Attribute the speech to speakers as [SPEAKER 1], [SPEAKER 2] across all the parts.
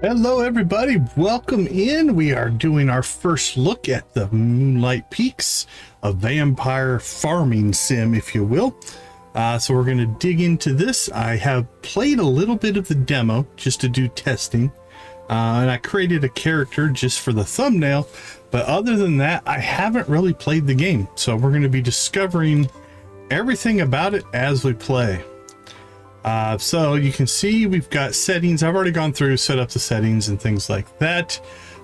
[SPEAKER 1] Hello everybody, welcome in. We are doing our first look at the Moonlight Peaks, a vampire farming sim, if you will. So we're going to dig into this. I have played a little bit of the demo just to do testing, and I created a character just for the thumbnail, but other than that, I haven't really played the game. So we're going to be discovering everything about it as we play. So you can see we've got settings. I've already gone through, set up the settings and things like that.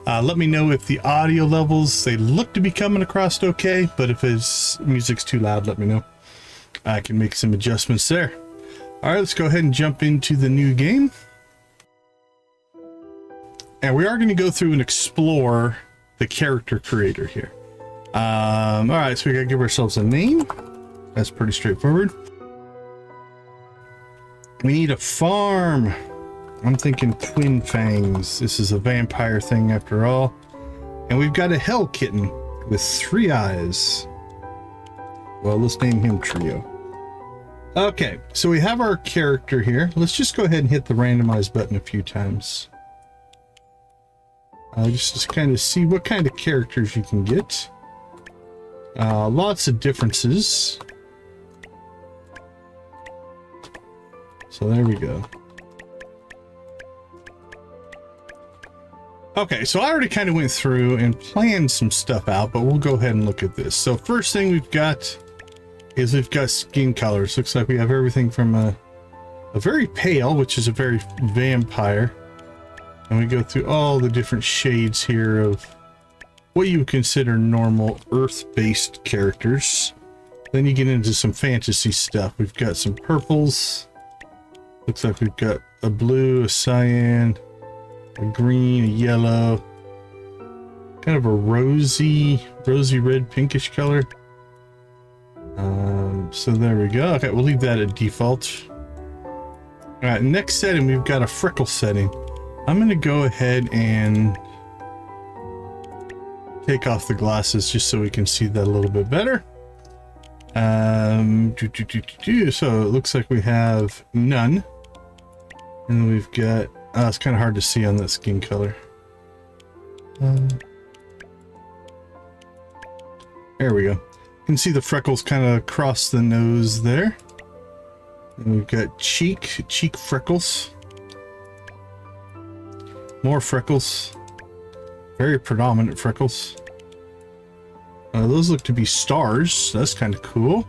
[SPEAKER 1] Let me know if the audio levels, they look to be coming across okay, but if his music's too loud, let me know. I can make some adjustments there. All right, let's go ahead and jump into the new game. And we are going to go through and explore the character creator here. All right, so we got to give ourselves a name. That's pretty straightforward. We need a farm. I'm thinking Twin Fangs. This is a vampire thing after all. And we've got a hell kitten with 3 eyes. Well, let's name him Trio. Okay, so we have our character here. Let's just go ahead and hit the randomize button a few times. Just to kind of see what kind of characters you can get. Lots of differences. So there we go. Okay, so I already kind of went through and planned some stuff out, but we'll go ahead and look at this. So first thing we've got is we've got skin colors. Looks like we have everything from a very pale, which is a very vampire. And we go through all the different shades here of what you would consider normal earth-based characters. Then you get into some fantasy stuff. We've got some purples. Looks like we've got a blue, a cyan, a green, a yellow, kind of a rosy red pinkish color. So there we go. Okay, we'll leave that at default. All right, next setting, we've got a freckle setting. I'm going to go ahead and take off the glasses just so we can see that a little bit better. So it looks like we have none. And then we've got, it's kind of hard to see on that skin color. There we go. You can see the freckles kind of across the nose there. And we've got cheek freckles. More freckles. Very predominant freckles. Those look to be stars. That's kind of cool.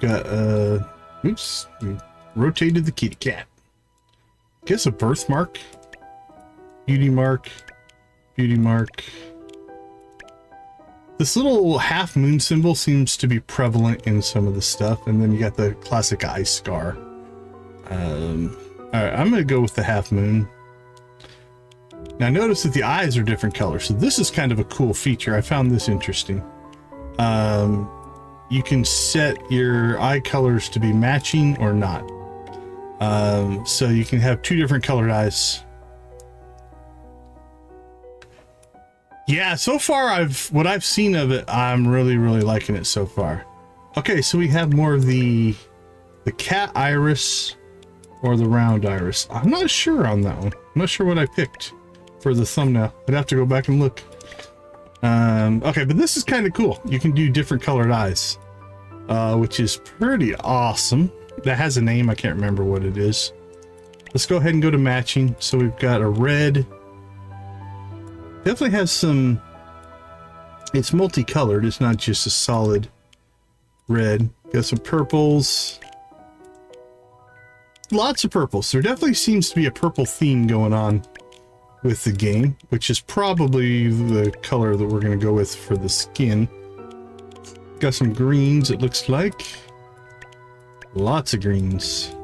[SPEAKER 1] Got, oops. Rotated the kitty cat. Guess a birthmark. Beauty mark. Beauty mark. This little half moon symbol seems to be prevalent in some of the stuff. And then you got the classic eye scar. Alright, I'm going to go with the half moon. Now notice that the eyes are different colors. So this is kind of a cool feature. I found this interesting. You can set your eye colors to be matching or not. So you can have 2 different colored eyes. Yeah, so far what I've seen of it, I'm really liking it so far. Okay, so we have more of the cat iris or the round iris. I'm not sure on that one. I'm not sure what I picked for the thumbnail. I'd have to go back and look. Okay, but this is kind of cool. You can do different colored eyes, which is pretty awesome. That has a name. I can't remember what it is. Let's go ahead and go to matching. So we've got a red. Definitely has some, it's multicolored. It's not just a solid red. Got some purples. Lots of purples. There definitely seems to be a purple theme going on with the game, which is probably the color that we're going to go with for the skin. Got some greens, it looks like. Lots of greens.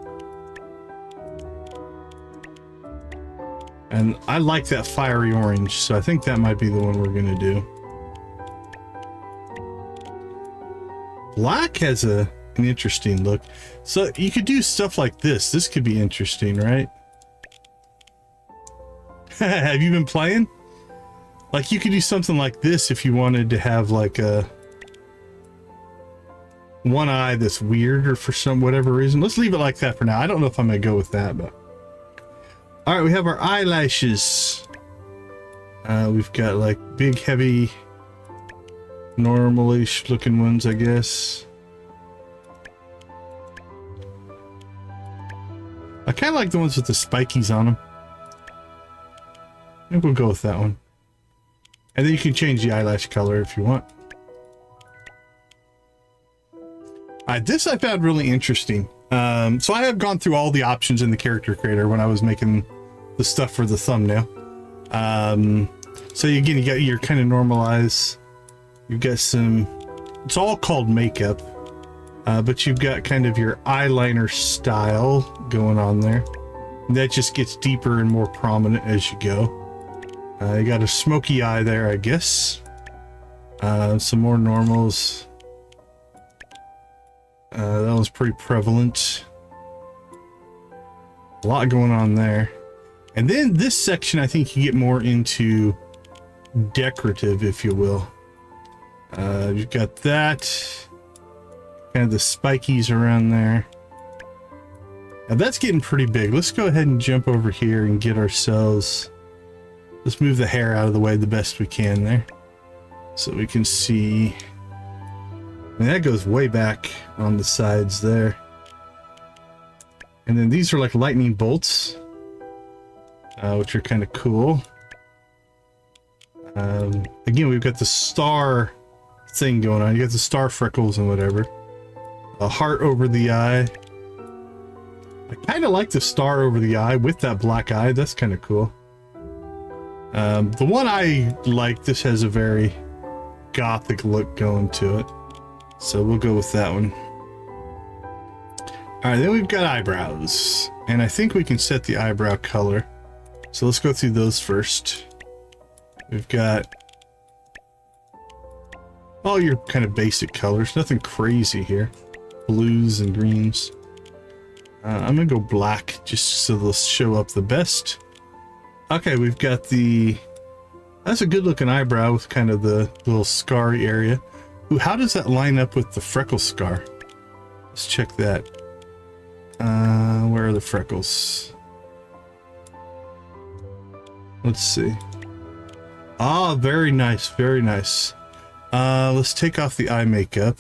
[SPEAKER 1] And I like that fiery orange, so I think that might be the one we're going to do. Black has an interesting look. So you could do stuff like this. This could be interesting, right? Have you been playing? Like you could do something like this if you wanted to have like a one eye that's weird or for some whatever reason. Let's leave it like that for now. I don't know if I'm gonna go with that, but All right, we have our eyelashes. We've got like big, heavy, normalish looking ones, I guess. I kind of like the ones with the spikies on them. I think we'll go with that one. And then you can change the eyelash color if you want. Alright, this I found really interesting. So I have gone through all the options in the character creator when I was making the stuff for the thumbnail. So again, you got your kind of normalize. You've got some, it's all called makeup. But you've got kind of your eyeliner style going on there. And that just gets deeper and more prominent as you go. You got a smoky eye there, I guess. Some more normals. That was pretty prevalent. A lot going on there. And then this section, I think you get more into decorative, if you will. You've got that. Kind of the spikies around there. Now that's getting pretty big. Let's go ahead and jump over here and get ourselves... Let's move the hair out of the way the best we can there. So we can see... And that goes way back on the sides there. And then these are like lightning bolts. Which are kind of cool. Again, we've got the star thing going on. You got the star freckles and whatever. A heart over the eye. I kind of like the star over the eye with that black eye. That's kind of cool. The one I like, this has a very gothic look going to it. So we'll go with that one. Alright, then we've got eyebrows. And I think we can set the eyebrow color. So let's go through those first. We've got all your kind of basic colors. Nothing crazy here. Blues and greens. I'm gonna go black just so they'll show up the best. Okay, we've got the... That's a good looking eyebrow with kind of the little scarry area. Ooh, how does that line up with the freckle scar? Let's check that. Where are the freckles? Let's see. Ah, very nice, very nice. Let's take off the eye makeup.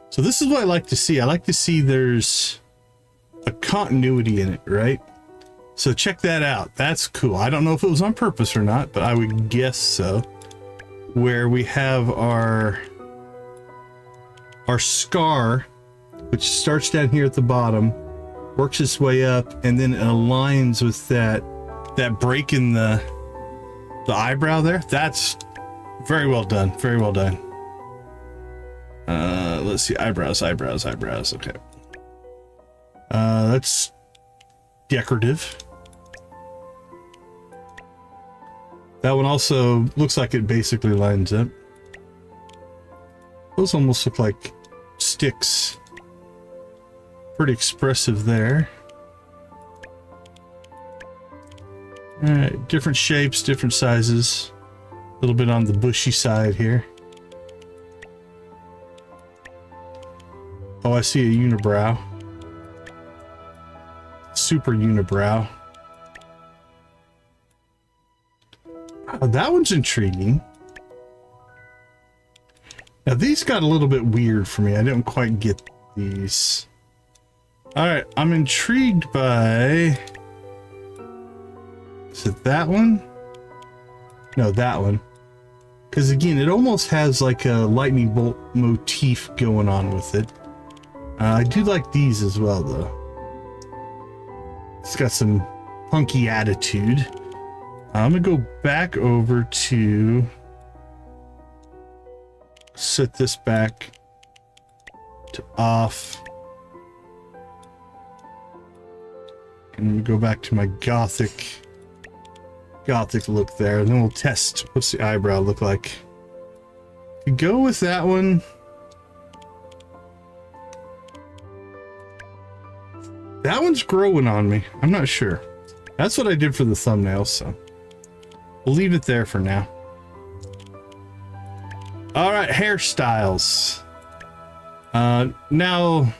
[SPEAKER 1] So this is what I like to see. I like to see there's a continuity in it, right? So check that out. That's cool. I don't know if it was on purpose or not, but I would guess so. Where we have our scar, which starts down here at the bottom, works its way up, and then it aligns with that break in the eyebrow there. That's very well done. Very well done. Let's see. Eyebrows. Okay. That's decorative. That one also looks like it basically lines up. Those almost look like sticks. Pretty expressive there. Alright, different shapes, different sizes. A little bit on the bushy side here. Oh, I see a unibrow. Super unibrow. Oh, that one's intriguing. Now these got a little bit weird for me. I didn't quite get these. Alright, I'm intrigued by... Is it that one? No, that one. Because again, it almost has like a lightning bolt motif going on with it. I do like these as well, though. It's got some punky attitude. I'm gonna go back over to set this back to off. And we go back to my gothic look there, and then we'll test what's the eyebrow look like. If you go with that one, that one's growing on me. I'm not sure. That's what I did for the thumbnail, so we'll leave it there for now. All right, hairstyles. Now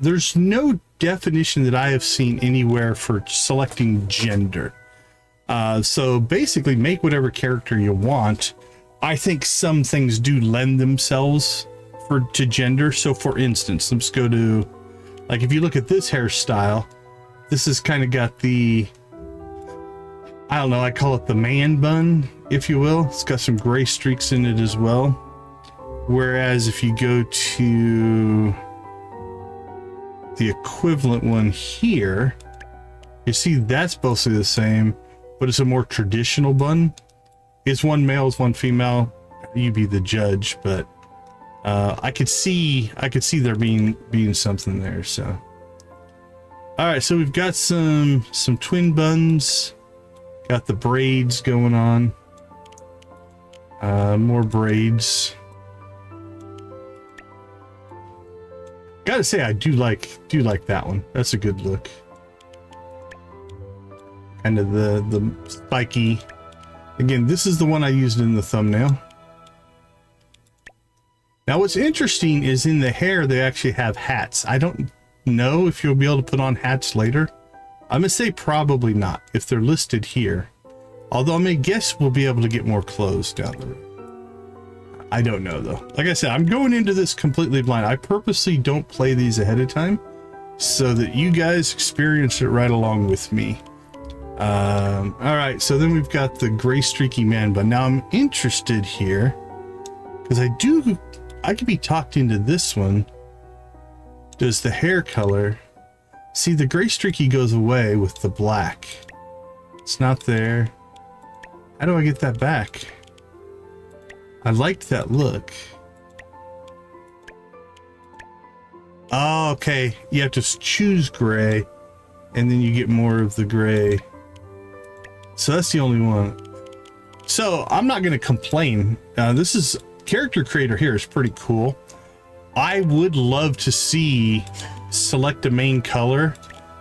[SPEAKER 1] there's no definition that I have seen anywhere for selecting gender. So basically make whatever character you want. I think some things do lend themselves to gender. So for instance, let's go to, like, if you look at this hairstyle, this has kind of got the, I don't know, I call it the man bun, if you will. It's got some gray streaks in it as well. Whereas if you go to the equivalent one here, you see that's mostly the same, but it's a more traditional bun. It's one male, it's one female. You be the judge, but I could see there being something there. So, all right, so we've got some twin buns. Got the braids going on. More braids. Gotta say, I do like that one. That's a good look. Kind of the spiky. Again, this is the one I used in the thumbnail. Now, what's interesting is in the hair, they actually have hats. I don't know if you'll be able to put on hats later. I'm gonna say probably not if they're listed here. Although I may guess we'll be able to get more clothes down the road. I don't know though. Like I said, I'm going into this completely blind. I purposely don't play these ahead of time so that you guys experience it right along with me. All right, so then we've got the gray streaky man bun. Now I'm interested here because I could be talked into this one. Does the hair color, see, the gray streaky goes away with the black. It's not there. How do I get that back? I liked that look. Oh, okay. You have to choose gray and then you get more of the gray. So that's the only one. So I'm not going to complain. This is character creator here is pretty cool. I would love to see select a main color,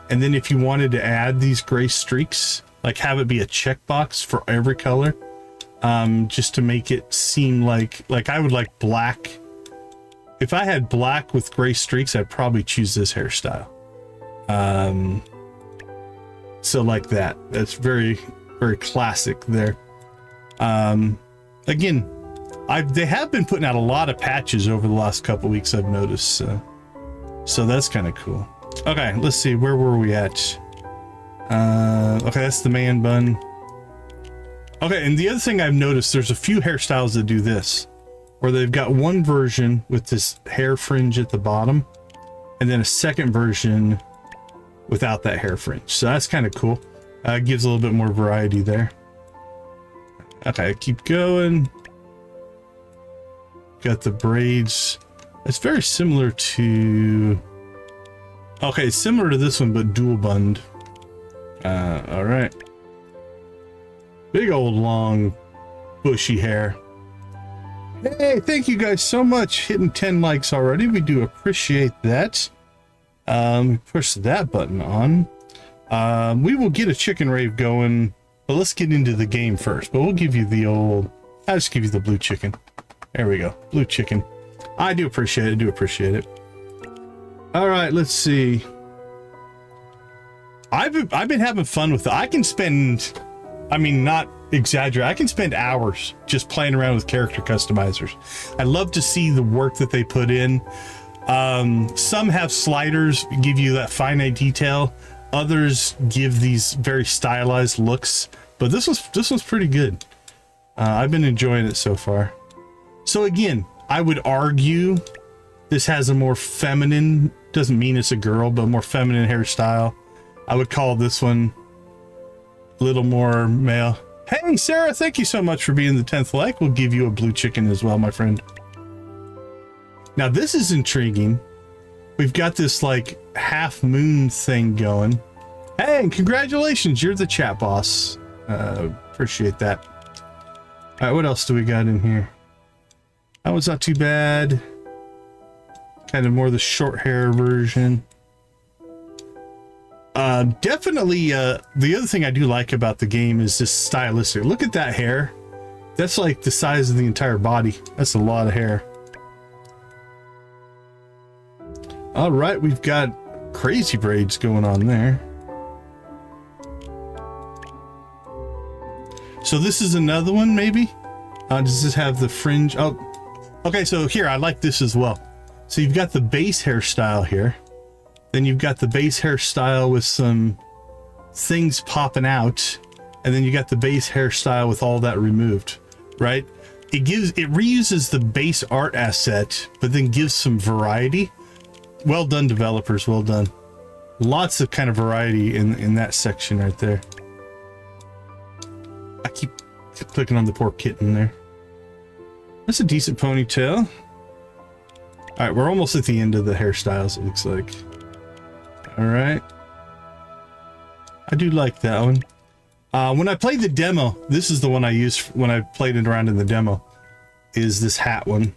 [SPEAKER 1] and then if you wanted to add these gray streaks, like have it be a checkbox for every color, just to make it seem like I would like black. If I had black with gray streaks, I'd probably choose this hairstyle. So like that. That's very, very classic there. Again, they have been putting out a lot of patches over the last couple weeks, I've noticed. So that's kind of cool. Okay, let's see. Where were we at? Okay, that's the man bun. Okay, and the other thing I've noticed, there's a few hairstyles that do this, where they've got one version with this hair fringe at the bottom, and then a second version without that hair fringe. So that's kind of cool. Gives a little bit more variety there. Okay, keep going. Got the braids. It's very similar to... Okay, similar to this one, but dual bund. All right. Big old long bushy hair. Hey, thank you guys so much. Hitting 10 likes already. We do appreciate that. Push that button on. We will get a chicken rave going, but let's get into the game first. But we'll give you the old... I'll just give you the blue chicken. There we go. Blue chicken. I do appreciate it. I do appreciate it. All right, let's see. I've been having fun with it. I can spend, I mean, not exaggerate, I can spend hours just playing around with character customizers. I love to see the work that they put in. Some have sliders, give you that finite detail. Others give these very stylized looks, but this one's pretty good. I've been enjoying it so far. So again, I would argue this has a more feminine, doesn't mean it's a girl, but more feminine hairstyle. I would call this one a little more male. Hey, Sarah, thank you so much for being the 10th like. We'll give you a blue chicken as well, my friend. Now, this is intriguing. We've got this like half moon thing going. Hey, and congratulations, you're the chat boss. Appreciate that. All right, what else do we got in here? That one's not too bad. Kind of more the short hair version. Definitely, the other thing I do like about the game is this stylistic. Look at that hair. That's like the size of the entire body. That's a lot of hair. All right, we've got crazy braids going on there. So this is another one, maybe? Does this have the fringe? Oh, okay, so here, I like this as well. So you've got the base hairstyle here. Then you've got the base hairstyle with some things popping out. And then you got the base hairstyle with all that removed, right? It reuses the base art asset, but then gives some variety. Well done, developers, well done. Lots of kind of variety in that section right there. I keep clicking on the poor kitten there. That's a decent ponytail. All right, we're almost at the end of the hairstyles, it looks like. All right. I do like that one. When I played the demo, this is the one I used when I played it around in the demo, is this hat one.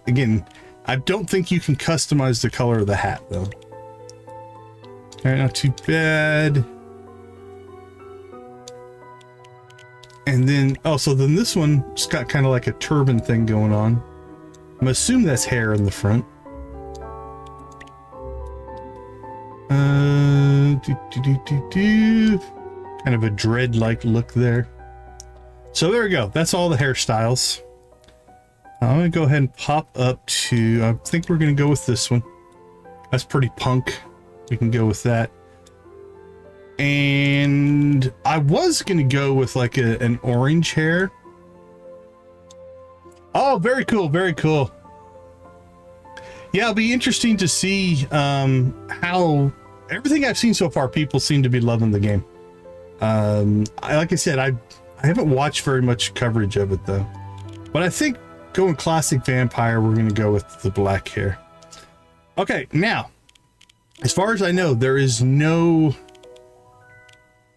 [SPEAKER 1] Again, I don't think you can customize the color of the hat, though. All right, not too bad. And then, oh, so then this one's got kind of like a turban thing going on. I'm assuming that's hair in the front. Kind of a dread-like look there. So there we go. That's all the hairstyles. I'm gonna go ahead and pop up to, I think we're gonna go with this one. That's pretty punk. We can go with that. And I was gonna go with like an orange hair. Oh, very cool, very cool. Yeah, it'll be interesting to see how everything I've seen so far, people seem to be loving the game. Like I said, I haven't watched very much coverage of it though. But I think going classic vampire, we're gonna go with the black hair. Okay, now, as far as I know, there's no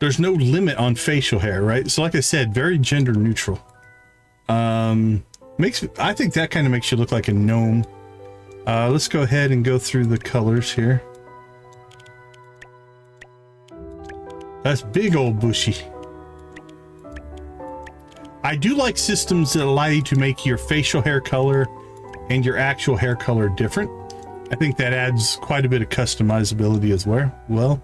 [SPEAKER 1] limit on facial hair, right? So like I said, very gender neutral. I think that kind of makes you look like a gnome. Let's go ahead and go through the colors here. That's big old bushy. I do like systems that allow you to make your facial hair color and your actual hair color different. I think that adds quite a bit of customizability as well.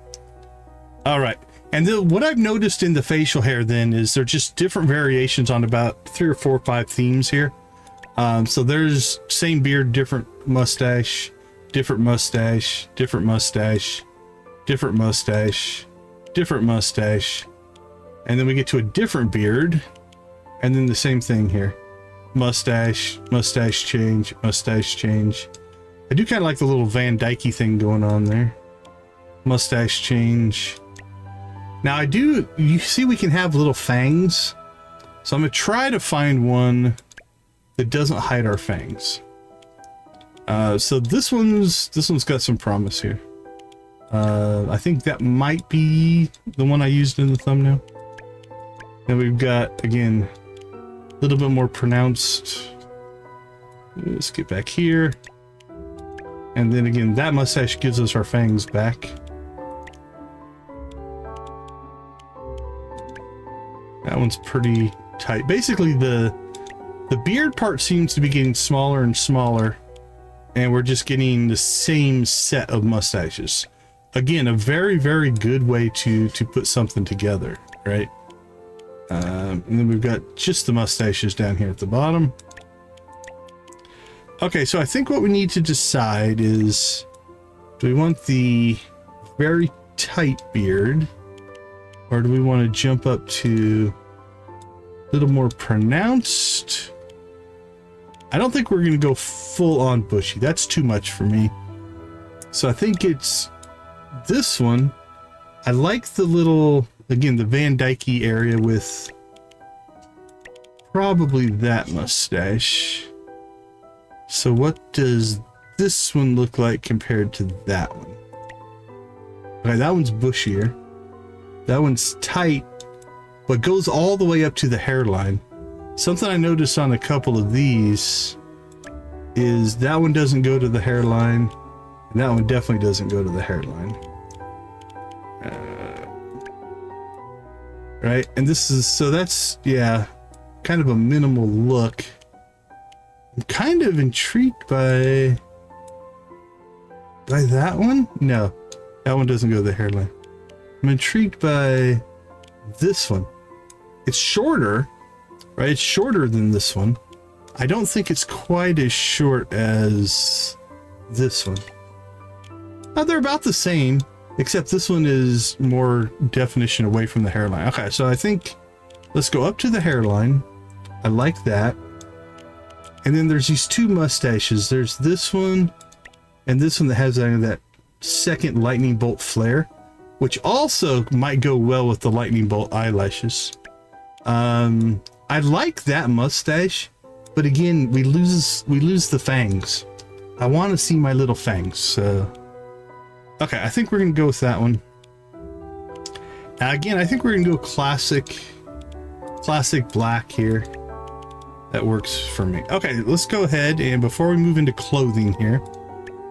[SPEAKER 1] All right. And then what I've noticed in the facial hair then is they're just different variations on about 3 or 4 or 5 themes here. So there's same beard, different mustache, different mustache, different mustache, different mustache, different mustache. And then we get to a different beard. And then the same thing here. Mustache, mustache change, mustache change. I do kind of like the little Van Dyke thing going on there. Mustache change. Now you see we can have little fangs. So I'm gonna try to find one that doesn't hide our fangs. So this one's got some promise here. I think that might be the one I used in the thumbnail. Then we've got, again, a little bit more pronounced. Let's get back here. And then again, that mustache gives us our fangs back. That one's pretty tight. Basically, the beard part seems to be getting smaller and smaller, and we're just getting the same set of mustaches. Again, a very, very good way to put something together, right? And then we've got just the mustaches down here at the bottom. Okay, so I think what we need to decide is, do we want the very tight beard, or do we want to jump up to a little more pronounced? I don't think we're going to go full on bushy. That's too much for me. So I think it's this one. I like the little, again, the Van Dyke area with probably that mustache. So what does this one look like compared to that one? Okay, that one's bushier. That one's tight, but goes all the way up to the hairline. Something I noticed on a couple of these is that one doesn't go to the hairline, and that one definitely doesn't go to the hairline. Right, and this is, so that's, yeah, kind of a minimal look. I'm kind of intrigued by by that one? No, that one doesn't go to the hairline. I'm intrigued by this one. It's shorter, right? It's shorter than this one. I don't think it's quite as short as this one. Oh, they're about the same, except this one is more definition away from the hairline. Okay, so I think let's go up to the hairline. I like that. And then there's these two mustaches. There's this one and this one that has that second lightning bolt flare, which also might go well with the lightning bolt eyelashes. I like that mustache, but again, we lose the fangs. I want to see my little fangs. So, okay, I think we're gonna go with that one. Now, again, I think we're gonna go classic black here. That works for me. Okay, let's go ahead, and before we move into clothing here,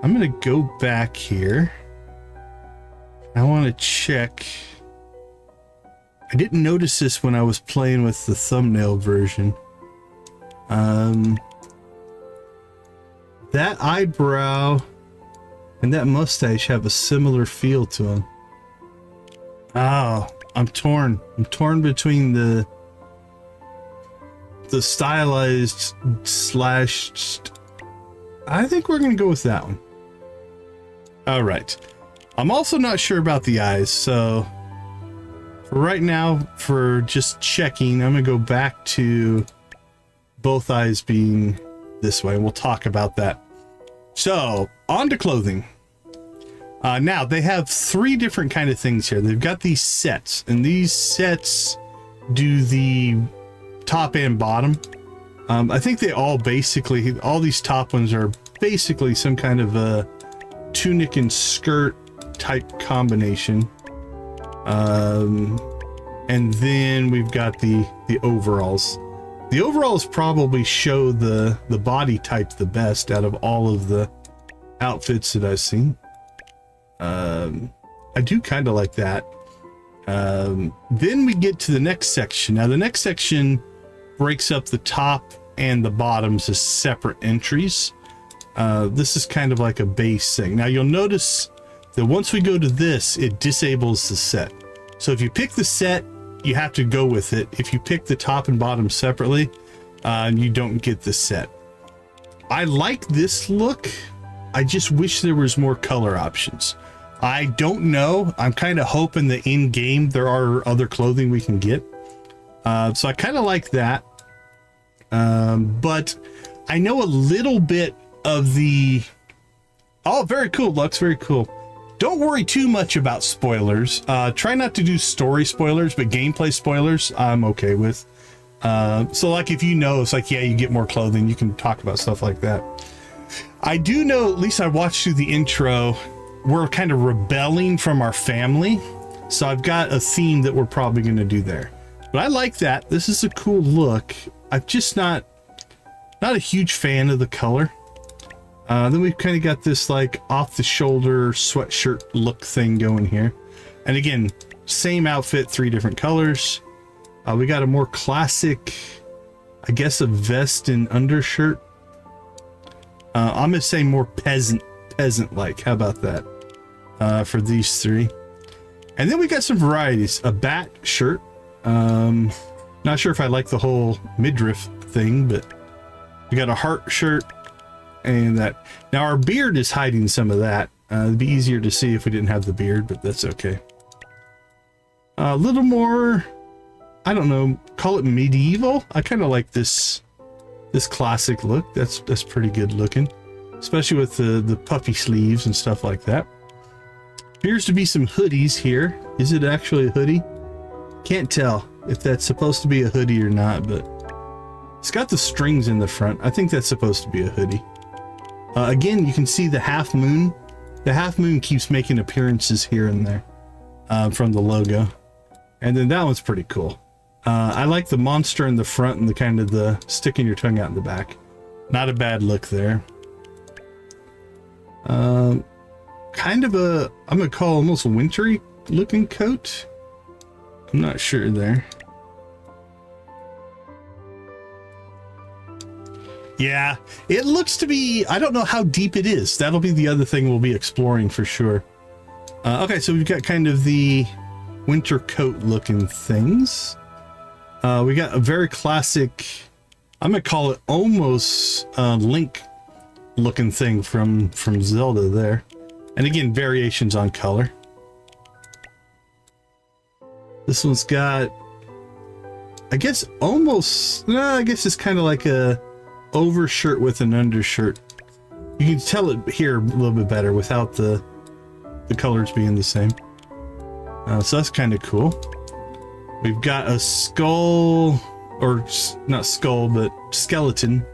[SPEAKER 1] I'm gonna go back here. I want to check. I didn't notice this when I was playing with the thumbnail version. That eyebrow and that mustache have a similar feel to them. Oh, I'm torn. I'm torn between the stylized slashed. I think we're gonna go with that one. All right. I'm also not sure about the eyes, so for right now, for just checking, I'm gonna go back to both eyes being this way. We'll talk about that. So on to clothing. Now they have three different kind of things here. They've got these sets, and these sets do the top and bottom. I think they all basically, all these top ones are basically some kind of a tunic and skirt type combination. And then we've got the overalls. The overalls probably show the body type the best out of all of the outfits that I've seen. I do kind of like that. Then we get to the next section. Now the next section breaks up the top and the bottoms as separate entries. This is kind of like a base thing. Now you'll notice that once we go to this, it disables the set. So if you pick the set, you have to go with it. If you pick the top and bottom separately, you don't get the set. I like this look. I just wish there was more color options. I don't know. I'm kind of hoping that in game there are other clothing we can get. So I kind of like that. But I know a little bit of the... Oh, very cool, Lux, very cool. Don't worry too much about spoilers. Try not to do story spoilers, but gameplay spoilers I'm okay with. So like if you know, it's like, yeah, you get more clothing, you can talk about stuff like that. I do know, at least I watched through the intro, we're kind of rebelling from our family. So I've got a theme that we're probably going to do there. But I like that. This is a cool look. I'm just not a huge fan of the color. Then we've kind of got this like off the shoulder sweatshirt look thing going here. And again, same outfit, three different colors. We got a more classic, I guess, a vest and undershirt. I'm gonna say more peasant like. How about that? For these three. And then we got some varieties. A bat shirt. Not sure if I like the whole midriff thing, but we got a heart shirt and that. Now our beard is hiding some of that. It'd be easier to see if we didn't have the beard, but that's okay. A little more, I don't know, call it medieval. I kind of like this classic look. That's pretty good looking, especially with the puffy sleeves and stuff like that. Appears to be some hoodies here. Is it actually a hoodie? Can't tell if that's supposed to be a hoodie or not, but it's got the strings in the front. I think that's supposed to be a hoodie. Again, you can see the half moon. The half moon keeps making appearances here and there from the logo. And then that one's pretty cool. I like the monster in the front and the kind of the sticking your tongue out in the back. Not a bad look there. Kind of a, I'm gonna call almost a wintry looking coat. I'm not sure there. Yeah, it looks to be, I don't know how deep it is. That'll be the other thing we'll be exploring for sure. Okay, so we've got kind of the winter coat looking things. We got a very classic, I'm gonna call it almost Link looking thing from Zelda there. And again, variations on color. This one's got, I guess almost, no, I guess it's kind of like a overshirt with an undershirt. You can tell it here a little bit better without the colors being the same. So that's kind of cool. We've got a skull, or not skull, but skeleton.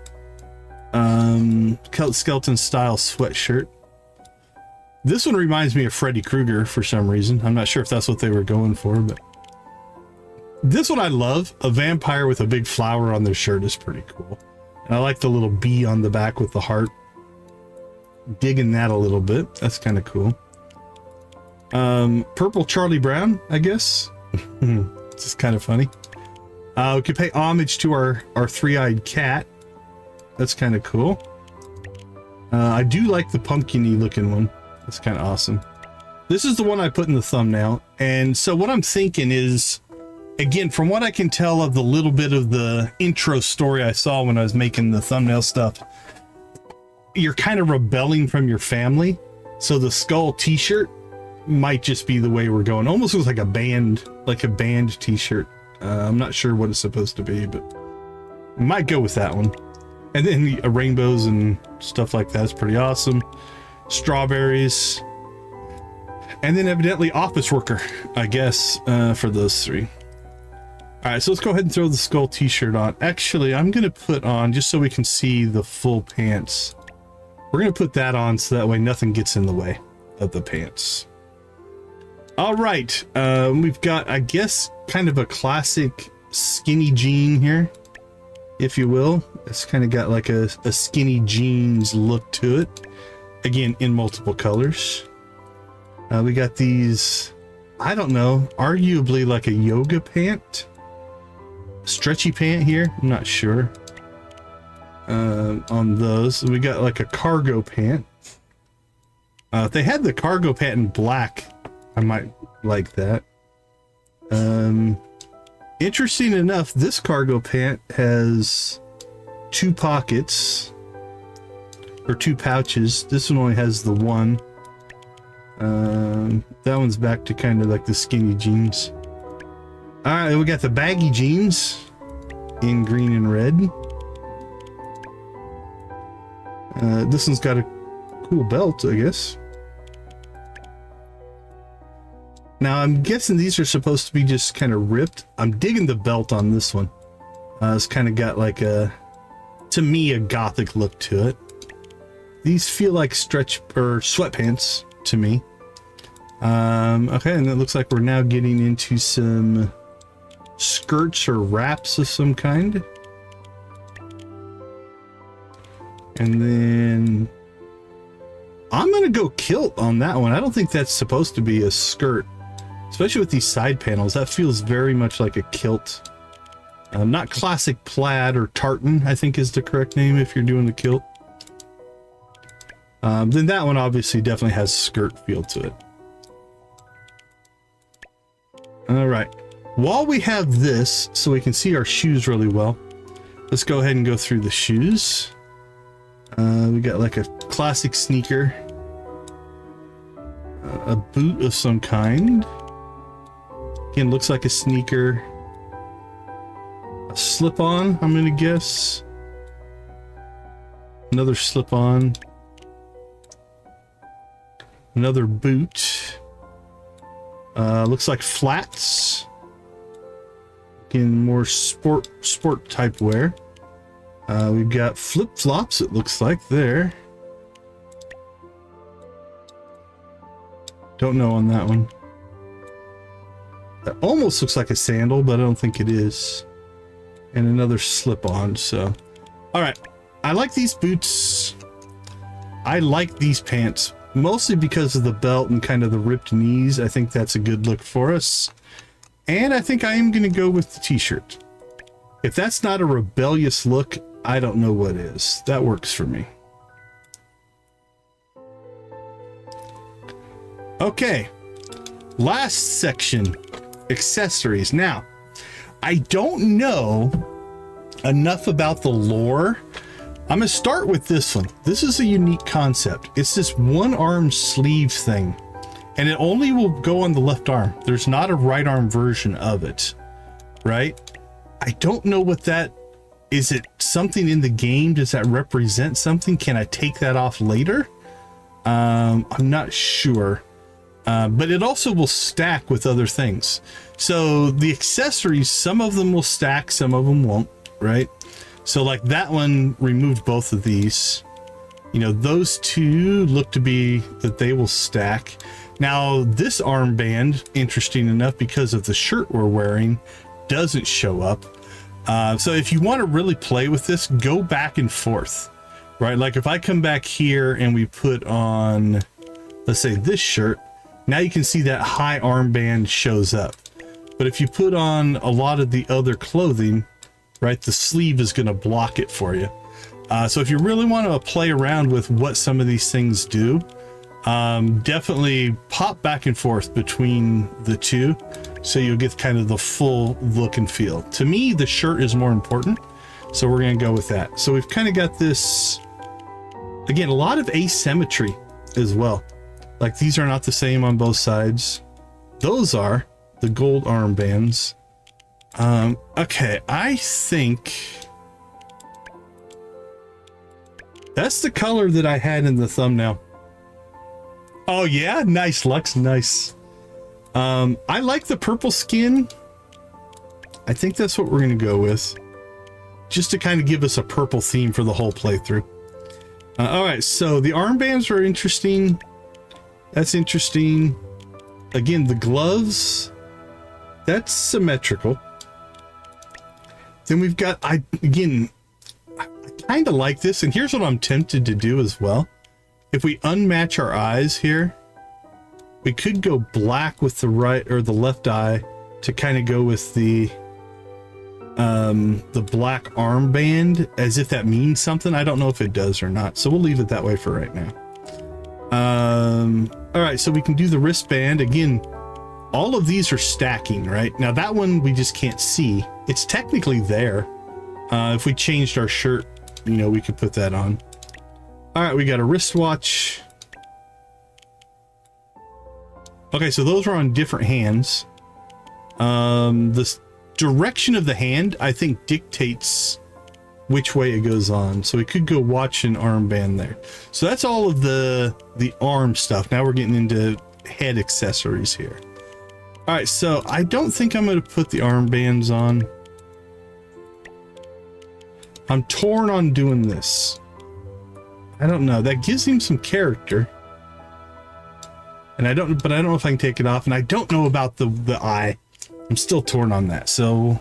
[SPEAKER 1] Skeleton style sweatshirt. This one reminds me of Freddy Krueger for some reason. I'm not sure if that's what they were going for, but this one I love. A vampire with a big flower on their shirt is pretty cool. And I like the little bee on the back with the heart. Digging that a little bit. That's kind of cool. Purple Charlie Brown, I guess. It's just kind of funny. We could pay homage to our three-eyed cat. That's kind of cool. I do like the pumpkin-y looking one. That's kind of awesome. This is the one I put in the thumbnail. And so what I'm thinking is, again, from what I can tell of the little bit of the intro story I saw when I was making the thumbnail stuff, you're kind of rebelling from your family. So the skull t-shirt might just be the way we're going. Almost looks like a band t-shirt. I'm not sure what it's supposed to be, but might go with that one. And then the rainbows and stuff like that's pretty awesome. Strawberries. And then evidently office worker, I guess, for those three. All right, so let's go ahead and throw the skull t-shirt on. Actually, I'm going to put on, just so we can see the full pants, we're going to put that on so that way nothing gets in the way of the pants. All right, we've got, I guess, kind of a classic skinny jean here, if you will. It's kind of got like a skinny jeans look to it. Again, in multiple colors. We got these, I don't know, arguably like a yoga pant. Stretchy pant here, I'm not sure. On those, we got like a cargo pant. If they had the cargo pant in black, I might like that. Interesting enough, this cargo pant has two pockets, or two pouches. This one only has the one. That one's back to kind of like the skinny jeans. All right, we got the baggy jeans in green and red. This one's got a cool belt, I guess. Now, I'm guessing these are supposed to be just kind of ripped. I'm digging the belt on this one. It's kind of got like a, to me, a gothic look to it. These feel like stretch or sweatpants to me. Okay, and it looks like we're now getting into some skirts or wraps of some kind. And then I'm gonna go kilt on that one. I don't think that's supposed to be a skirt, especially with these side panels. That feels very much like a kilt. Not classic plaid or tartan, I think is the correct name if you're doing the kilt. Then that one obviously definitely has skirt feel to it. All right, while we have this, so we can see our shoes really well, let's go ahead and go through the shoes. We got like a classic sneaker, a boot of some kind. Again, looks like a sneaker. A slip-on, I'm gonna guess. Another slip-on. Another boot. Looks like flats. Again, more sport type wear. We've got flip-flops, it looks like there. Don't know on that one. That almost looks like a sandal, but I don't think it is. And another slip-on, so. All right, I like these boots. I like these pants, mostly because of the belt and kind of the ripped knees. I think that's a good look for us. And I think I am going to go with the t-shirt. If that's not a rebellious look, I don't know what is. That works for me. Okay, last section, accessories. Now, I don't know enough about the lore. I'm gonna start with this one. This is a unique concept. It's this one arm sleeve thing, and it only will go on the left arm. There's not a right arm version of it, right? I don't know what that is. It something in the game? Does that represent something? Can I take that off later? I'm not sure. But it also will stack with other things. So the accessories, some of them will stack, some of them won't, right? So like that one removed both of these. You know, those two look to be that they will stack. Now this armband, interesting enough, because of the shirt we're wearing, doesn't show up. So if you want to really play with this, go back and forth, right? Like if I come back here and we put on, let's say this shirt, now you can see that high armband shows up. But if you put on a lot of the other clothing, right, the sleeve is going to block it for you. So if you really want to play around with what some of these things do, definitely pop back and forth between the two so you'll get kind of the full look and feel. To me, the shirt is more important, so we're going to go with that. So we've kind of got this, again, a lot of asymmetry as well. Like these are not the same on both sides. Those are the gold armbands. Okay, I think that's the color that I had in the thumbnail. Oh yeah, nice, Lux, nice. I like the purple skin. I think that's what we're gonna go with, just to kind of give us a purple theme for the whole playthrough. All right, so the armbands are interesting. That's interesting. Again, the gloves, that's symmetrical. Then we've got, I kind of like this, and here's what I'm tempted to do as well. If we unmatch our eyes here, we could go black with the right or the left eye to kind of go with the black armband, as if that means something. I don't know if it does or not, so we'll leave it that way for right now. All right, so we can do the wristband. Again, all of these are stacking, right? Now that one we just can't see. It's technically there. If we changed our shirt, you know, we could put that on. All right, we got a wristwatch. Okay, so those are on different hands. The direction of the hand, I think, dictates which way it goes on. So we could go watch an armband there. So that's all of the arm stuff. Now we're getting into head accessories here. All right, so I don't think I'm going to put the armbands on. I'm torn on doing this. I don't know. That gives him some character. And I don't know if I can take it off, and I don't know about the eye. I'm still torn on that. So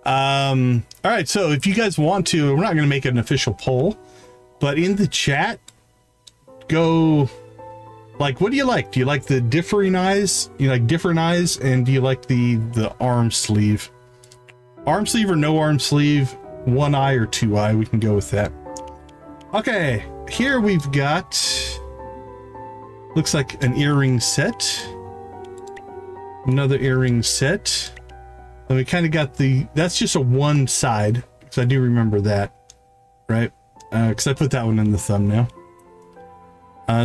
[SPEAKER 1] all right, so if you guys want to, we're not going to make an official poll, but in the chat, go, like, what do you like? Do you like the differing eyes? You like different eyes? And do you like the arm sleeve? Arm sleeve or no arm sleeve? One eye or two eye? We can go with that. Okay, here we've got, looks like an earring set. Another earring set. And we kind of got that's just a one side, because I do remember that, right? Because I put that one in the thumbnail.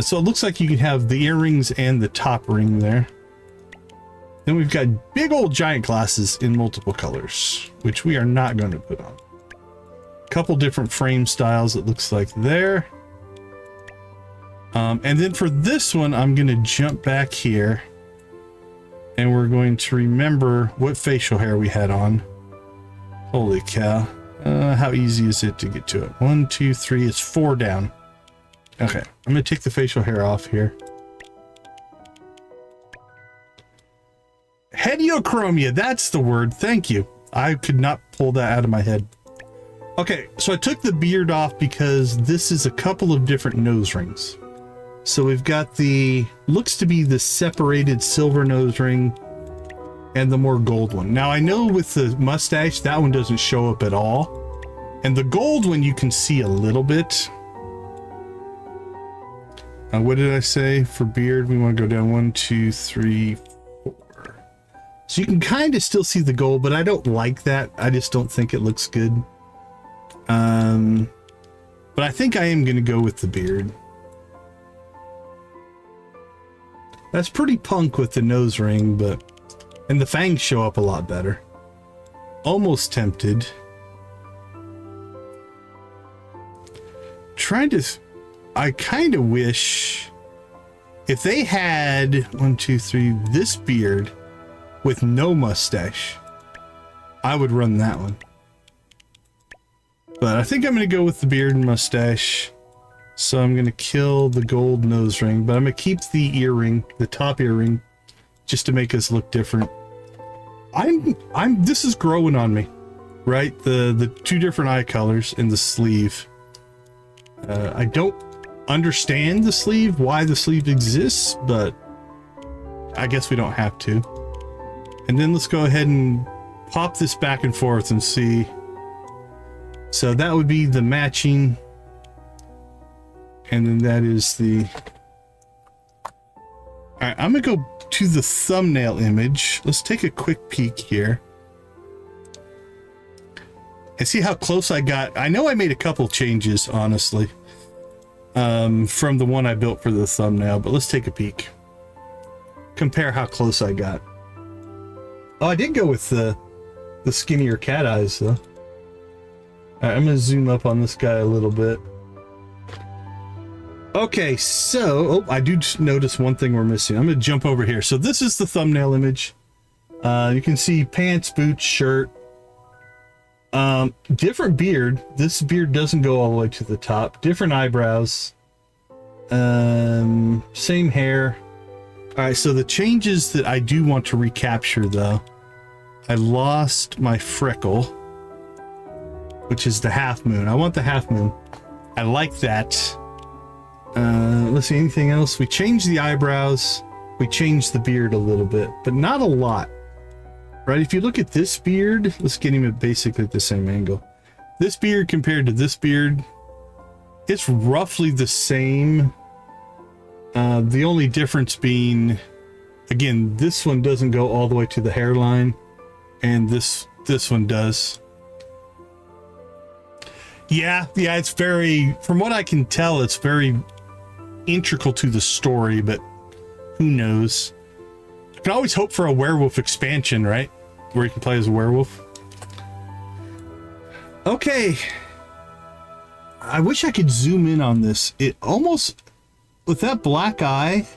[SPEAKER 1] So it looks like you can have the earrings and the top ring there. Then we've got big old giant glasses in multiple colors, which we are not going to put on. A couple different frame styles, it looks like there. And then for this one, I'm going to jump back here. And we're going to remember what facial hair we had on. Holy cow. How easy is it to get to it? 1, 2, 3, it's 4 down. Okay, I'm going to take the facial hair off here. Hediochromia, that's the word. Thank you. I could not pull that out of my head. Okay, so I took the beard off because this is a couple of different nose rings. So we've got looks to be the separated silver nose ring and the more gold one. Now I know with the mustache, that one doesn't show up at all. And the gold one you can see a little bit. What did I say for beard? We want to go down 1, 2, 3, 4. So you can kind of still see the gold, but I don't like that. I just don't think it looks good. But I think I am going to go with the beard. That's pretty punk with the nose ring, but... And the fangs show up a lot better. Almost tempted. Trying to... I kind of wish... If they had, 1, 2, 3, this beard with no mustache, I would run that one. But I think I'm going to go with the beard and mustache. So I'm going to kill the gold nose ring, but I'm going to keep the earring, the top earring, just to make us look different. This is growing on me, right? The 2 different eye colors in the sleeve. I don't understand the sleeve, why the sleeve exists, but I guess we don't have to. And then let's go ahead and pop this back and forth and see. So that would be the matching. And then that is the... Alright, I'm gonna go to the thumbnail image. Let's take a quick peek here. And see how close I got. I know I made a couple changes, honestly. From the one I built for the thumbnail, but let's take a peek. Compare how close I got. Oh, I did go with the skinnier cat eyes, though. Alright, I'm gonna zoom up on this guy a little bit. Okay, so I do notice one thing we're missing. I'm gonna jump over here. So this is the thumbnail image. You can see pants, boots, shirt. Different beard. This beard doesn't go all the way to the top. Different eyebrows. Same hair. All right, so the changes that I do want to recapture, though, I lost my freckle, which is the half moon. I want the half moon. I like that. Let's see, anything else? We changed the eyebrows. We changed the beard a little bit, but not a lot. Right? If you look at this beard, let's get him at basically the same angle. This beard compared to this beard, it's roughly the same. The only difference being, again, this one doesn't go all the way to the hairline, and this one does. Yeah, it's very, from what I can tell, it's very integral to the story, but who knows? I can always hope for a werewolf expansion, right? Where you can play as a werewolf. Okay. I wish I could zoom in on this. It almost, with that black eye,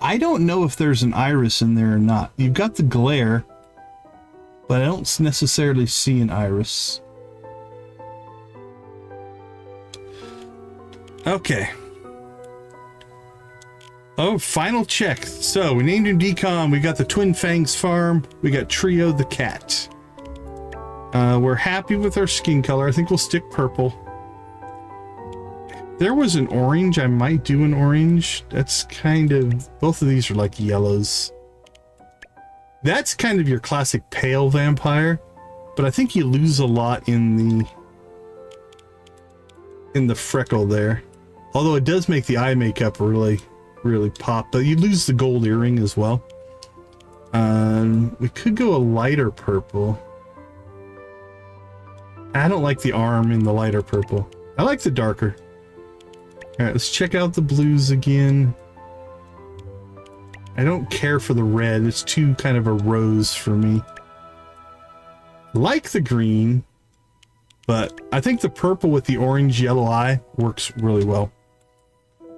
[SPEAKER 1] I don't know if there's an iris in there or not. You've got the glare, but I don't necessarily see an iris. Okay. Oh, final check. So we named him Decon. We got the Twin Fangs farm. We got Trio the cat. We're happy with our skin color. I think we'll stick purple. There was an orange. I might do an orange. That's kind of, both of these are like yellows. That's kind of your classic pale vampire, but I think you lose a lot in the freckle there. Although it does make the eye makeup really pop, but you lose the gold earring as well. We could go a lighter purple. I don't like the arm in the lighter purple. I like the darker. All right, let's check out the blues again. I don't care for the red. It's too kind of a rose for me. Like the green, but I think the purple with the orange yellow eye works really well.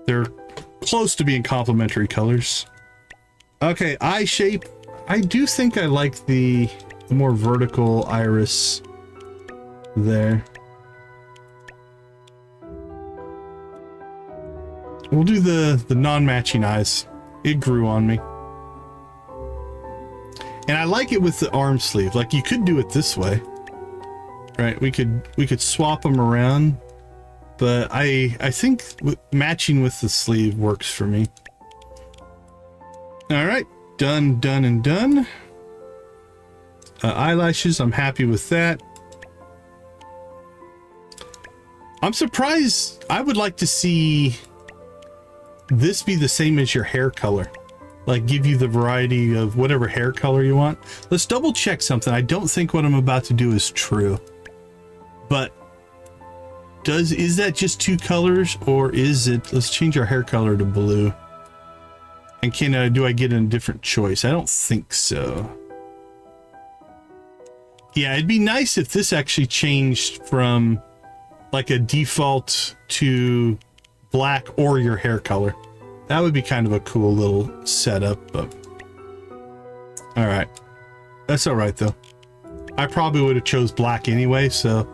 [SPEAKER 1] They're close to being complementary colors. Okay, eye shape. I do think I like the more vertical iris there. We'll do the non-matching eyes. It grew on me. And I like it with the arm sleeve. Like, you could do it this way. Right? We could swap them around. But I think matching with the sleeve works for me. All right, done, and done. Eyelashes, I'm happy with that. I'm surprised. I would like to see this be the same as your hair color. Like give you the variety of whatever hair color you want. Let's double check something. I don't think what I'm about to do is true. But is that just 2 colors, or is it, let's change our hair color to blue. And do I get a different choice? I don't think so. Yeah, it'd be nice if this actually changed from like a default to black or your hair color. That would be kind of a cool little setup, but all right. That's all right though. I probably would have chose black anyway, so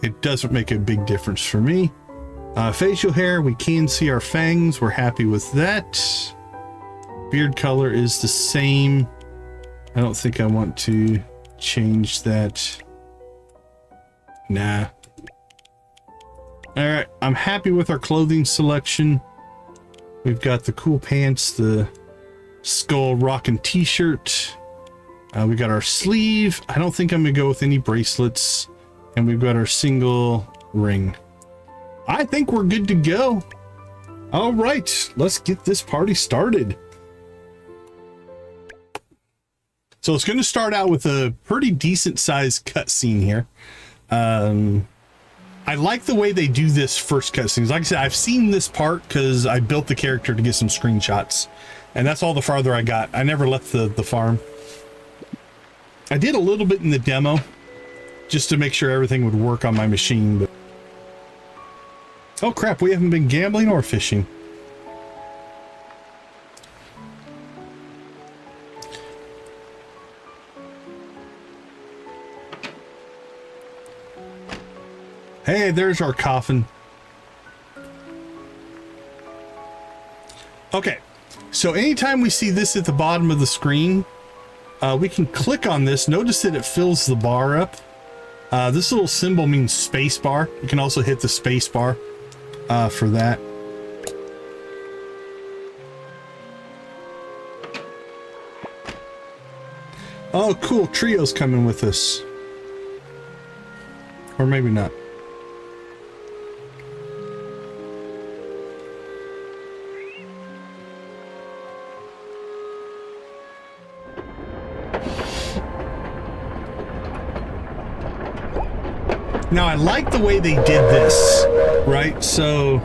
[SPEAKER 1] it doesn't make a big difference for me. Facial hair, we can see our fangs. We're happy with that. Beard color is the same. I don't think I want to change that. Nah. All right, I'm happy with our clothing selection. We've got the cool pants, the skull rocking t-shirt. We got our sleeve. I don't think I'm gonna go with any bracelets. And we've got our single ring. I think we're good to go. All right, let's get this party started. So it's going to start out with a pretty decent sized cutscene here. I like the way they do this first cutscenes. Like I said, I've seen this part because I built the character to get some screenshots, and that's all the farther I got. I never left the farm. I did a little bit in the demo just to make sure everything would work on my machine. But oh crap, we haven't been gambling or fishing. Hey, there's our coffin. Okay, so anytime we see this at the bottom of the screen, we can click on this. Notice that it fills the bar up. This little symbol means space bar. You can also hit the space bar for that. Oh, cool. Trio's coming with us. Or maybe not. Now, I like the way they did this, right? So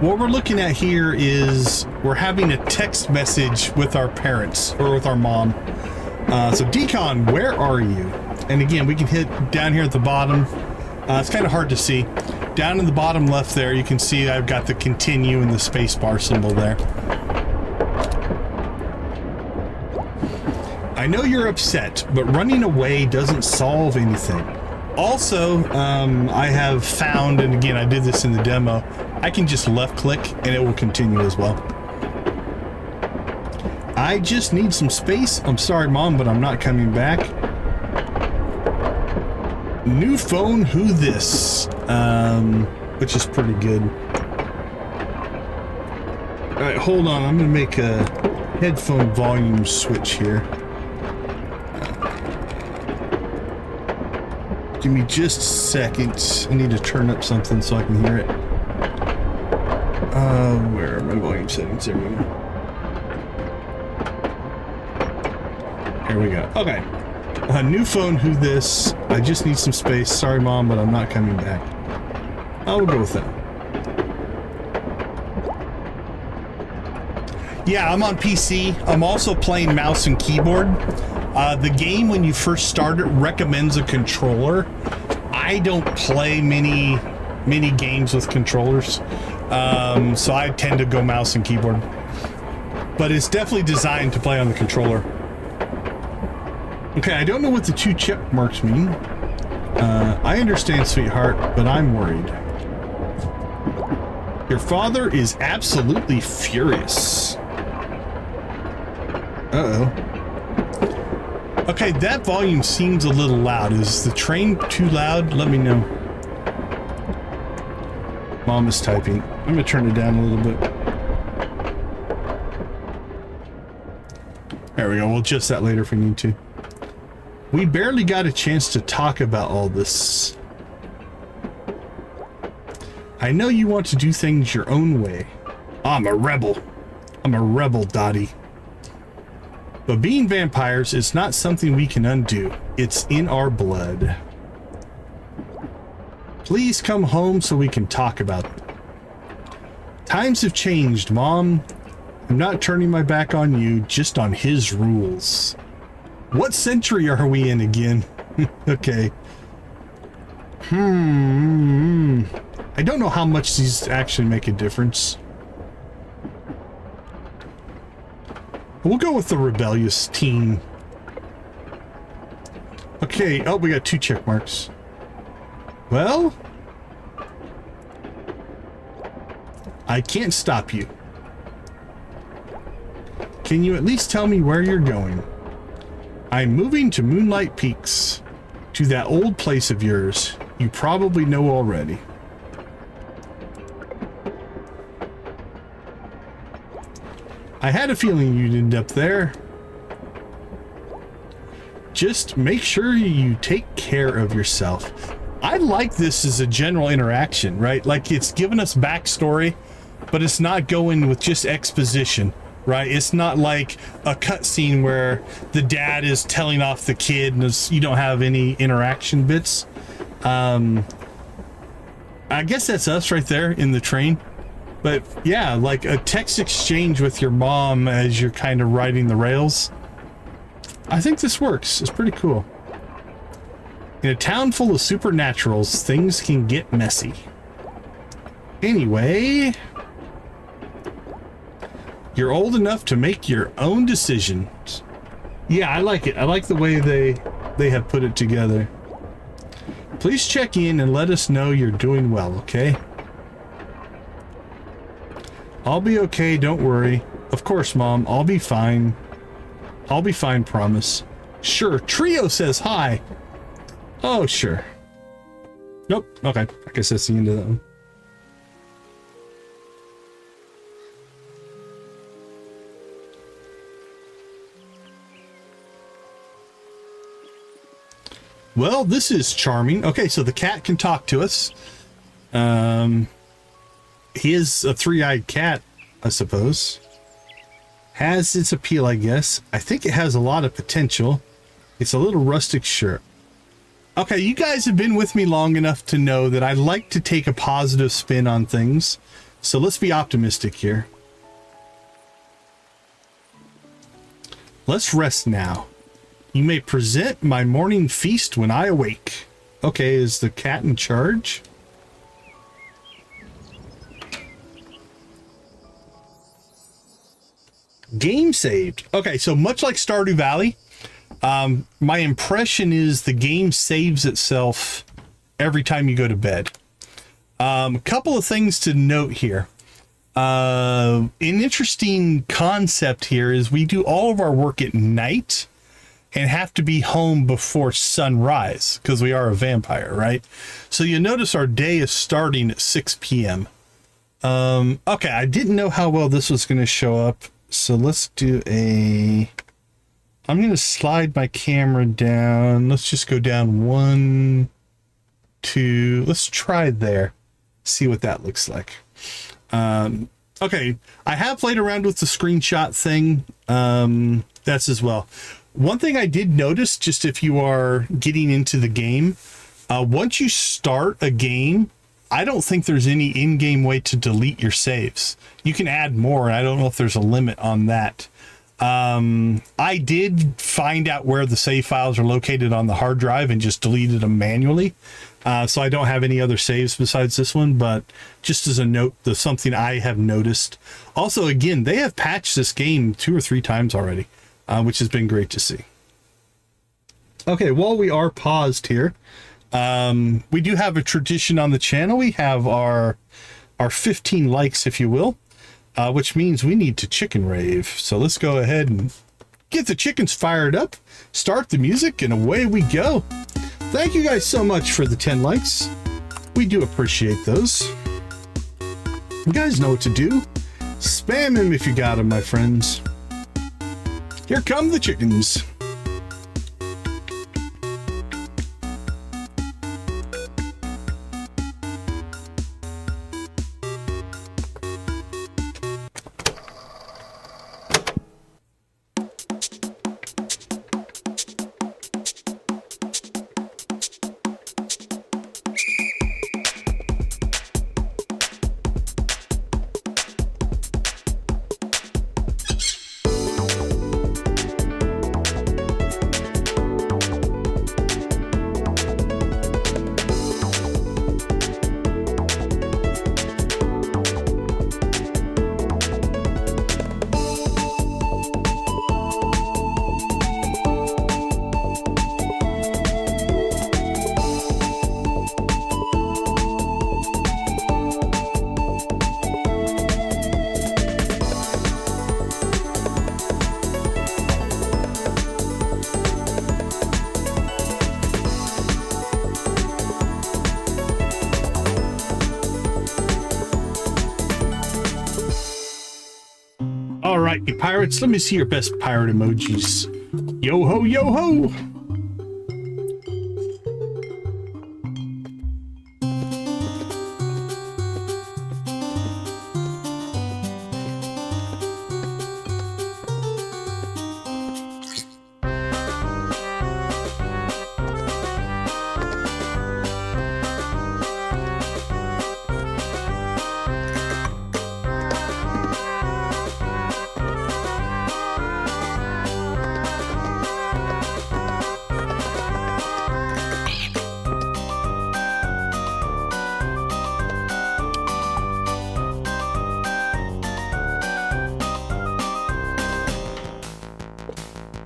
[SPEAKER 1] what we're looking at here is we're having a text message with our parents or with our mom. So Decon, where are you? And again, we can hit down here at the bottom. It's kind of hard to see. Down in the bottom left there, you can see I've got the continue and the space bar symbol there. I know you're upset, but running away doesn't solve anything. Also, I have found, and again, I did this in the demo, I can just left click and it will continue as well. I just need some space. I'm sorry, Mom, but I'm not coming back. New phone, who this? Which is pretty good. All right, hold on. I'm gonna make a headphone volume switch here. Give me just a second. I need to turn up something so I can hear it. Where are my volume settings? There we go. Here we go. Okay. New phone, who this? I just need some space. Sorry, Mom, but I'm not coming back. I'll go with that. Yeah, I'm on PC. I'm also playing mouse and keyboard. The game, when you first start it, recommends a controller. I don't play many games with controllers, so I tend to go mouse and keyboard. But it's definitely designed to play on the controller. Okay, I don't know what the 2 check marks mean. I understand, sweetheart, but I'm worried. Your father is absolutely furious. Uh-oh. Okay, that volume seems a little loud. Is the train too loud? Let me know. Mom is typing. I'm gonna turn it down a little bit. There we go. We'll adjust that later if we need to. We barely got a chance to talk about all this. I know you want to do things your own way. I'm a rebel. I'm a rebel, Dottie. But being vampires is not something we can undo. It's in our blood. Please come home so we can talk about it. Times have changed, Mom. I'm not turning my back on you, just on his rules. What century are we in again? Okay. I don't know how much these actually make a difference. We'll go with the rebellious teen. Okay, oh, we got 2 check marks. Well, I can't stop you. Can you at least tell me where you're going? I'm moving to Moonlight Peaks, to that old place of yours. You probably know already. I had a feeling you'd end up there. Just make sure you take care of yourself. I like this as a general interaction, right? Like, it's giving us backstory, but it's not going with just exposition, right? It's not like a cutscene where the dad is telling off the kid and you don't have any interaction bits. I guess that's us right there in the train. But yeah, like a text exchange with your mom as you're kind of riding the rails. I think this works. It's pretty cool. In a town full of supernaturals, things can get messy. Anyway, you're old enough to make your own decisions. Yeah, I like it. I like the way they have put it together. Please check in and let us know you're doing well, okay? I'll be okay, don't worry. Of course, Mom, I'll be fine. I'll be fine, promise. Sure, Trio says hi. Oh, sure. Nope, okay. I guess that's the end of that one. Well, this is charming. Okay, so the cat can talk to us. He is a 3-eyed cat, I suppose. Has its appeal, I guess. I think it has a lot of potential. It's a little rustic, sure. Okay, you guys have been with me long enough to know that I like to take a positive spin on things. So let's be optimistic here. Let's rest now. You may present my morning feast when I awake. Okay, is the cat in charge? Game saved. Okay, so much like Stardew Valley, my impression is the game saves itself every time you go to bed. A couple of things to note here. An interesting concept here is we do all of our work at night and have to be home before sunrise because we are a vampire, right? So you notice our day is starting at 6 p.m. Okay, I didn't know how well this was going to show up. So let's do I'm going to slide my camera down. Let's just go down 1, 2. Let's try there. See what that looks like. Okay, I have played around with the screenshot thing. That's as well. One thing I did notice, just if you are getting into the game, once you start a game, I don't think there's any in-game way to delete your saves. You can add more, and I don't know if there's a limit on that. I did find out where the save files are located on the hard drive and just deleted them manually. So I don't have any other saves besides this one, but just as a note, there's something I have noticed. Also, again, they have patched this game 2 or 3 times already, which has been great to see. Okay, while we are paused here, we do have a tradition on the channel. We have our 15 likes, if you will, which means we need to chicken rave. So let's go ahead and get the chickens fired up, start the music, and away we go. Thank you guys so much for the 10 likes. We do appreciate those. You guys know what to do. Spam them if you got them, my friends. Here come the chickens. Hey, pirates, let me see your best pirate emojis. Yo ho, yo ho!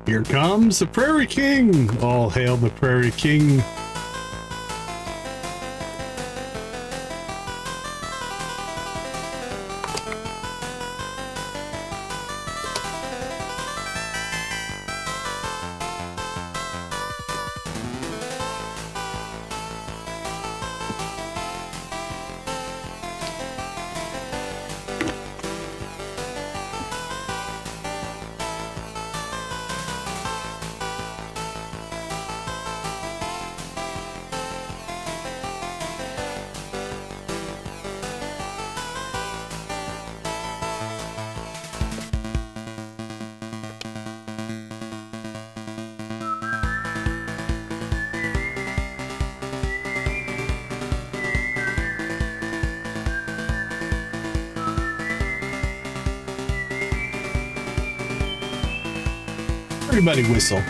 [SPEAKER 1] Here comes the Prairie King! All hail the Prairie King! Everybody whistle.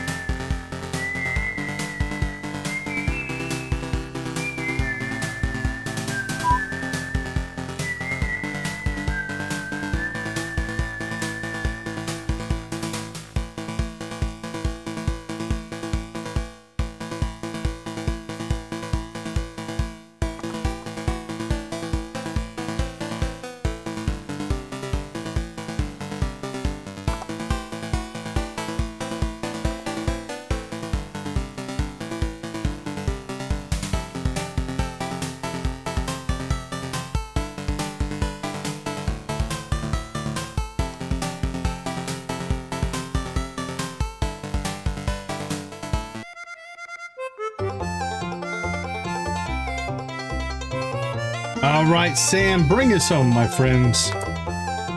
[SPEAKER 1] All right, Sam, bring us home, my friends.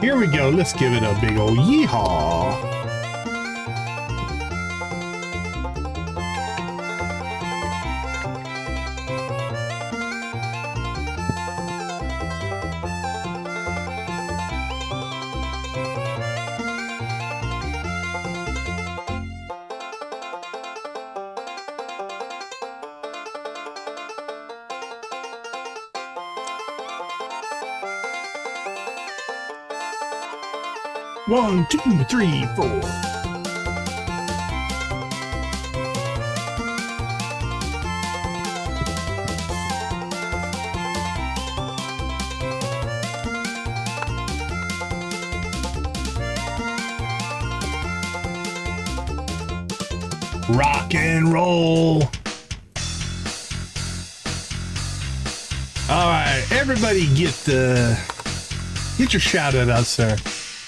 [SPEAKER 1] Here we go. Let's give it a big old yeehaw. One, two, three, four. Rock and roll. All right, everybody get your shout out there.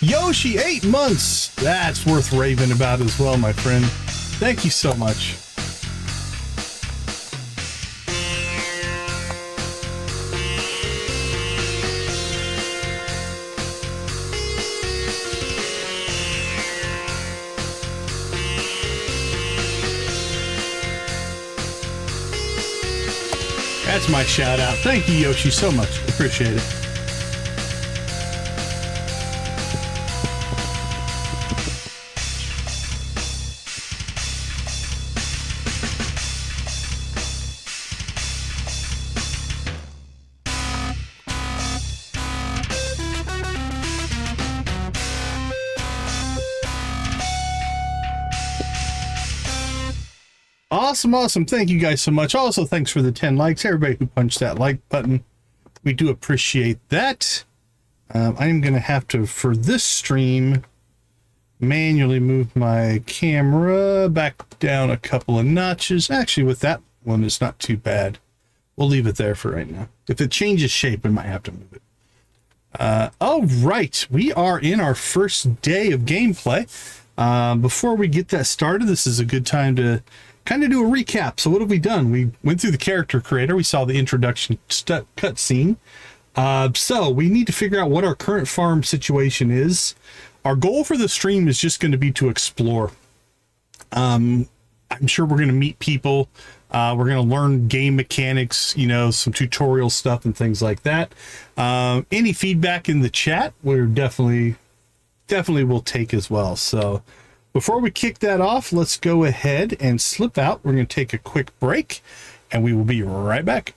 [SPEAKER 1] Yoshi, 8 months. That's worth raving about as well, my friend. Thank you so much. That's my shout out. Thank you, Yoshi, so much. Appreciate it. Awesome. Thank you guys so much. Also, thanks for the 10 likes. Everybody who punched that like button. We do appreciate that. I'm going to have to, for this stream, manually move my camera back down a couple of notches. Actually, with that one, it's not too bad. We'll leave it there for right now. If it changes shape, we might have to move it. All right, we are in our first day of gameplay. Before we get that started, this is a good time to kind of do a recap. So what have we done? We went through the character creator. We saw the introduction cutscene. So we need to figure out what our current farm situation is. Our goal for the stream is just going to be to explore. I'm sure we're going to meet people. We're going to learn game mechanics, you know, some tutorial stuff and things like that. Any feedback in the chat, we're definitely will take as well. So before we kick that off, let's go ahead and slip out. We're going to take a quick break and we will be right back.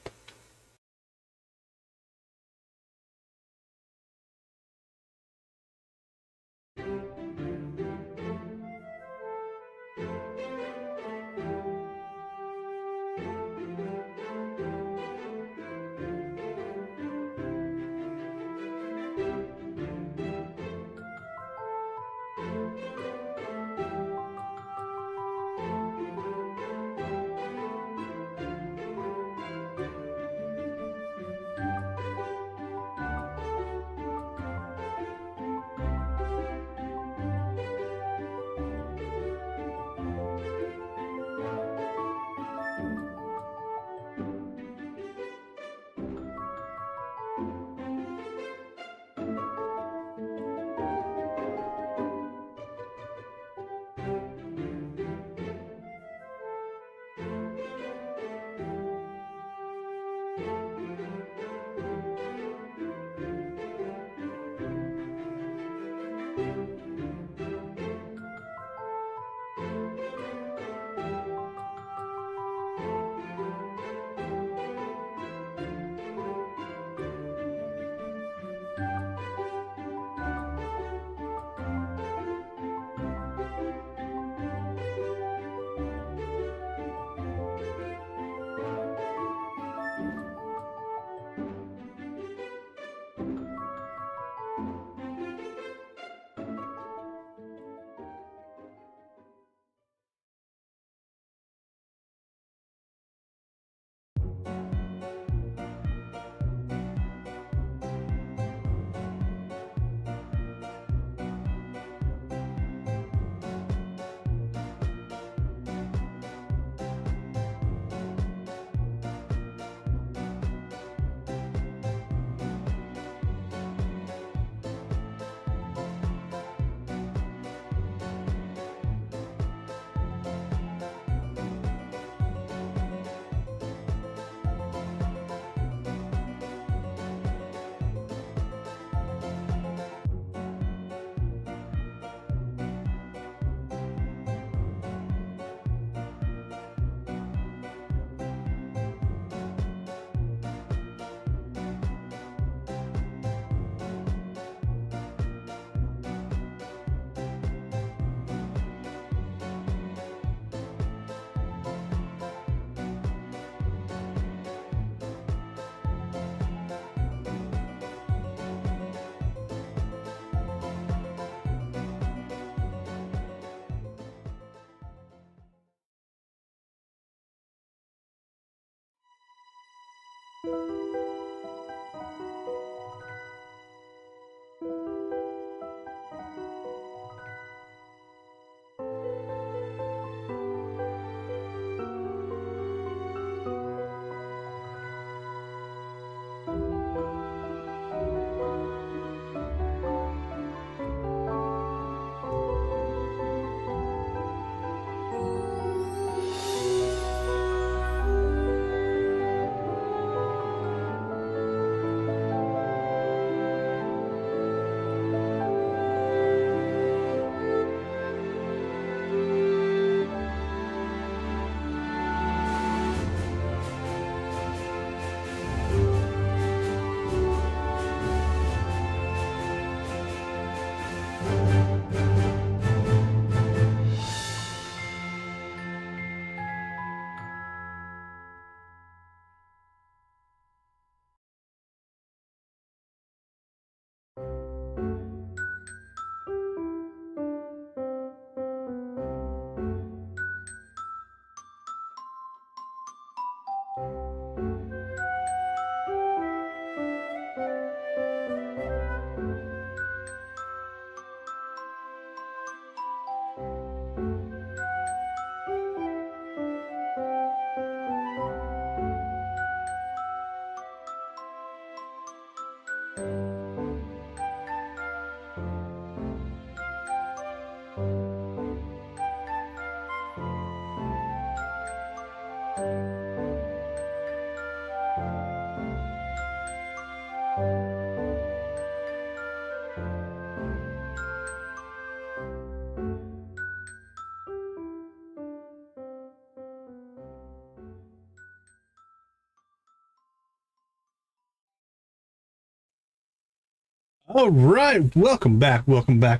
[SPEAKER 1] All right, welcome back,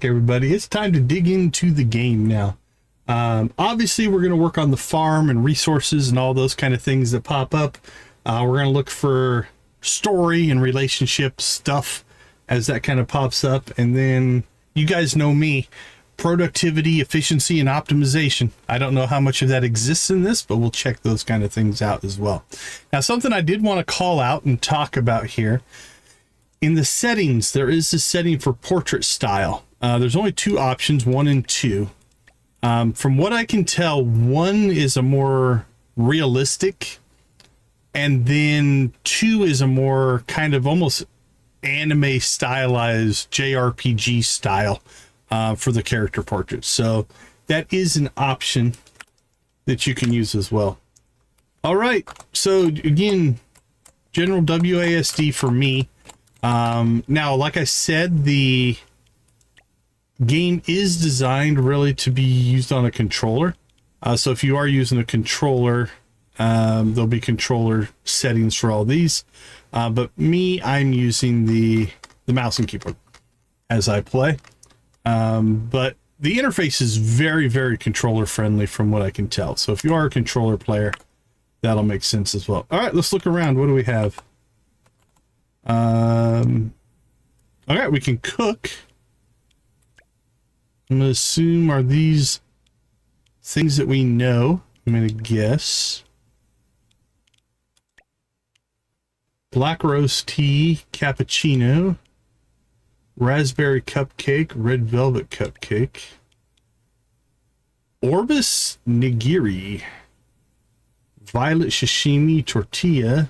[SPEAKER 1] everybody. It's time to dig into the game now. Obviously, we're going to work on the farm and resources and all those kind of things that pop up. We're going to look for story and relationship stuff as that kind of pops up. And then you guys know me, productivity, efficiency, and optimization. I don't know how much of that exists in this, but we'll check those kind of things out as well. Now, something I did want to call out and talk about here. In the settings, there is a setting for portrait style. There's only two options, 1 and 2. From what I can tell, 1 is a more realistic, and then 2 is a more kind of almost anime stylized JRPG style for the character portraits. So that is an option that you can use as well. All right, so again, general WASD for me. Now, like I said, the game is designed really to be used on a controller. So if you are using a controller, there'll be controller settings for all these. But me, I'm using the mouse and keyboard as I play. But the interface is very, very controller friendly from what I can tell. So if you are a controller player, that'll make sense as well. All right, let's look around. What do we have? All right, we can cook. I'm gonna assume, are these things that we know? I'm gonna guess. Black roast tea, cappuccino, raspberry cupcake, red velvet cupcake, Orbis nigiri, violet sashimi tortilla,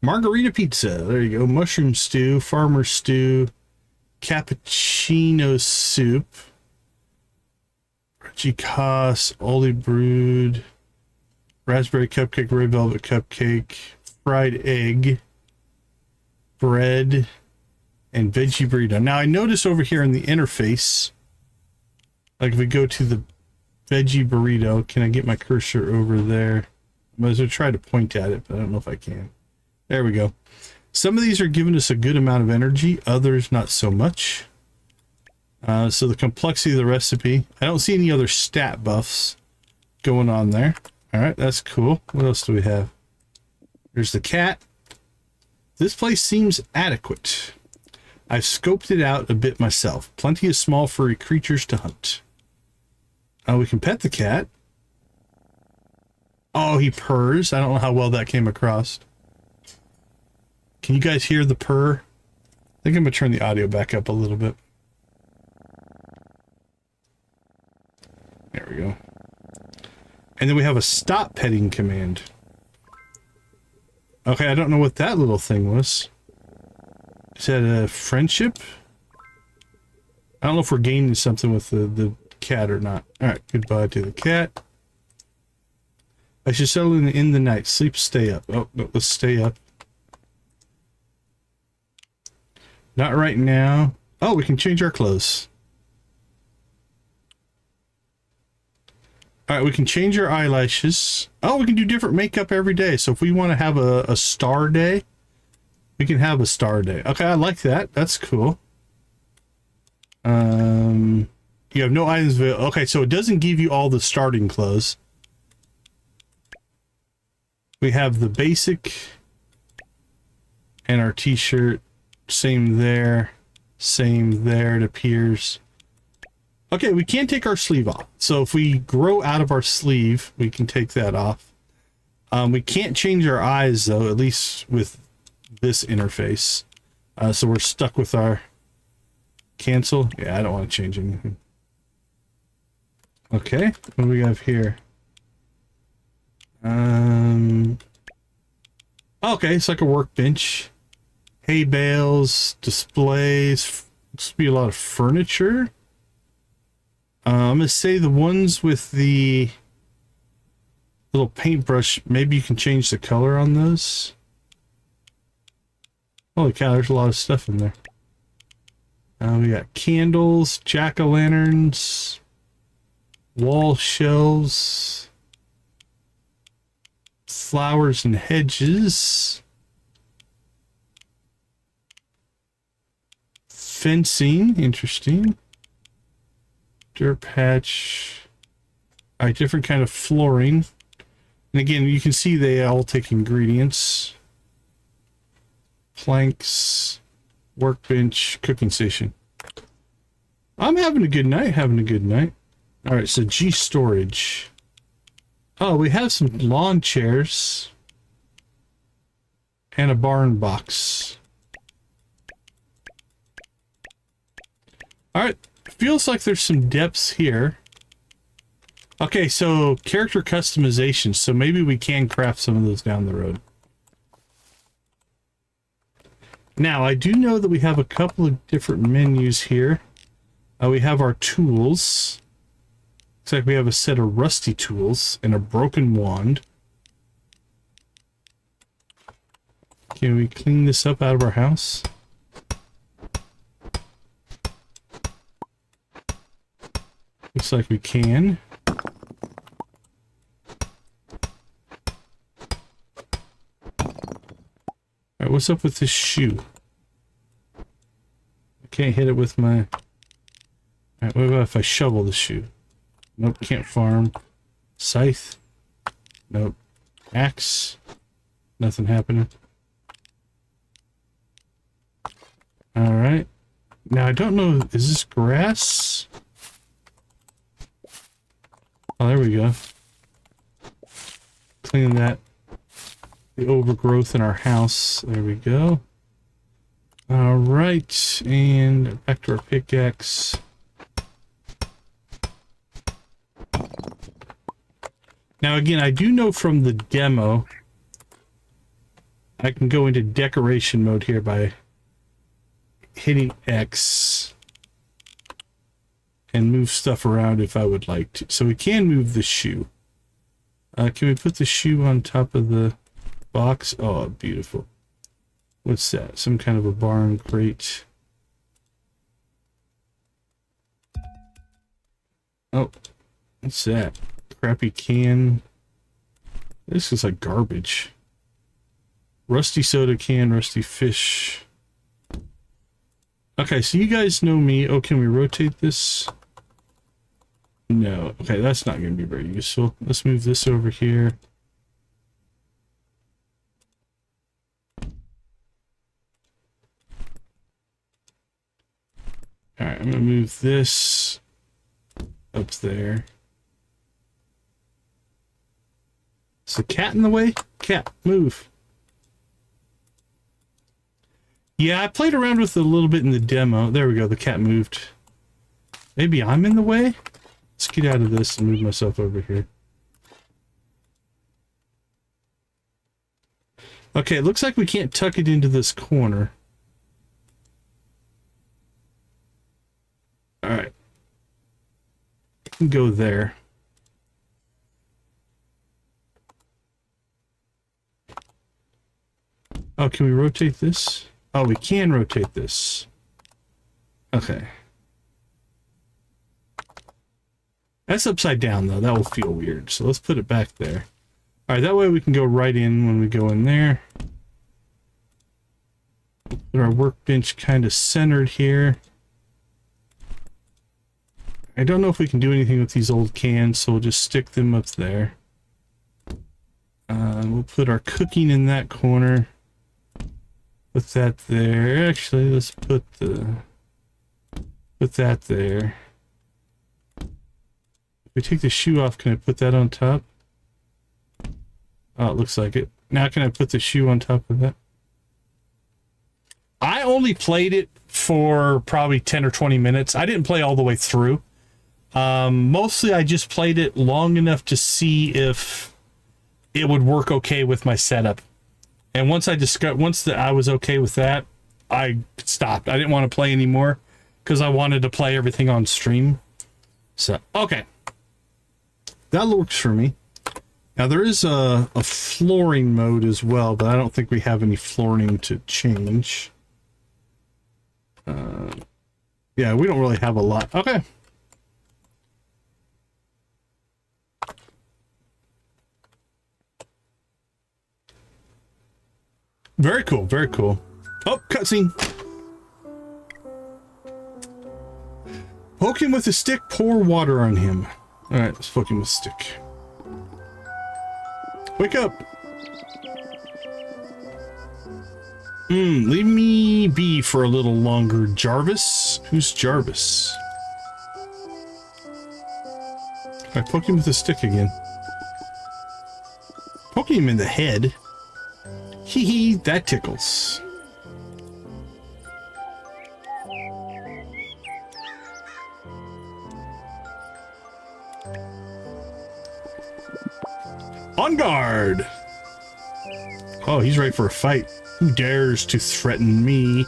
[SPEAKER 1] margarita pizza, there you go, mushroom stew, farmer stew, cappuccino soup, Regicas, olive brewed, raspberry cupcake, red velvet cupcake, fried egg, bread, and veggie burrito. Now I notice over here in the interface, like if we go to the veggie burrito, can I get my cursor over there? I was going to try to point at it, but I don't know if I can. There we go. Some of these are giving us a good amount of energy, others not so much. So the complexity of the recipe, I don't see any other stat buffs going on there. All right, that's cool. What else do we have? There's the cat. This place seems adequate. I've scoped it out a bit myself. Plenty of small furry creatures to hunt. We can pet the cat. Oh, he purrs. I don't know how well that came across. Can you guys hear the purr? I think I'm going to turn the audio back up a little bit. There we go. And then we have a stop petting command. Okay, I don't know what that little thing was. Is that a friendship? I don't know if we're gaining something with the cat or not. Alright, goodbye to the cat. I should settle in the night. Sleep, stay up. Oh, no, let's stay up. Not right now. Oh, we can change our clothes. Alright, we can change our eyelashes. Oh, we can do different makeup every day. So if we want to have a star day, we can have a star day. Okay, I like that. That's cool. You have no items available. Okay, so it doesn't give you all the starting clothes. We have the basic and our t-shirt. Same there, it appears. Okay, we can't take our sleeve off. So if we grow out of our sleeve, we can take that off. We can't change our eyes, though, at least with this interface. So we're stuck with our cancel. Yeah, I don't want to change anything. Okay, what do we have here? Okay, it's like a workbench. Hay bales, displays, looks to be a lot of furniture. I'm going to say the ones with the little paintbrush, maybe you can change the color on those. Holy cow, there's a lot of stuff in there. We got candles, jack-o'-lanterns, wall shelves, flowers and hedges, fencing, interesting, dirt patch, all right, different kind of flooring. And again, you can see they all take ingredients, planks, workbench, cooking station. I'm having a good night, All right, so G storage. Oh, we have some lawn chairs and a barn box. All right, feels like there's some depths here. Okay, so character customization. So maybe we can craft some of those down the road. Now, I do know that we have a couple of different menus here. We have our tools. Looks like we have a set of rusty tools and a broken wand. Can we clean this up out of our house? Looks like we can. Alright, what's up with this shoe? I can't hit it with my... Alright, what about if I shovel the shoe? Nope, can't farm. Scythe? Nope. Axe? Nothing happening. Alright. Now, I don't know, is this grass? Oh, there we go. Cleaning that. The overgrowth in our house. There we go. Alright, and back to our pickaxe. Now again, I do know from the demo, I can go into decoration mode here by hitting X and move stuff around if I would like to. So we can move the shoe. Can we put the shoe on top of the box? Oh, beautiful. What's that? Some kind of a barn crate. Oh, what's that? Crappy can. This is like garbage. Rusty soda can, rusty fish. Okay, so you guys know me. Oh, can we rotate this? No. Okay, that's not going to be very useful. Let's move this over here. Alright, I'm going to move this up there. Is the cat in the way? Cat, move. Yeah, I played around with it a little bit in the demo. There we go, the cat moved. Maybe I'm in the way? Let's get out of this and move myself over here. Okay, it looks like we can't tuck it into this corner. Alright. Can go there. Oh, can we rotate this? Oh, we can rotate this. Okay. That's upside down, though. That will feel weird. So let's put it back there. Alright, that way we can go right in when we go in there. Put our workbench kind of centered here. I don't know if we can do anything with these old cans, so we'll just stick them up there. We'll put our cooking in that corner. Put that there. Actually, let's put that there. If we take the shoe off, can I put that on top? Oh, it looks like it. Now can I put the shoe on top of that? I only played it for probably 10 or 20 minutes. I didn't play all the way through. Mostly I just played it long enough to see if it would work okay with my setup. And once I was okay with that, I stopped. I didn't want to play anymore because I wanted to play everything on stream. So, okay. That works for me. Now there is a flooring mode as well, but I don't think we have any flooring to change. Yeah, we don't really have a lot. Okay. Very cool, very cool. Oh, cutscene. Poke him with a stick, pour water on him. Alright, let's poke him with a stick. Wake up! Leave me be for a little longer, Jarvis. Who's Jarvis? I poke him with a stick again. Poking him in the head. Hee hee, that tickles. On guard! Oh, he's ready for a fight. Who dares to threaten me?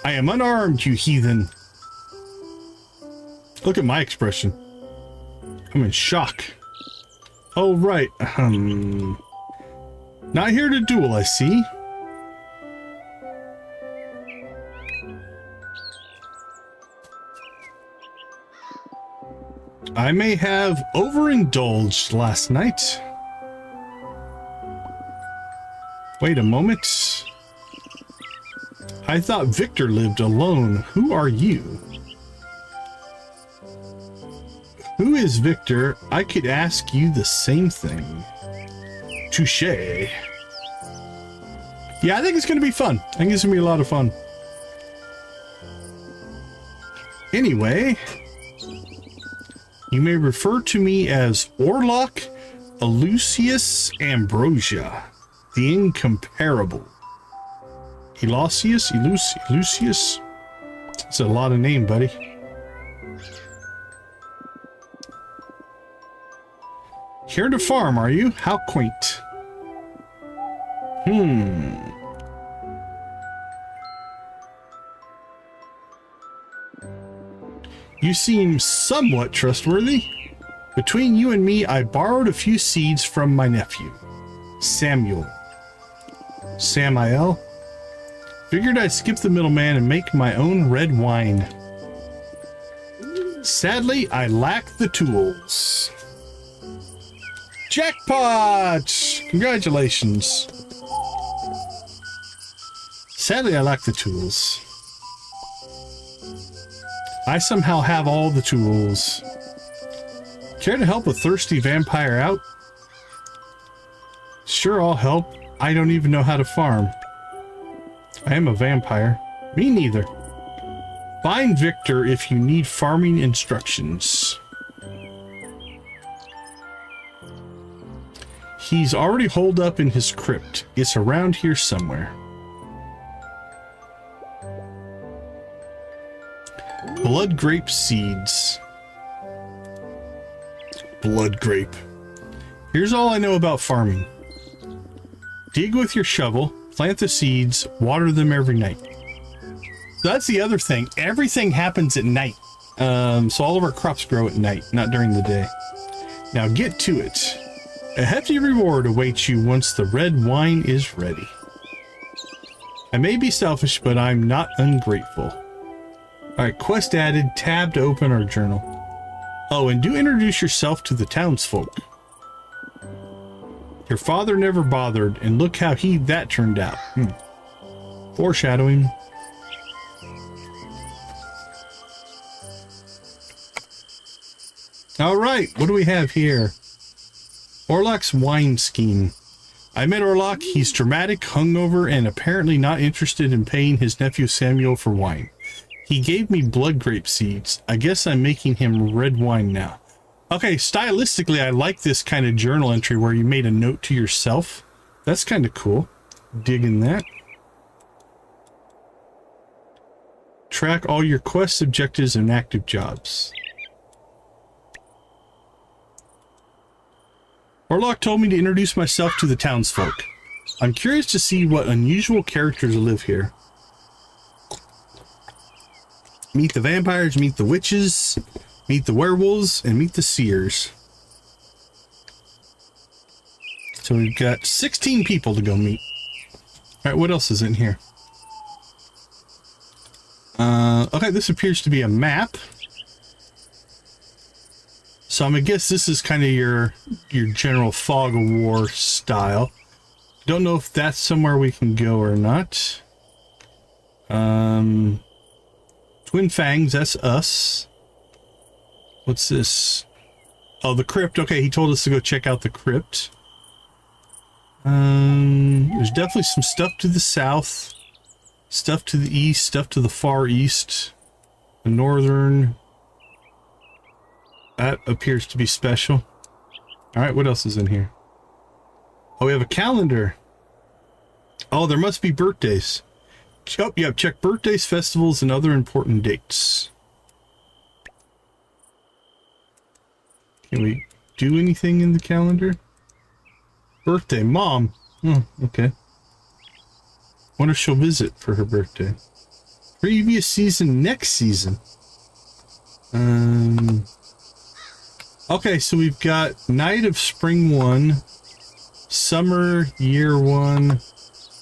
[SPEAKER 1] I am unarmed, you heathen. Look at my expression. I'm in shock. Oh, right. Not here to duel, I see. I may have overindulged last night. Wait a moment. I thought Victor lived alone. Who are you? Who is Victor? I could ask you the same thing. Touché. Yeah, I think it's going to be fun. I think it's going to be a lot of fun. Anyway, you may refer to me as Orlock Elusius Ambrosia, the incomparable. Elusius? Elusius? That's a lot of name, buddy. Here to farm, are you? How quaint. You seem somewhat trustworthy. Between you and me, I borrowed a few seeds from my nephew, Samuel. Samael? Figured I'd skip the middleman and make my own red wine. Sadly, I lack the tools. Jackpot! Congratulations. Sadly, I lack the tools. I somehow have all the tools. Care to help a thirsty vampire out? Sure, I'll help. I don't even know how to farm. I am a vampire. Me neither. Find Victor if you need farming instructions. He's already holed up in his crypt. It's around here somewhere. Blood grape seeds. Blood grape. Here's all I know about farming. Dig with your shovel, plant the seeds, water them every night. So that's the other thing. Everything happens at night. So all of our crops grow at night, not during the day. Now get to it. A hefty reward awaits you once the red wine is ready. I may be selfish, but I'm not ungrateful. Alright, quest added, tab to open our journal. Oh, and do introduce yourself to the townsfolk. Your father never bothered, and look how that turned out. Foreshadowing. Alright, what do we have here? Orlock's wine scheme. I met Orlock. He's dramatic, hungover, and apparently not interested in paying his nephew Samuel for wine. He gave me blood grape seeds. I guess I'm making him red wine now. Okay, stylistically, I like this kind of journal entry where you made a note to yourself. That's kind of cool. Digging that. Track all your quests, objectives, and active jobs. Orlock told me to introduce myself to the townsfolk. I'm curious to see what unusual characters live here. Meet the vampires, meet the witches, meet the werewolves, and meet the seers. So we've got 16 people to go meet. Alright, what else is in here? Okay, this appears to be a map. So I'm gonna guess this is kind of your general fog of war style. Don't know if that's somewhere we can go or not. Twin Fangs, that's us. What's this? Oh, the crypt. Okay, he told us to go check out the crypt. There's definitely some stuff to the south, stuff to the east, stuff to the far east, the northern. That appears to be special. All right, what else is in here? Oh, we have a calendar. Oh, there must be birthdays. Oh, yeah, check birthdays, festivals, and other important dates. Can we do anything in the calendar? Birthday, Mom. Oh, okay. Wonder if she'll visit for her birthday. Previous season, next season. Okay, so we've got Night of Spring 1, Summer Year 1,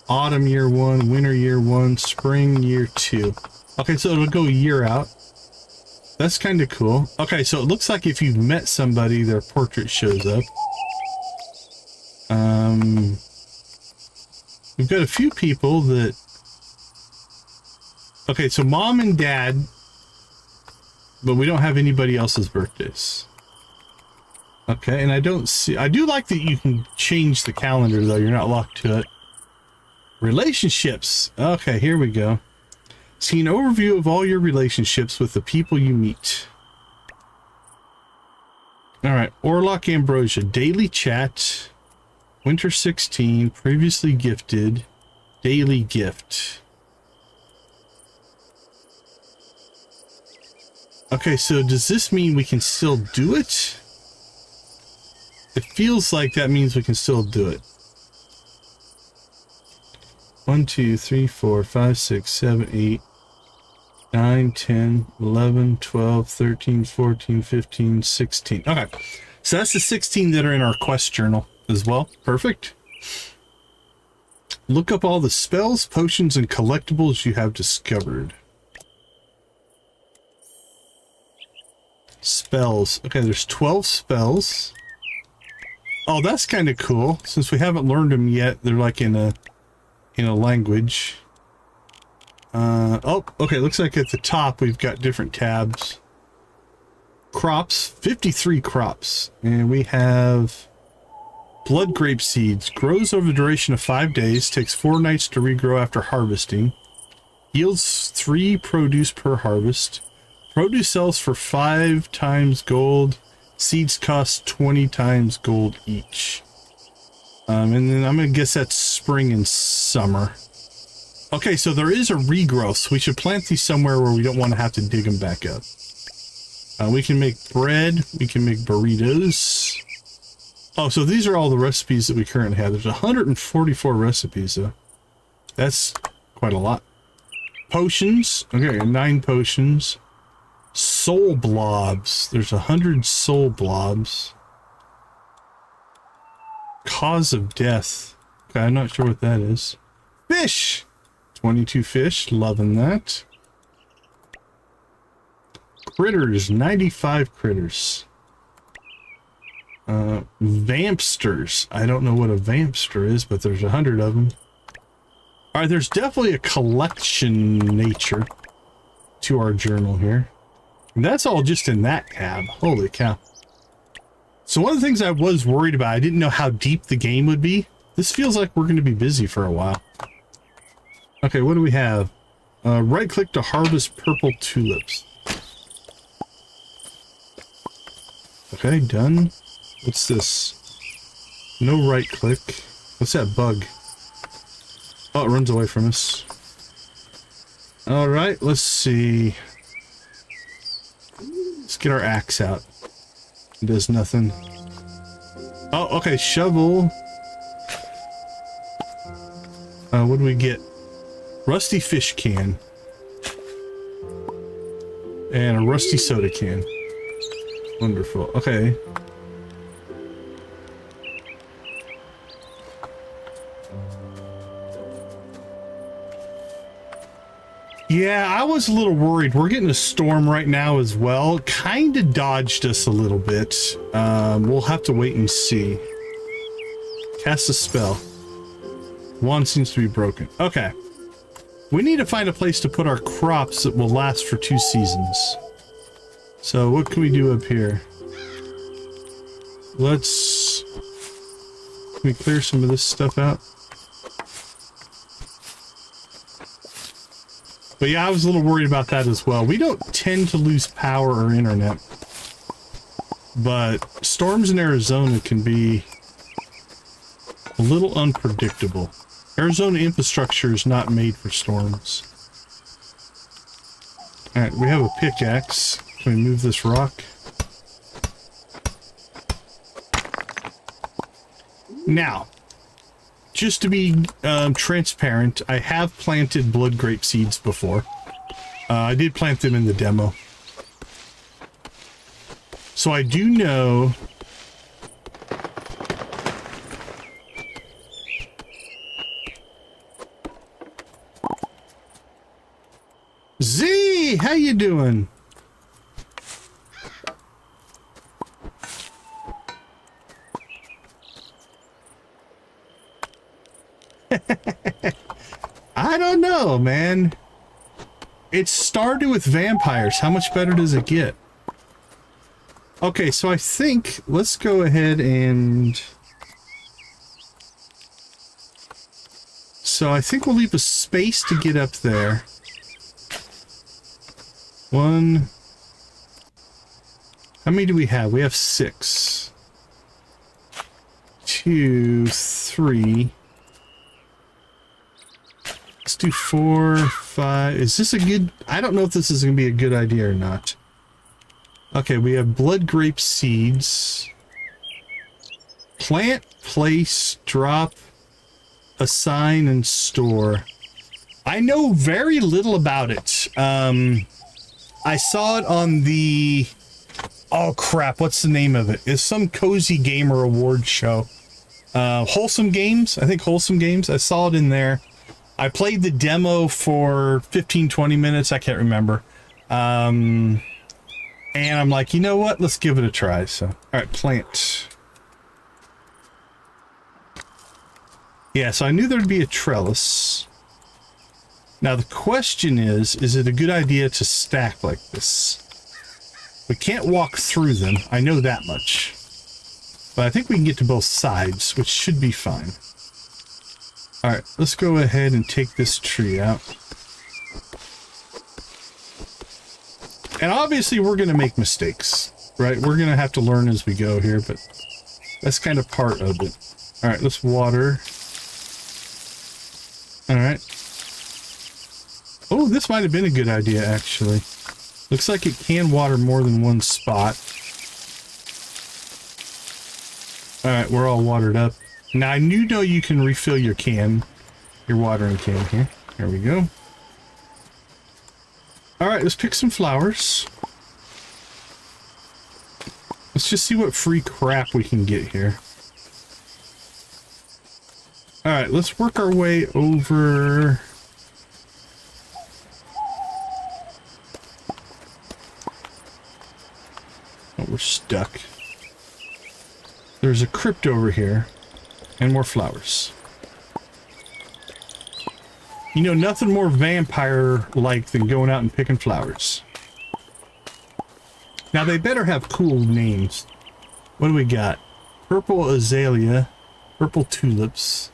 [SPEAKER 1] Autumn Year 1, Winter Year 1, Spring Year 2. Okay, so it'll go a year out. That's kind of cool. Okay, so it looks like if you've met somebody, their portrait shows up. We've got a few people that... Okay, so Mom and Dad, but we don't have anybody else's birthdays. Okay, and I don't see... I do like that you can change the calendar, though. You're not locked to it. Relationships. Okay, here we go. See an overview of all your relationships with the people you meet. Alright, Orlock Ambrosia. Daily chat. Winter 16. Previously gifted. Daily gift. Okay, so does this mean we can still do it? It feels like that means we can still do it. 1, 2, 3, 4, 5, 6, 7, 8, 9, 10, 11, 12, 13, 14, 15, 16. Okay. So that's the 16 that are in our quest journal as well. Perfect. Look up all the spells, potions, and collectibles you have discovered. Spells. Okay, there's 12 spells. Oh, that's kind of cool. Since we haven't learned them yet, they're like in a language. Oh, okay, looks like at the top we've got different tabs. Crops, 53 crops. And we have blood grape seeds. Grows over the duration of 5 days, takes 4 nights to regrow after harvesting. Yields 3 produce per harvest. Produce sells for 5 times gold. Seeds cost 20 times gold each. And then I'm gonna guess that's spring and summer. Okay, so there is a regrowth, so we should plant these somewhere where we don't want to have to dig them back up. We can make bread, we can make burritos. Oh, so these are all the recipes that we currently have. There's 144 recipes, though. That's quite a lot. Potions, okay, 9 potions. Soul blobs, there's 100 soul blobs. Cause of death. Okay, I'm not sure what that is. Fish! 22 fish, loving that. Critters, 95 critters. Vampsters. I don't know what a vampster is, but there's 100 of them. Alright, there's definitely a collection nature to our journal here. And that's all just in that tab. Holy cow. So one of the things I was worried about, I didn't know how deep the game would be. This feels like we're going to be busy for a while. Okay, what do we have? Right click to harvest purple tulips. Okay, done. What's this? No right click. What's that bug? Oh, it runs away from us. Alright, let's see. Let's get our axe out. It does nothing. Oh, okay, shovel. What do we get? Rusty fish can. And a rusty soda can. Wonderful. Okay. Yeah, I was a little worried. We're getting a storm right now as well. Kind of dodged us a little bit. We'll have to wait and see. Cast a spell. One seems to be broken. Okay. We need to find a place to put our crops that will last for 2 seasons. So what can we do up here? Can we clear some of this stuff out? But yeah, I was a little worried about that as well. We don't tend to lose power or internet. But storms in Arizona can be a little unpredictable. Arizona infrastructure is not made for storms. Alright, we have a pickaxe. Can we move this rock? Now, just to be transparent, I have planted blood grape seeds before. I did plant them in the demo. So I do know... Z, how you doing? I don't know, man. It started with vampires. How much better does it get? Okay, so I think let's go ahead and... So I think we'll leave a space to get up there. 1... How many do we have? We have 6. 2, 3... Let's do 4, 5. Is this a good... I don't know if this is going to be a good idea or not. Okay, we have blood grape seeds. Plant, place, drop, assign, and store. I know very little about it. I saw it on the... Oh, crap. What's the name of it? It's some Cozy Gamer Award show. Wholesome Games? I think Wholesome Games. I saw it in there. I played the demo for 15-20 minutes. I can't remember. And I'm like, you know what? Let's give it a try. So, all right, plant. Yeah, so I knew there'd be a trellis. Now the question is it a good idea to stack like this? We can't walk through them. I know that much. But I think we can get to both sides, which should be fine. All right, let's go ahead and take this tree out. And obviously we're going to make mistakes, right? We're going to have to learn as we go here, but that's kind of part of it. All right, let's water. All right. Oh, this might have been a good idea, actually. Looks like it can water more than one spot. All right, we're all watered up. Now, I do know you can refill your can, your watering can here. There we go. All right, let's pick some flowers. Let's just see what free crap we can get here. All right, let's work our way over... Oh, we're stuck. There's a crypt over here. And more flowers. You know, nothing more vampire-like than going out and picking flowers. Now, they better have cool names. What do we got? Purple azalea, purple tulips,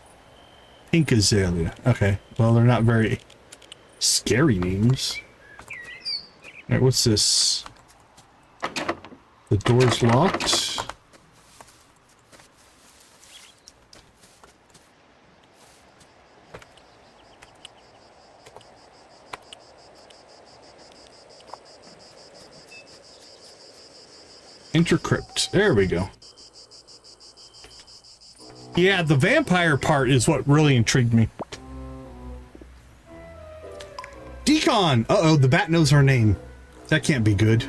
[SPEAKER 1] pink azalea. Okay, well, they're not very scary names. All right, what's this? The door's locked. Enter crypt. There we go. Yeah, the vampire part is what really intrigued me. Decon! Uh-oh, the bat knows our name. That can't be good.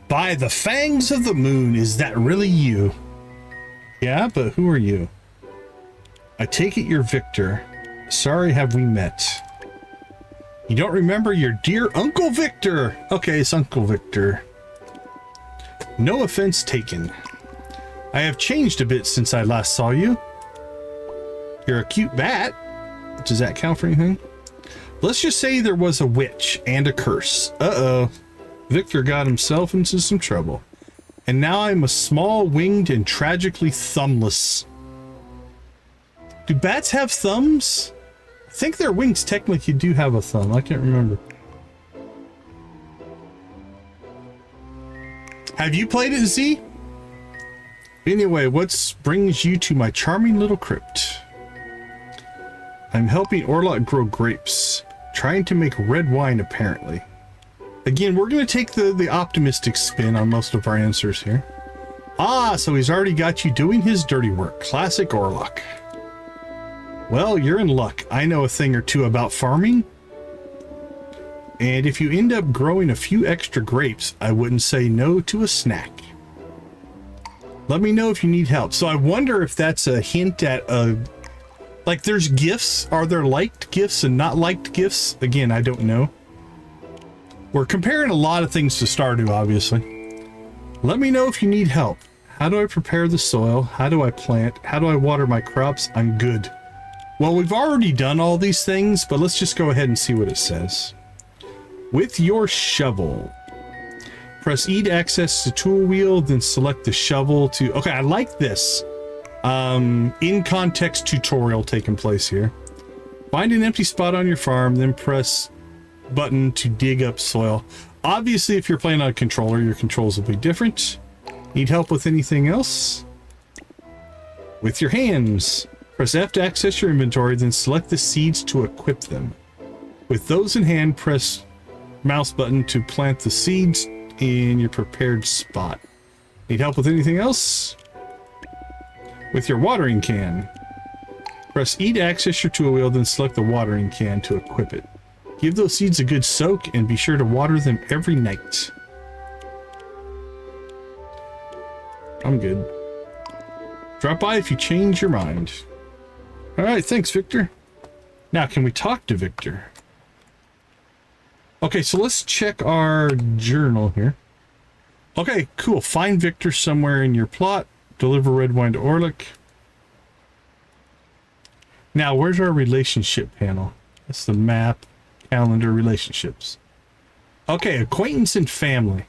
[SPEAKER 1] By the fangs of the moon, is that really you? Yeah, but who are you? I take it you're Victor. Sorry have we met. You don't remember your dear Uncle Victor? Okay, it's Uncle Victor. No offense taken. I have changed a bit since I last saw you. You're a cute bat. Does that count for anything? Let's just say there was a witch and a curse. Uh-oh. Victor got himself into some trouble. And now I'm a small, winged, and tragically thumbless. Do bats have thumbs? I think their wings technically do have a thumb. I can't remember. Have you played it, Z? Anyway, what brings you to my charming little crypt? I'm helping Orlok grow grapes. Trying to make red wine, apparently. Again, we're going to take the optimistic spin on most of our answers here. Ah, so he's already got you doing his dirty work. Classic Orlok. Well, you're in luck. I know a thing or two about farming. And if you end up growing a few extra grapes, I wouldn't say no to a snack. Let me know if you need help. So I wonder if that's a hint at like there's gifts. Are there liked gifts and not liked gifts? Again, I don't know. We're comparing a lot of things to Stardew, obviously. Let me know if you need help. How do I prepare the soil? How do I plant? How do I water my crops? I'm good. Well, we've already done all these things, but let's just go ahead and see what it says. With your shovel, press E to access the tool wheel, then select the shovel to... Okay, I like this. In context tutorial taking place here. Find an empty spot on your farm, then press button to dig up soil. Obviously, if you're playing on a controller, your controls will be different. Need help with anything else? With your hands. Press F to access your inventory, then select the seeds to equip them. With those in hand, press mouse button to plant the seeds in your prepared spot. Need help with anything else? With your watering can. Press E to access your tool wheel, then select the watering can to equip it. Give those seeds a good soak and be sure to water them every night. I'm good. Drop by if you change your mind. Alright, thanks, Victor. Now, can we talk to Victor? Okay, so let's check our journal here. Okay, cool. Find Victor somewhere in your plot. Deliver red wine to Orlok. Now, where's our relationship panel? That's the map, calendar, relationships. Okay, acquaintance and family.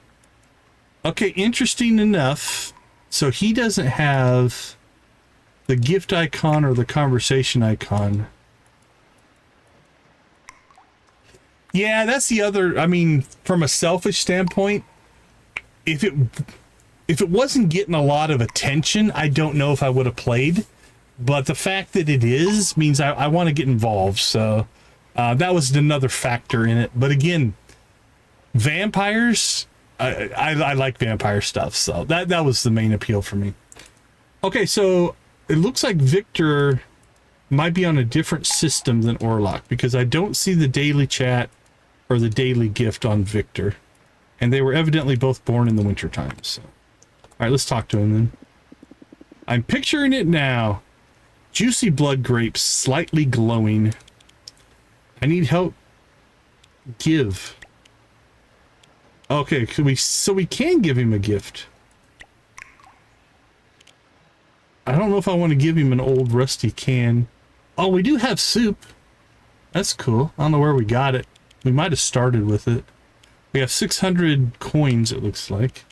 [SPEAKER 1] Okay, interesting enough. So he doesn't have the gift icon or the conversation icon. Yeah, that's the other, I mean, from a selfish standpoint, if it wasn't getting a lot of attention, I don't know if I would have played. But the fact that it is means I want to get involved. So that was another factor in it. But again, vampires, I like vampire stuff. So that was the main appeal for me. Okay, so it looks like Victor might be on a different system than Orlok, because I don't see the daily chat or the daily gift on Victor. And they were evidently both born in the winter time. So. All right, let's talk to him then. I'm picturing it now. Juicy blood grapes, slightly glowing. I need help. Give. Okay, so we can give him a gift. I don't know if I want to give him an old rusty can. Oh, we do have soup. That's cool. I don't know where we got it. We might have started with it. We have 600 coins, it looks like.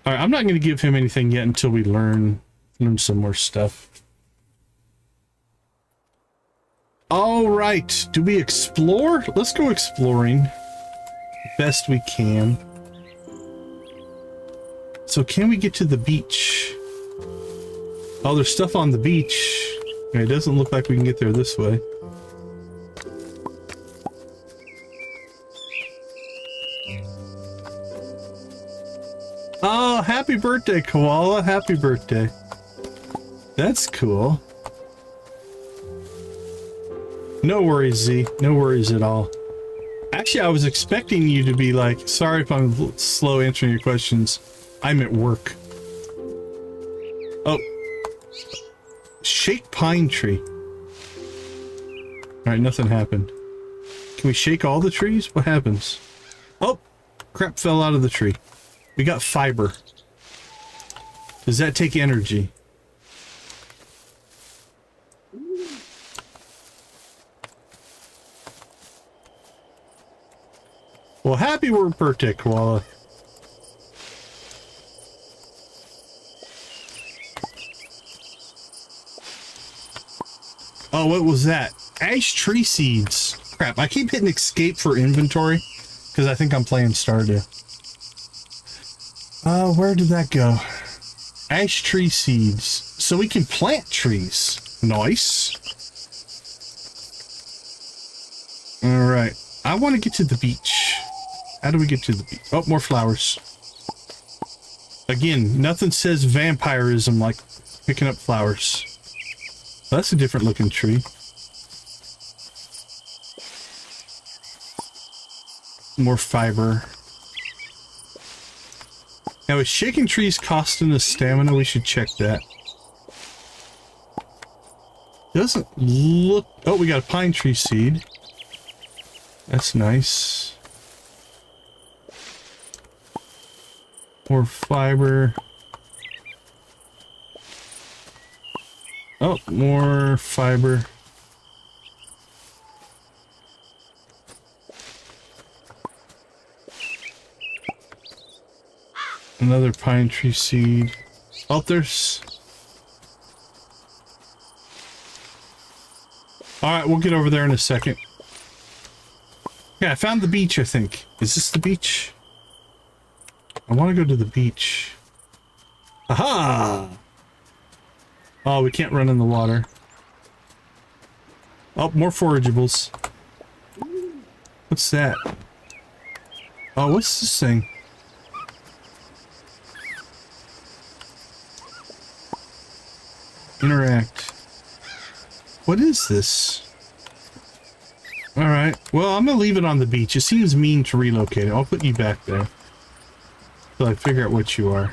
[SPEAKER 1] All right, I'm not going to give him anything yet until we learn some more stuff. All right, do we explore? Let's go exploring. Best we can. So can we get to the beach? Oh, there's stuff on the beach. It doesn't look like we can get there this way. Oh, happy birthday, Koala. Happy birthday. That's cool. No worries, Z. No worries at all. Actually, I was expecting you to be like, sorry if I'm slow answering your questions. I'm at work. Oh. Shake pine tree. Alright, nothing happened. Can we shake all the trees? What happens? Oh! Crap fell out of the tree. We got fiber. Does that take energy? Well, happy we're birthday, koala. Oh, what was that? Ash tree seeds. Crap, I keep hitting escape for inventory because I think I'm playing Stardew. Where did that go? Ash tree seeds. So we can plant trees. Nice. All right. I want to get to the beach. How do we get to the beach? Oh, more flowers. Again, nothing says vampirism like picking up flowers. That's a different looking tree. More fiber. Now, is shaking trees costing us stamina? We should check that. Doesn't look... Oh, we got a pine tree seed. That's nice. More fiber. Oh, more fiber. Another pine tree seed. Oh, there's... Alright, we'll get over there in a second. Yeah, I found the beach, I think. Is this the beach? I want to go to the beach. Aha! Oh, we can't run in the water. Oh, more forageables. What's that? Oh, what's this thing? Interact. What is this? Alright, well, I'm gonna leave it on the beach. It seems mean to relocate it. I'll put you back there till I figure out what you are.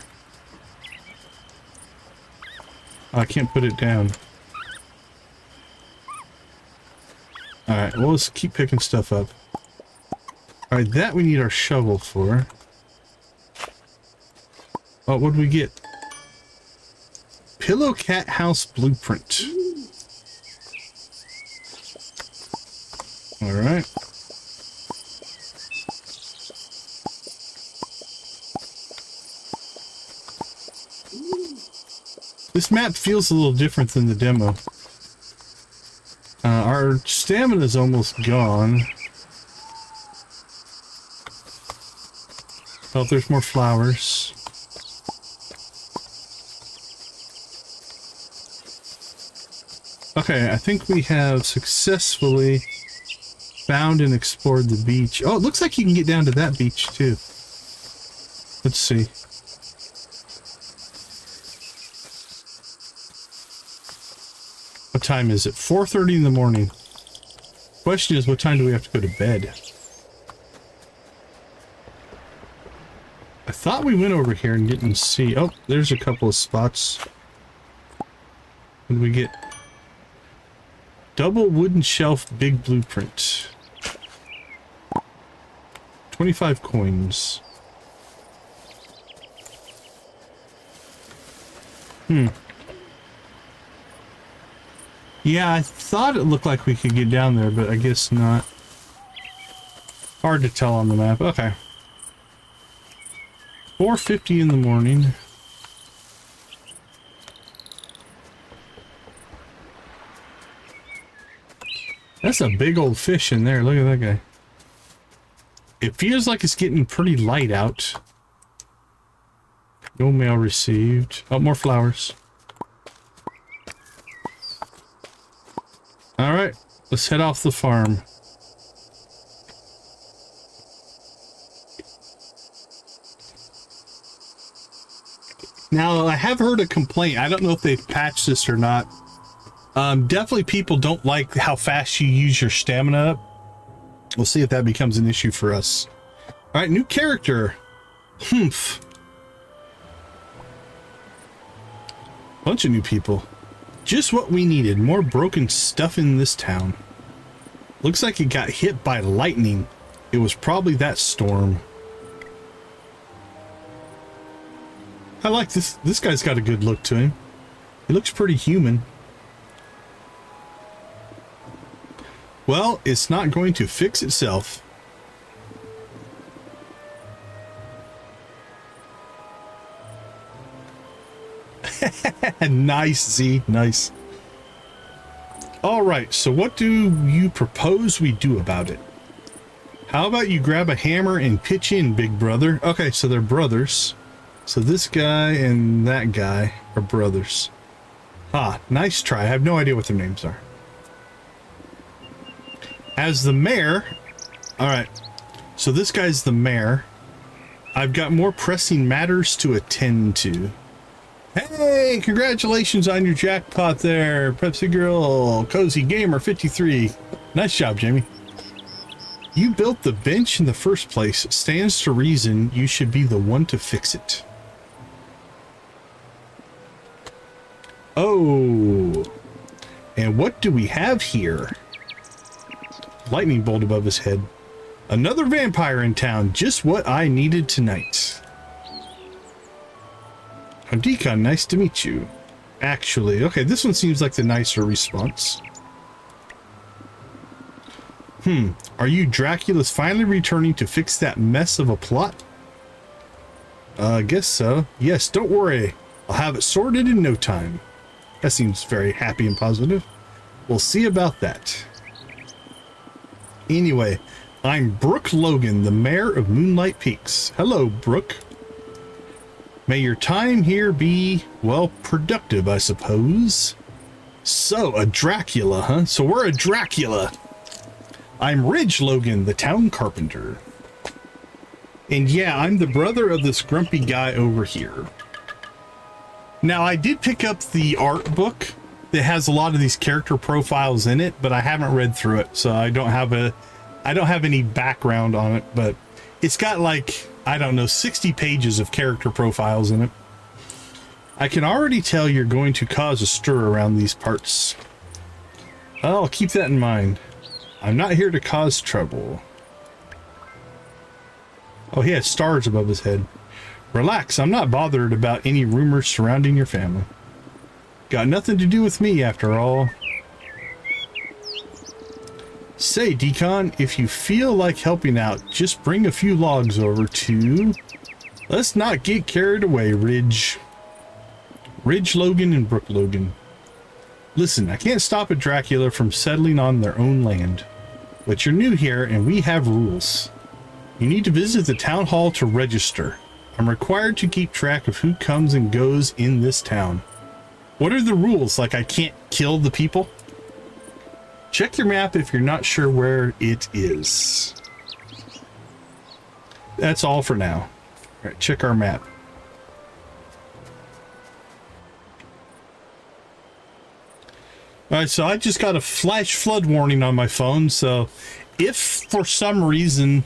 [SPEAKER 1] Oh, I can't put it down. Alright, well, let's keep picking stuff up. Alright, that we need our shovel for. Oh, what did we get? Pillow cat house blueprint. All right. This map feels a little different than the demo. Our stamina is almost gone. Oh, there's more flowers. Okay, I think we have successfully found and explored the beach. Oh, it looks like you can get down to that beach too. Let's see. What time is it? 4:30 in the morning. Question is, what time do we have to go to bed? I thought we went over here and didn't see. Oh, there's a couple of spots. What did we get? Double wooden shelf, big blueprint. 25 coins. Yeah, I thought it looked like we could get down there, but I guess not. Hard to tell on the map. Okay. 4:50 in the morning. That's a big old fish in there. Look at that guy. It feels like it's getting pretty light out. No mail received. Oh, more flowers. Alright, let's head off the farm. Now, I have heard a complaint. I don't know if they've patched this or not. Definitely people don't like how fast you use your stamina up. We'll see if that becomes an issue for us. All right, new character. Humph. Bunch of new people. Just what we needed. More broken stuff in this town. Looks like it got hit by lightning. It was probably that storm. I like this. This guy's got a good look to him. He looks pretty human. Well, it's not going to fix itself. Nice, Z. Nice. All right, so what do you propose we do about it? How about you grab a hammer and pitch in, big brother? Okay, so they're brothers. So this guy and that guy are brothers. Ah, nice try. I have no idea what their names are. As the mayor... All right, so this guy's the mayor. I've got more pressing matters to attend to. Hey, congratulations on your jackpot there, Pepsi Girl, Cozy Gamer 53. Nice job, Jamie. You built the bench in the first place. It stands to reason you should be the one to fix it. Oh, and what do we have here? Lightning bolt above his head. Another vampire in town, just what I needed tonight. Oh, Decon, nice to meet you. Actually, okay, this one seems like the nicer response. Are you Dracula's finally returning to fix that mess of a plot? I guess so. Yes, don't worry. I'll have it sorted in no time. That seems very happy and positive. We'll see about that. Anyway, I'm Brooke Logan, the mayor of Moonlight Peaks. Hello, Brooke. May your time here be, well, productive, I suppose. So, a Dracula, huh? So we're a Dracula. I'm Ridge Logan, the town carpenter. And yeah, I'm the brother of this grumpy guy over here. Now, I did pick up the art book that has a lot of these character profiles in it, but I haven't read through it, so I don't have any background on it, but it's got like, I don't know, 60 pages of character profiles in it. I can already tell you're going to cause a stir around these parts. I'll keep that in mind. I'm not here to cause trouble. Oh, he has stars above his head. Relax, I'm not bothered about any rumors surrounding your family. Got nothing to do with me, after all. Say, Decon, if you feel like helping out, just bring a few logs over to... Let's not get carried away, Ridge. Ridge Logan and Brooke Logan. Listen, I can't stop a Dracula from settling on their own land. But you're new here, and we have rules. You need to visit the town hall to register. I'm required to keep track of who comes and goes in this town. What are the rules? Like I can't kill the people? Check your map if you're not sure where it is. That's all for now. All right, check our map. All right, so I just got a flash flood warning on my phone. So if for some reason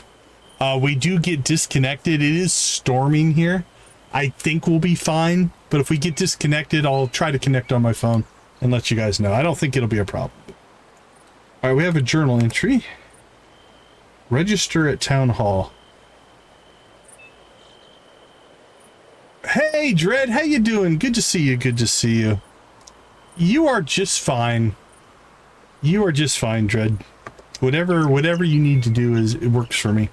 [SPEAKER 1] we do get disconnected, it is storming here. I think we'll be fine. But if we get disconnected, I'll try to connect on my phone and let you guys know. I don't think it'll be a problem. All right, we have a journal entry. Register at town hall. Hey, Dread, how you doing? Good to see you. Good to see you. You are just fine. You are just fine, Dread. Whatever you need to do it works for me.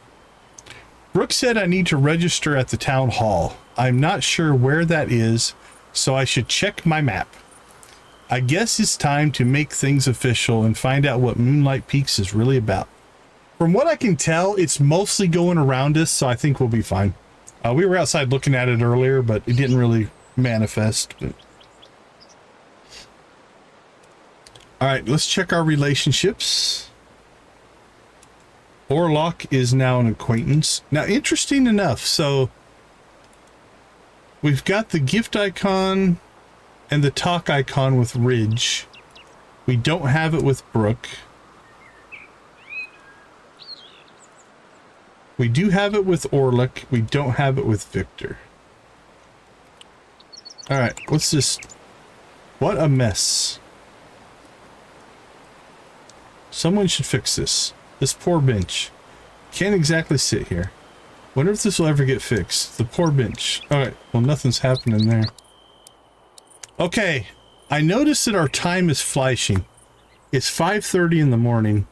[SPEAKER 1] Brooke said I need to register at the town hall. I'm not sure where that is, so I should check my map. I guess it's time to make things official and find out what Moonlight Peaks is really about. From what I can tell, it's mostly going around us, so I think we'll be fine. We were outside looking at it earlier, but it didn't really manifest. But... All right, let's check our relationships. Orlock is now an acquaintance. Now, interesting enough, so we've got the gift icon and the talk icon with Ridge. We don't have it with Brooke. We do have it with Orlick. We don't have it with Victor. All right, let's just... What a mess. Someone should fix this. This poor bench. Can't exactly sit here. Wonder if this will ever get fixed. The poor bench. Alright, well nothing's happening there. Okay, I noticed that our time is flashing. It's 5:30 in the morning.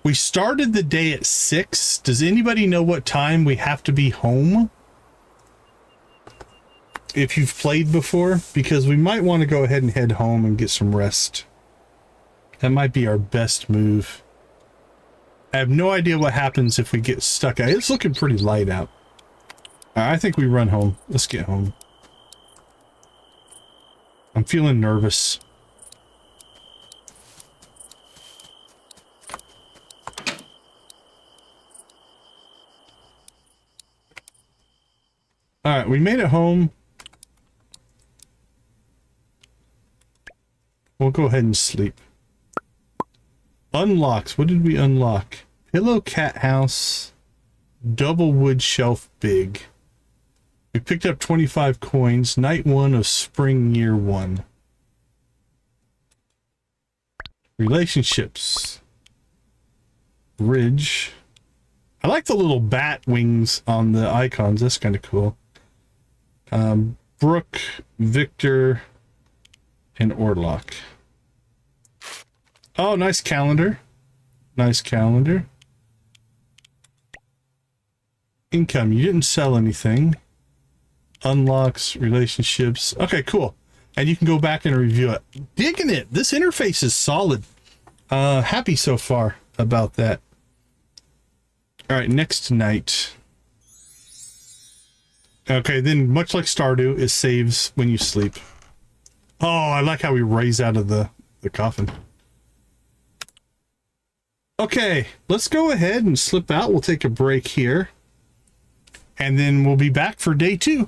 [SPEAKER 1] We started the day at 6. Does anybody know what time we have to be home? if you've played before, because we might want to go ahead and head home and get some rest. That might be our best move. I have no idea what happens if we get stuck. It's looking pretty light out. I think we run home. Let's get home. I'm feeling nervous. All right, we made it home. We'll go ahead and sleep. Unlocks. What did we unlock? Pillow cat house. Double wood shelf big. We picked up 25 coins. Night 1 of spring year 1. Relationships. Ridge. I like the little bat wings on the icons. That's kind of cool. Brooke, Victor, and Orlock. Oh, nice calendar. Nice calendar. Income. You didn't sell anything. Unlocks, relationships. Okay, cool. And you can go back and review it. Digging it. This interface is solid. Happy so far about that. All right, next night. Okay, then much like Stardew, it saves when you sleep. Oh, I like how we raise out of the coffin. Okay, let's go ahead and slip out. We'll take a break here. And then we'll be back for day 2.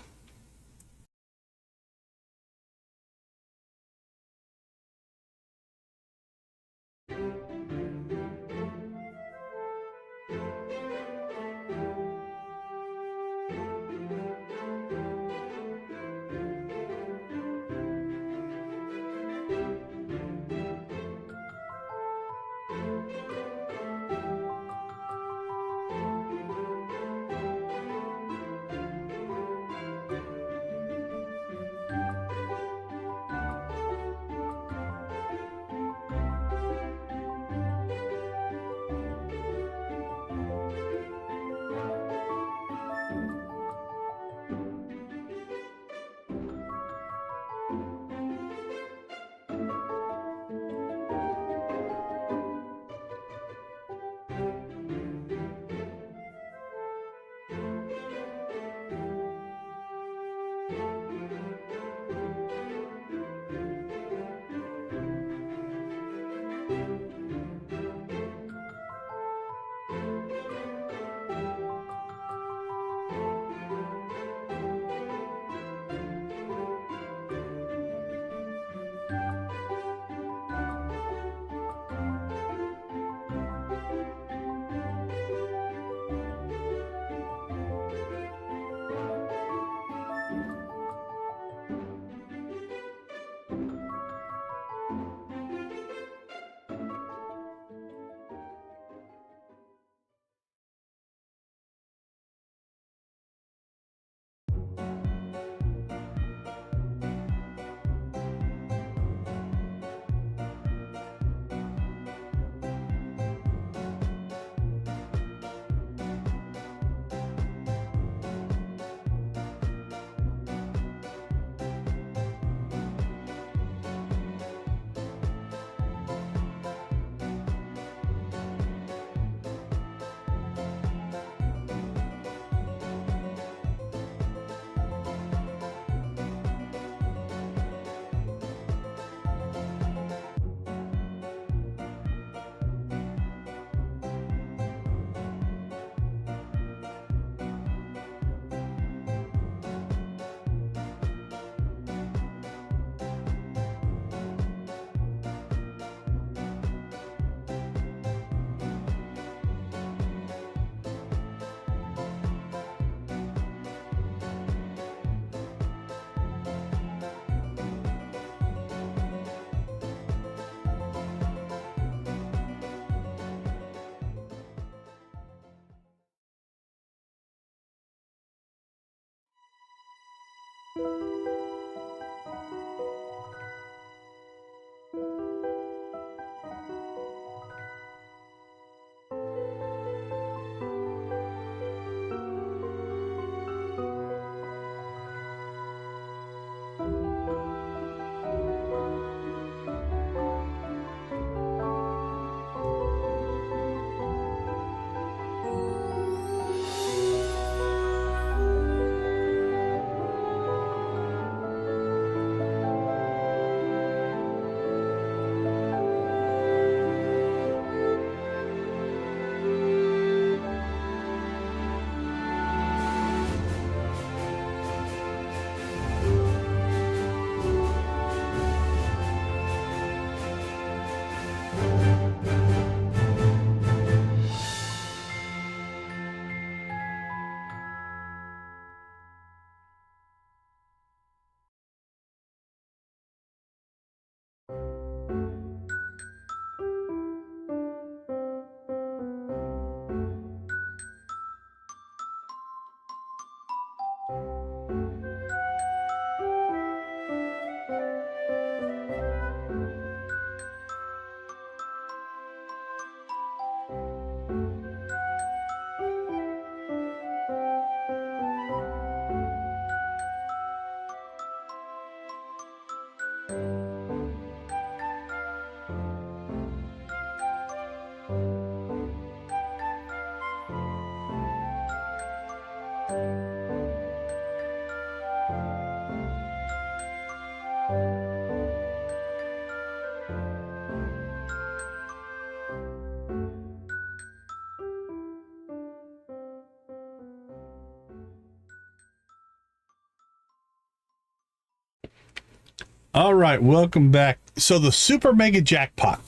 [SPEAKER 1] All right, welcome back. So the super mega jackpot,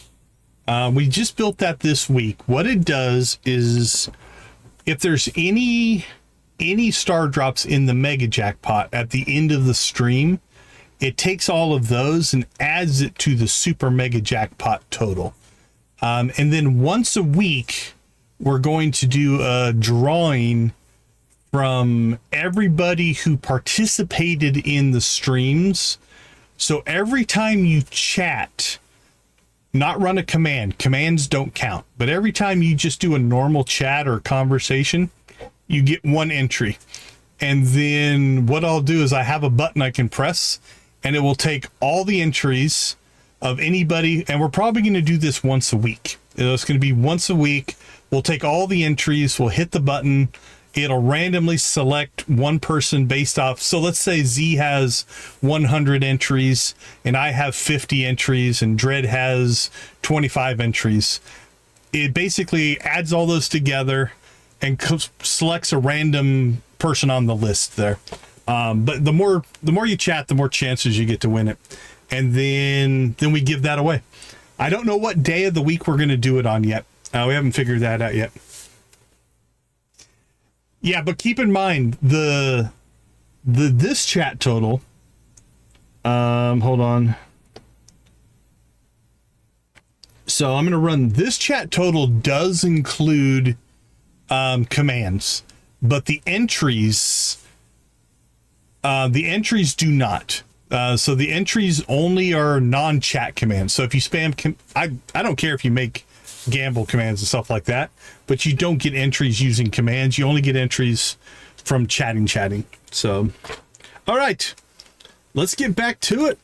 [SPEAKER 1] we just built that this week. What it does is, if there's any star drops in the mega jackpot at the end of the stream, it takes all of those and adds it to the super mega jackpot total. And then once a week, we're going to do a drawing from everybody who participated in the streams. So every time you chat, not run a command, commands don't count, but every time you just do a normal chat or conversation, you get one entry. And then what I'll do is I have a button I can press, and it will take all the entries of anybody. And we're probably going to do this once a week. It's going to be once a week. We'll take all the entries, we'll hit the button. It'll randomly select one person based off. So let's say Z has 100 entries and I have 50 entries and Dread has 25 entries. It basically adds all those together and selects a random person on the list there. But the more you chat, the more chances you get to win it. And then we give that away. I don't know what day of the week we're going to do it on yet. We haven't figured that out yet. Yeah, but keep in mind this chat total. Hold on. So I'm going to run this chat total does include commands, but the entries do not. So the entries only are non-chat commands. So if you spam, I don't care if you make gamble commands and stuff like that, but you don't get entries using commands. You only get entries from chatting. So, all right, let's get back to it.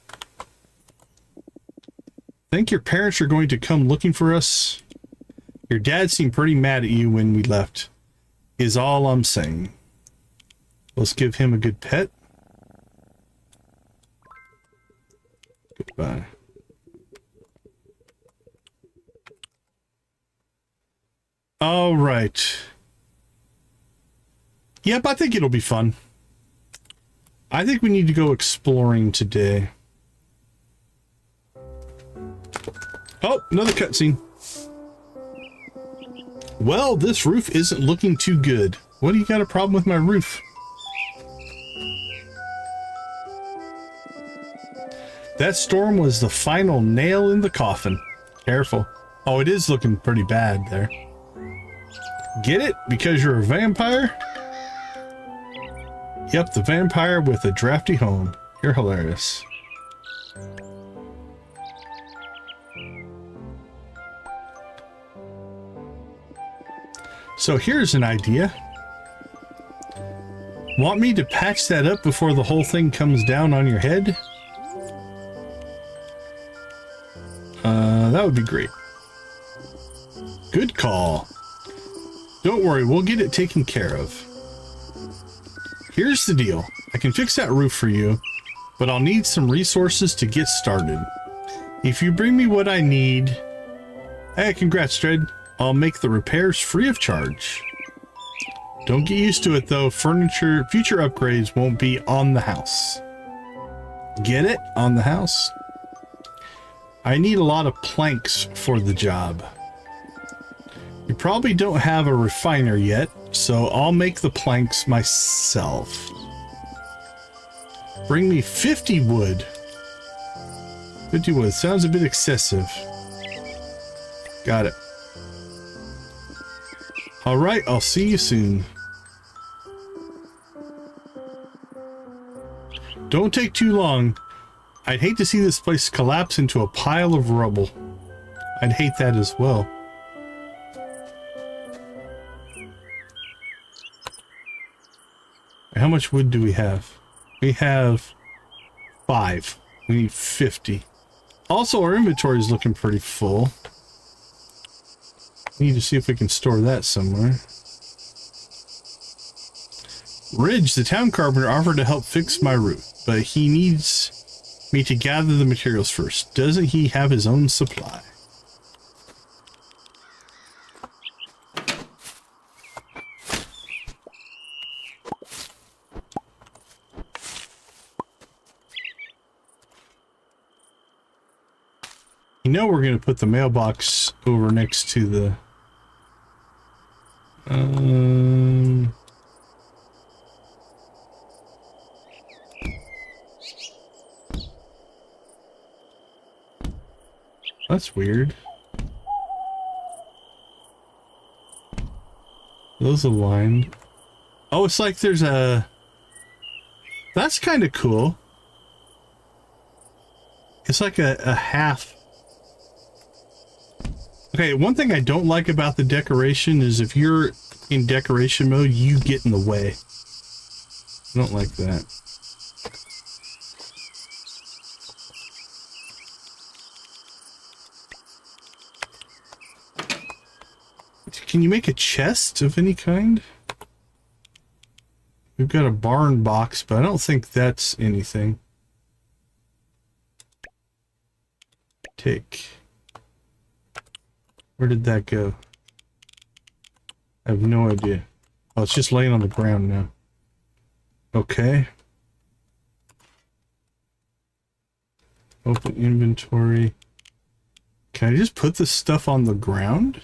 [SPEAKER 1] Think your parents are going to come looking for us? Your dad seemed pretty mad at you when we left, is all I'm saying. Let's give him a good pet. Goodbye. All right. Yep, I think it'll be fun. I think we need to go exploring today. Oh, another cutscene. Well, this roof isn't looking too good. What do you got a problem with my roof? That storm was the final nail in the coffin. Careful. Oh, it is looking pretty bad there. Get it? Because you're a vampire? Yep, the vampire with a drafty home. You're hilarious. So here's an idea. Want me to patch that up before the whole thing comes down on your head? That would be great. Good call. Don't worry, we'll get it taken care of. Here's the deal. I can fix that roof for you, but I'll need some resources to get started. If you bring me what I need... Hey, congrats, Dredd. I'll make the repairs free of charge. Don't get used to it, though. Future upgrades won't be on the house. Get it? On the house? I need a lot of planks for the job. You probably don't have a refiner yet, so I'll make the planks myself. Bring me 50 wood. 50 wood. Sounds a bit excessive. Got it. Alright, I'll see you soon. Don't take too long. I'd hate to see this place collapse into a pile of rubble. I'd hate that as well. How much wood do we have? We have 5. We need 50. Also, our inventory is looking pretty full. We need to see if we can store that somewhere. Ridge, the town carpenter, offered to help fix my roof, but he needs me to gather the materials first. Doesn't he have his own supply? You know we're going to put the mailbox over next to the... That's weird. Those aligned. Oh, it's like there's a... That's kind of cool. It's like a half... Okay, one thing I don't like about the decoration is if you're in decoration mode, you get in the way. I don't like that. Can you make a chest of any kind? We've got a barn box, but I don't think that's anything. Take. Where did that go? I have no idea. Oh, it's just laying on the ground now. Okay. Open inventory. Can I just put this stuff on the ground?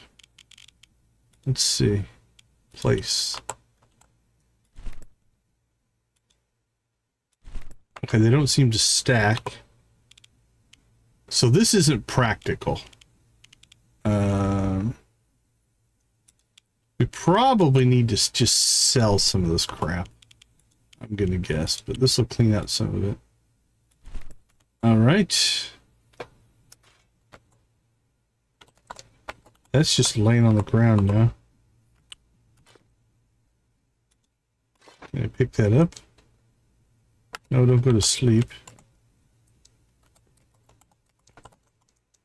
[SPEAKER 1] Let's see. Place. Okay, they don't seem to stack. So this isn't practical. We probably need to just sell some of this crap. I'm gonna guess, but this will clean out some of it. All right. That's just laying on the ground now. Can I pick that up? No, don't go to sleep.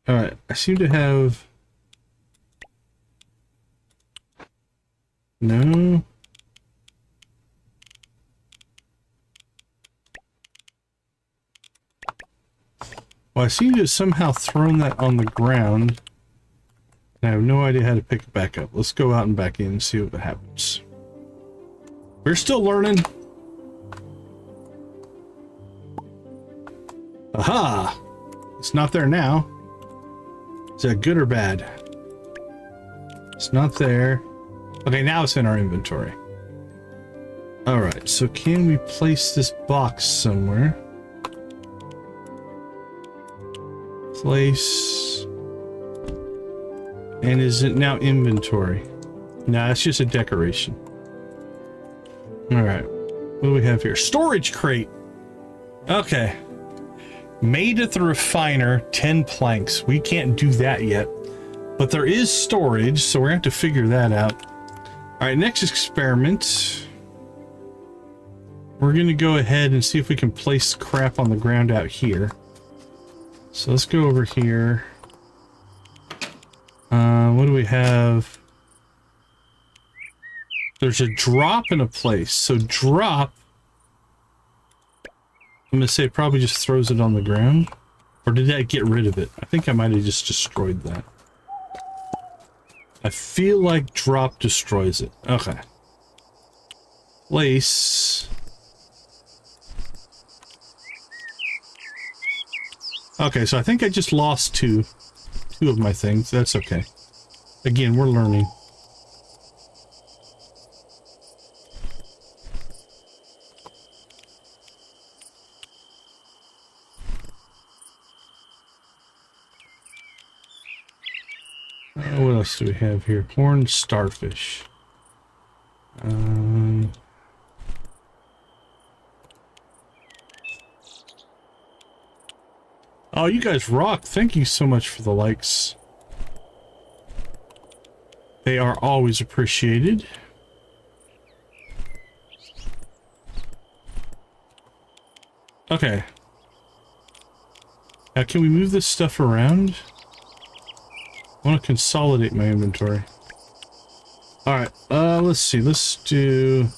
[SPEAKER 1] All right, I seem to have... No. Well, I seem to have somehow thrown that on the ground. And I have no idea how to pick it back up. Let's go out and back in and see what happens. We're still learning. Aha! It's not there now. Is that good or bad? It's not there. Okay, now it's in our inventory. Alright, so can we place this box somewhere? Place. And is it now inventory? No, it's just a decoration. Alright. What do we have here? Storage crate! Okay. Made at the refiner, 10 planks. We can't do that yet. But there is storage, so we're going to have to figure that out. Alright, next experiment. We're going to go ahead and see if we can place crap on the ground out here. So let's go over here. What do we have? There's a drop in a place. So drop, I'm going to say it probably just throws it on the ground. Or did that get rid of it? I think I might have just destroyed that. I feel like drop destroys it. Okay. Place. Okay, so I think I just lost two of my things. That's okay. Again, we're learning. What else do we have here? Horned starfish. Oh, you guys rock. Thank you so much for the likes. They are always appreciated. Okay. Now, can we move this stuff around? I want to consolidate my inventory. Alright, let's see. Let's do...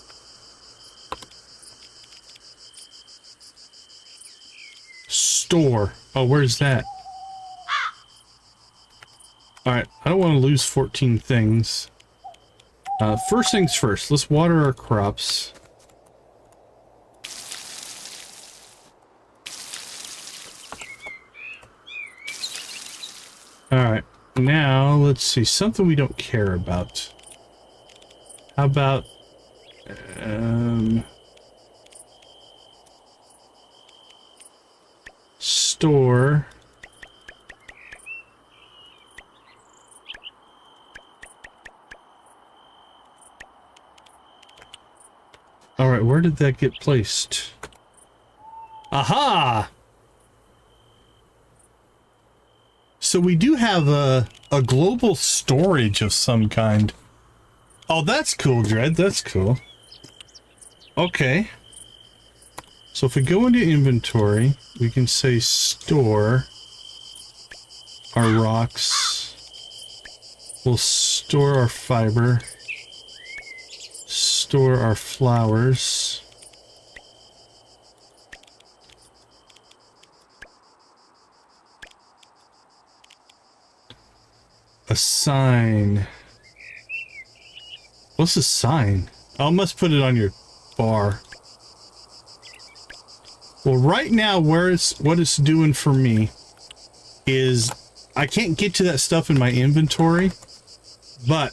[SPEAKER 1] store. Oh, where's that? Alright, I don't want to lose 14 things. First things first, let's water our crops. Alright, now let's see, something we don't care about. How about... store... Alright, where did that get placed? Aha! So we do have a global storage of some kind. Oh, that's cool, Dread. That's cool. Okay. So if we go into inventory, we can say store our rocks. We'll store our fiber. Store our flowers. A sign. What's a sign? I must put it on your bar. Well, right now, what it's doing for me is I can't get to that stuff in my inventory, but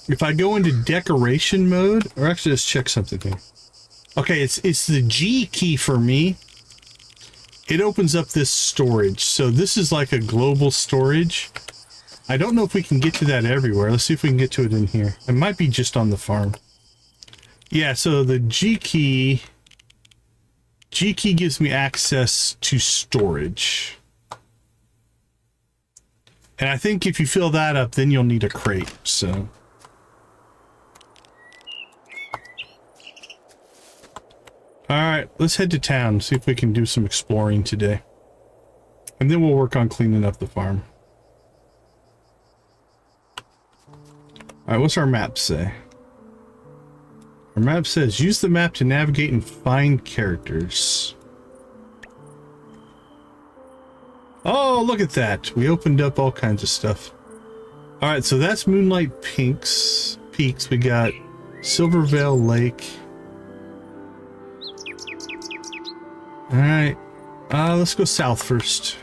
[SPEAKER 1] if I go into decoration mode, or actually let's check something here. Okay, it's the G key for me. It opens up this storage. So this is like a global storage. I don't know if we can get to that everywhere. Let's see if we can get to it in here. It might be just on the farm. Yeah, so the G key gives me access to storage. And I think if you fill that up, then you'll need a crate, so. Alright, let's head to town, see if we can do some exploring today. And then we'll work on cleaning up the farm. Alright, what's our map say? Our map says, use the map to navigate and find characters. Oh, look at that. We opened up all kinds of stuff. Alright, so that's Moonlight Peaks. We got Silvervale Lake. Alright. Let's go south first.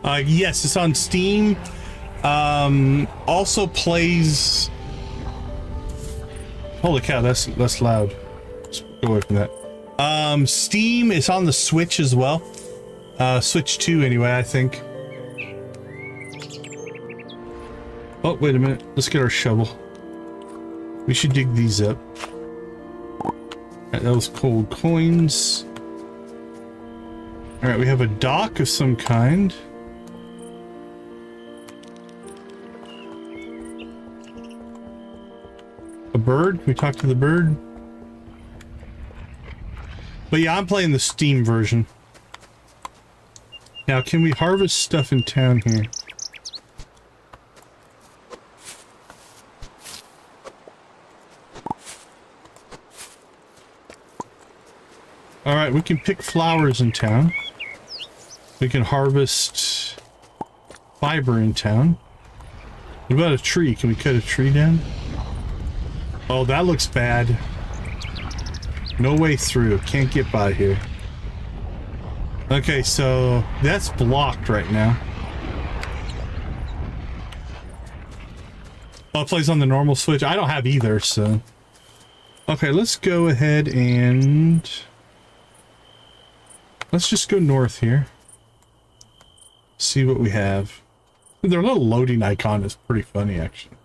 [SPEAKER 1] Yes, it's on Steam. Also plays... Holy cow, that's loud. Let's go away from that. Steam is on the Switch as well. Switch 2 anyway, I think. Oh, wait a minute. Let's get our shovel. We should dig these up. Alright, those cold coins. Alright, we have a dock of some kind. A bird? Can we talk to the bird? But yeah, I'm playing the Steam version. Now, can we harvest stuff in town here? Alright, we can pick flowers in town. We can harvest fiber in town. What about a tree? Can we cut a tree down? Oh, that looks bad. No way through. Can't get by here. Okay, so that's blocked right now. Oh, it plays on the normal Switch. I don't have either, so... Okay, let's go ahead and... Let's just go north here. See what we have. Their little loading icon is pretty funny, actually.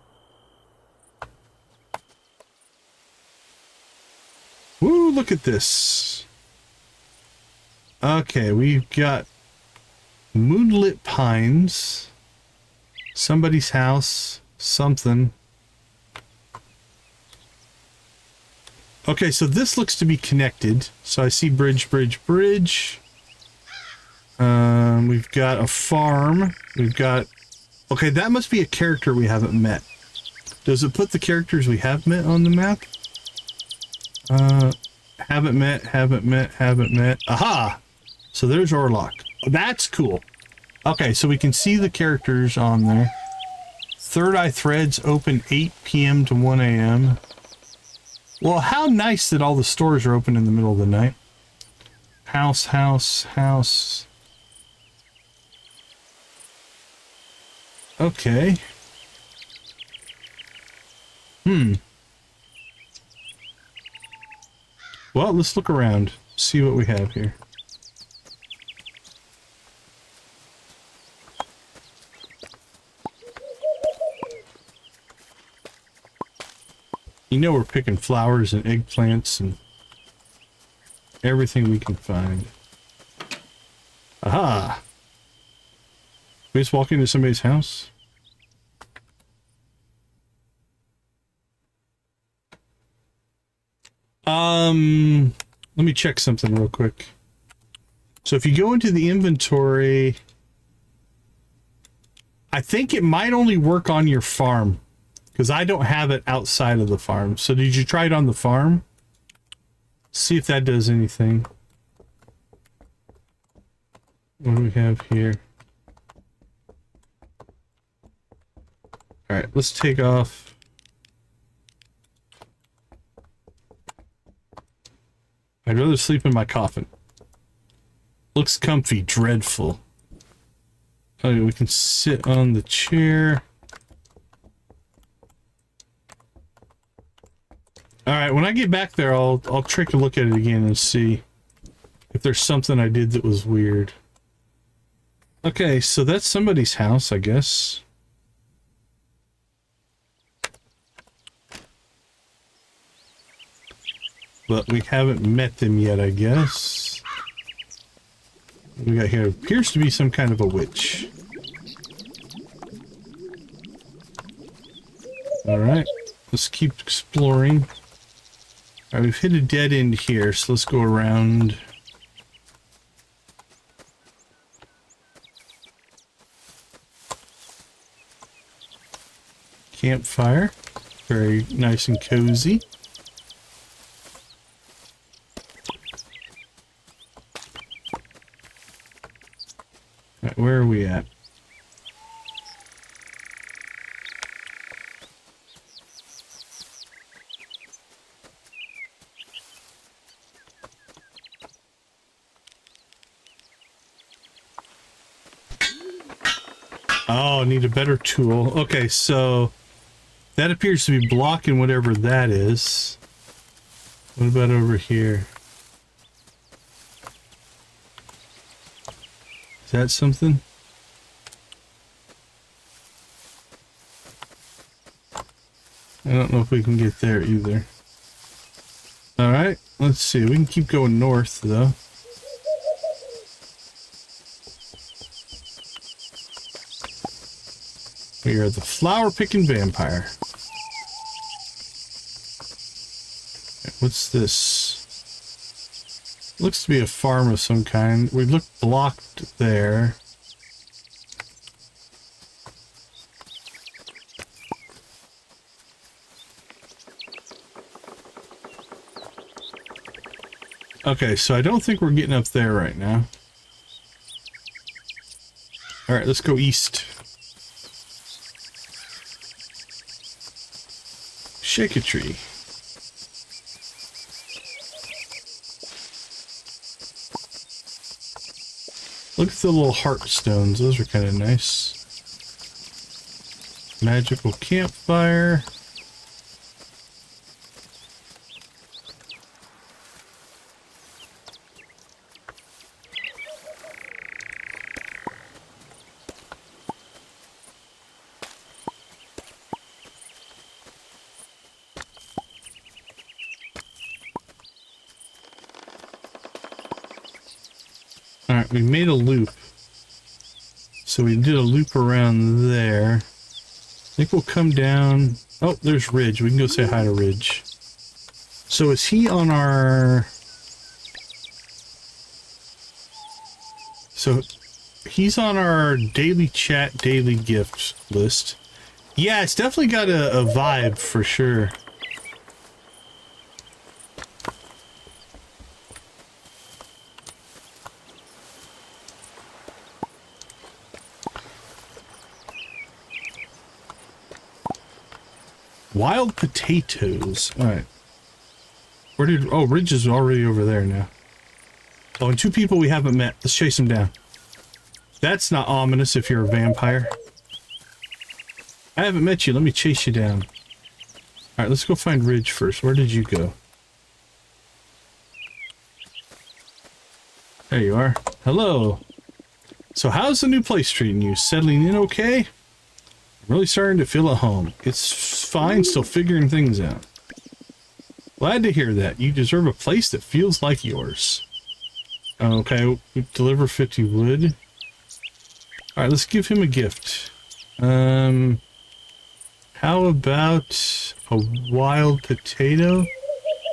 [SPEAKER 1] Woo, look at this. Okay, we've got moonlit pines, somebody's house, something. Okay, so this looks to be connected. So I see bridge, bridge, bridge. We've got a farm. We've got... Okay, that must be a character we haven't met. Does it put the characters we have met on the map? Haven't met, haven't met, haven't met. Aha! So there's Orlok. That's cool. Okay, so we can see the characters on there. Third Eye Threads open 8 p.m. to 1 a.m. Well, how nice that all the stores are open in the middle of the night. House, house, house. Okay. Well, let's look around, see what we have here. You know we're picking flowers and eggplants and everything we can find. Aha! We just walk into somebody's house? Let me check something real quick. So if you go into the inventory, I think it might only work on your farm, because I don't have it outside of the farm. So did you try it on the farm? See if that does anything. What do we have here? All right, let's take off. I'd rather sleep in my coffin. Looks comfy, dreadful. Okay, we can sit on the chair. Alright, when I get back there, I'll take a look at it again and see if there's something I did that was weird. Okay, so that's somebody's house, I guess. But we haven't met them yet, I guess. What we got here appears to be some kind of a witch. Alright, let's keep exploring. Alright, we've hit a dead end here, so let's go around. Campfire. Very nice and cozy. Alright, where are we at? Oh, need a better tool. Okay, so that appears to be blocking whatever that is. What about over here? Is that something? I don't know if we can get there either. Alright, let's see. We can keep going north, though. We are the flower-picking vampire. What's this? Looks to be a farm of some kind. We look blocked there. Okay, so I don't think we're getting up there right now. Alright, let's go east. Shake a tree. Look at the little heart stones. Those are kind of nice. Magical campfire. All right, we made a loop. So we did a loop around there. I think we'll come down. Oh, there's Ridge. We can go say hi to Ridge. So is he on our... So he's on our daily chat, daily gift list. Yeah, it's definitely got a vibe for sure. Wild potatoes. All right. Where did... Oh, Ridge is already over there now. Oh, and two people we haven't met. Let's chase them down. That's not ominous if you're a vampire. I haven't met you. Let me chase you down. Alright, let's go find Ridge first. Where did you go? There you are. Hello. So how's the new place treating you? Settling in okay? I'm really starting to feel at home. It's fine, still figuring things out. Glad to hear that. You deserve a place that feels like yours. Okay, we deliver 50 wood. Alright, let's give him a gift. How about a wild potato?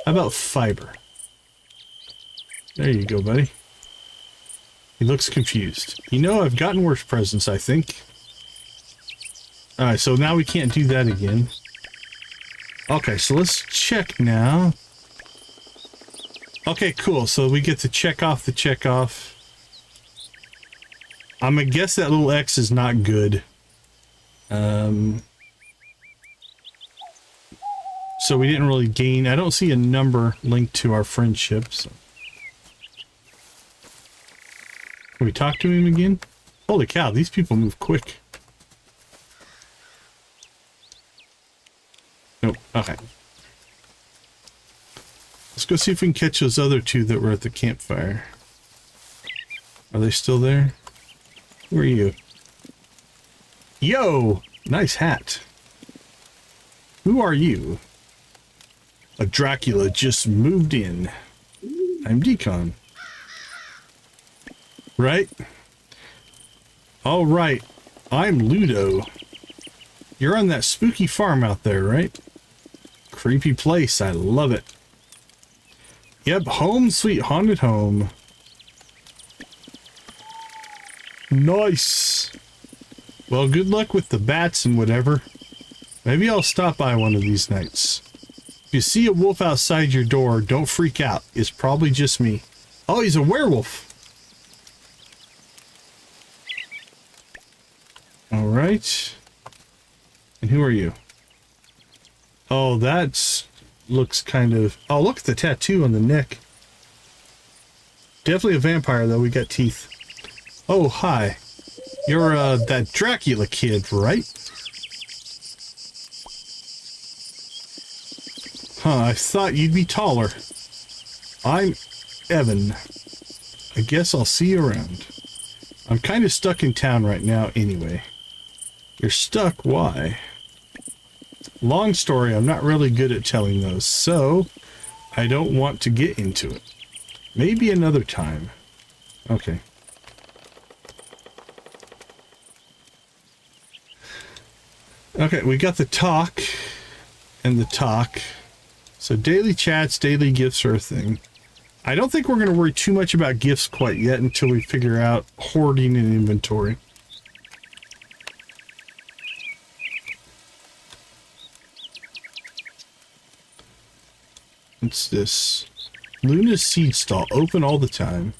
[SPEAKER 1] How about fiber? There you go, buddy. He looks confused. You know, I've gotten worse presents, I think. Alright, so now we can't do that again. Okay, so let's check now. Okay, cool. So we get to check off the check off. I'm gonna guess that little X is not good. So we didn't really gain. I don't see a number linked to our friendship. So. Can we talk to him again? Holy cow, these people move quick. Nope. Okay. Let's go see if we can catch those other two that were at the campfire. Are they still there? Who are you? Yo! Nice hat. Who are you? A Dracula just moved in. I'm Decon. Right? All right. I'm Ludo. You're on that spooky farm out there, right? Creepy place. I love it. Yep, home sweet haunted home. Nice. Well, good luck with the bats and whatever. Maybe I'll stop by one of these nights. If you see a wolf outside your door, don't freak out. It's probably just me. Oh, he's a werewolf. All right. And who are you? Oh, that's... looks kind of... Oh, look at the tattoo on the neck. Definitely a vampire, though. We got teeth. Oh, hi. You're, that Dracula kid, right? Huh, I thought you'd be taller. I'm Evan. I guess I'll see you around. I'm kind of stuck in town right now anyway. You're stuck? Why? Long story, I'm not really good at telling those, so I don't want to get into it. Maybe another time. Okay. Okay, we got the talk and the talk. So daily chats, daily gifts are a thing. I don't think we're going to worry too much about gifts quite yet until we figure out hoarding and inventory. What's this? Luna's seed stall, open all the time.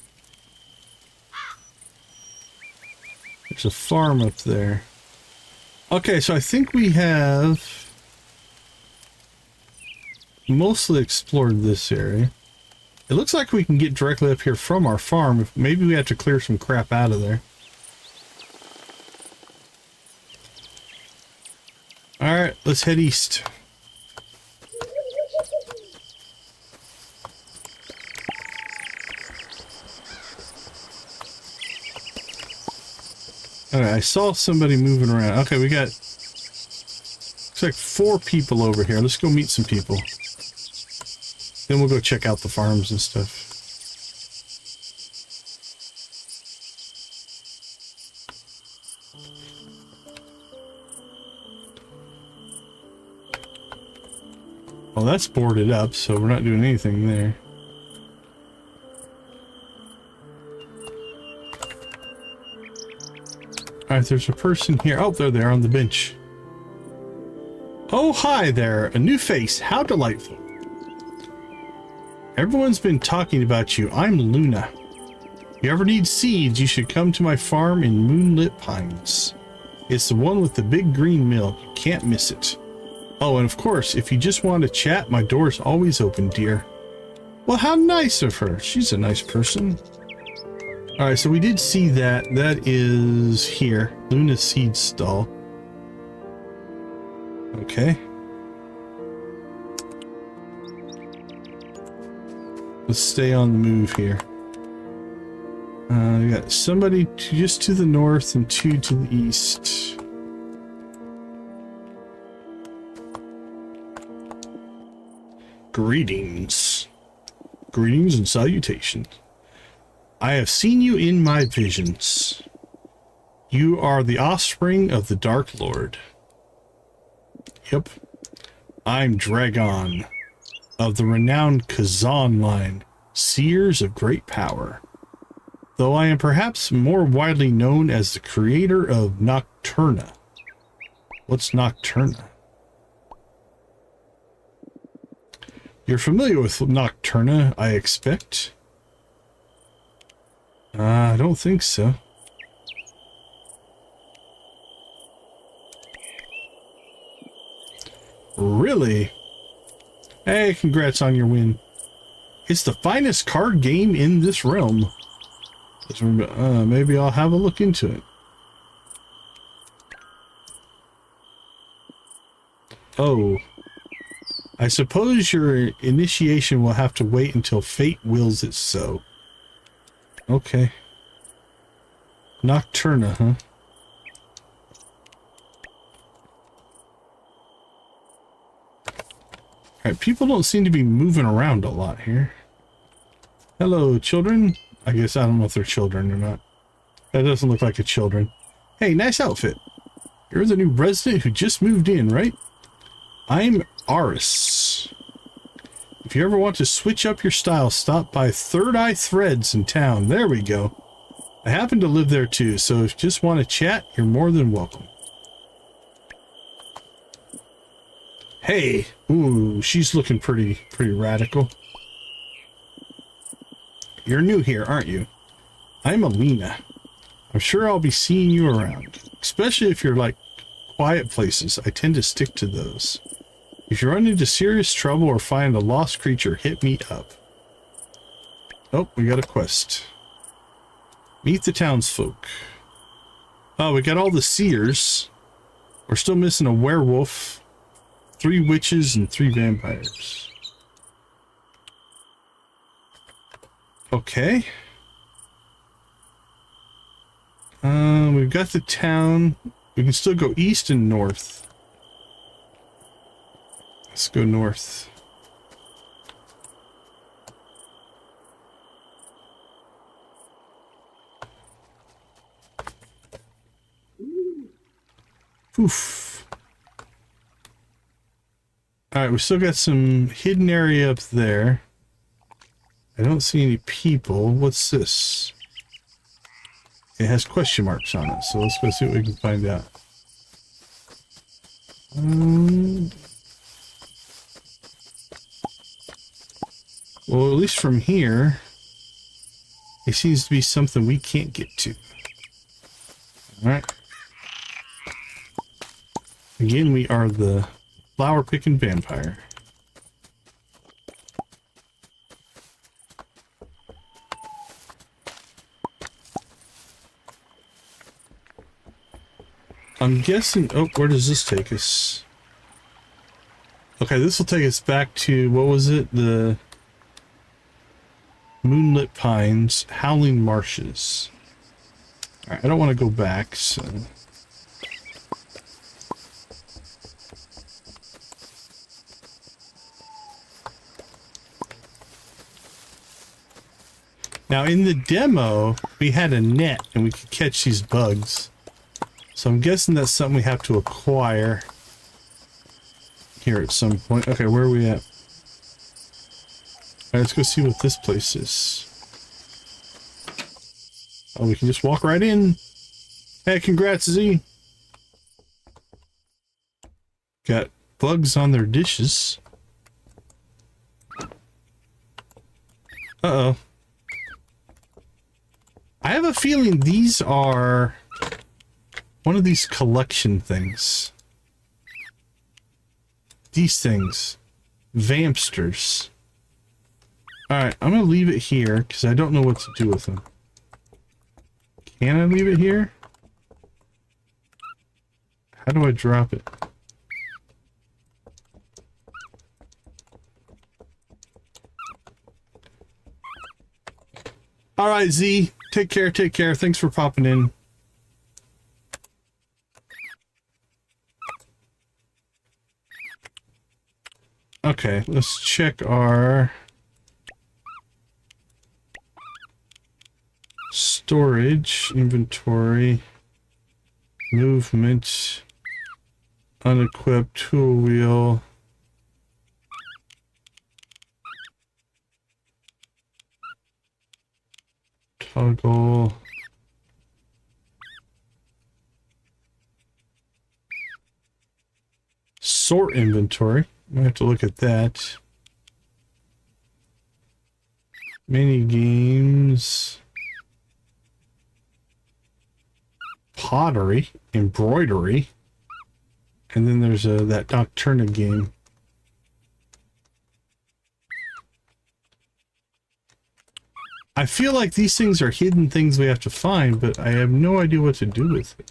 [SPEAKER 1] There's a farm up there. Okay, so I think we have mostly explored this area. It looks like we can get directly up here from our farm. Maybe we have to clear some crap out of there. Alright, let's head east. Okay, I saw somebody moving around. Okay, we got... looks like 4 people over here. Let's go meet some people. Then we'll go check out the farms and stuff. Well, that's boarded up, so we're not doing anything there. Alright, there's a person here. Oh, they're there on the bench. Oh, hi there. A new face. How delightful. Everyone's been talking about you. I'm Luna. If you ever need seeds, you should come to my farm in Moonlit Pines. It's the one with the big green mill. You can't miss it. Oh, and of course, if you just want to chat, my door's always open, dear. Well, how nice of her. She's a nice person. Alright, so we did see that. That is here. Luna's seed stall. Okay. Let's stay on the move here. We got somebody just to the north and two to the east. Greetings. Greetings and salutations. I have seen you in my visions. You are the offspring of the Dark Lord. Yep. I'm Dragon, of the renowned Kazan line, seers of great power. Though I am perhaps more widely known as the creator of Nocturna. What's Nocturna? You're familiar with Nocturna, I expect. I don't think so. Really? Hey, congrats on your win. It's the finest card game in this realm. Maybe I'll have a look into it. Oh. I suppose your initiation will have to wait until fate wills it so. Okay. Nocturna, huh? Alright, people don't seem to be moving around a lot here. Hello, children. I guess I don't know if they're children or not. That doesn't look like a children. Hey, nice outfit. You're the new resident who just moved in, right? I'm Aris. If you ever want to switch up your style, stop by Third Eye Threads in town. There we go. I happen to live there too, so if you just want to chat, you're more than welcome. Hey, ooh, she's looking pretty radical. You're new here, aren't you? I'm Alina. I'm sure I'll be seeing you around, especially if you're like quiet places. I tend to stick to those. If you run into serious trouble or find a lost creature, hit me up. Oh, we got a quest. Meet the townsfolk. Oh, we got all the seers. We're still missing a werewolf, 3 witches, and 3 vampires. Okay. We've got the town. We can still go east and north. Let's go north. Oof. Alright, we still got some hidden area up there. I don't see any people. What's this? It has question marks on it, so let's go see what we can find out. Well, at least from here, it seems to be something we can't get to. Alright. Again, we are the flower-picking vampire. I'm guessing... Oh, where does this take us? Okay, this will take us back to... What was it? The... Moonlit Pines, Howling Marshes. Alright, I don't want to go back, so... Now, in the demo, we had a net and we could catch these bugs. So I'm guessing that's something we have to acquire here at some point. Okay, where are we at? right, let's go see what this place is. Oh, we can just walk right in. Hey, congrats, Z. Got bugs on their dishes. Uh-oh. I have a feeling these are one of these collection things. These things. Vampsters. Alright, I'm gonna leave it here because I don't know what to do with them. Can I leave it here? How do I drop it? Alright, Z. Take care, take care. Thanks for popping in. Okay, let's check our storage, inventory, movement, unequipped tool wheel. Toggle. Sort inventory. I have to look at that. Mini games. Pottery. Embroidery. And then there's that Nocturna game. I feel like these things are hidden things we have to find, but I have no idea what to do with it.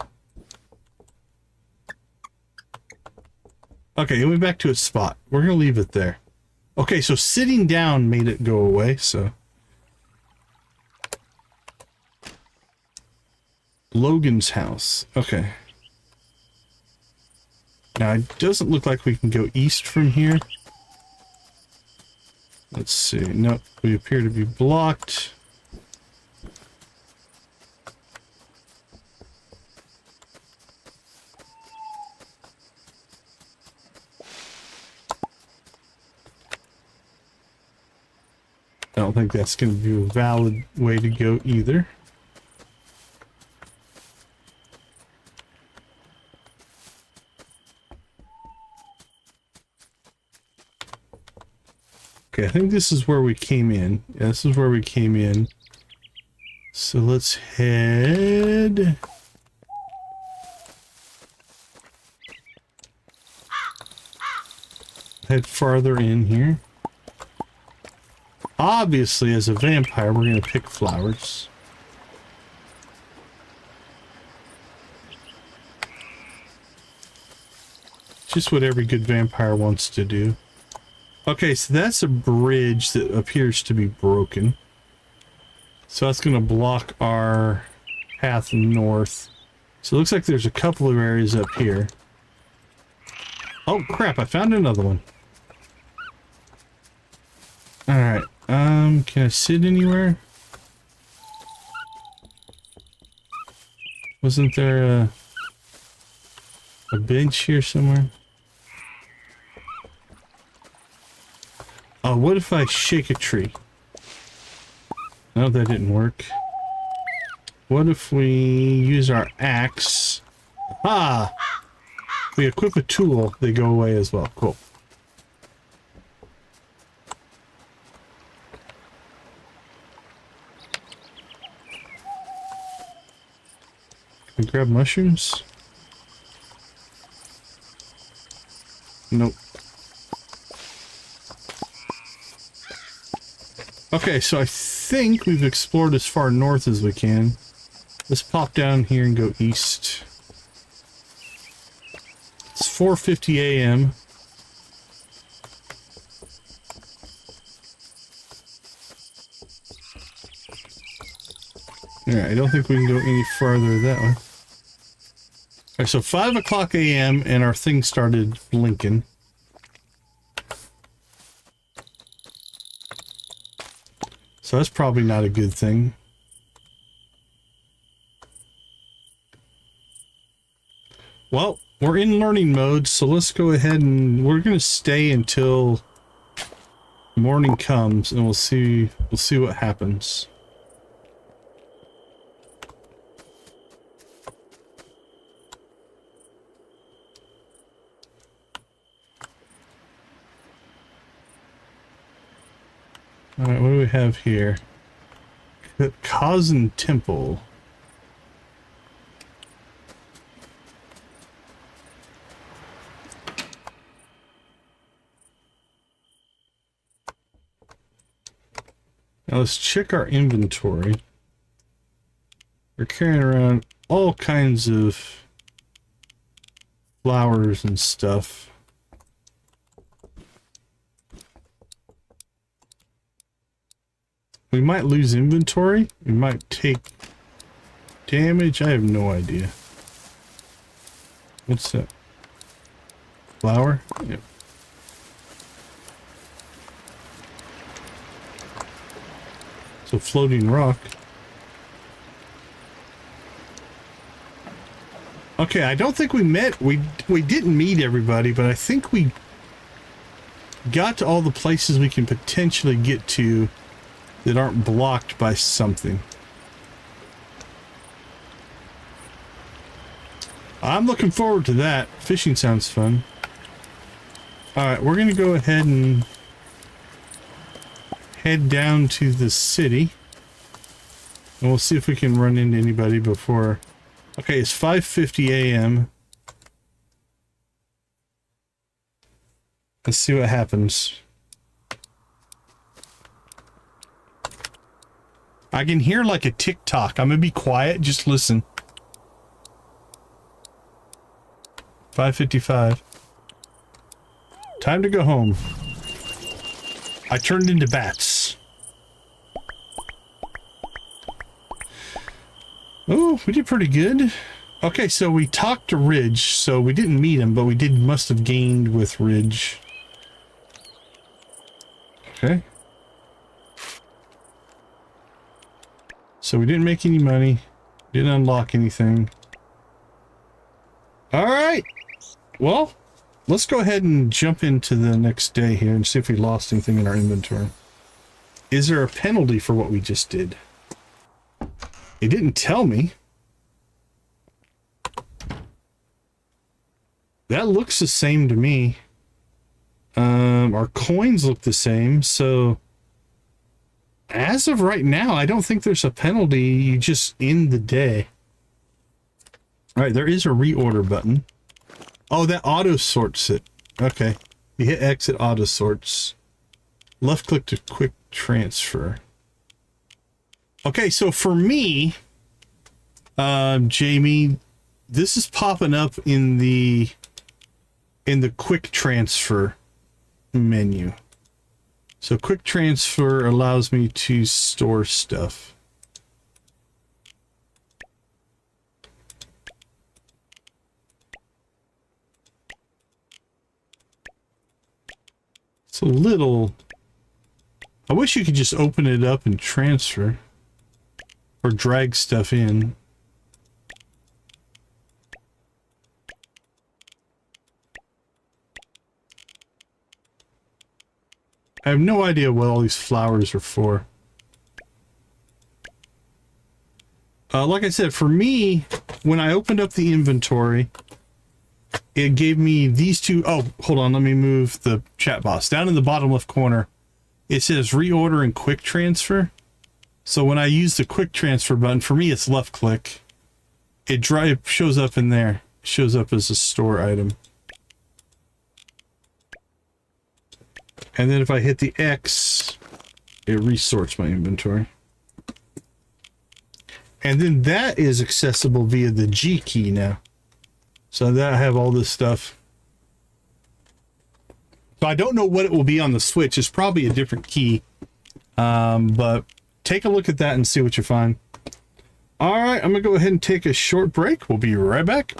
[SPEAKER 1] Okay, it went back to its spot. We're gonna leave it there. Okay, so sitting down made it go away, so. Logan's house. Okay. Now, it doesn't look like we can go east from here. Let's see. Nope, we appear to be blocked. I don't think that's going to be a valid way to go either. Okay, I think this is where we came in. Yeah, this is where we came in. So let's head farther in here. Obviously, as a vampire, we're going to pick flowers. Just what every good vampire wants to do. Okay, so that's a bridge that appears to be broken. So that's going to block our path north. So it looks like there's a couple of areas up here. Oh crap, I found another one. Alright, can I sit anywhere? Wasn't there a bench here somewhere? Oh, what if I shake a tree? No, that didn't work. What if we use our axe? Ah! We equip a tool, they go away as well. Cool. Can we grab mushrooms? Nope. Okay, so I think we've explored as far north as we can. Let's pop down here and go east. It's 4:50 a.m. Alright, I don't think we can go any farther that way. Alright, so 5 o'clock a.m. and our thing started blinking. So that's probably not a good thing. Well, we're in learning mode, so let's go ahead and we're going to stay until morning comes and we'll see what happens. All right, what do we have here? Kazan Temple. Now let's check our inventory. We're carrying around all kinds of flowers and stuff. We might lose inventory. We might take damage. I have no idea. What's that? Flower? Yep. So floating rock. Okay, I don't think we didn't meet everybody, but I think we got to all the places we can potentially get to that aren't blocked by something. I'm looking forward to that. Fishing sounds fun. Alright, we're gonna go ahead and head down to the city. And we'll see if we can run into anybody before... Okay, it's 5:50 a.m. Let's see what happens. I can hear like a tick-tock. I'm gonna be quiet, just listen. 5:55. Time to go home. I turned into bats. Oh, we did pretty good. Okay, so we talked to Ridge, so we didn't meet him, but we must have gained with Ridge. Okay. So we didn't make any money. Didn't unlock anything. Alright. Well, let's go ahead and jump into the next day here and see if we lost anything in our inventory. Is there a penalty for what we just did? It didn't tell me. That looks the same to me. Our coins look the same, so as of right now, I don't think there's a penalty. You just end the day. All right, there is a reorder button. Oh, that auto sorts it. Okay. You hit X, it auto sorts. Left click to quick transfer. Okay, so for me, Jamie, this is popping up in the quick transfer menu. So quick transfer allows me to store stuff. It's a little... I wish you could just open it up and transfer. Or drag stuff in. I have no idea what all these flowers are for. Like I said, for me, when I opened up the inventory, it gave me these two... Oh, hold on, let me move the chat box. Down in the bottom left corner, it says reorder and quick transfer. So when I use the quick transfer button, for me it's left click. It shows up in there. It shows up as a store item. And then if I hit the X, it resorts my inventory. And then that is accessible via the G key now. So that I have all this stuff. So I don't know what it will be on the Switch. It's probably a different key. But take a look at that and see what you find. All right, I'm going to go ahead and take a short break. We'll be right back.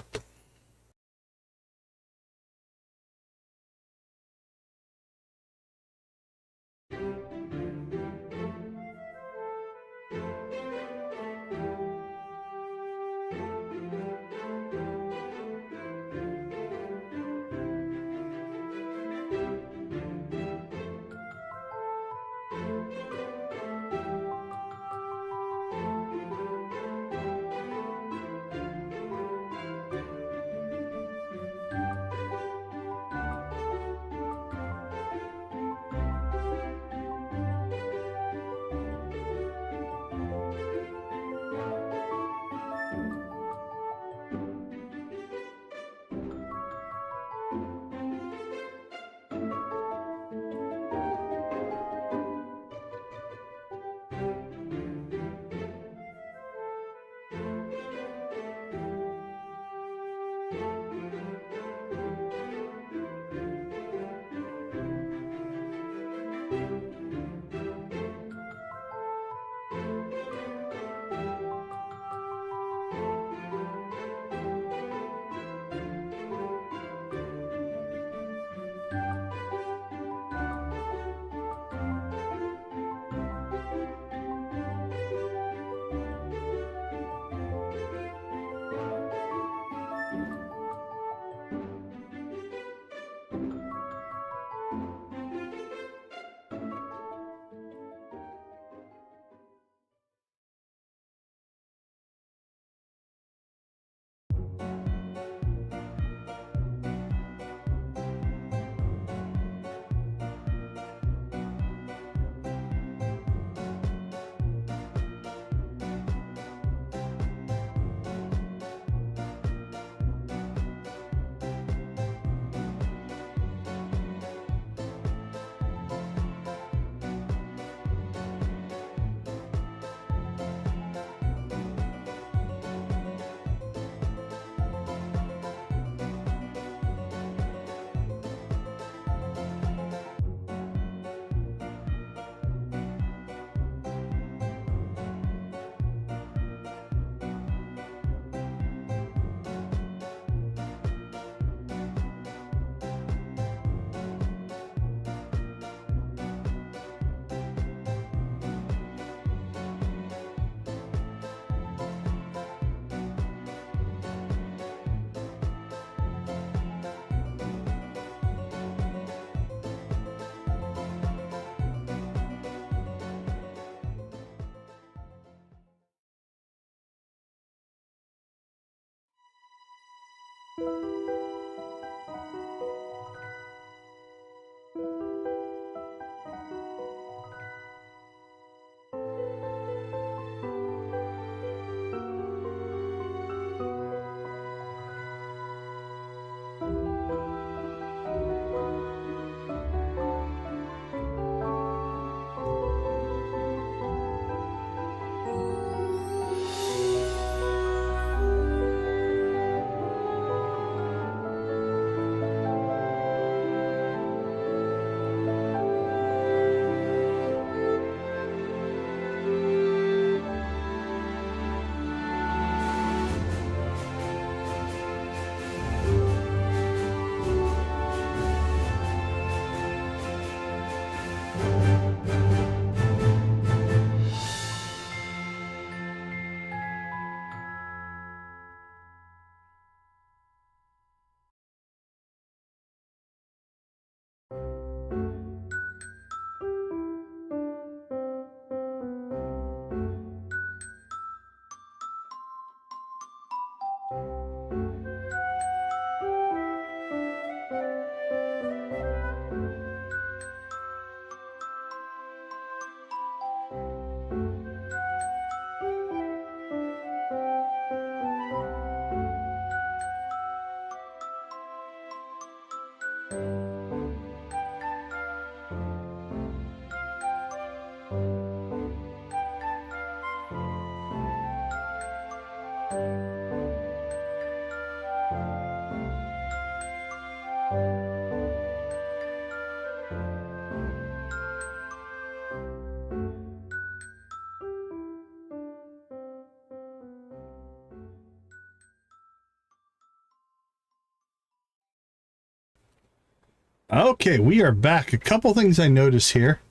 [SPEAKER 1] Okay, we are back. A couple things I notice here.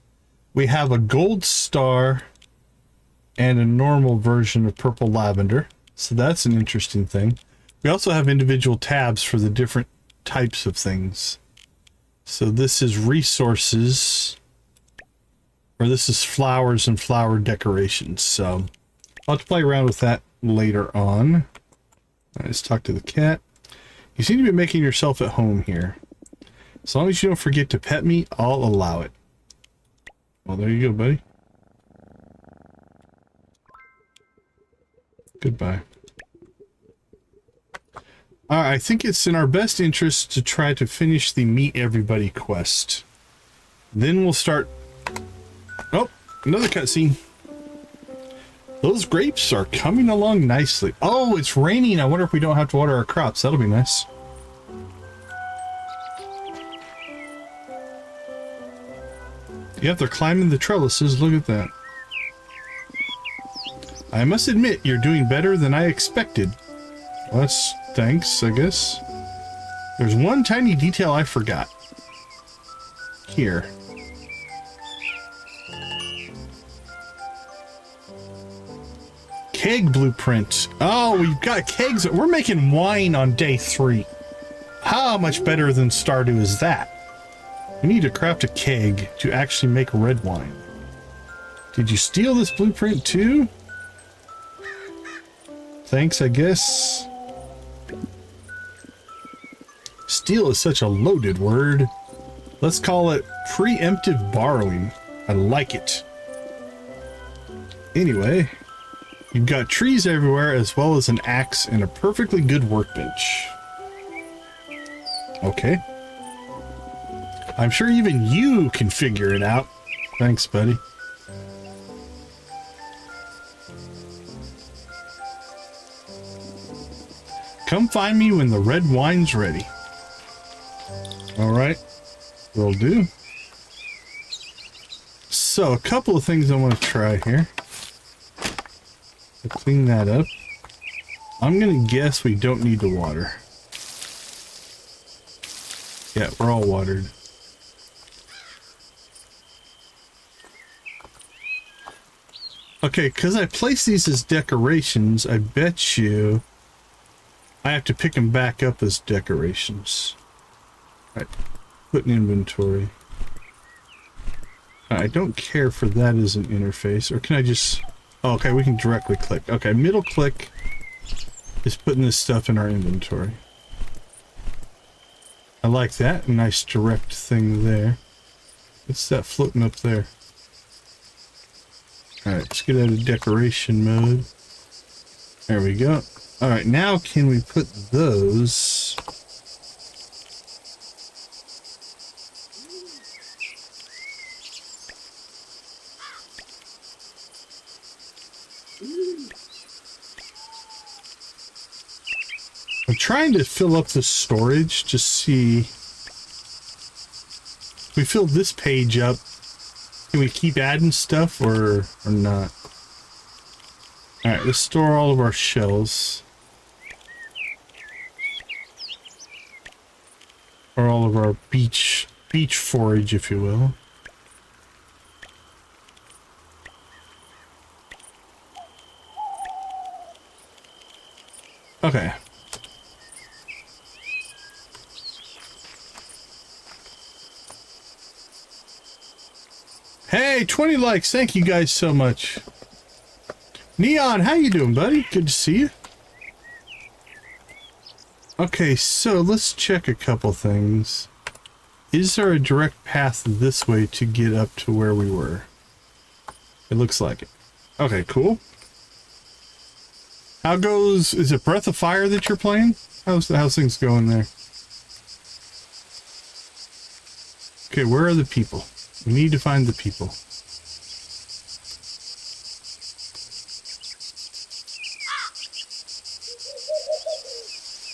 [SPEAKER 1] We have a gold star and a normal version of purple lavender. So that's an interesting thing. We also have individual tabs for the different types of things. So this is resources, or this is flowers and flower decorations. So I'll have to play around with that later on. All right, let's talk to the cat. You seem to be making yourself at home here. As long as you don't forget to pet me, I'll allow it. Well, there you go, buddy. Goodbye. I think it's in our best interest to try to finish the Meet Everybody quest. Then we'll start... Oh, another cutscene. Those grapes are coming along nicely. Oh, it's raining. I wonder if we don't have to water our crops. That'll be nice. Yep, they're climbing the trellises. Look at that. I must admit, you're doing better than I expected. Well, that's thanks, I guess. There's one tiny detail I forgot. Here. Keg blueprint. Oh, we've got kegs. We're making wine on day 3. How much better than Stardew is that? We need to craft a keg to actually make red wine. Did you steal this blueprint too? Thanks, I guess. Steal is such a loaded word. Let's call it preemptive borrowing. I like it. Anyway, you've got trees everywhere as well as an axe and a perfectly good workbench. Okay. I'm sure even you can figure it out. Thanks, buddy. Come find me when the red wine's ready. Alright, will do. So, a couple of things I want to try here. To clean that up. I'm going to guess we don't need to water. Yeah, we're all watered. Okay, because I placed these as decorations, I bet you I have to pick them back up as decorations. Alright, put in inventory. I don't care for that as an interface, or can I just... Oh, okay, we can directly click. Okay, middle click is putting this stuff in our inventory. I like that. Nice direct thing there. What's that floating up there? Alright, let's get out of decoration mode. There we go. Alright, now can we put those... I'm trying to fill up the storage to see if we fill this page up. Can we keep adding stuff or not? Alright, let's store all of our shells. Or all of our beach forage, if you will. Okay. Hey, 20 likes. Thank you guys so much. Neon, how you doing, buddy? Good to see you. Okay, so let's check a couple things. Is there a direct path this way to get up to where we were? It looks like it. Okay, cool. How goes... Is it Breath of Fire that you're playing? How's things going there? Okay, where are the people? We need to find the people.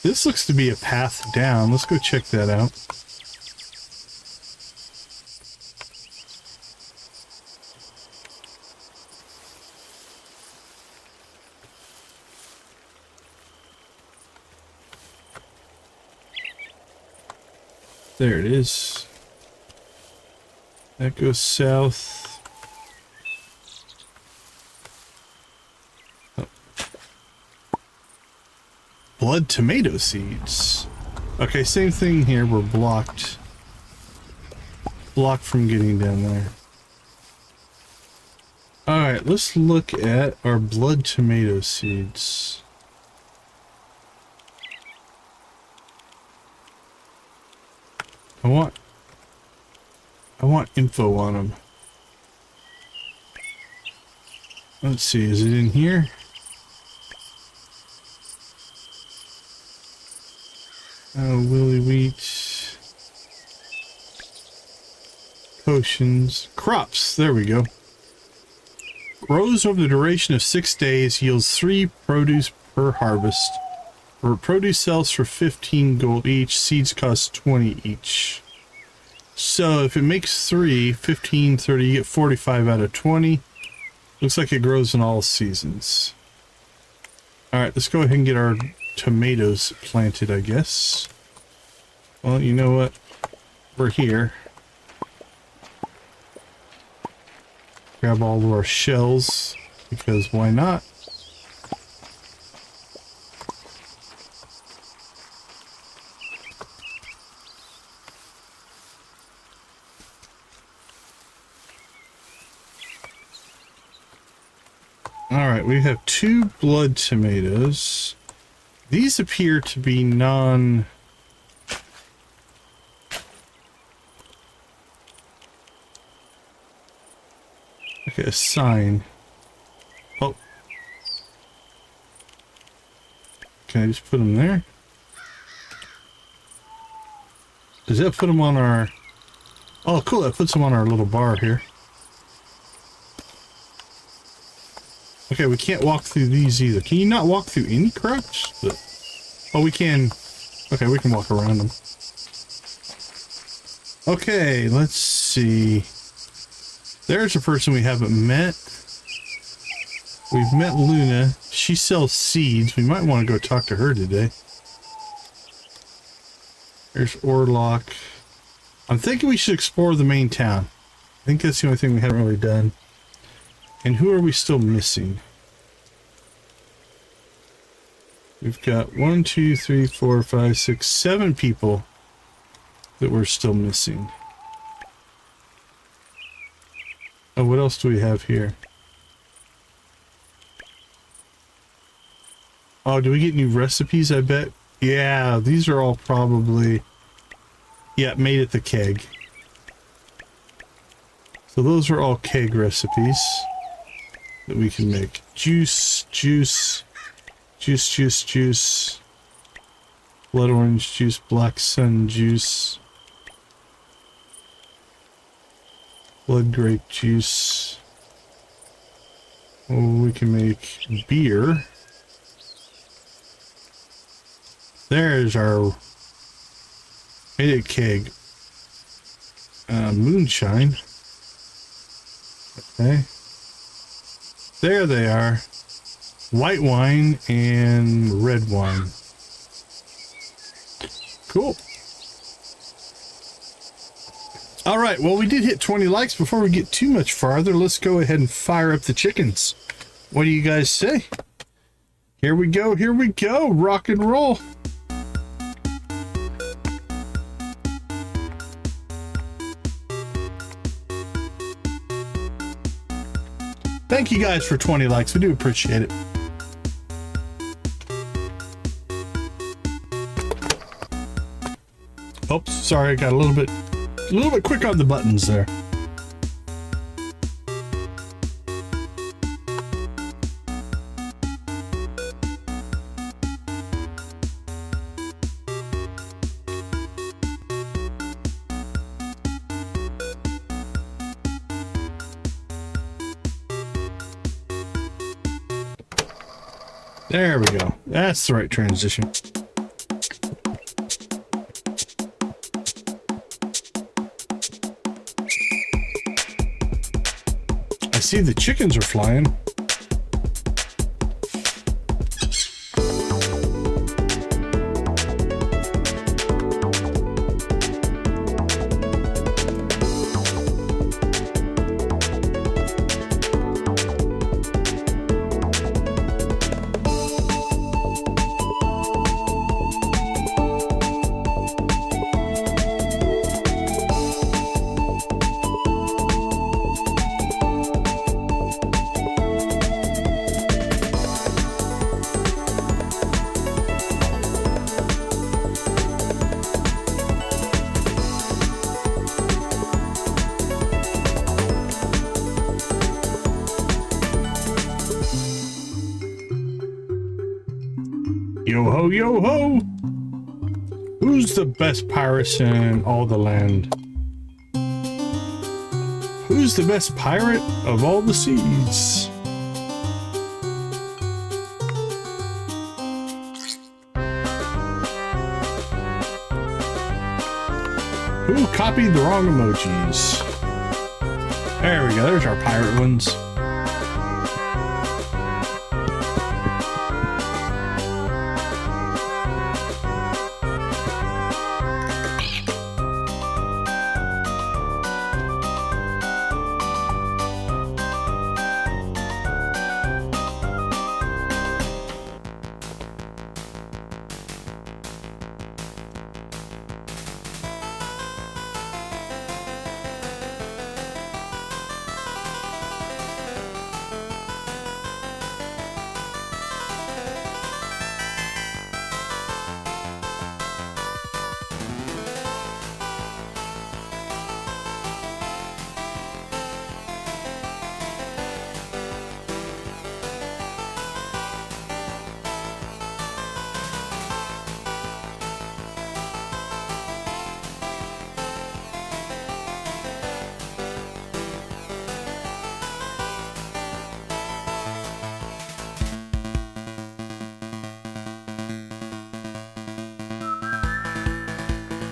[SPEAKER 1] This looks to be a path down. Let's go check that out. There it is. That goes south. Oh. Blood tomato seeds. Okay, same thing here. We're blocked. Blocked from getting down there. Alright, let's look at our blood tomato seeds. I want info on them. Let's see, is it in here? Oh, willy wheat. Potions. Crops, there we go. Grows over the duration of 6 days, yields 3 produce per harvest. Produce sells for 15 gold each, seeds cost 20 each. So if it makes 3, 15, 30, you get 45 out of 20. Looks like it grows in all seasons. Alright, let's go ahead and get our tomatoes planted, I guess. Well, you know what? We're here. Grab all of our shells, because why not? Alright, we have 2 blood tomatoes. These appear to be non... Okay, a sign. Oh. Can I just put them there? Does that put them on our... Oh, cool, that puts them on our little bar here. Okay, we can't walk through these either. Can you not walk through any crops? Oh, we can. Okay, we can walk around them. Okay, let's see. There's a person we haven't met. We've met Luna. She sells seeds. We might want to go talk to her today. There's Orlock. I'm thinking we should explore the main town. I think that's the only thing we haven't really done. And who are we still missing? We've got 1, 2, 3, 4, 5, 6, 7 people that we're still missing. Oh, what else do we have here? Oh, do we get new recipes, I bet? Yeah, these are all probably Yeah, made it the keg. So those are all keg recipes that we can make. Juice, juice, juice, juice, juice. Blood orange juice, black sun juice. Blood grape juice. Oh, we can make beer. There's our made it keg. Moonshine. Okay. There they are. White wine and red wine. Cool. All right, well, we did hit 20 likes. Before we get too much farther, let's go ahead and fire up the chickens. What do you guys say? Here we go, rock and roll. Thank you guys for 20 likes. We do appreciate it. Oops, sorry, I got a little bit quick on the buttons there. There we go. That's the right transition. I see the chickens are flying. Yo ho, yo ho! Who's the best pirate in all the land? Who's the best pirate of all the seas? Who copied the wrong emojis? There we go, there's our pirate ones.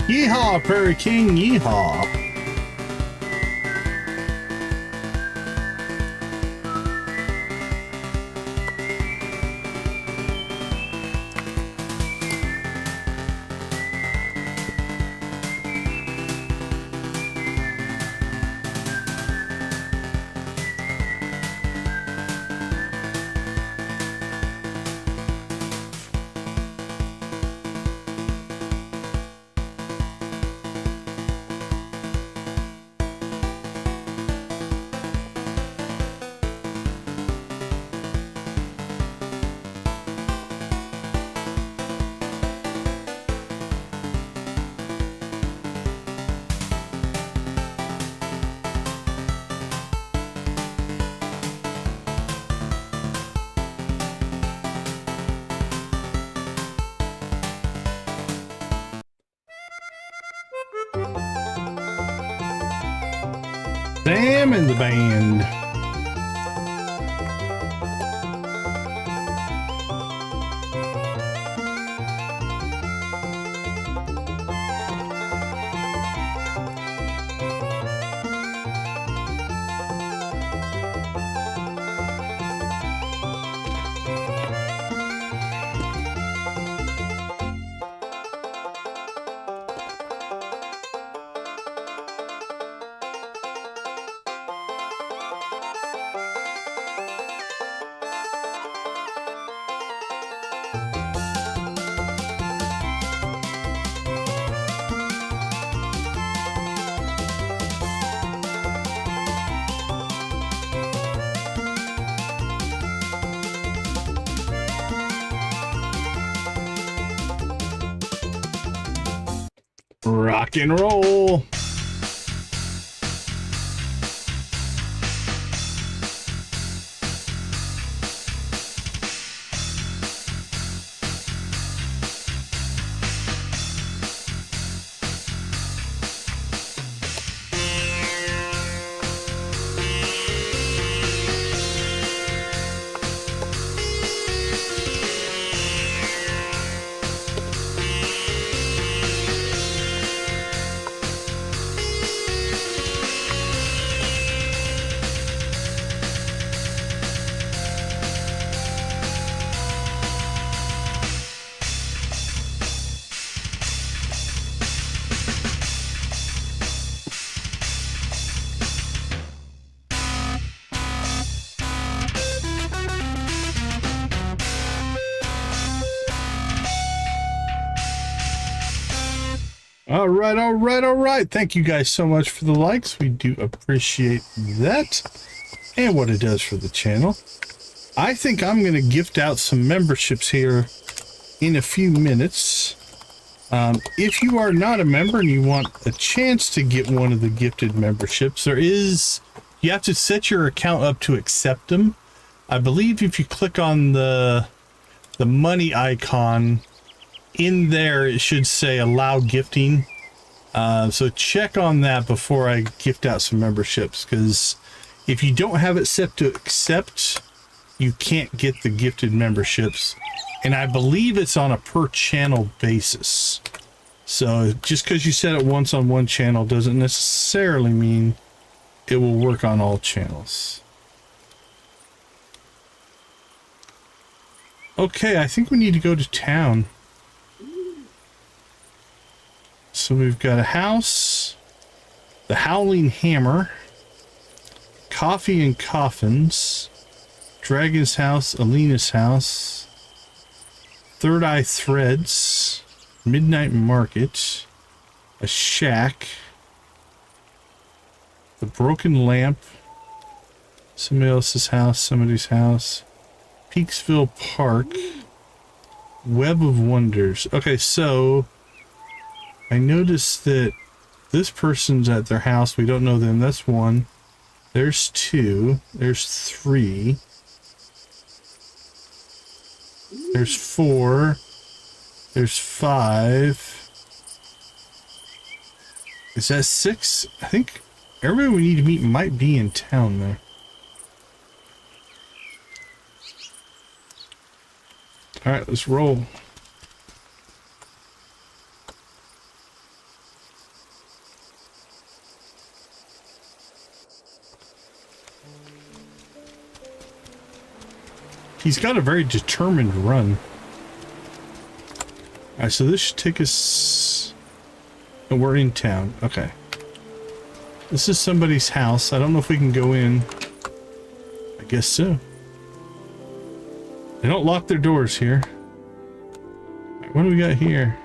[SPEAKER 1] Yeehaw, Prairie King, yeehaw. Sam and the band. Rock and roll. All right. Thank you guys so much for the likes. We do appreciate that and what it does for the channel. I think I'm going to gift out some memberships here in a few minutes. If you are not a member and you want a chance to get one of the gifted memberships, you have to set your account up to accept them. I believe if you click on the money icon in there, it should say allow gifting. So check on that before I gift out some memberships, because if you don't have it set to accept, you can't get the gifted memberships. And I believe it's on a per channel basis. So just because you set it once on one channel doesn't necessarily mean it will work on all channels. Okay, I think we need to go to town. So we've got a house, the Howling Hammer, Coffee and Coffins, Dragon's House, Alina's House, Third Eye Threads, Midnight Market, a Shack, the Broken Lamp, somebody else's house, somebody's house, Peaksville Park, Web of Wonders. Okay, so I noticed that this person's at their house. We don't know them. That's one. There's two. There's three. There's four. There's five. Is that six? I think everybody we need to meet might be in town there. All right, let's roll. He's got a very determined run. Alright, so this should take us... Oh, we're in town. Okay. This is somebody's house. I don't know if we can go in. I guess so. They don't lock their doors here. Right, what do we got here?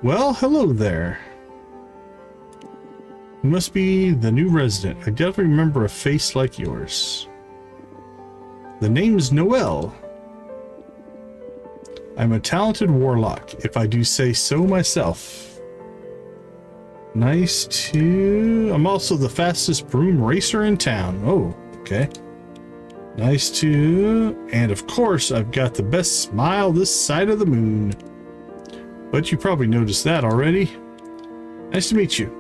[SPEAKER 1] Well, hello there. You must be the new resident. I definitely remember a face like yours. The name's Noel. I'm a talented warlock, if I do say so myself. Nice to... I'm also the fastest broom racer in town. Oh, okay. Nice to... And of course, I've got the best smile this side of the moon. But you probably noticed that already. Nice to meet you.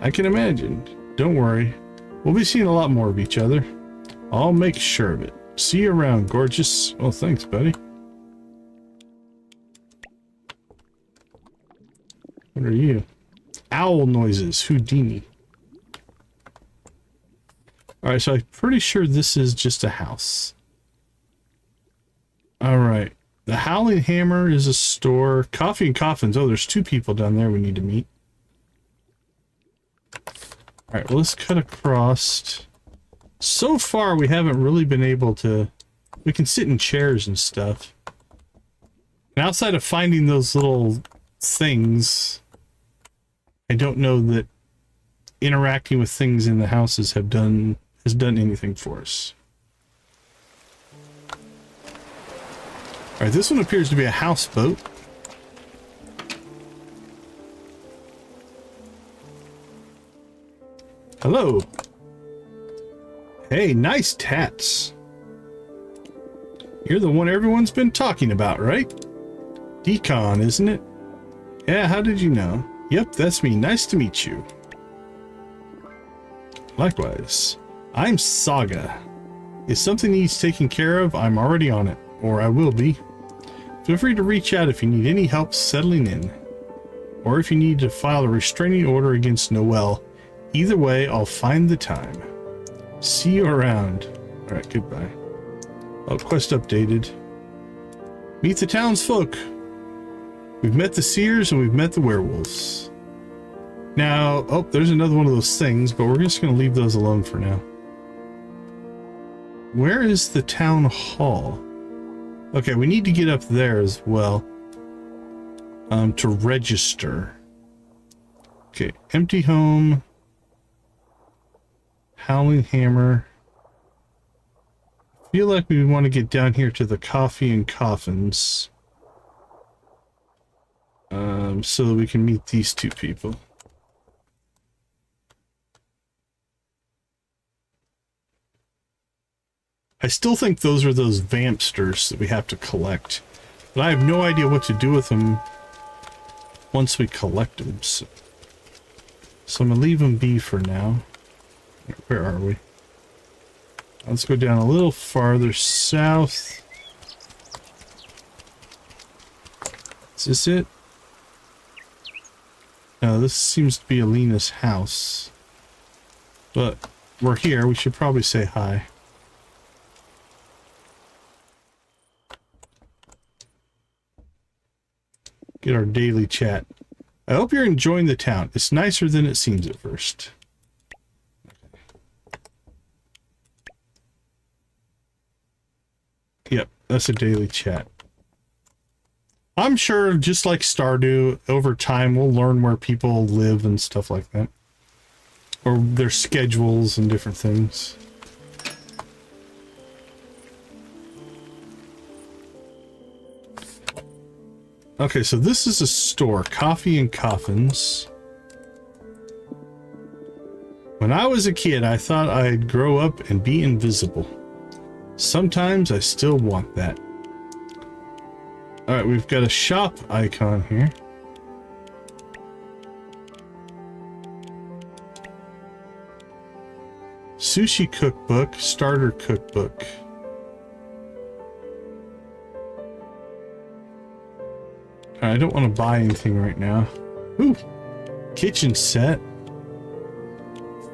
[SPEAKER 1] I can imagine. Don't worry. We'll be seeing a lot more of each other. I'll make sure of it. See you around, gorgeous. Oh, thanks, buddy. What are you? Owl noises. Houdini. Alright, so I'm pretty sure this is just a house. Alright. The Howling Hammer is a store. Coffee and Coffins. Oh, there's 2 people down there we need to meet. Alright, well, let's cut across. So far, we haven't really been able to... We can sit in chairs and stuff. And outside of finding those little things, I don't know that interacting with things in the houses has done anything for us. Alright, this one appears to be a houseboat. Hello. Hey, nice tats. You're the one everyone's been talking about, right? Decon, isn't it? Yeah, how did you know? Yep, that's me. Nice to meet you. Likewise. I'm Saga. If something needs taken care of, I'm already on it. Or I will be. Feel free to reach out if you need any help settling in. Or if you need to file a restraining order against Noelle. Either way, I'll find the time. See you around. Alright, goodbye. Oh, quest updated. Meet the townsfolk. We've met the seers and we've met the werewolves. Now, oh, there's another one of those things, but we're just going to leave those alone for now. Where is the town hall? Okay, we need to get up there as well. To register. Okay, empty home. Howling Hammer. I feel like we want to get down here to the Coffee and Coffins. So that we can meet these 2 people. I still think those are those vampsters that we have to collect. But I have no idea what to do with them once we collect them. So I'm going to leave them be for now. Where are we? Let's go down a little farther south. Is this it? No, this seems to be Alina's house. But we're here. We should probably say hi. Get our daily chat. I hope you're enjoying the town. It's nicer than it seems at first. Yep, that's a daily chat. I'm sure, just like Stardew, over time we'll learn where people live and stuff like that. Or their schedules and different things. Okay, so this is a store. Coffee and Coffins. When I was a kid, I thought I'd grow up and be invisible. Sometimes I still want that. Alright, we've got a shop icon here. Sushi cookbook, starter cookbook. I don't want to buy anything right now. Ooh, kitchen set.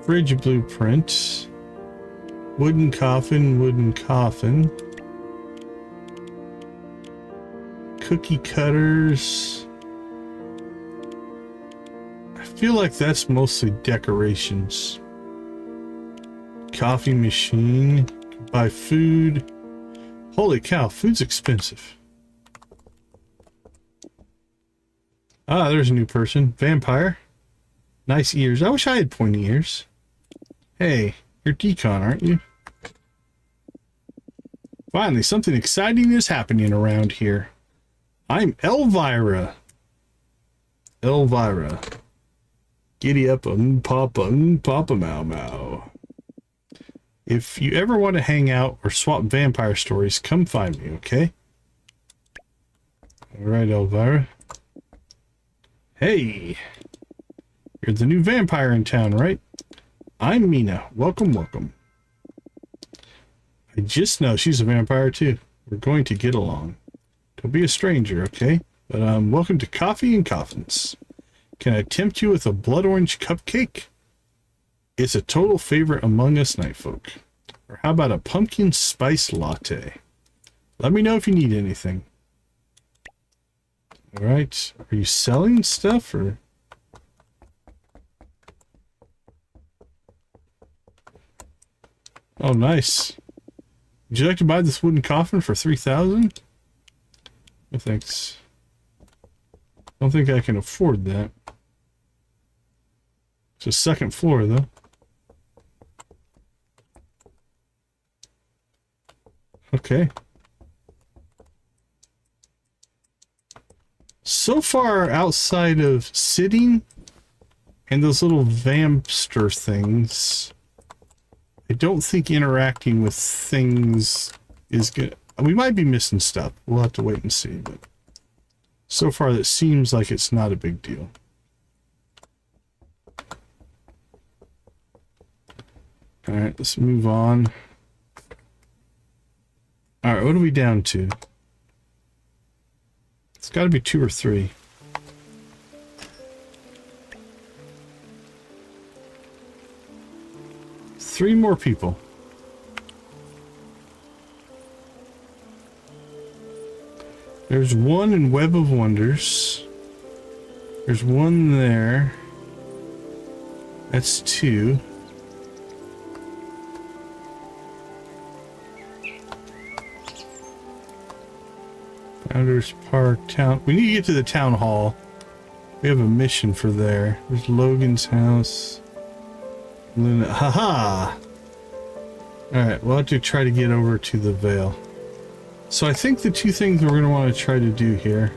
[SPEAKER 1] Fridge blueprint. Wooden coffin, wooden coffin. Cookie cutters. I feel like that's mostly decorations. Coffee machine. Buy food. Holy cow, food's expensive. Ah, there's a new person. Vampire. Nice ears. I wish I had pointy ears. Hey, you're Decon, aren't you? Finally, something exciting is happening around here. I'm Elvira. Elvira. Giddy up, papa, mau mau. If you ever want to hang out or swap vampire stories, come find me, okay? Alright, Elvira. Hey! You're the new vampire in town, right? I'm Mina. Welcome, welcome. I just know she's a vampire too. We're going to get along. Don't be a stranger, okay? But welcome to Coffee and Coffins. Can I tempt you with a blood orange cupcake? It's a total favorite among us night folk. Or how about a pumpkin spice latte? Let me know if you need anything. All right. Are you selling stuff or? Oh, nice. Would you like to buy this wooden coffin for 3,000? No thanks. Don't think I can afford that. It's a second floor though. Okay. So far outside of sitting and those little vampster things, I don't think interacting with things is good. We might be missing stuff. We'll have to wait and see, but so far that seems like it's not a big deal. All right, let's move on. All right, what are we down to? It's got to be 2 or 3. Three more people. There's one in Web of Wonders. There's one there. That's 2. Founders Park Town. We need to get to the town hall. We have a mission for there. There's Logan's house. Luna. Haha! Alright, we'll have to try to get over to the Vale. So I think the 2 things we're going to want to try to do here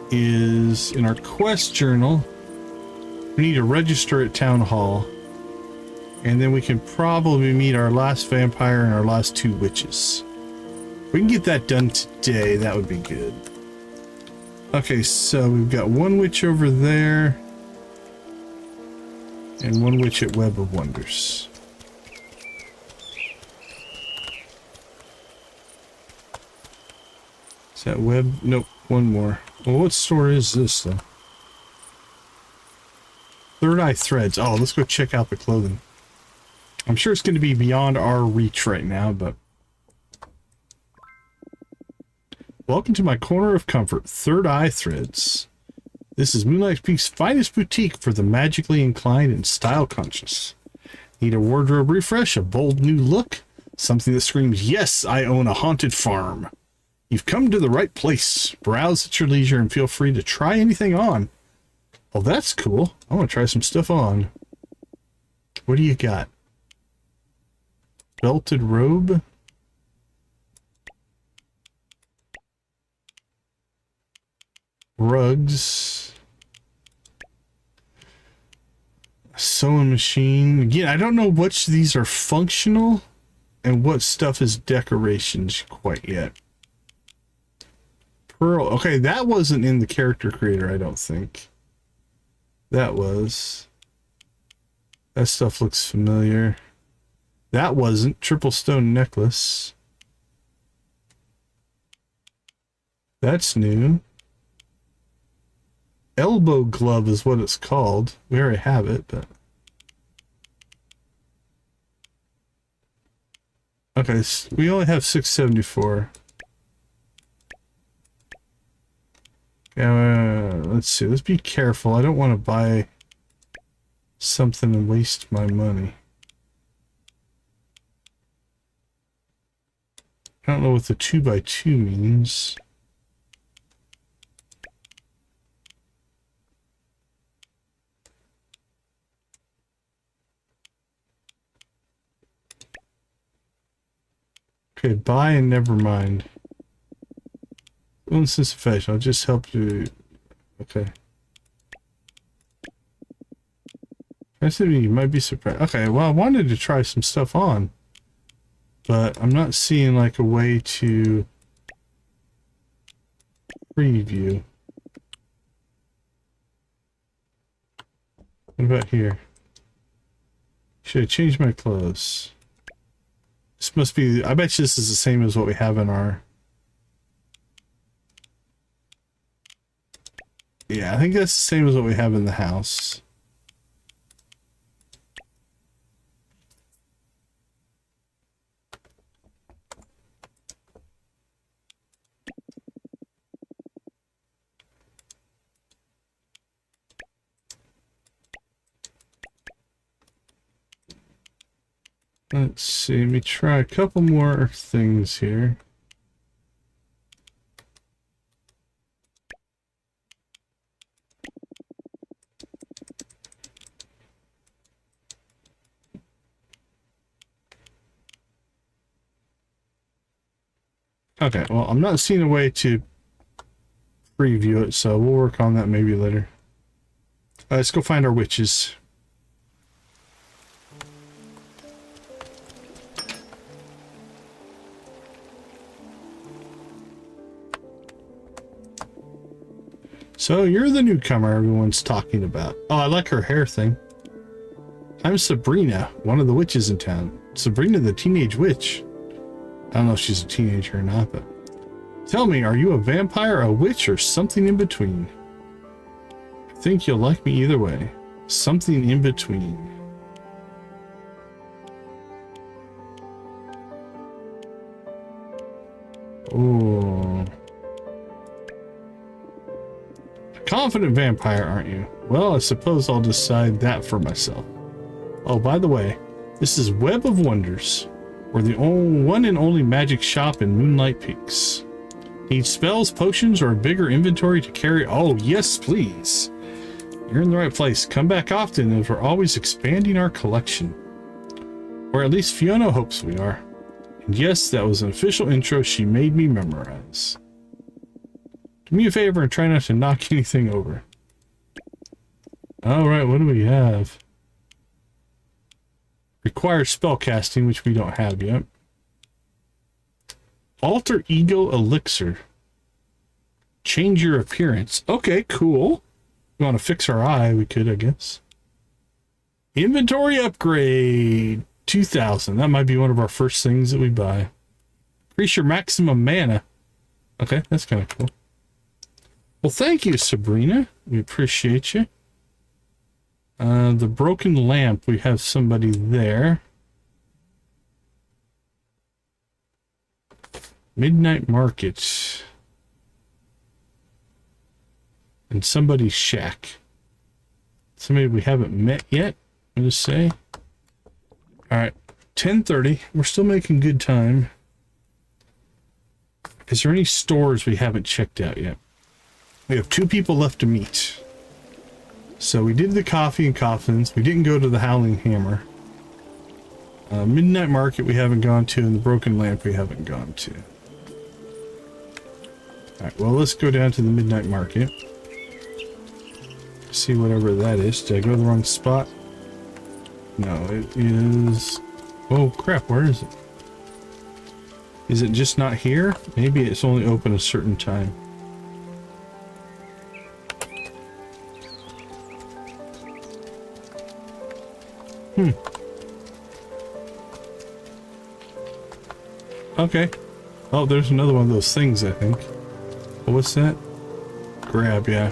[SPEAKER 1] is in our quest journal, we need to register at Town Hall. And then we can probably meet our last vampire and our last 2 witches. If we can get that done today, that would be good. Okay, so we've got 1 witch over there. And 1 witch at Web of Wonders. Is that Web? Nope, 1 more. Well, what store is this, though? Third Eye Threads. Oh, let's go check out the clothing. I'm sure it's going to be beyond our reach right now, but... Welcome to my corner of comfort, Third Eye Threads. This is Moonlight Peaks' finest boutique for the magically inclined and style conscious. Need a wardrobe refresh, a bold new look, something that screams, yes, I own a haunted farm. You've come to the right place. Browse at your leisure and feel free to try anything on. Well, that's cool. I want to try some stuff on. What do you got? Belted robe? Rugs. Sewing machine. Again, I don't know which of these are functional and what stuff is decorations quite yet. Pearl. Okay, that wasn't in the character creator, I don't think. That was. That stuff looks familiar. That wasn't. Triple stone necklace. That's new. Elbow glove is what it's called. We already have it, but... Okay, so we only have 674. Let's see. Let's be careful. I don't want to buy something and waste my money. I don't know what the 2x2 means. Okay, buy and never mind. One sense of fashion, I'll just help you. Okay. I said you might be surprised. Okay, well, I wanted to try some stuff on, but I'm not seeing like a way to preview. What about here? Should I change my clothes? This must be, I bet you this is the same as what we have in our... Yeah, I think that's the same as what we have in the house. Let's see, let me try a couple more things here. Okay, well, I'm not seeing a way to preview it, so we'll work on that maybe later. Let's go find our witches. So you're the newcomer everyone's talking about. Oh, I like her hair thing. I'm Sabrina, one of the witches in town. Sabrina the teenage witch. I don't know if she's a teenager or not, but... Tell me, are you a vampire, a witch, or something in between? I think you'll like me either way. Something in between. Oh. Confident vampire, aren't you? Well, I suppose I'll decide that for myself. Oh, by the way, this is Web of Wonders. We're the one and only magic shop in Moonlight Peaks. Need spells, potions, or a bigger inventory to carry? Oh, yes, please. You're in the right place. Come back often, as we're always expanding our collection. Or at least Fiona hopes we are. And yes, that was an official intro she made me memorize. Do me a favor and try not to knock anything over. Alright, what do we have? Requires spell casting, which we don't have yet. Alter Ego Elixir. Change your appearance. Okay, cool. We want to fix our eye, we could, I guess. Inventory upgrade. 2,000. That might be one of our first things that we buy. Increase your maximum mana. Okay, that's kind of cool. Well, thank you, Sabrina. We appreciate you. The broken lamp, we have somebody there. Midnight Market. And somebody's shack. Somebody we haven't met yet, I'm gonna say. Alright, 10:30. We're still making good time. Is there any stores we haven't checked out yet? We have 2 people left to meet. So we did the coffee and coffins. We didn't go to the Howling Hammer. Midnight Market we haven't gone to, and the Broken Lamp we haven't gone to. Alright, well, let's go down to the Midnight Market. See whatever that is. Did I go to the wrong spot? No, it is... Oh, crap, where is it? Is it just not here? Maybe it's only open a certain time. Okay. Oh, there's another one of those things, I think. Oh, what's that? Grab, yeah.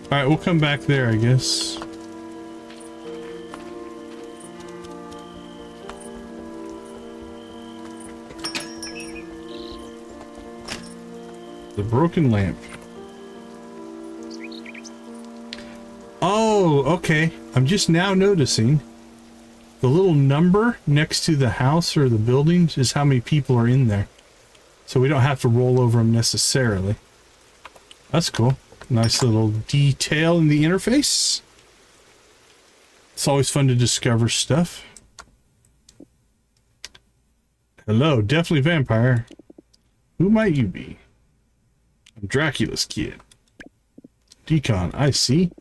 [SPEAKER 1] Alright, we'll come back there, I guess. The broken lamp. Oh, okay. I'm just now noticing the little number next to the house or the buildings is how many people are in there. So we don't have to roll over them necessarily. That's cool. Nice little detail in the interface. It's always fun to discover stuff. Hello, definitely vampire. Who might you be? I'm Dracula's kid. Decon, I see.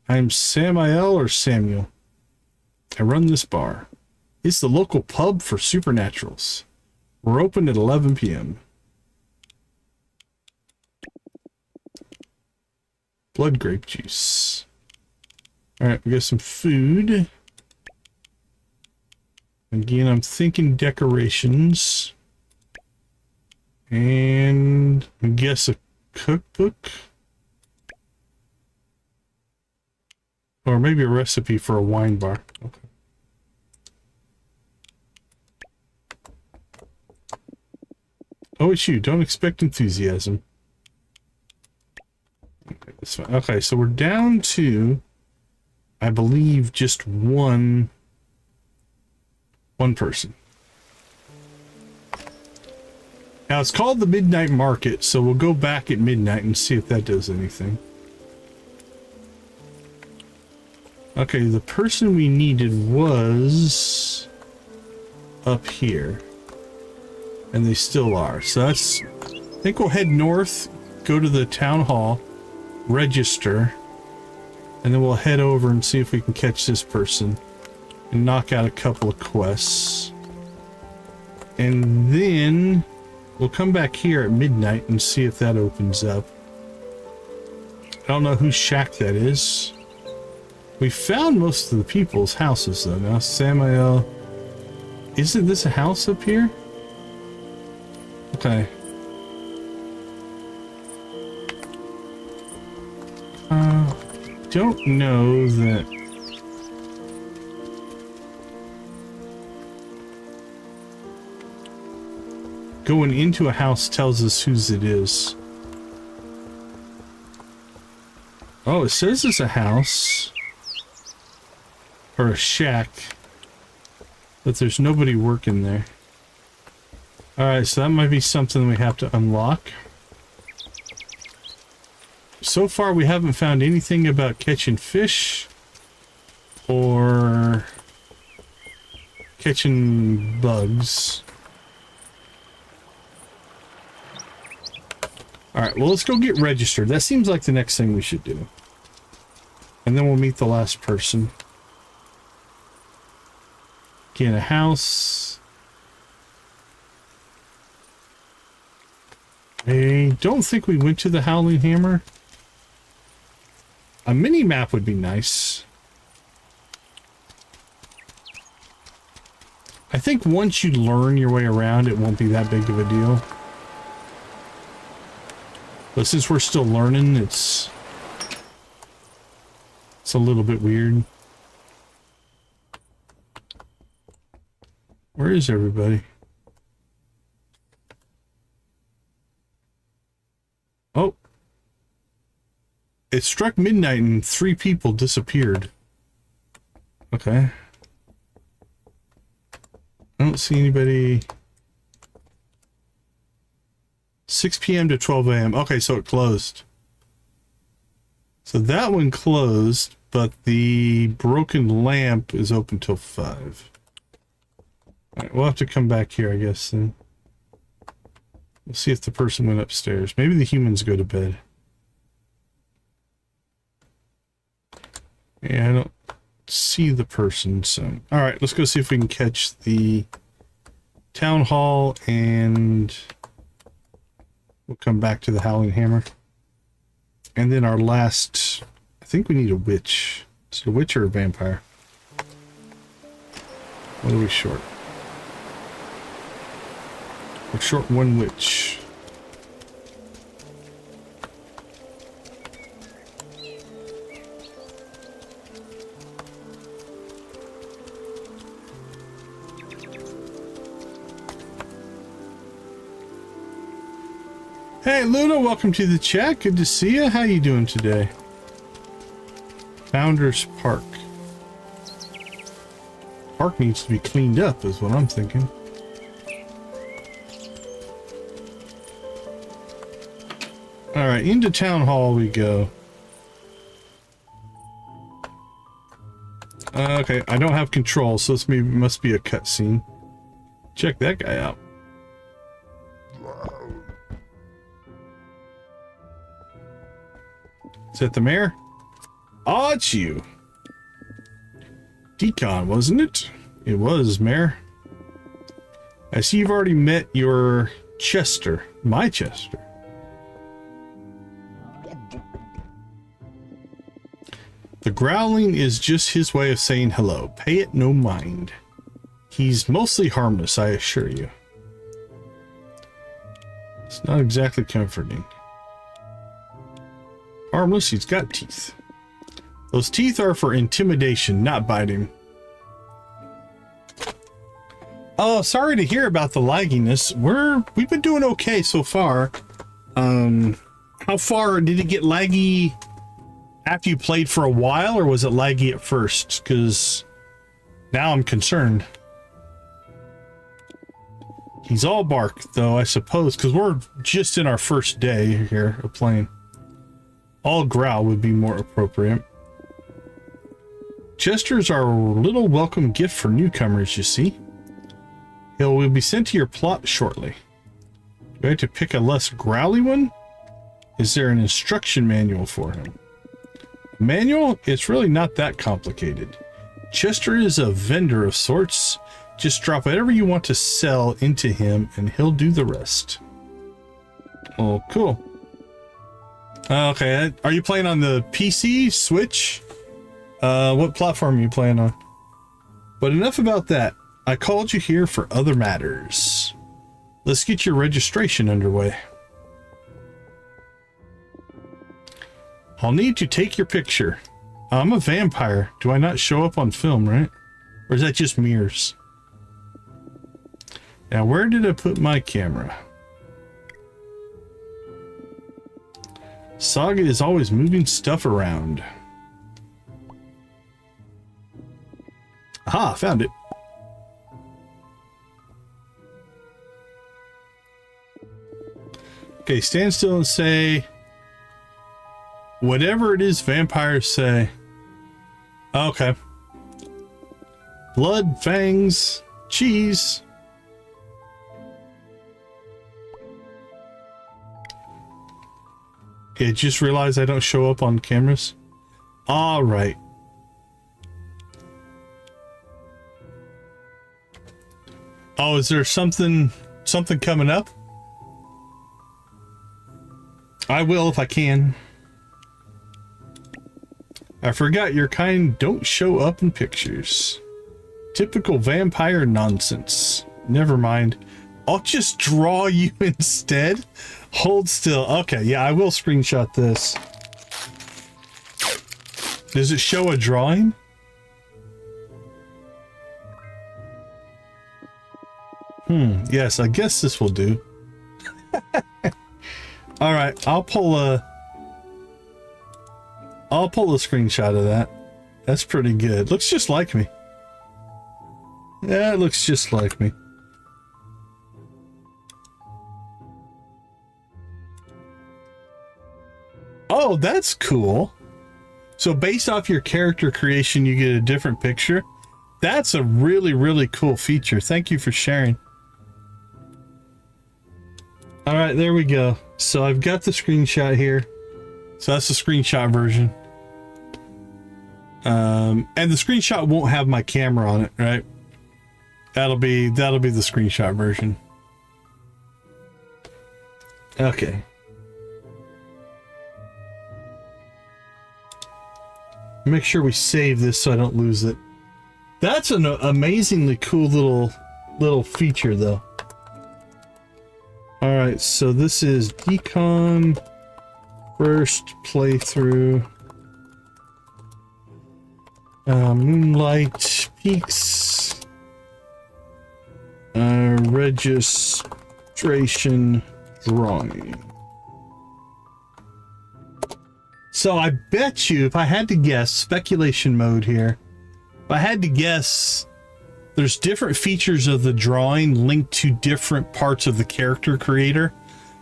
[SPEAKER 1] I'm Samael or Samuel. I run this bar. It's the local pub for supernaturals. We're open at 11 p.m. Blood grape juice. Alright, we got some food. Again, I'm thinking decorations. And I guess a cookbook. Or maybe a recipe for a wine bar. Okay. Oh, it's you. Don't expect enthusiasm. Okay, that's fine. Okay, so we're down to, I believe, just one person. Now, it's called the Midnight Market, so we'll go back at midnight and see if that does anything. Okay, the person we needed was up here. And they still are. So that's... I think we'll head north, go to the town hall, register, and then we'll head over and see if we can catch this person and knock out a couple of quests. And then we'll come back here at midnight and see if that opens up. I don't know whose shack that is. We found most of the people's houses though. Now, Samael, isn't this a house up here? Okay. Don't know that. Going into a house tells us whose it is. Oh, it says it's a house. Or a shack. But there's nobody working there. Alright, so that might be something we have to unlock. So far, we haven't found anything about catching fish or catching bugs. Alright, well, let's go get registered. That seems like the next thing we should do. And then we'll meet the last person. Get a house. I don't think we went to the Howling Hammer. A mini map would be nice. I think once you learn your way around, it won't be that big of a deal. But since we're still learning, it's a little bit weird. Where is everybody? Oh. It struck midnight and 3 people disappeared. Okay. I don't see anybody. 6 p.m. to 12 a.m. Okay, so it closed. So that one closed, but the broken lamp is open till 5. Alright, we'll have to come back here, I guess, then. We'll see if the person went upstairs. Maybe the humans go to bed. Yeah, I don't see the person, so... Alright, let's go see if we can catch the town hall, and we'll come back to the Howling Hammer. And then our last... I think we need a witch. Is it a witch or a vampire? What are we short? We're short 1 witch. Hey Luna, welcome to the chat. Good to see you. How you doing today? Founders Park. Park needs to be cleaned up is what I'm thinking. Alright, into town hall we go. Okay, I don't have control, so this must be a cutscene. Check that guy out. Is that the mayor? Oh, it's you. Decon, wasn't it? It was, Mayor. I see you've already met your Chester. My Chester. The growling is just his way of saying hello. Pay it no mind. he's mostly harmless, I assure you. It's not exactly comforting. Harmless, he's got teeth. Those teeth are for intimidation, not biting. Oh, sorry to hear about the lagginess. We've been doing okay so far. How far did it get laggy after you played for a while, or was it laggy at first? Because now I'm concerned. He's all bark, though, I suppose, because we're just in our first day here of playing. All growl would be more appropriate. Jesters are a little welcome gift for newcomers, you see. He will be sent to your plot shortly. Do I have to pick a less growly one? Is there an instruction manual for him? Manual? It's really not that complicated. Chester is a vendor of sorts. Just drop whatever you want to sell into him and he'll do the rest. Oh, cool. Okay, are you playing on the PC, Switch? What platform are you playing on? But enough about that. I called you here for other matters. Let's get your registration underway. I'll need to take your picture. I'm a vampire. Do I not show up on film, right? Or is that just mirrors? Now, where did I put my camera? Saga is always moving stuff around. Aha, found it. Okay, stand still and say whatever it is vampires say. Okay. Blood, fangs, cheese. Okay, just realized I don't show up on cameras. All right. Oh, is there something coming up? I will if I can. I forgot your kind don't show up in pictures. Typical vampire nonsense. Never mind. I'll just draw you instead. Hold still. Okay, yeah, I will screenshot this. Does it show a drawing? Yes, I guess this will do. All right, I'll pull a screenshot of that. That's pretty good. Looks just like me. Yeah, it looks just like me. Oh, that's cool. So based off your character creation, you get a different picture. That's a really, really cool feature. Thank you for sharing. All right, there we go. So I've got the screenshot here. So that's the screenshot version. And the screenshot won't have my camera on it, right? That'll be the screenshot version. Okay. Make sure we save this so I don't lose it. That's an amazingly cool little feature, though. All right, so this is Decon first playthrough. Moonlight Peaks. Registration drawing. So I bet you, if I had to guess, speculation mode here, if I had to guess, there's different features of the drawing linked to different parts of the character creator.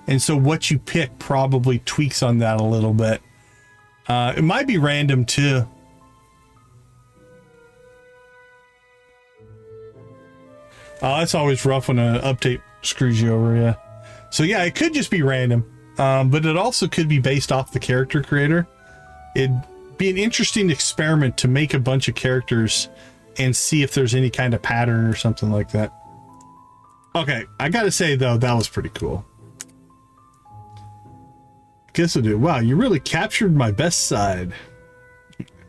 [SPEAKER 1] And so what you pick probably tweaks on that a little bit. It might be random too. Oh, that's always rough when an update screws you over, yeah. So yeah, it could just be random. But it also could be based off the character creator. It'd be an interesting experiment to make a bunch of characters and see if there's any kind of pattern or something like that. Okay, I gotta say though, that was pretty cool. Guess I do. Wow, you really captured my best side.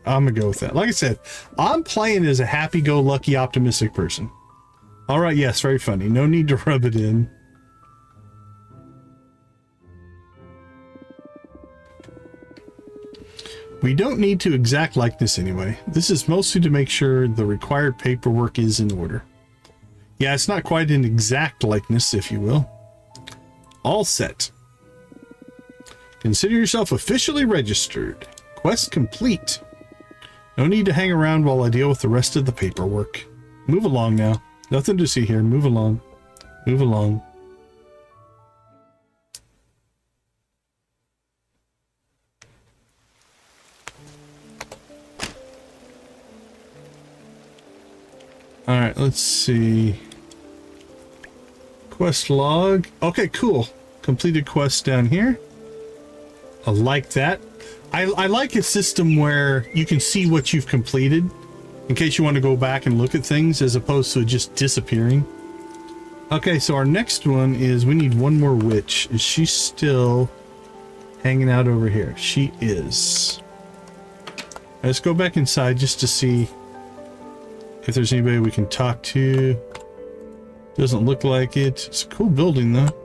[SPEAKER 1] I'm gonna go with that. Like I said, I'm playing as a happy-go-lucky, optimistic person. All right, yes, very funny. No need to rub it in. We don't need to exact likeness anyway. This is mostly to make sure the required paperwork is in order. Yeah, it's not quite an exact likeness, if you will. All set. Consider yourself officially registered. Quest complete. No need to hang around while I deal with the rest of the paperwork. Move along now. Nothing to see here. Move along. Move along. Alright, let's see. Quest log. Okay, cool. Completed quest down here. I like that. I like a system where you can see what you've completed in case you want to go back and look at things as opposed to just disappearing. Okay, so our next one is we need one more witch. Is she still hanging out over here? She is. Let's go back inside just to see if there's anybody we can talk to. Doesn't look like it. It's a cool building though.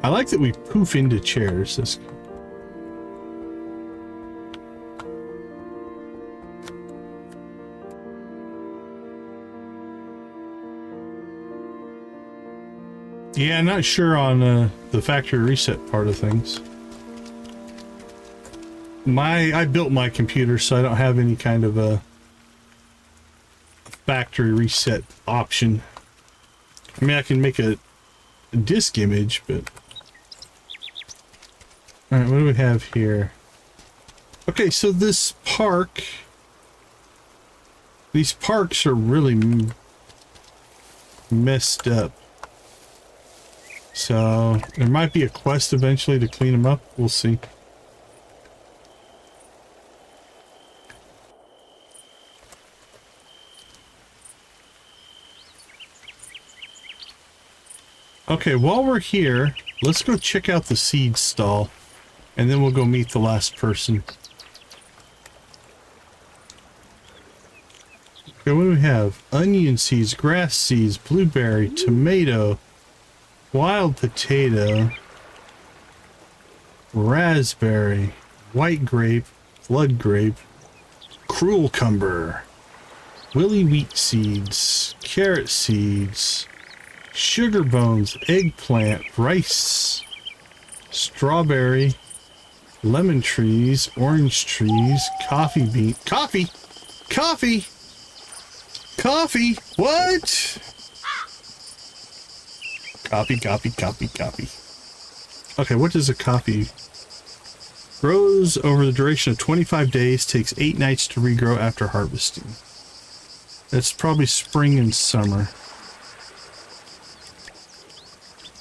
[SPEAKER 1] I like that we poof into chairs. That's... Yeah, I'm not sure on the factory reset part of things. I built my computer, so I don't have any kind of a factory reset option. I mean, I can make a disk image, but... Alright, what do we have here? Okay, so this park... These parks are really messed up. So, there might be a quest eventually to clean them up. We'll see. Okay, while we're here, let's go check out the seed stall. And then we'll go meet the last person. Okay, what do we have? Onion seeds, grass seeds, blueberry, tomato, wild potato, raspberry, white grape, blood grape, cruel cumber, willy wheat seeds, carrot seeds, sugar bones, eggplant, rice, strawberry, lemon trees, orange trees, coffee bean, coffee, what? Coffee. Okay, what does a coffee? Grows over the duration of 25 days, takes 8 nights to regrow after harvesting. That's probably spring and summer.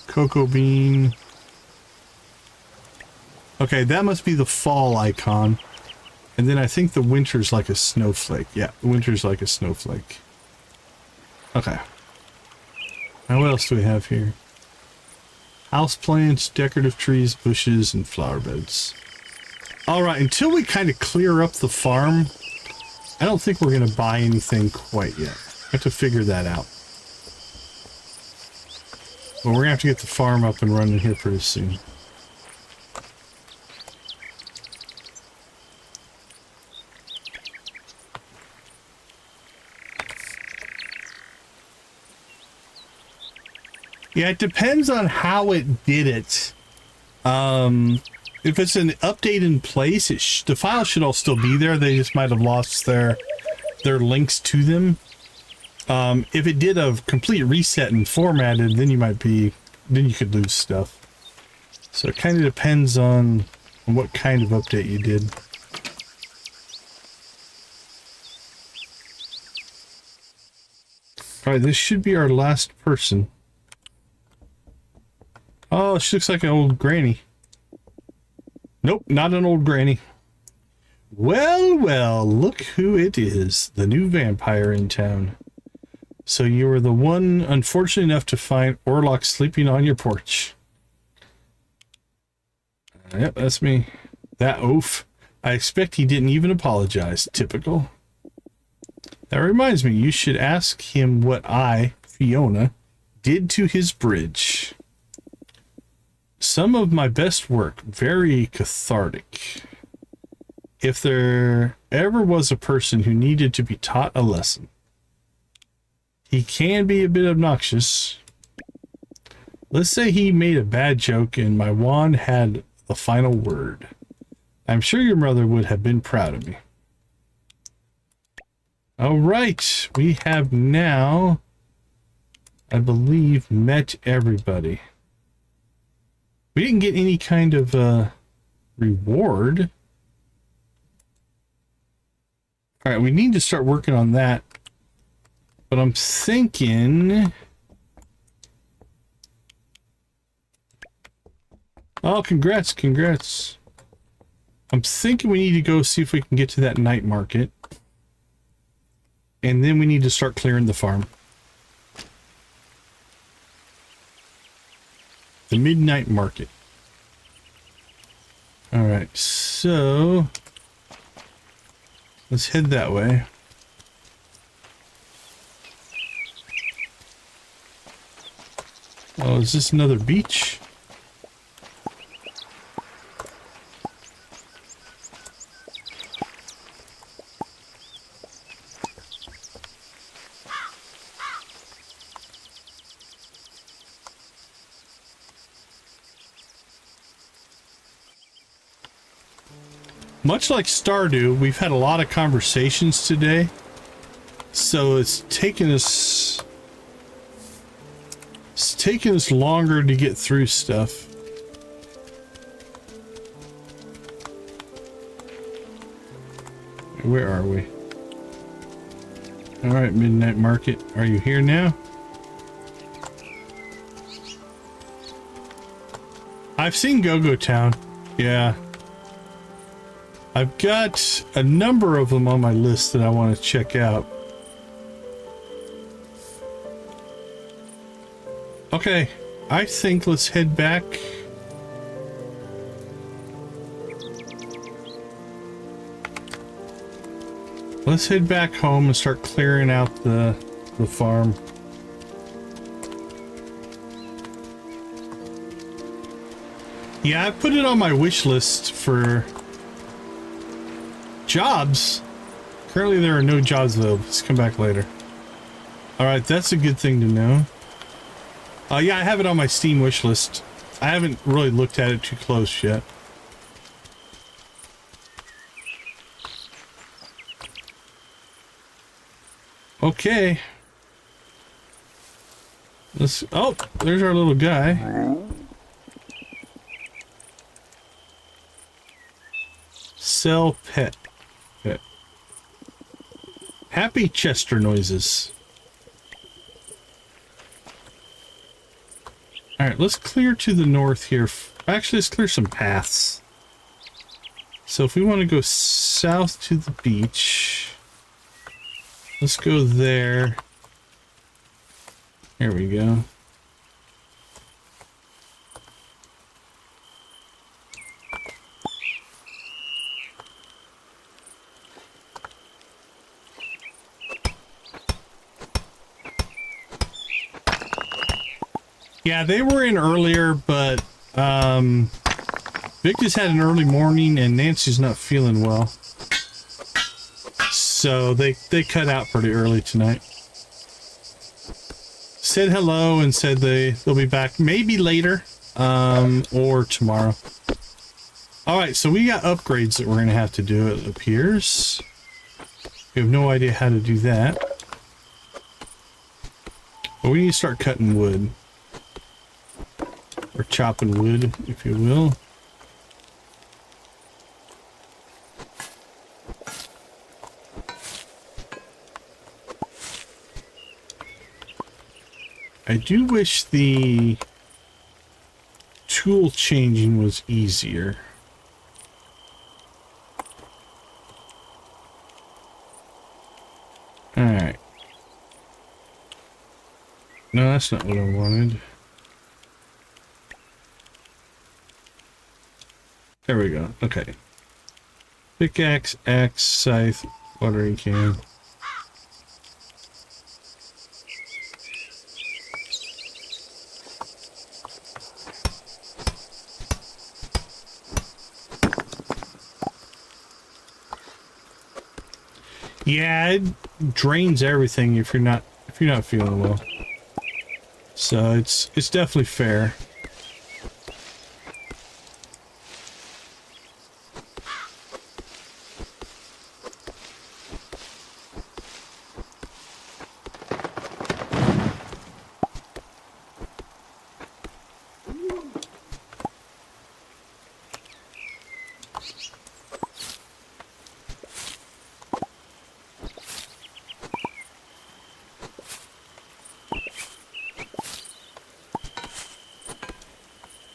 [SPEAKER 1] Cocoa bean. Okay, that must be the fall icon. And then I think the winter's like a snowflake. Yeah, the winter's like a snowflake. Okay. Now what else do we have here? House plants, decorative trees, bushes, and flower beds. Alright, until we kind of clear up the farm, I don't think we're going to buy anything quite yet. I have to figure that out. But we're going to have to get the farm up and running here pretty soon. Yeah, it depends on how it did it. If it's an update in place, the file should all still be there. They just might have lost their links to them. If it did a complete reset and formatted, then you could lose stuff. So it kind of depends on what kind of update you did. All right, this should be our last person. Oh, she looks like an old granny. Nope, not an old granny. Well, well, look who it is. The new vampire in town. So you were the one unfortunate enough to find Orlok sleeping on your porch. Yep, that's me. That oaf. I expect he didn't even apologize. Typical. That reminds me, you should ask him what I, Fiona, did to his bridge. Some of my best work, very cathartic. If there ever was a person who needed to be taught a lesson. He can be a bit obnoxious. Let's say he made a bad joke and my wand had the final word. I'm sure your mother would have been proud of me. All right, we have now, I believe, met everybody. We didn't get any kind of reward. All right, we need to start working on that. But I'm thinking... Oh, congrats, congrats. I'm thinking we need to go see if we can get to that night market. And then we need to start clearing the farm. The midnight market. Alright, so... let's head that way. Oh, is this another beach? Much like Stardew, we've had a lot of conversations today, so it's taken us longer to get through stuff. Where are we? All right, Midnight Market, are you here now? I've seen Go-Go Town. Yeah. I've got a number of them on my list that I want to check out. Okay, I think let's head back. Let's head back home and start clearing out the farm. Yeah, I put it on my wish list for jobs. Currently there are no jobs though. Let's come back later. Alright, that's a good thing to know. Yeah, I have it on my Steam wish list. I haven't really looked at it too close yet. Okay. Let's... oh, there's our little guy. Sell pet. Happy Chester noises. Alright, let's clear to the north here. Actually, let's clear some paths. So if we want to go south to the beach, let's go there. There we go. Yeah, they were in earlier, but Vic just had an early morning and Nancy's not feeling well. So they cut out pretty early tonight. Said hello and said they'll be back maybe later or tomorrow. Alright, so we got upgrades that we're going to have to do, it appears. We have no idea how to do that. But we need to start cutting wood. Or chopping wood, if you will. I do wish the tool changing was easier. Alright. No, that's not what I wanted. There we go. Okay. Pickaxe, axe, scythe, watering can. Yeah, it drains everything if you're not feeling well. So it's definitely fair.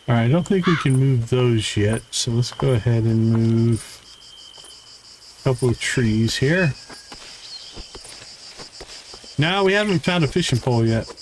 [SPEAKER 1] Alright, I don't think we can move those yet, so let's go ahead and move a couple of trees here. No, we haven't found a fishing pole yet.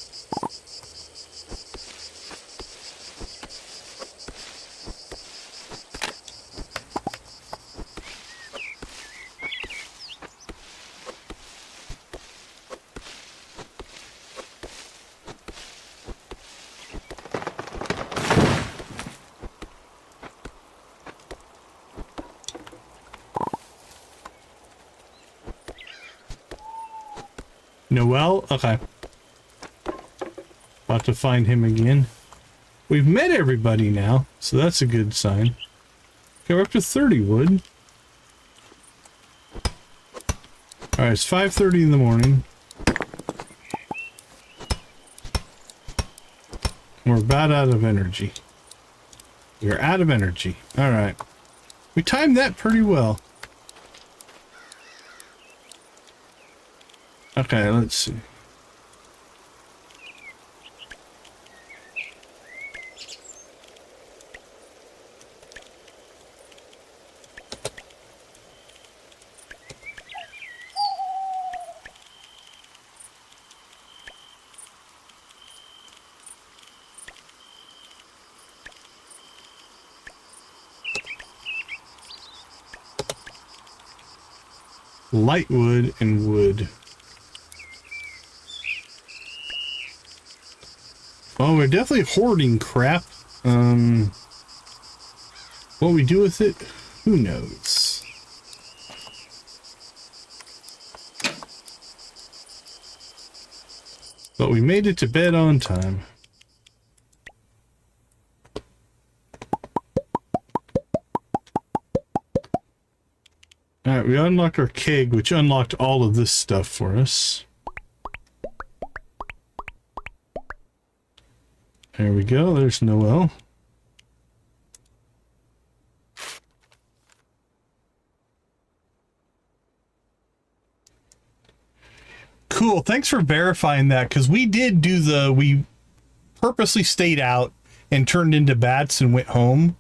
[SPEAKER 1] Noel? Okay. About to find him again. We've met everybody now, so that's a good sign. Okay, we're up to 30 wood. Alright, it's 5:30 in the morning. We're about out of energy. We're out of energy. Alright. We timed that pretty well. Okay, let's see. Light wood and wood. Well, we're definitely hoarding crap. What we do with it, who knows? But we made it to bed on time. Alright, we unlocked our keg, which unlocked all of this stuff for us. There we go, there's Noel. Cool, thanks for verifying that, because we did do we purposely stayed out and turned into bats and went home.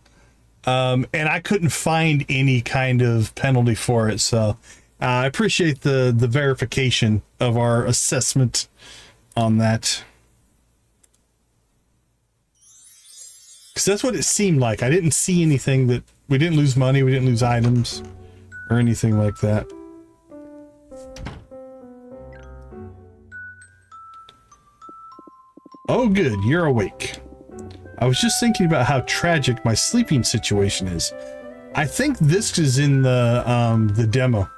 [SPEAKER 1] And I couldn't find any kind of penalty for it, so I appreciate the verification of our assessment on that. Because that's what it seemed like. I didn't see anything that... We didn't lose money, we didn't lose items, or anything like that. Oh good, you're awake. I was just thinking about how tragic my sleeping situation is. I think this is in the demo.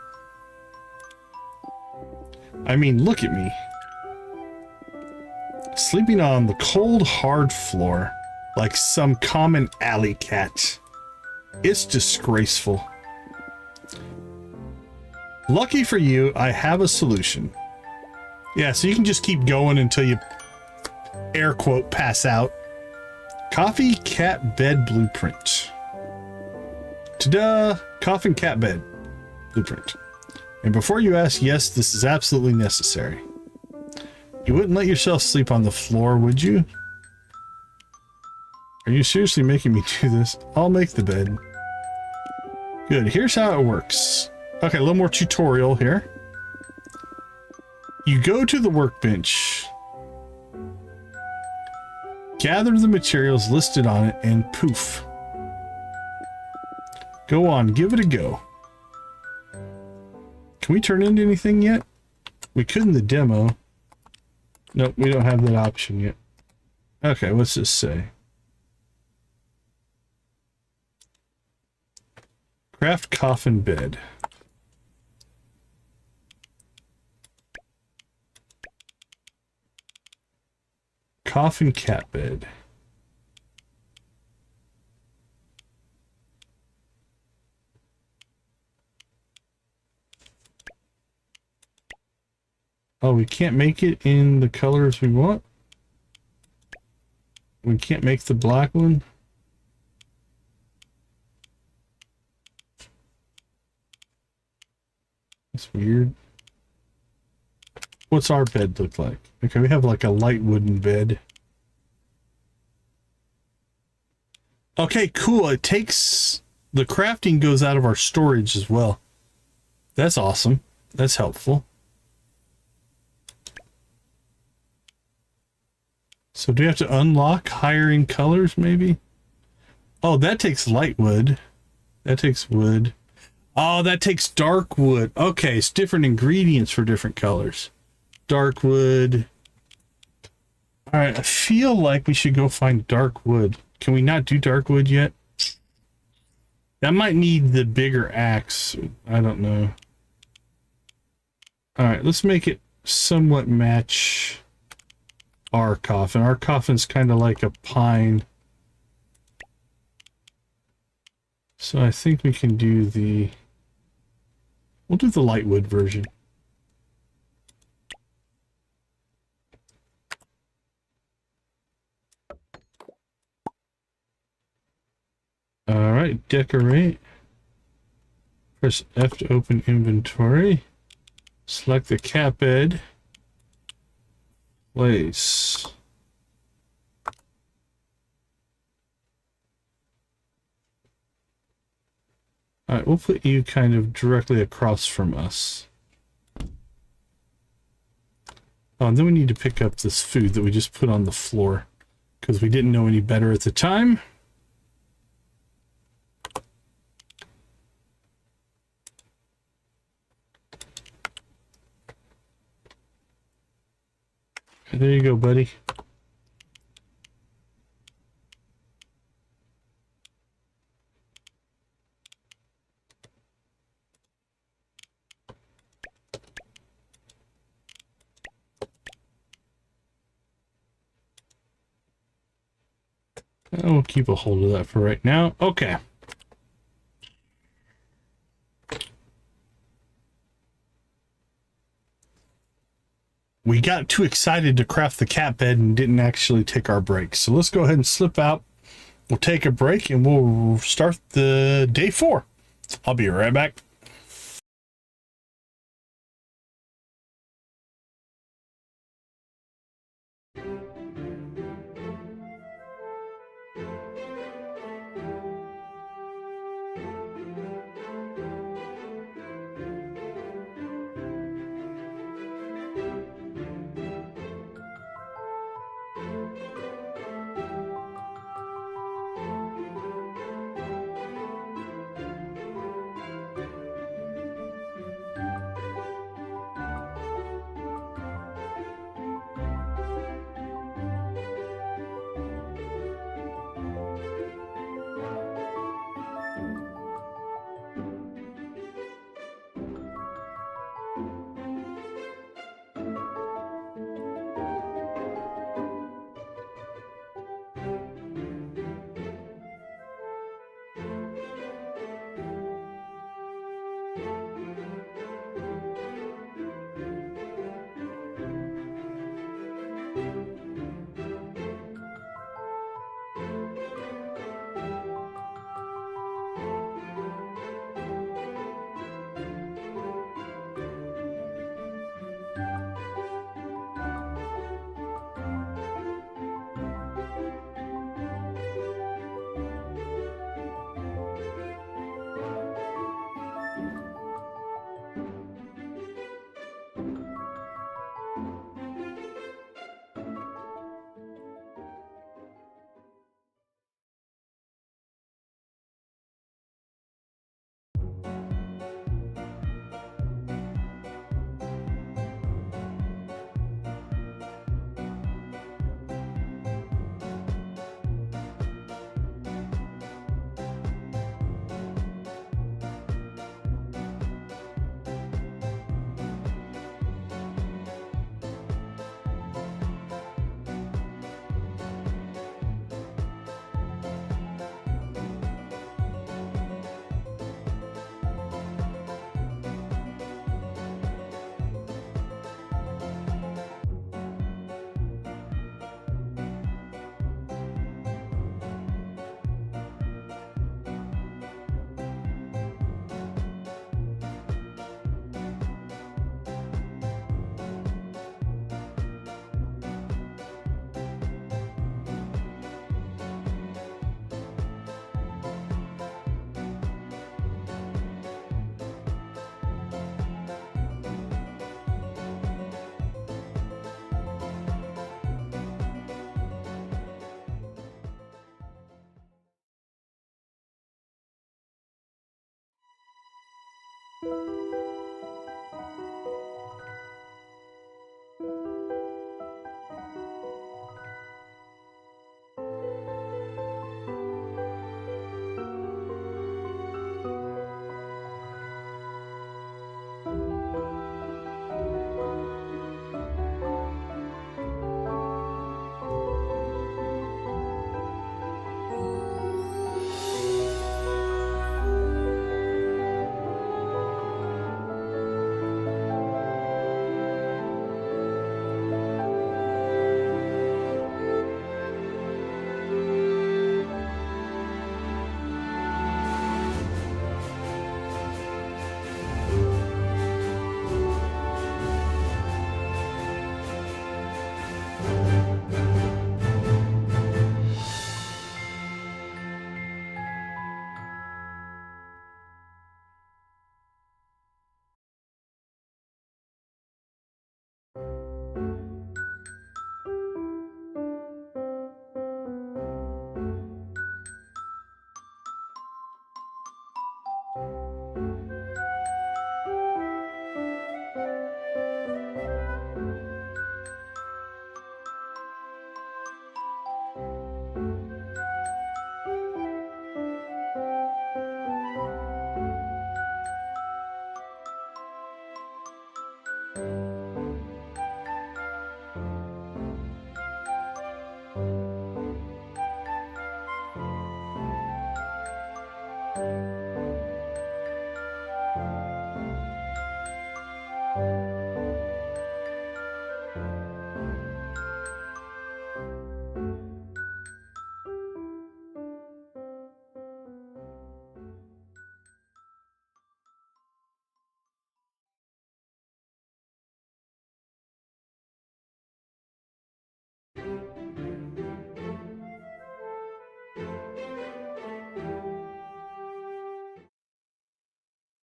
[SPEAKER 1] I mean, look at me. Sleeping on the cold, hard floor. Like some common alley cat. It's disgraceful. Lucky for you, I have a solution. Yeah, so you can just keep going until you, air quote, pass out. Coffee cat bed blueprint. Ta-da! Coffin cat bed blueprint. And before you ask, yes, this is absolutely necessary. You wouldn't let yourself sleep on the floor, would you? Are you seriously making me do this? I'll make the bed. Good, here's how it works. Okay, a little more tutorial here. You go to the workbench. Gather the materials listed on it and poof. Go on, give it a go. Can we turn into anything yet? We could in the demo. Nope, we don't have that option yet. Okay, what's this say? Craft coffin bed. Coffin cat bed. Oh, we can't make it in the colors we want? We can't make the black one? That's weird. What's our bed look like? Okay, we have like a light wooden bed. Okay, cool. It takes... The crafting goes out of our storage as well. That's awesome. That's helpful. So do we have to unlock hiring colors maybe? Oh, that takes light wood. That takes wood. Oh, that takes dark wood. Okay, it's different ingredients for different colors. Dark wood. All right, I feel like we should go find dark wood. Can we not do dark wood yet? That might need the bigger axe. I don't know. All right, let's make it somewhat match our coffin. Our coffin's kind of like a pine. So I think we can do the... We'll do the light wood version. All right, decorate. Press F to open inventory. Select the cat bed. Place. All right, we'll put you kind of directly across from us. Oh, and then we need to pick up this food that we just put on the floor because we didn't know any better at the time. There you go, buddy. We'll keep a hold of that for right now. Okay. We got too excited to craft the cat bed and didn't actually take our break. So let's go ahead and slip out. We'll take a break and we'll start the day 4. I'll be right back.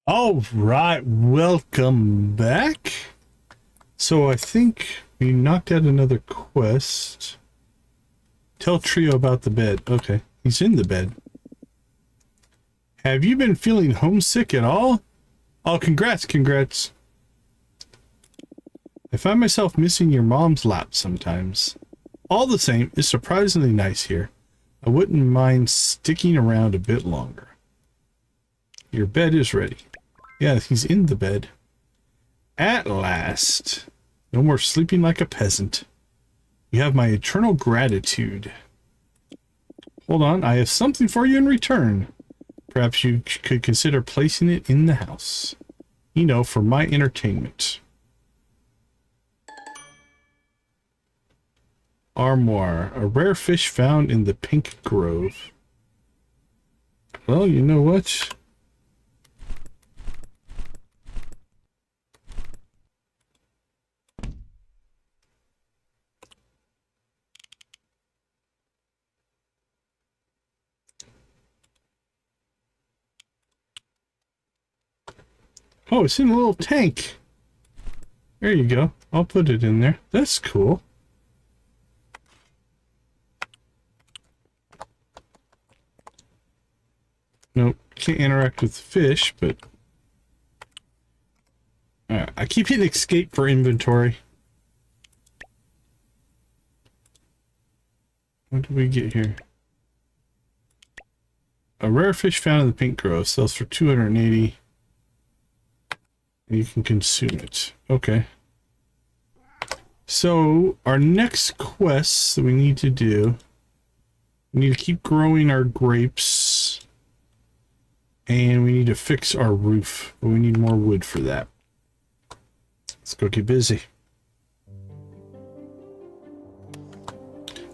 [SPEAKER 1] All right, welcome back. So I think we knocked out another quest. Tell Trio about the bed. Okay, he's in the bed. Have you been feeling homesick at all? Oh, congrats. I find myself missing your mom's lap sometimes. All the same, it's surprisingly nice here. I wouldn't mind sticking around a bit longer. Your bed is ready. Yeah, he's in the bed. At last. No more sleeping like a peasant. You have my eternal gratitude. Hold on, I have something for you in return. Perhaps you could consider placing it in the house. You know, for my entertainment. Armoire. A rare fish found in the Pink Grove. Well, you know what? Oh, it's in a little tank. There you go. I'll put it in there. That's cool. Nope, can't interact with fish, but... I keep hitting escape for inventory. What did we get here? A rare fish found in the Pink Grove sells for 280. And you can consume it. Okay. So, our next quest that we need to do... We need to keep growing our grapes. And we need to fix our roof. But we need more wood for that. Let's go get busy.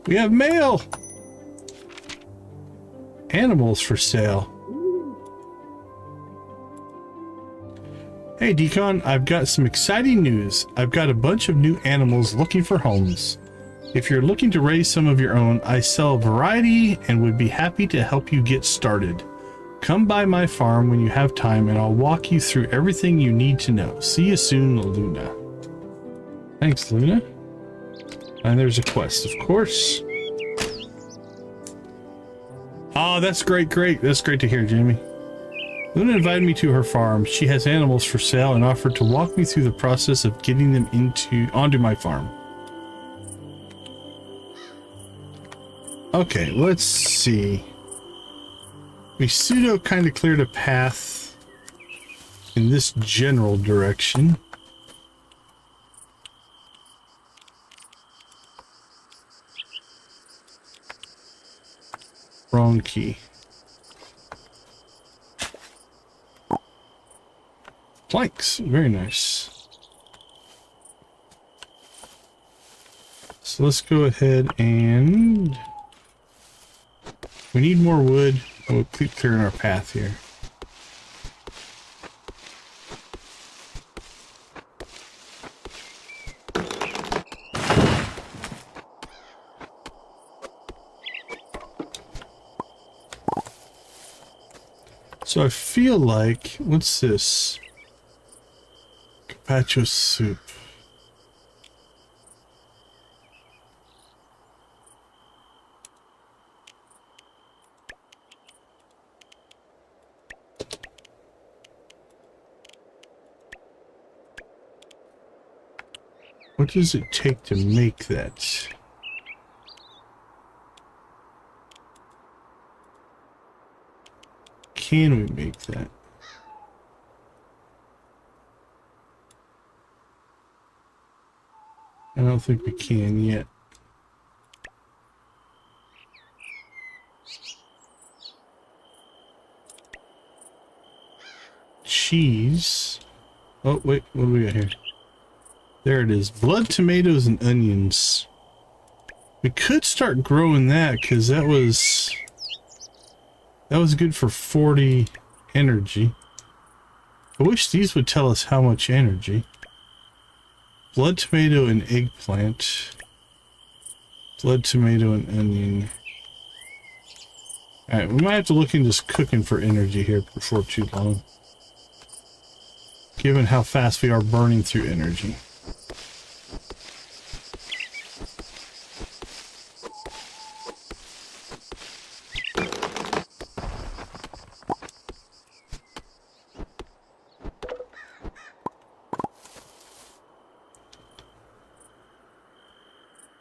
[SPEAKER 1] We have mail! Animals for sale. Hey Decon, I've got some exciting news. I've got a bunch of new animals looking for homes. If you're looking to raise some of your own, I sell a variety and would be happy to help you get started. Come by my farm when you have time and I'll walk you through everything you need to know. See you soon, Luna. Thanks, Luna. And there's a quest, of course. Oh, that's great. That's great to hear, Jamie. Luna invited me to her farm. She has animals for sale and offered to walk me through the process of getting them onto my farm. Okay, let's see. We pseudo kind of cleared a path in this general direction. Wrong key. Planks, very nice. So let's go ahead and we need more wood. We'll keep clearing our path here. So I feel like, what's this? Carpaccio soup. What does it take to make that? Can we make that? I don't think we can yet. Cheese. Oh, wait, what do we got here? There it is. Blood tomatoes and onions. We could start growing that because that was good for 40 energy. I wish these would tell us how much energy. Blood tomato and eggplant. Blood tomato and onion. Alright, we might have to look into just cooking for energy here before too long. Given how fast we are burning through energy.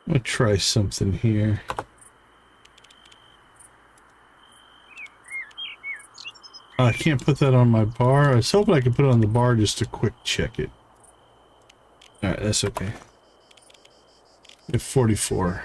[SPEAKER 1] I'm gonna try something here. I can't put that on my bar. I was hoping I could put it on the bar just to quick check it. Alright, that's okay. At 44.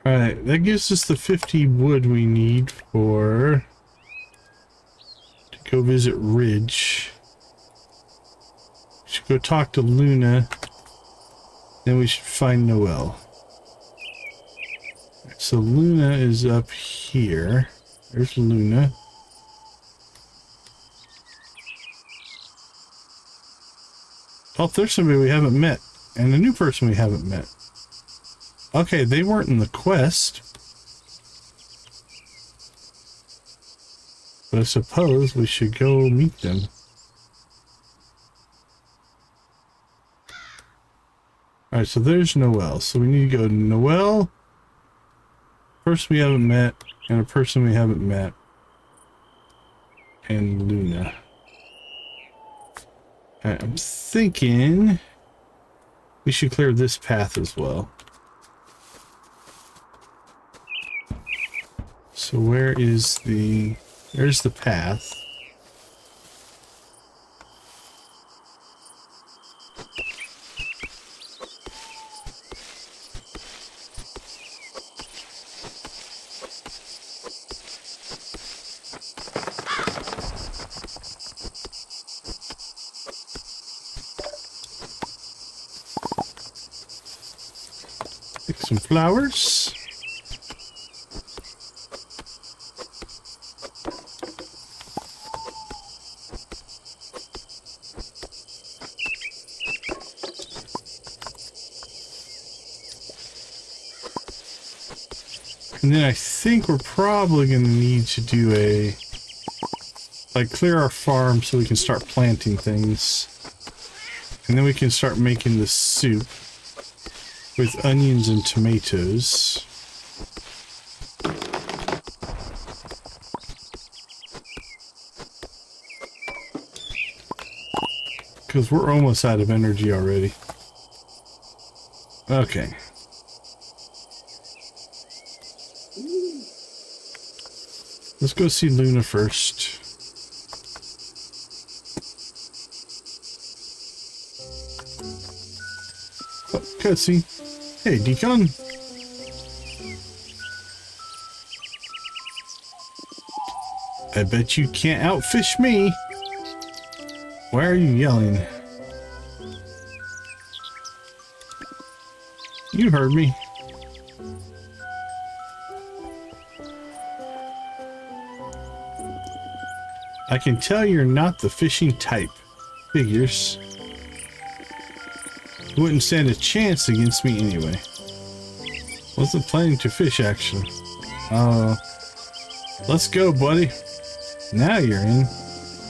[SPEAKER 1] Alright, that gives us the 50 wood we need to go visit Ridge. We should go talk to Luna. Then we should find Noelle. So Luna is up here. There's Luna. Oh, there's somebody we haven't met. And a new person we haven't met. Okay, they weren't in the quest. But I suppose we should go meet them. Alright, so there's Noelle. So we need to go to Noelle, person we haven't met, and a person we haven't met, and Luna. Alright, I'm thinking we should clear this path as well. So there's the path. Pick some flowers. And then I think we're probably going to need to do a, like, clear our farm so we can start planting things. And then we can start making the soup with onions and tomatoes. Because we're almost out of energy already. Okay. Let's go see Luna first. Oh, cutscene. Hey, Decon. I bet you can't outfish me. Why are you yelling? You heard me. I can tell you're not the fishing type. Figures. You wouldn't stand a chance against me anyway. Wasn't planning to fish, actually. Oh. Let's go, buddy. Now you're in.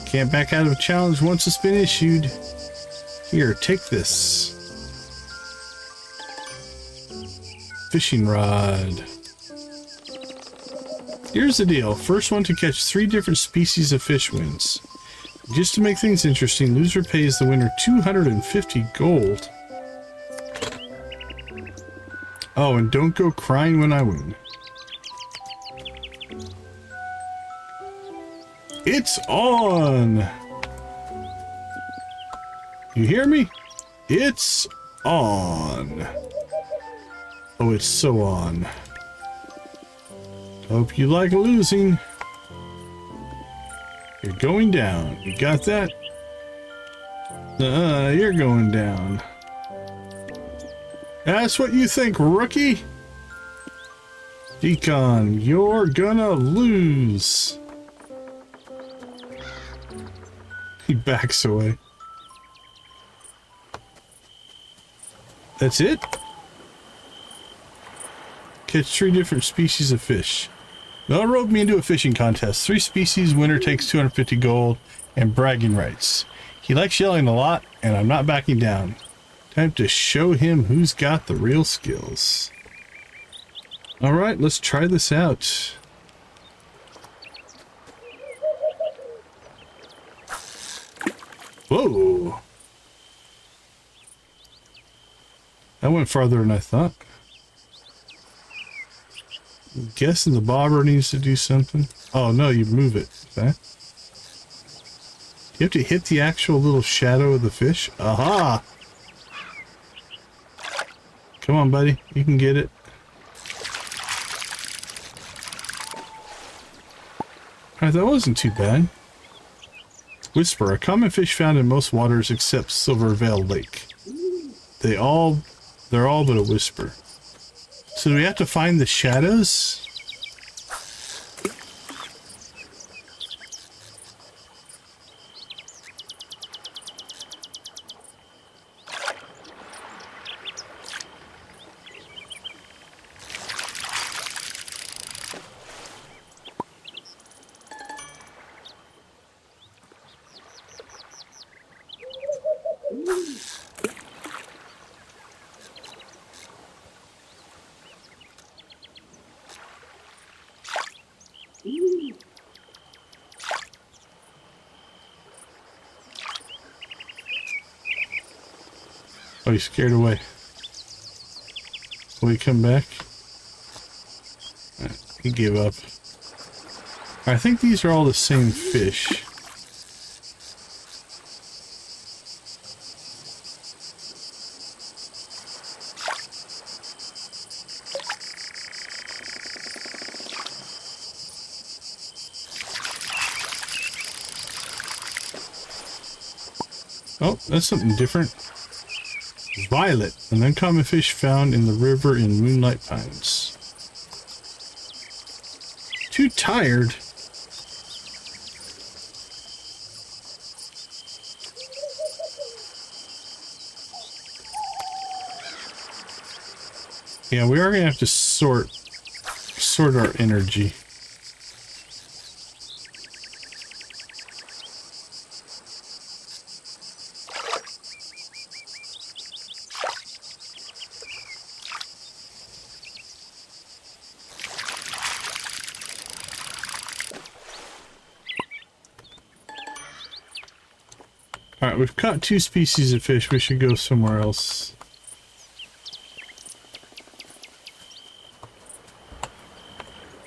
[SPEAKER 1] Can't back out of a challenge once it's been issued. Here, take this. Fishing rod. Here's the deal. First one to catch 3 different species of fish wins. Just to make things interesting, loser pays the winner 250 gold. Oh, and don't go crying when I win. It's on! You hear me? It's on. Oh, it's so on. Hope you like losing. You're going down. You got that? You're going down. That's what you think, rookie? Decon, you're gonna lose. He backs away. That's it? Catch 3 different species of fish. Mel roped me into a fishing contest. 3 species, winner takes 250 gold and bragging rights. He likes yelling a lot, and I'm not backing down. Time to show him who's got the real skills. Alright, let's try this out. Whoa! That went farther than I thought. I'm guessing the bobber needs to do something. Oh no, you move it. Okay. You have to hit the actual little shadow of the fish. Aha! Come on, buddy. You can get it. Alright, that wasn't too bad. Whisper, a common fish found in most waters except Silver Veil Lake. They're all but a whisper. So do we have to find the shadows? Oh, he's scared away. Will he come back? He gave up. I think these are all the same fish. Oh, that's something different. Violet, an uncommon fish found in the river in Moonlight Pines. Too tired? Yeah, we are going to have to sort sort our energy. Alright, we've caught 2 species of fish. We should go somewhere else.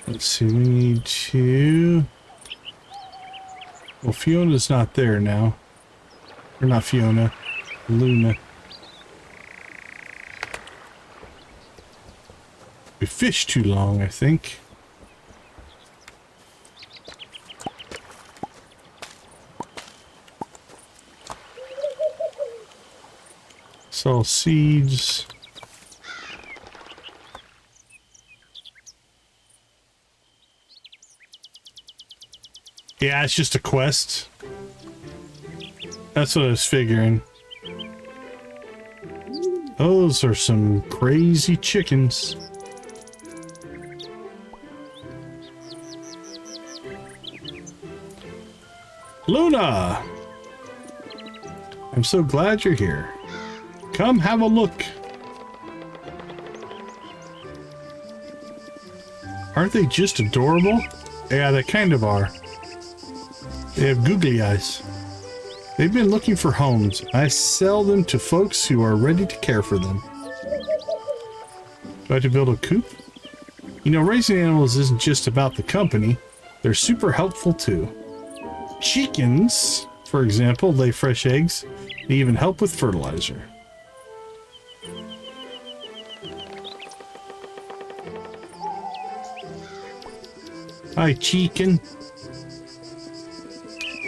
[SPEAKER 1] Let's see, we need to... Well, Fiona's not there now. Or not Fiona, Luna. We fished too long, I think. Saw seeds. Yeah, it's just a quest. That's what I was figuring. Those are some crazy chickens. Luna! I'm so glad you're here. Come have a look. Aren't they just adorable? Yeah, they kind of are. They have googly eyes. They've been looking for homes. I sell them to folks who are ready to care for them. Do I have to build a coop? You know, raising animals isn't just about the company. They're super helpful too. Chickens, for example, lay fresh eggs. They even help with fertilizer. Hi, chicken.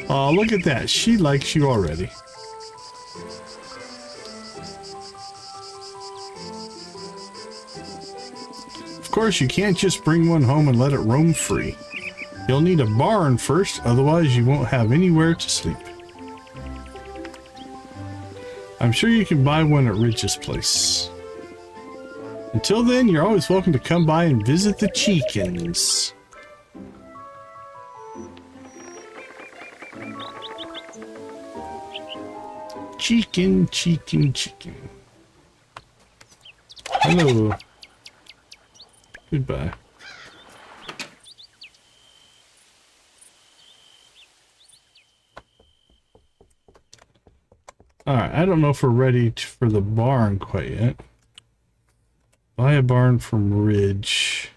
[SPEAKER 1] Oh, look at that. She likes you already. Of course, you can't just bring one home and let it roam free. You'll need a barn first, otherwise you won't have anywhere to sleep. I'm sure you can buy one at Ridge's place. Until then, you're always welcome to come by and visit the chickens. Chicken, chicken, chicken. Hello. Goodbye. Alright, I don't know if we're ready for the barn quite yet. Buy a barn from Ridge.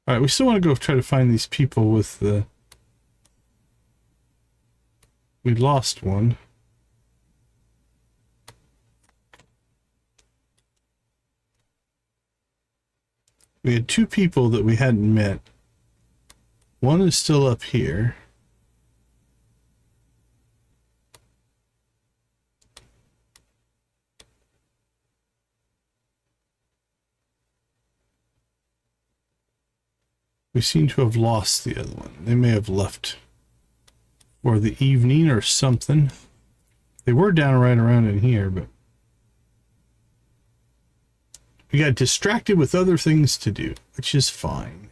[SPEAKER 1] Alright, we still want to go try to find these people with the... We lost one. We had 2 people that we hadn't met. One is still up here. We seem to have lost the other one. They may have left for the evening or something. They were down right around in here, but we got distracted with other things to do, which is fine.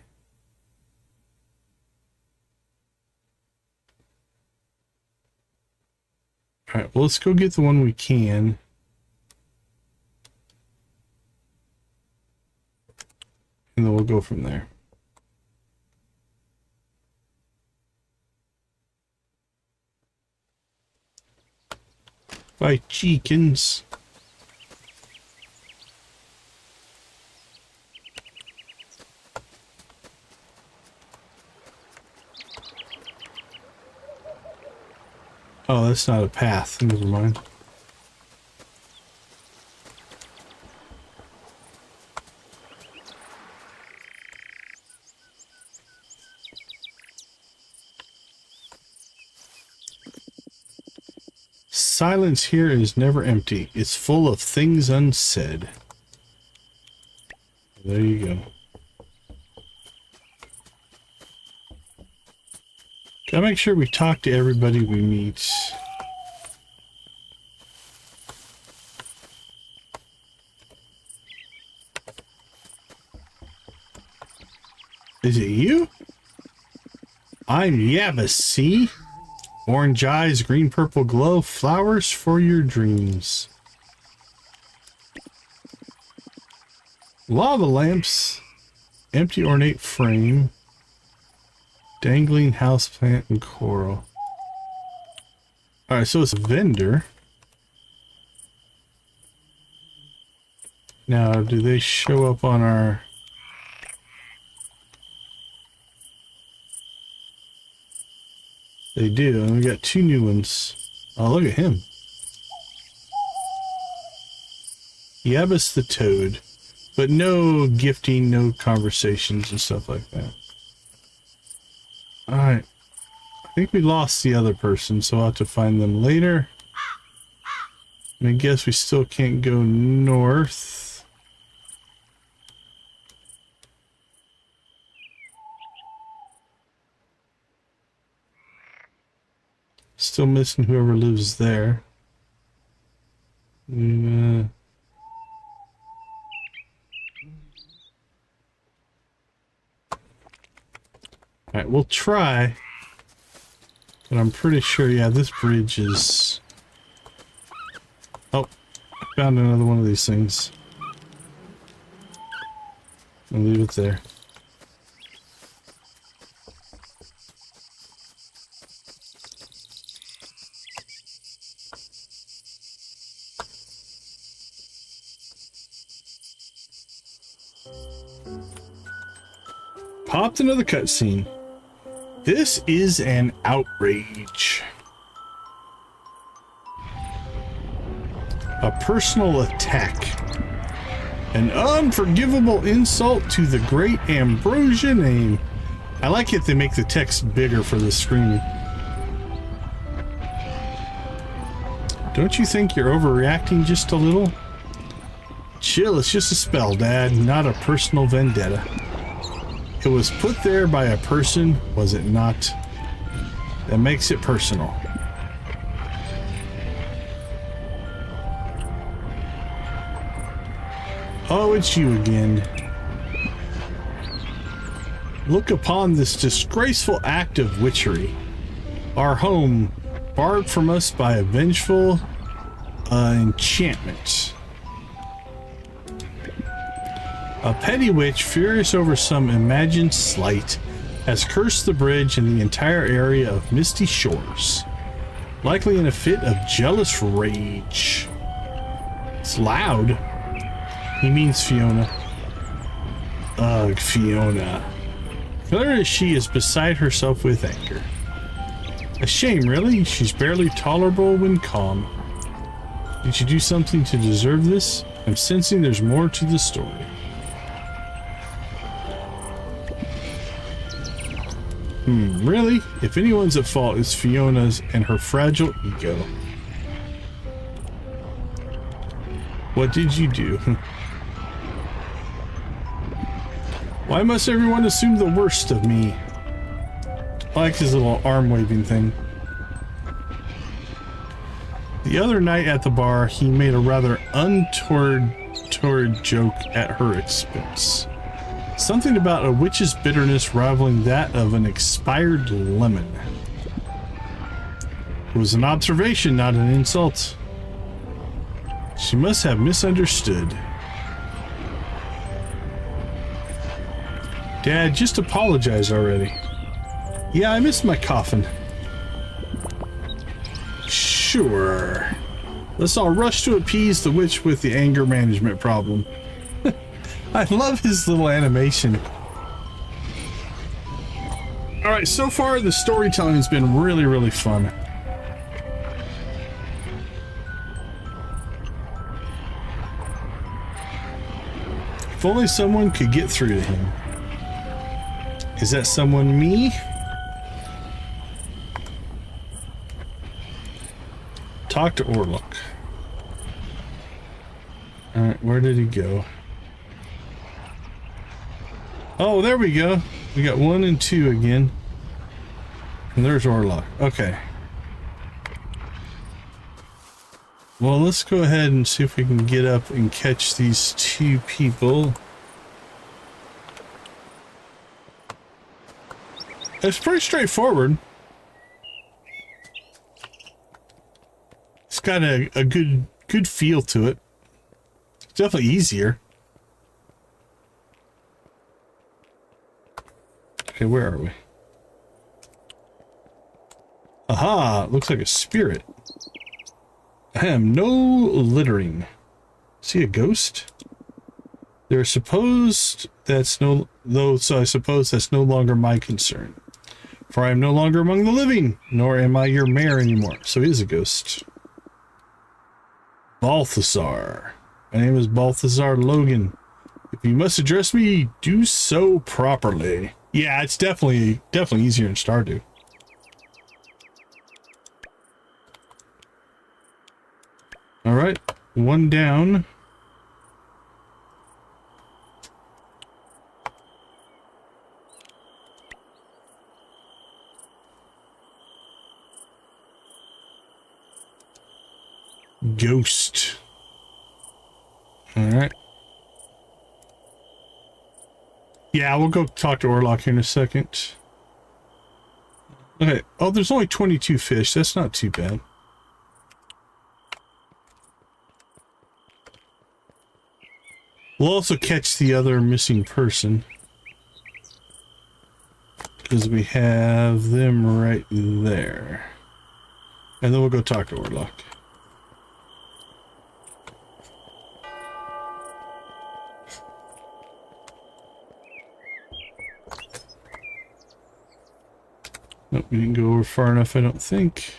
[SPEAKER 1] All right, well, let's go get the one we can. And then we'll go from there. Bye, chickens. Oh, that's not a path. Never mind. Silence here is never empty. It's full of things unsaid. There you go. Gotta make sure we talk to everybody we meet. Is it you? I'm Yabba, see? Orange eyes, green purple glow, flowers for your dreams. Lava lamps, empty ornate frame, dangling houseplant and coral. Alright, so it's a vendor. Now, do they show up on our... They do, and we got 2 new ones. Oh, look at him. Yabbis the Toad. But no gifting, no conversations and stuff like that. Alright. I think we lost the other person, so I'll have to find them later. And I guess we still can't go north. Still missing whoever lives there. Alright, we'll try. But I'm pretty sure, yeah, this bridge is... Oh, I found another one of these things. I'll leave it there. Popped another cutscene. This is an outrage. A personal attack. An unforgivable insult to the great Ambrosia name. I like it they make the text bigger for the screen. Don't you think you're overreacting just a little? Chill, it's just a spell, Dad, not a personal vendetta. It was put there by a person, was it not? That makes it personal. Oh, it's you again. Look upon this disgraceful act of witchery. Our home, barred from us by a vengeful enchantment. A petty witch, furious over some imagined slight, has cursed the bridge and the entire area of Misty Shores, likely in a fit of jealous rage. It's loud. He means Fiona. Ugh, Fiona. Clear as she is beside herself with anger. A shame, really. She's barely tolerable when calm. Did you do something to deserve this? I'm sensing there's more to the story. Really? If anyone's at fault, it's Fiona's and her fragile ego. What did you do? Why must everyone assume the worst of me? I like his little arm waving thing. The other night at the bar, he made a rather untoward joke at her expense. Something about a witch's bitterness rivaling that of an expired lemon. It was an observation, not an insult. She must have misunderstood. Dad, just apologize already. Yeah, I missed my coffin. Sure. Let's all rush to appease the witch with the anger management problem. I love his little animation. Alright, so far the storytelling has been really, really fun. If only someone could get through to him. Is that someone me? Talk to Orlok. Alright, where did he go? Oh, there we go. We got 1 and 2 again. And there's Orlok. Okay. Well, let's go ahead and see if we can get up and catch these 2 people. It's pretty straightforward. It's got a good feel to it. It's definitely easier. Okay, where are we? Aha, looks like a spirit. Ahem, no littering. See a ghost? They're supposed that's no though, so I suppose that's no longer my concern. For I am no longer among the living, nor am I your mayor anymore. So he is a ghost. Balthazar. My name is Balthazar Logan. If you must address me, do so properly. Yeah, it's definitely easier in Stardew. All right, one down. Ghost. All right. Yeah, we'll go talk to Orlok here in a second. Okay. Oh, there's only 22 fish. That's not too bad. We'll also catch the other missing person, because we have them right there. And then we'll go talk to Orlok. Nope, we didn't go over far enough, I don't think.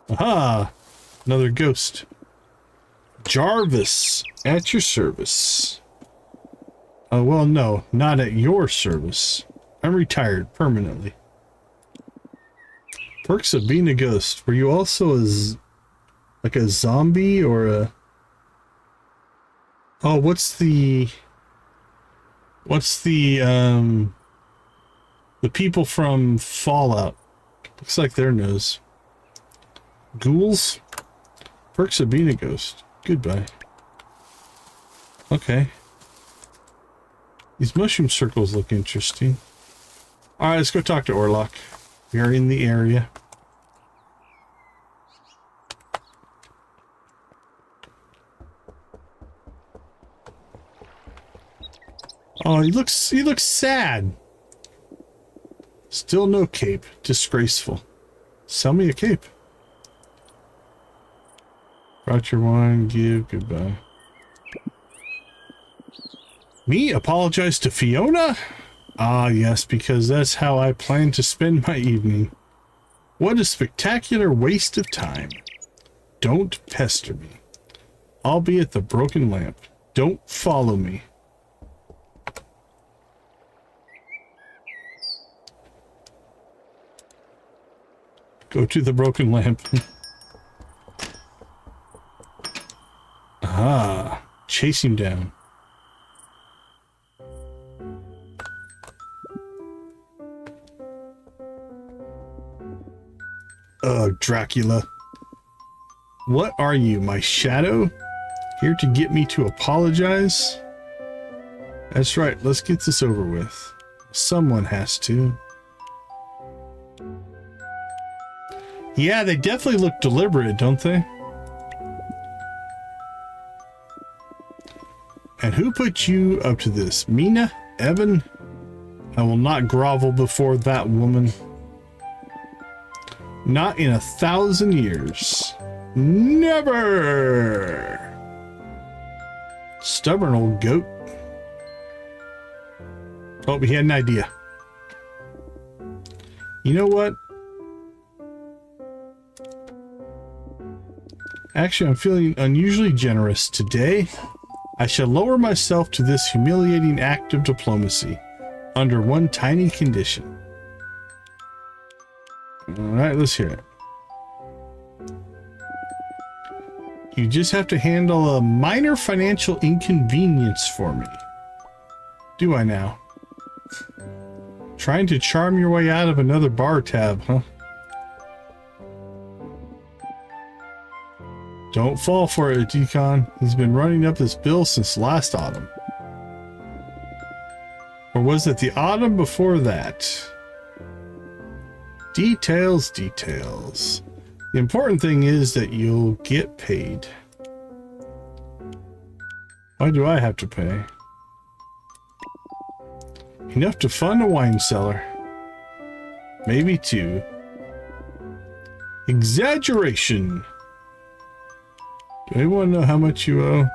[SPEAKER 1] Aha! Another ghost. Jarvis, at your service. Oh, well, no, not at your service. I'm retired permanently. Perks of being a ghost. Were you also like a zombie or a... Oh, what's the people from Fallout? Looks like their nose. Ghouls? Perks of being a ghost. Goodbye. Okay. These mushroom circles look interesting. Alright, let's go talk to Orlok. We are in the area. Oh, he looks sad. Still no cape. Disgraceful. Sell me a cape. Brought your wine, give, goodbye. Me apologize to Fiona? Ah, yes, because that's how I plan to spend my evening. What a spectacular waste of time. Don't pester me. I'll be at the broken lamp. Don't follow me. Go to the broken lamp. Ah, chase him down. Ugh, Dracula. What are you, my shadow? Here to get me to apologize? That's right, let's get this over with. Someone has to. Yeah, they definitely look deliberate, don't they? And who put you up to this? Mina? Evan? I will not grovel before that woman. Not in 1,000 years. Never! Stubborn old goat. Oh, we had an idea. You know what? Actually, I'm feeling unusually generous today. I shall lower myself to this humiliating act of diplomacy under one tiny condition. Alright, let's hear it. You just have to handle a minor financial inconvenience for me. Do I now? Trying to charm your way out of another bar tab, huh? Don't fall for it, Decon. He's been running up this bill since last autumn. Or was it the autumn before that? Details, details. The important thing is that you'll get paid. Why do I have to pay? Enough to fund a wine cellar. Maybe two. Exaggeration. Do anyone know how much you owe?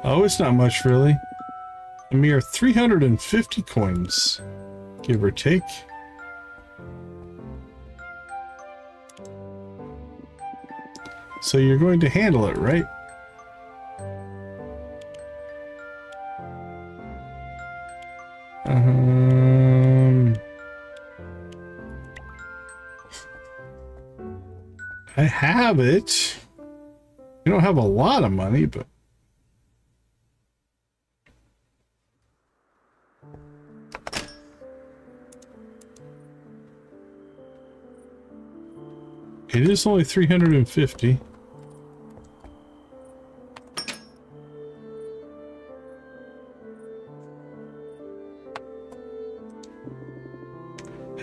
[SPEAKER 1] Oh, it's not much, really. A mere 350 coins, give or take. So you're going to handle it, right? I have it. You don't have a lot of money, but it is only 350.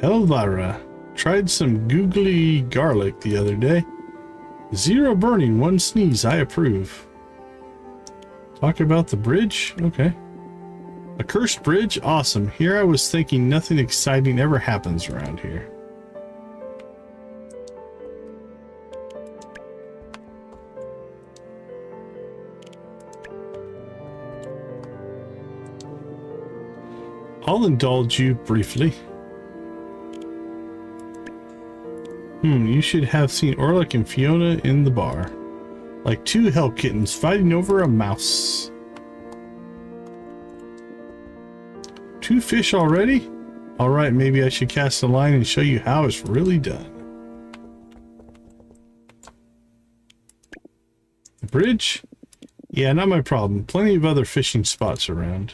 [SPEAKER 1] Elvira tried some googly garlic the other day. 0 burning, 1 sneeze. I approve. Talk about the bridge? Okay. A cursed bridge? Awesome. Here I was thinking nothing exciting ever happens around here. I'll indulge you briefly. You should have seen Orlick and Fiona in the bar. Like 2 hell kittens fighting over a mouse. 2 fish already? Alright, maybe I should cast a line and show you how it's really done. The bridge? Yeah, not my problem. Plenty of other fishing spots around.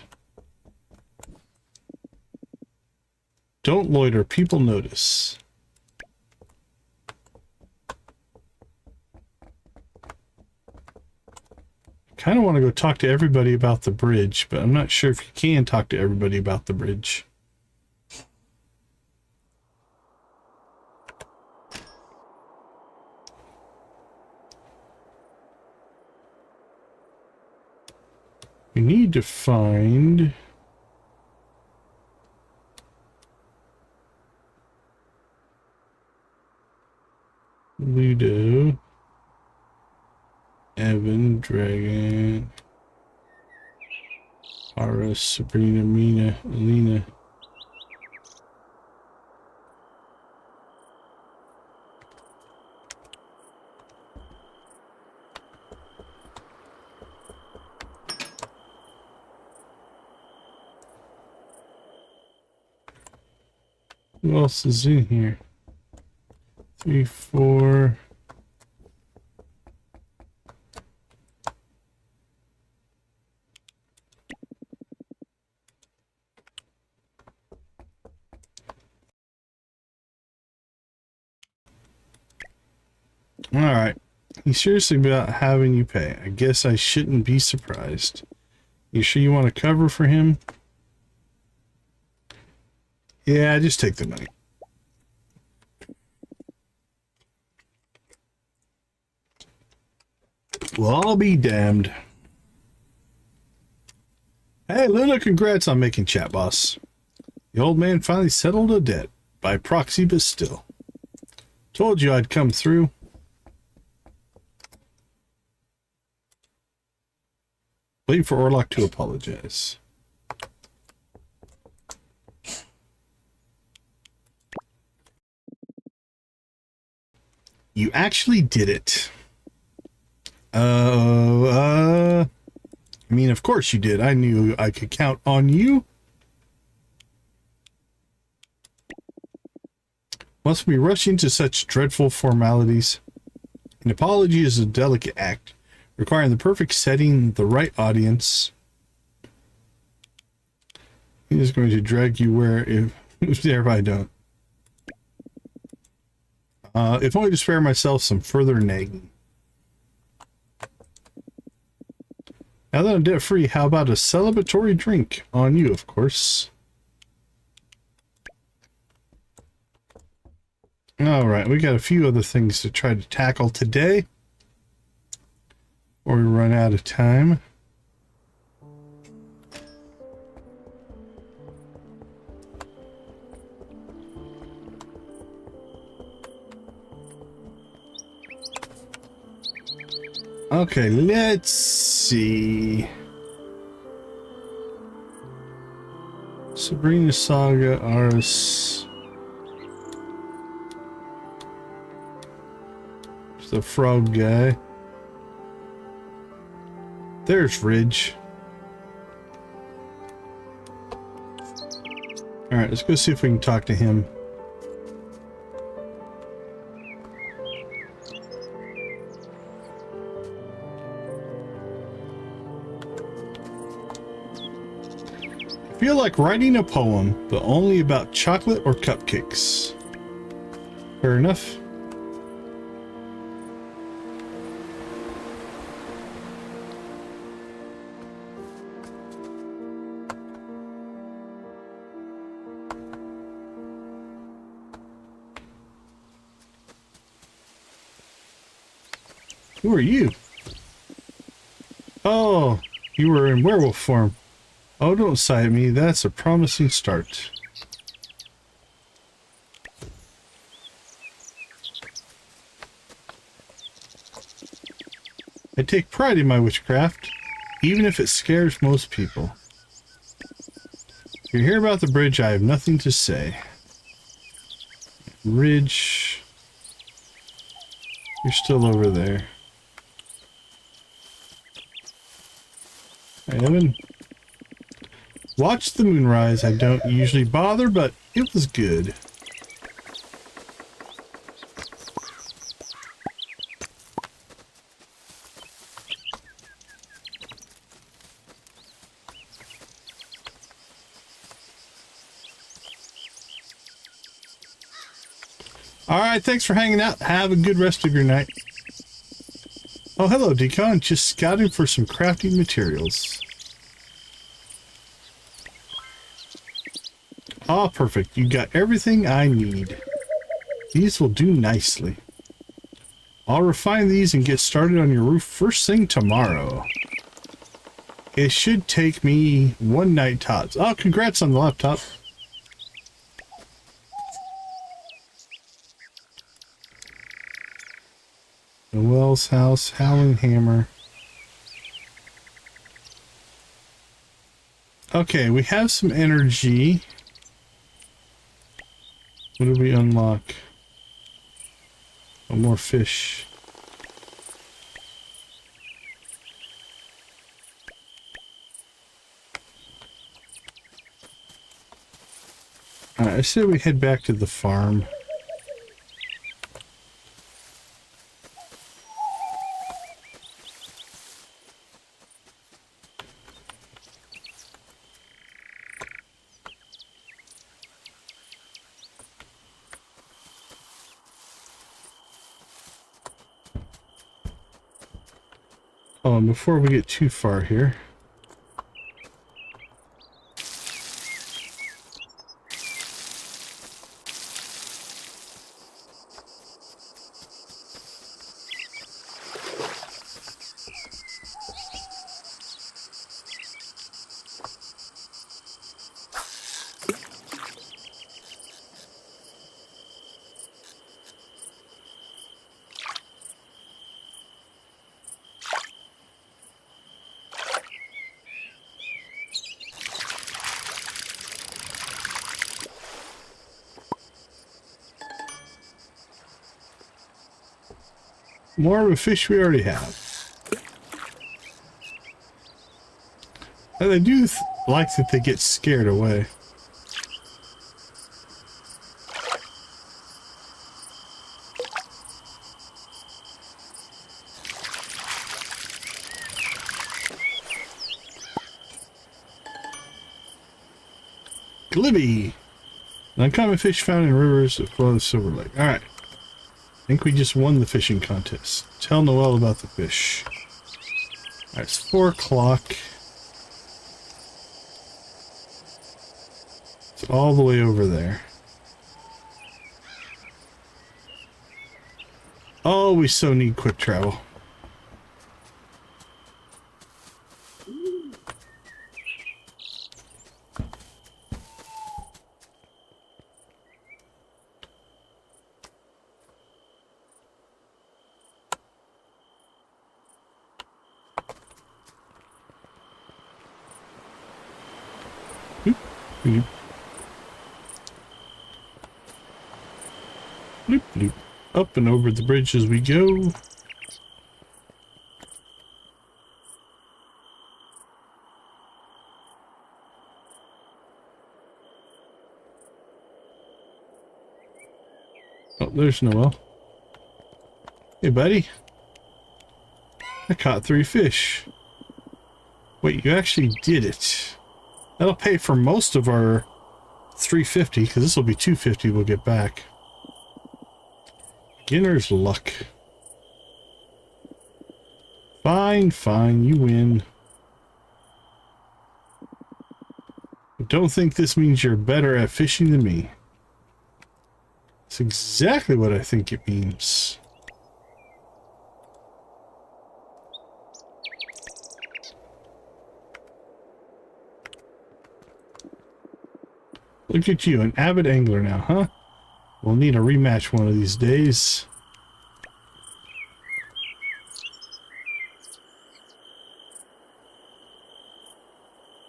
[SPEAKER 1] Don't loiter, people notice. Kind of want to go talk to everybody about the bridge, but I'm not sure if you can talk to everybody about the bridge. We need to find Ludo, Evan, Dragon, Ara, Sabrina, Mina, Alina. Who else is in here? 3, 4. All right. He's seriously about having you pay. I guess I shouldn't be surprised. You sure you want to cover for him? Yeah, just take the money. Well, I'll be damned. Hey, Luna, congrats on making chat, boss. The old man finally settled a debt. By proxy, but still. Told you I'd come through. Wait for Orlock to apologize. You actually did it. I mean, of course you did. I knew I could count on you. Must we rush into such dreadful formalities? An apology is a delicate act, requiring the perfect setting, the right audience. He is going to drag you where if there if I don't. If only to spare myself some further nagging. Now that I'm debt free, how about a celebratory drink? On you, of course. Alright, we got a few other things to try to tackle today, or we run out of time. Okay, let's see. Sabrina Saga, Aris. The frog guy. There's Ridge. Alright, let's go see if we can talk to him. I feel like writing a poem, but only about chocolate or cupcakes. Fair enough. Who are you? Oh, you were in werewolf form. Oh, don't sigh at me. That's a promising start. I take pride in my witchcraft, even if it scares most people. If you're here about the bridge, I have nothing to say. Ridge. You're still over there. I haven't watched the moonrise. I don't usually bother, but it was good. Alright, thanks for hanging out. Have a good rest of your night. Oh, hello, Decon. Just scouting for some crafting materials. Ah, perfect. You got everything I need. These will do nicely. I'll refine these and get started on your roof first thing tomorrow. It should take me one night tops. Oh, congrats on the laptop. Noel's house, Howling Hammer. Okay, we have some energy. What do we unlock? Oh, more fish. Alright, I say we head back to the farm. Oh, and before we get too far here. More of a fish we already have. And I do like that they get scared away. Glibby! An uncommon fish found in rivers that flow the Silver Lake. Alright. I think we just won the fishing contest. Tell Noelle about the fish. Alright, it's 4 o'clock. It's all the way over there. Oh, we so need quick travel. Bloop, bloop. Bloop, bloop. Up and over the bridge as we go. Oh, there's Noel. Hey, buddy. I caught 3 fish. Wait, you actually did it. That'll pay for most of our 350, because this will be 250 we'll get back. Beginner's luck. Fine, fine, you win. I don't think this means you're better at fishing than me. That's exactly what I think it means. Look at you, an avid angler now, huh? We'll need a rematch one of these days.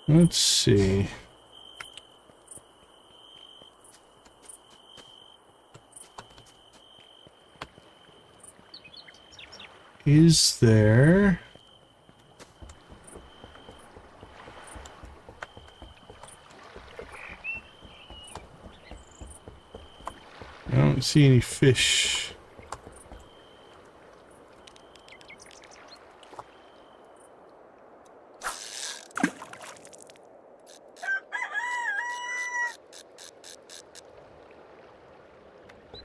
[SPEAKER 1] Let's see. Is there... I don't see any fish.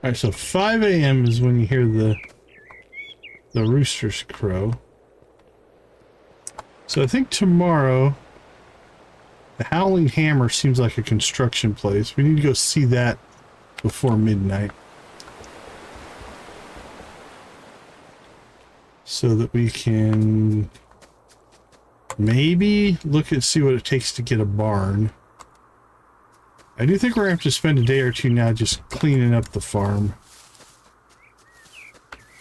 [SPEAKER 1] Alright, so 5 a.m. is when you hear the roosters crow. So I think tomorrow the Howling Hammer seems like a construction place. We need to go see that before midnight so that we can maybe look and see what it takes to get a barn. I do think we're gonna have to spend a day or two now just cleaning up the farm,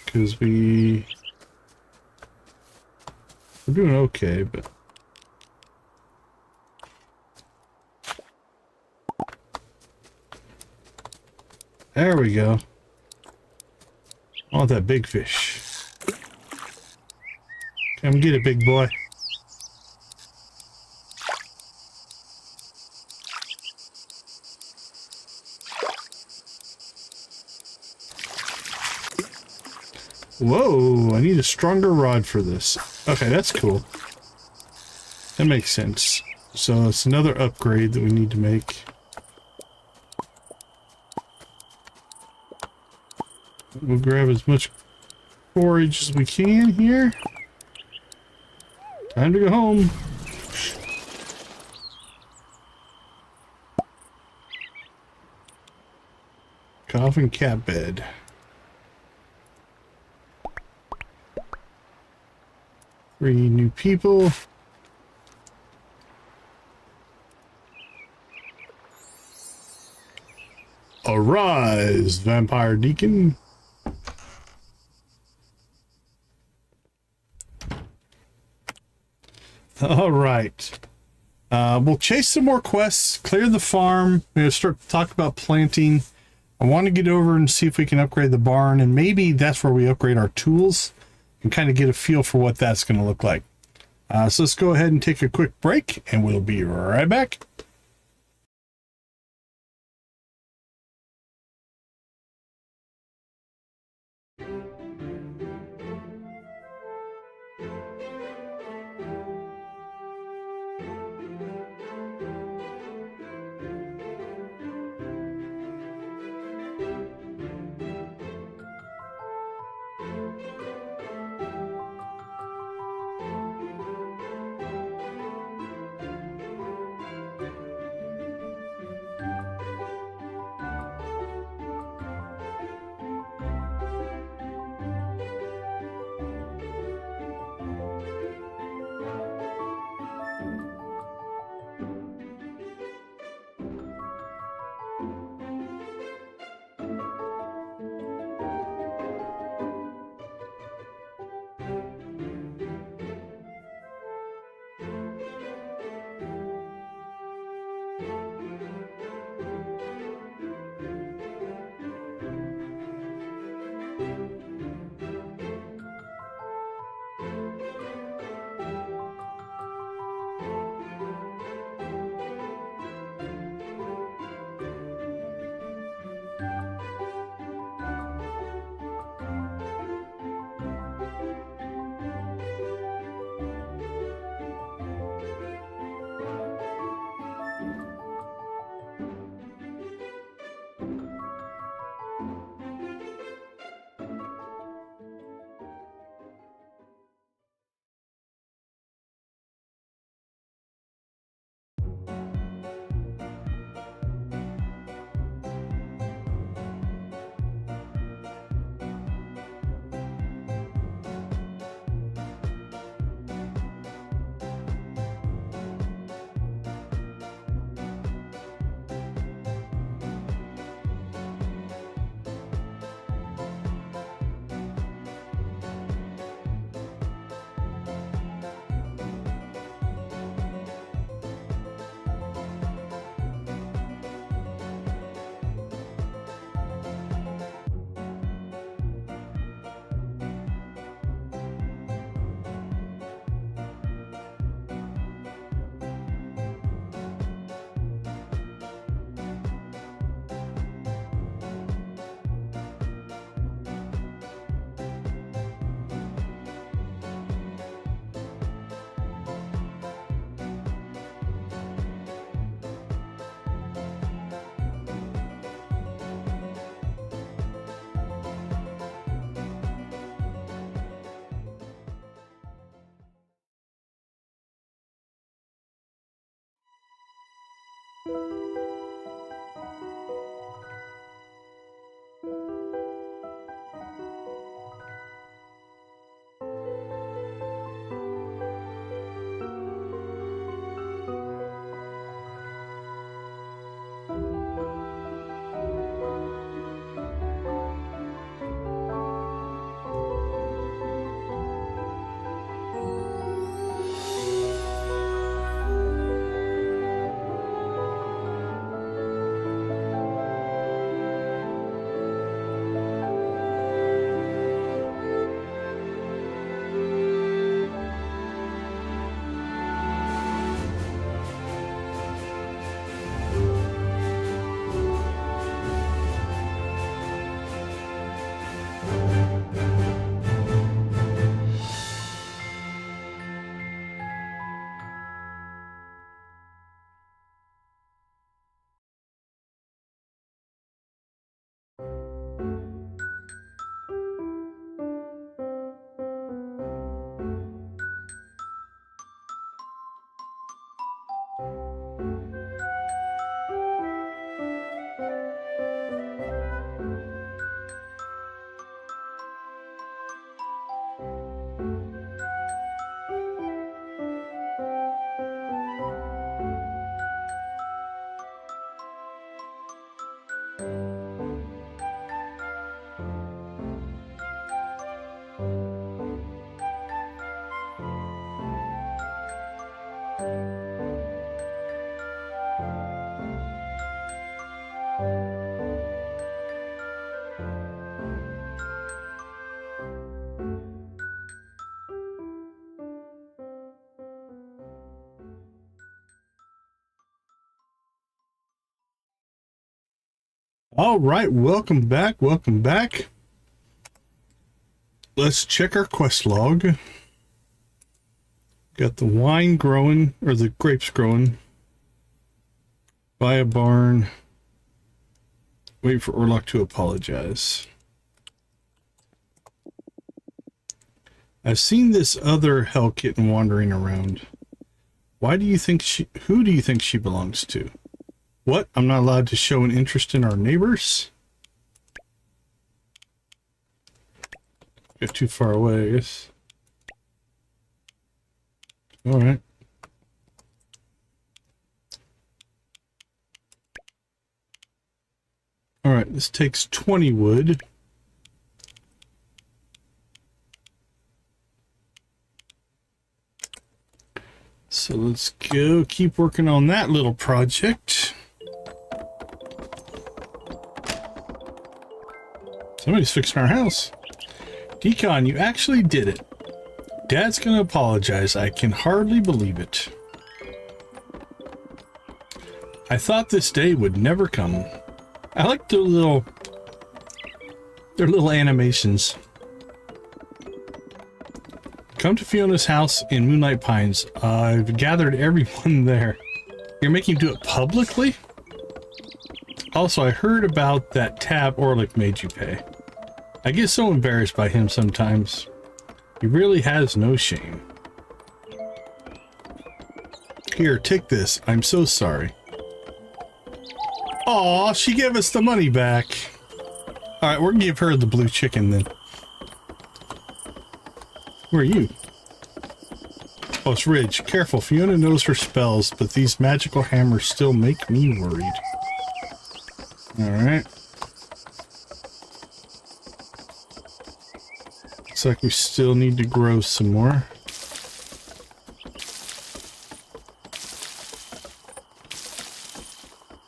[SPEAKER 1] because we're doing okay, but there we go. I want that big fish. Come get it, big boy. Whoa, I need a stronger rod for this. Okay, that's cool. That makes sense. So it's another upgrade that we need to make. We'll grab as much forage as we can here. Time to go home. Coffin cat bed. Three new people. Arise, vampire deacon. All right. We'll chase some more quests, clear the farm. We're going to start to talk about planting. I want to get over and see if we can upgrade the barn, and maybe that's where we upgrade our tools and kind of get a feel for what that's going to look like. So let's go ahead and take a quick break, and we'll be right back. All right, welcome back. Welcome back. Let's check our quest log. Got the wine growing, or the grapes growing. Buy a barn. Wait for Orlok to apologize. I've seen this other hell kitten wandering around. Why do you think who do you think she belongs to? What? I'm not allowed to show an interest in our neighbors? Get too far away, I guess. All right. All right, this takes 20 wood. So let's go keep working on that little project. Somebody's fixing our house. Decon, you actually did it. Dad's gonna apologize. I can hardly believe it. I thought this day would never come. I like their little animations. Come to Fiona's house in Moonlight Pines. I've gathered everyone there. You're making him do it publicly? Also, I heard about that tab Orlick made you pay. I get so embarrassed by him sometimes. He really has no shame. Here, take this. I'm so sorry. Aw, she gave us the money back. Alright, we're gonna give her the blue chicken then. Who are you? Oh, it's Ridge. Careful, Fiona knows her spells, but these magical hammers still make me worried. Alright. Looks like we still need to grow some more.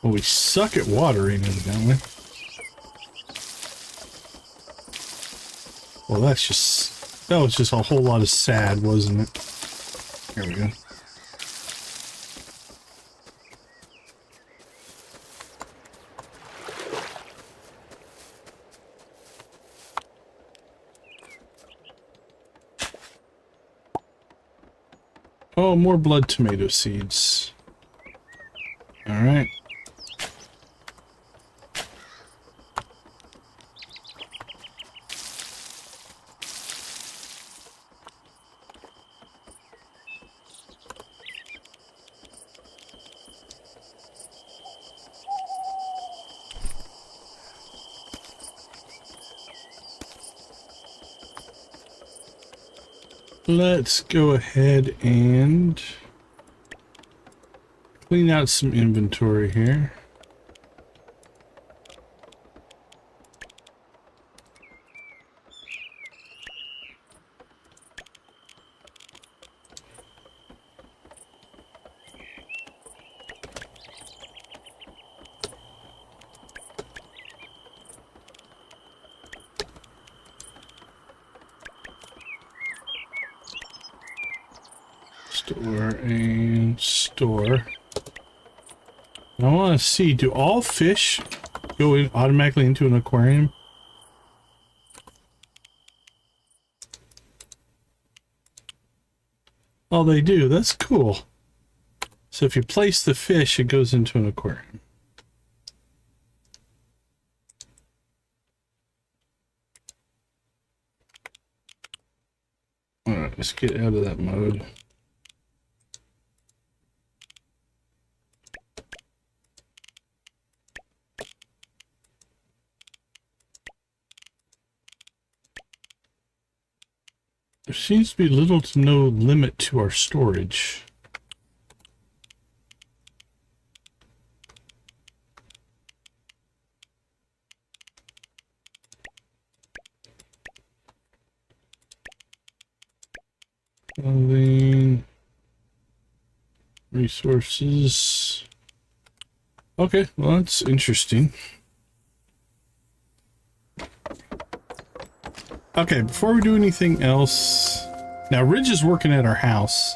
[SPEAKER 1] Well, we suck at watering, evidently. Well, that was just a whole lot of sad, wasn't it? There we go. Oh, more blood tomato seeds. All right. let's go ahead and clean out some inventory here. Store and store. I want to see, do all fish go in automatically into an aquarium? Oh, they do. That's cool. So if you place the fish, it goes into an aquarium. All right, let's get out of that mode. There seems to be little to no limit to our storage. Clothing, resources. Okay, well, that's interesting. Okay, before we do anything else, now Ridge is working at our house.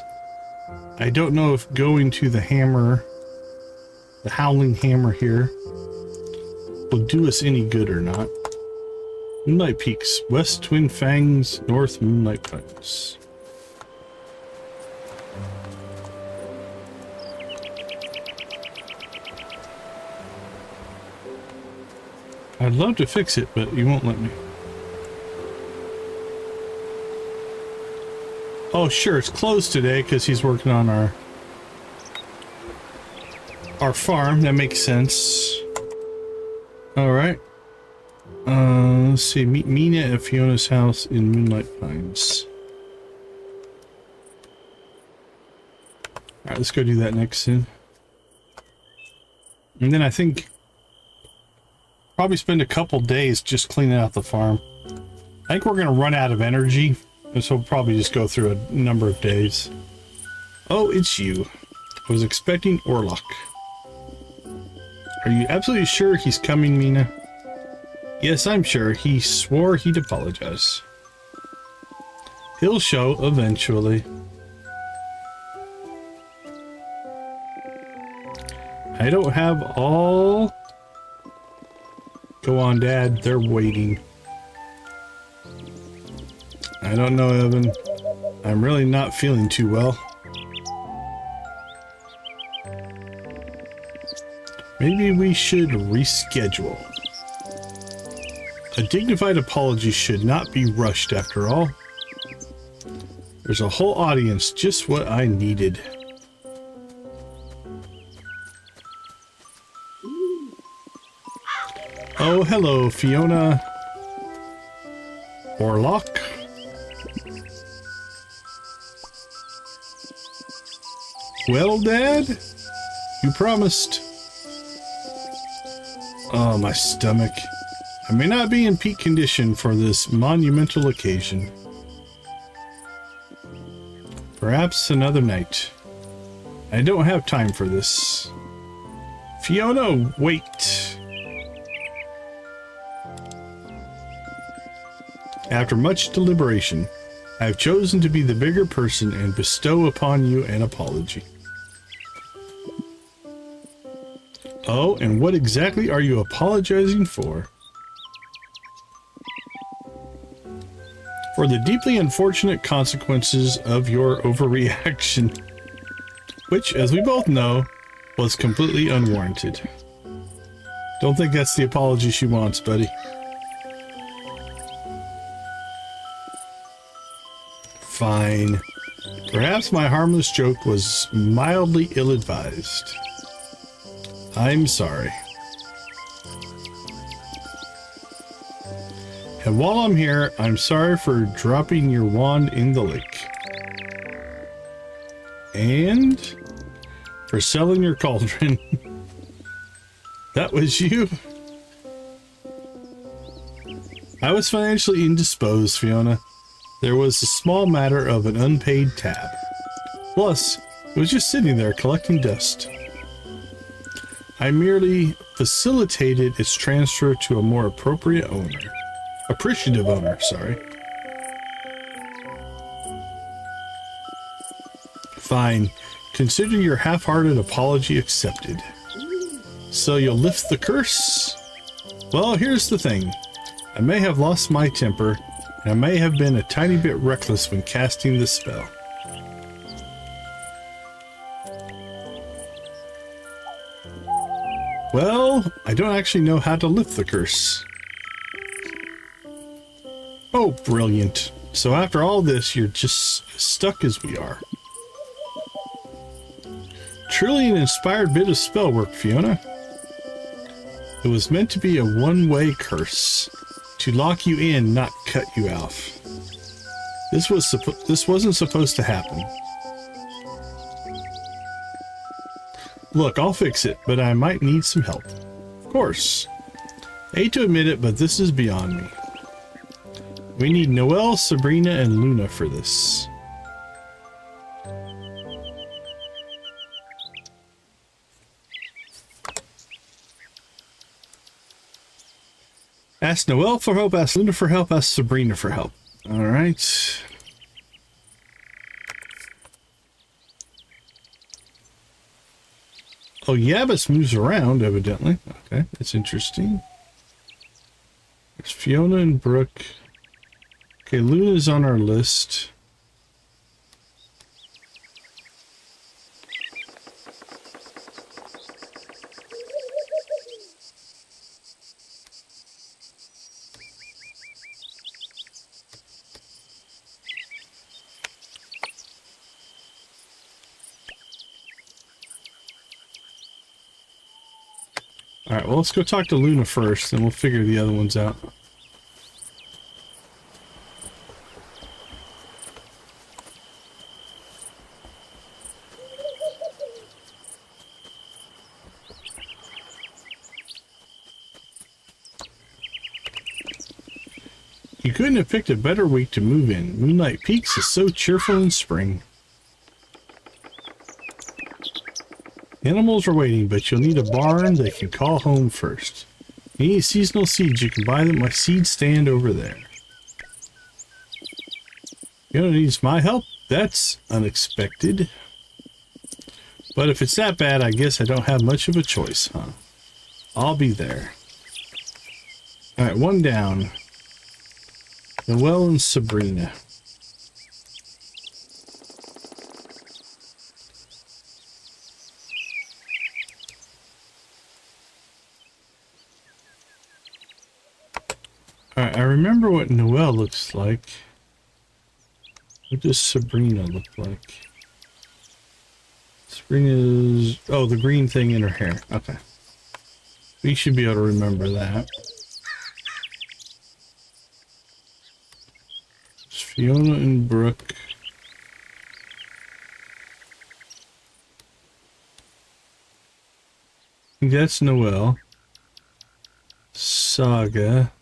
[SPEAKER 1] I don't know if going to the hammer, the howling hammer here, will do us any good or not. Moonlight Peaks, West Twin Fangs, North Moonlight Peaks. I'd love to fix it, but you won't let me. Oh, sure, it's closed today because he's working on our farm. That makes sense. All right. Let's see. Meet Mina at Fiona's house in Moonlight Pines. All right, let's go do that next soon. And then I think probably spend a couple days just cleaning out the farm. I think we're going to run out of energy. So we'll probably just go through a number of days. Oh, it's you. I was expecting Orlok. Are you absolutely sure he's coming, Mina? Yes, I'm sure. He swore he'd apologize. He'll show eventually. I don't have all... Go on, Dad. They're waiting. I don't know, Evan. I'm really not feeling too well. Maybe we should reschedule. A dignified apology should not be rushed after all. There's a whole audience, just what I needed. Oh, hello, Fiona. Orlok. Well, Dad, you promised. Oh, my stomach. I may not be in peak condition for this monumental occasion. Perhaps another night. I don't have time for this. Fiona, wait. After much deliberation, I have chosen to be the bigger person and bestow upon you an apology. Oh, and what exactly are you apologizing for? For the deeply unfortunate consequences of your overreaction, which, as we both know, was completely unwarranted. Don't think that's the apology she wants, buddy. Fine. Perhaps my harmless joke was mildly ill-advised. I'm sorry. And while I'm here, I'm sorry for dropping your wand in the lake. And for selling your cauldron. That was you. I was financially indisposed, Fiona. There was a small matter of an unpaid tab. Plus, it was just sitting there collecting dust. I merely facilitated its transfer to a more appropriate owner. Appreciative owner, sorry. Fine. Consider your half-hearted apology accepted. So you'll lift the curse? Well, here's the thing. I may have lost my temper, and I may have been a tiny bit reckless when casting the spell. Well, I don't actually know how to lift the curse. Oh, brilliant. So after all this, you're just as stuck as we are. Truly an inspired bit of spell work, Fiona. It was meant to be a one-way curse. To lock you in, not cut you off. This wasn't supposed to happen. Look, I'll fix it, but I might need some help. Of course. I hate to admit it, but this is beyond me. We need Noelle, Sabrina, and Luna for this. Ask Noelle for help, ask Luna for help, ask Sabrina for help. Alright. Oh, Yabbis moves around, evidently. Okay, that's interesting. There's Fiona and Brooke. Okay, Luna's on our list. Alright, well, let's go talk to Luna first, then we'll figure the other ones out. You couldn't have picked a better week to move in. Moonlight Peaks is so cheerful in spring. Animals are waiting, but you'll need a barn they can call home first. You need seasonal seeds, you can buy them at my seed stand over there. Fiona needs my help? That's unexpected. But if it's that bad, I guess I don't have much of a choice, huh? I'll be there. Alright, one down. Noelle and Sabrina. Alright, I remember what Noelle looks like. What does Sabrina look like? Sabrina's... oh, the green thing in her hair. Okay. We should be able to remember that. It's Fiona and Brooke. I think that's Noelle. Saga.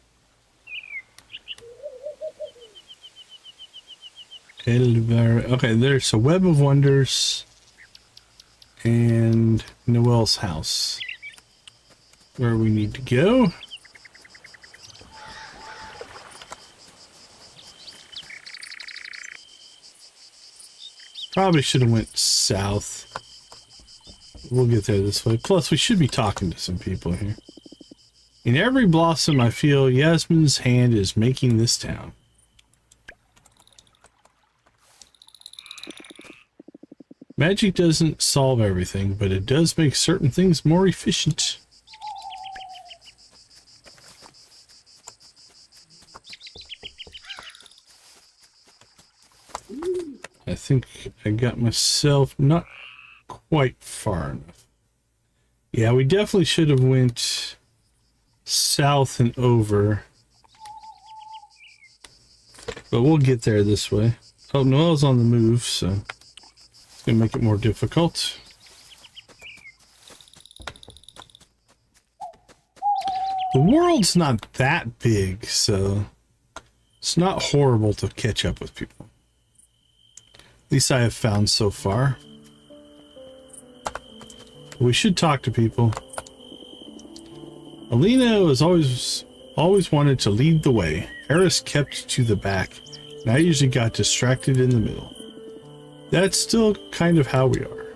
[SPEAKER 1] Okay, there's a Web of Wonders and Noelle's house. Where we need to go. Probably should have went south. We'll get there this way. Plus, we should be talking to some people here. In every blossom, I feel Yasmin's hand is making this town. Magic doesn't solve everything, but it does make certain things more efficient. I think I got myself not quite far enough. Yeah, we definitely should have went south and over. But we'll get there this way. Oh, Noelle's on the move, so... It's gonna make it more difficult. The world's not that big, so it's not horrible to catch up with people. At least I have found so far. We should talk to people. Alina has always wanted to lead the way. Eris kept to the back, and I usually got distracted in the middle. That's still kind of how we are.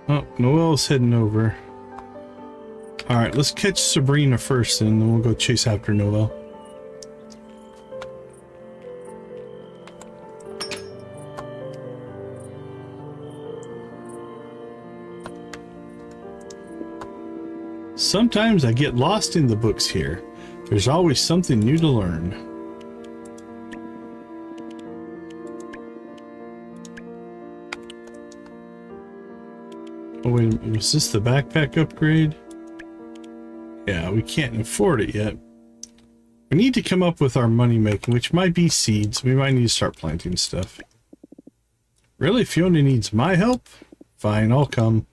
[SPEAKER 1] Oh, Noelle's heading over. Alright, let's catch Sabrina first, and then we'll go chase after Noelle. Sometimes I get lost in the books here. There's always something new to learn. Oh wait, was this the backpack upgrade? Yeah, we can't afford it yet. We need to come up with our money making, which might be seeds. We might need to start planting stuff. Really, Fiona needs my help? Fine, I'll come.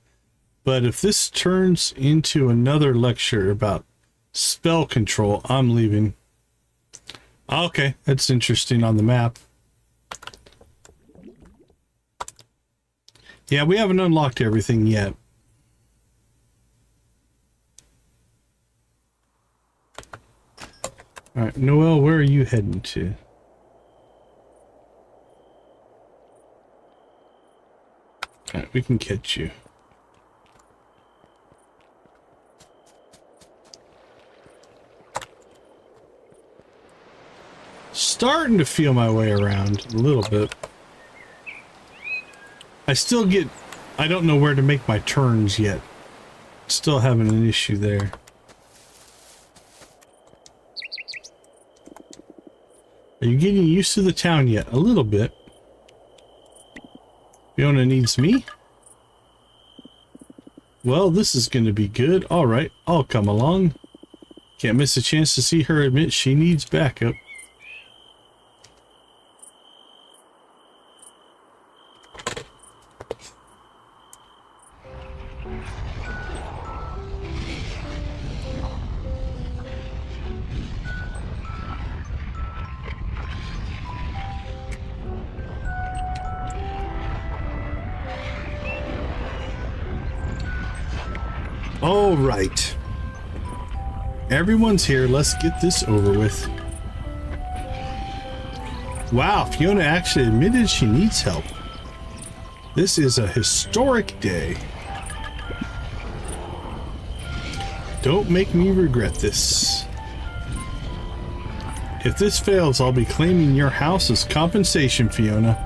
[SPEAKER 1] But if this turns into another lecture about spell control, I'm leaving. Okay, that's interesting on the map. Yeah, we haven't unlocked everything yet. Alright, Noelle, where are you heading to? Alright, we can catch you. Starting to feel my way around a little bit. I don't know where to make my turns yet. Still having an issue there. Are you getting used to the town yet? A little bit. Fiona needs me? Well, this is going to be good. Alright, I'll come along. Can't miss a chance to see her admit she needs backup. All right. Everyone's here. Let's get this over with. Wow, Fiona actually admitted she needs help. This is a historic day. Don't make me regret this. If this fails, I'll be claiming your house as compensation, Fiona.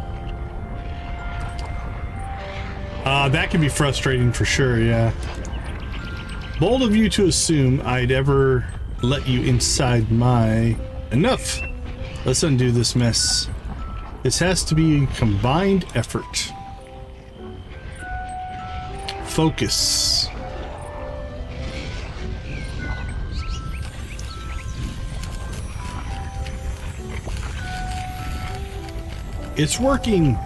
[SPEAKER 1] That can be frustrating for sure, yeah. Bold of you to assume I'd ever let you inside my... Enough! Let's undo this mess. This has to be a combined effort. Focus. It's working!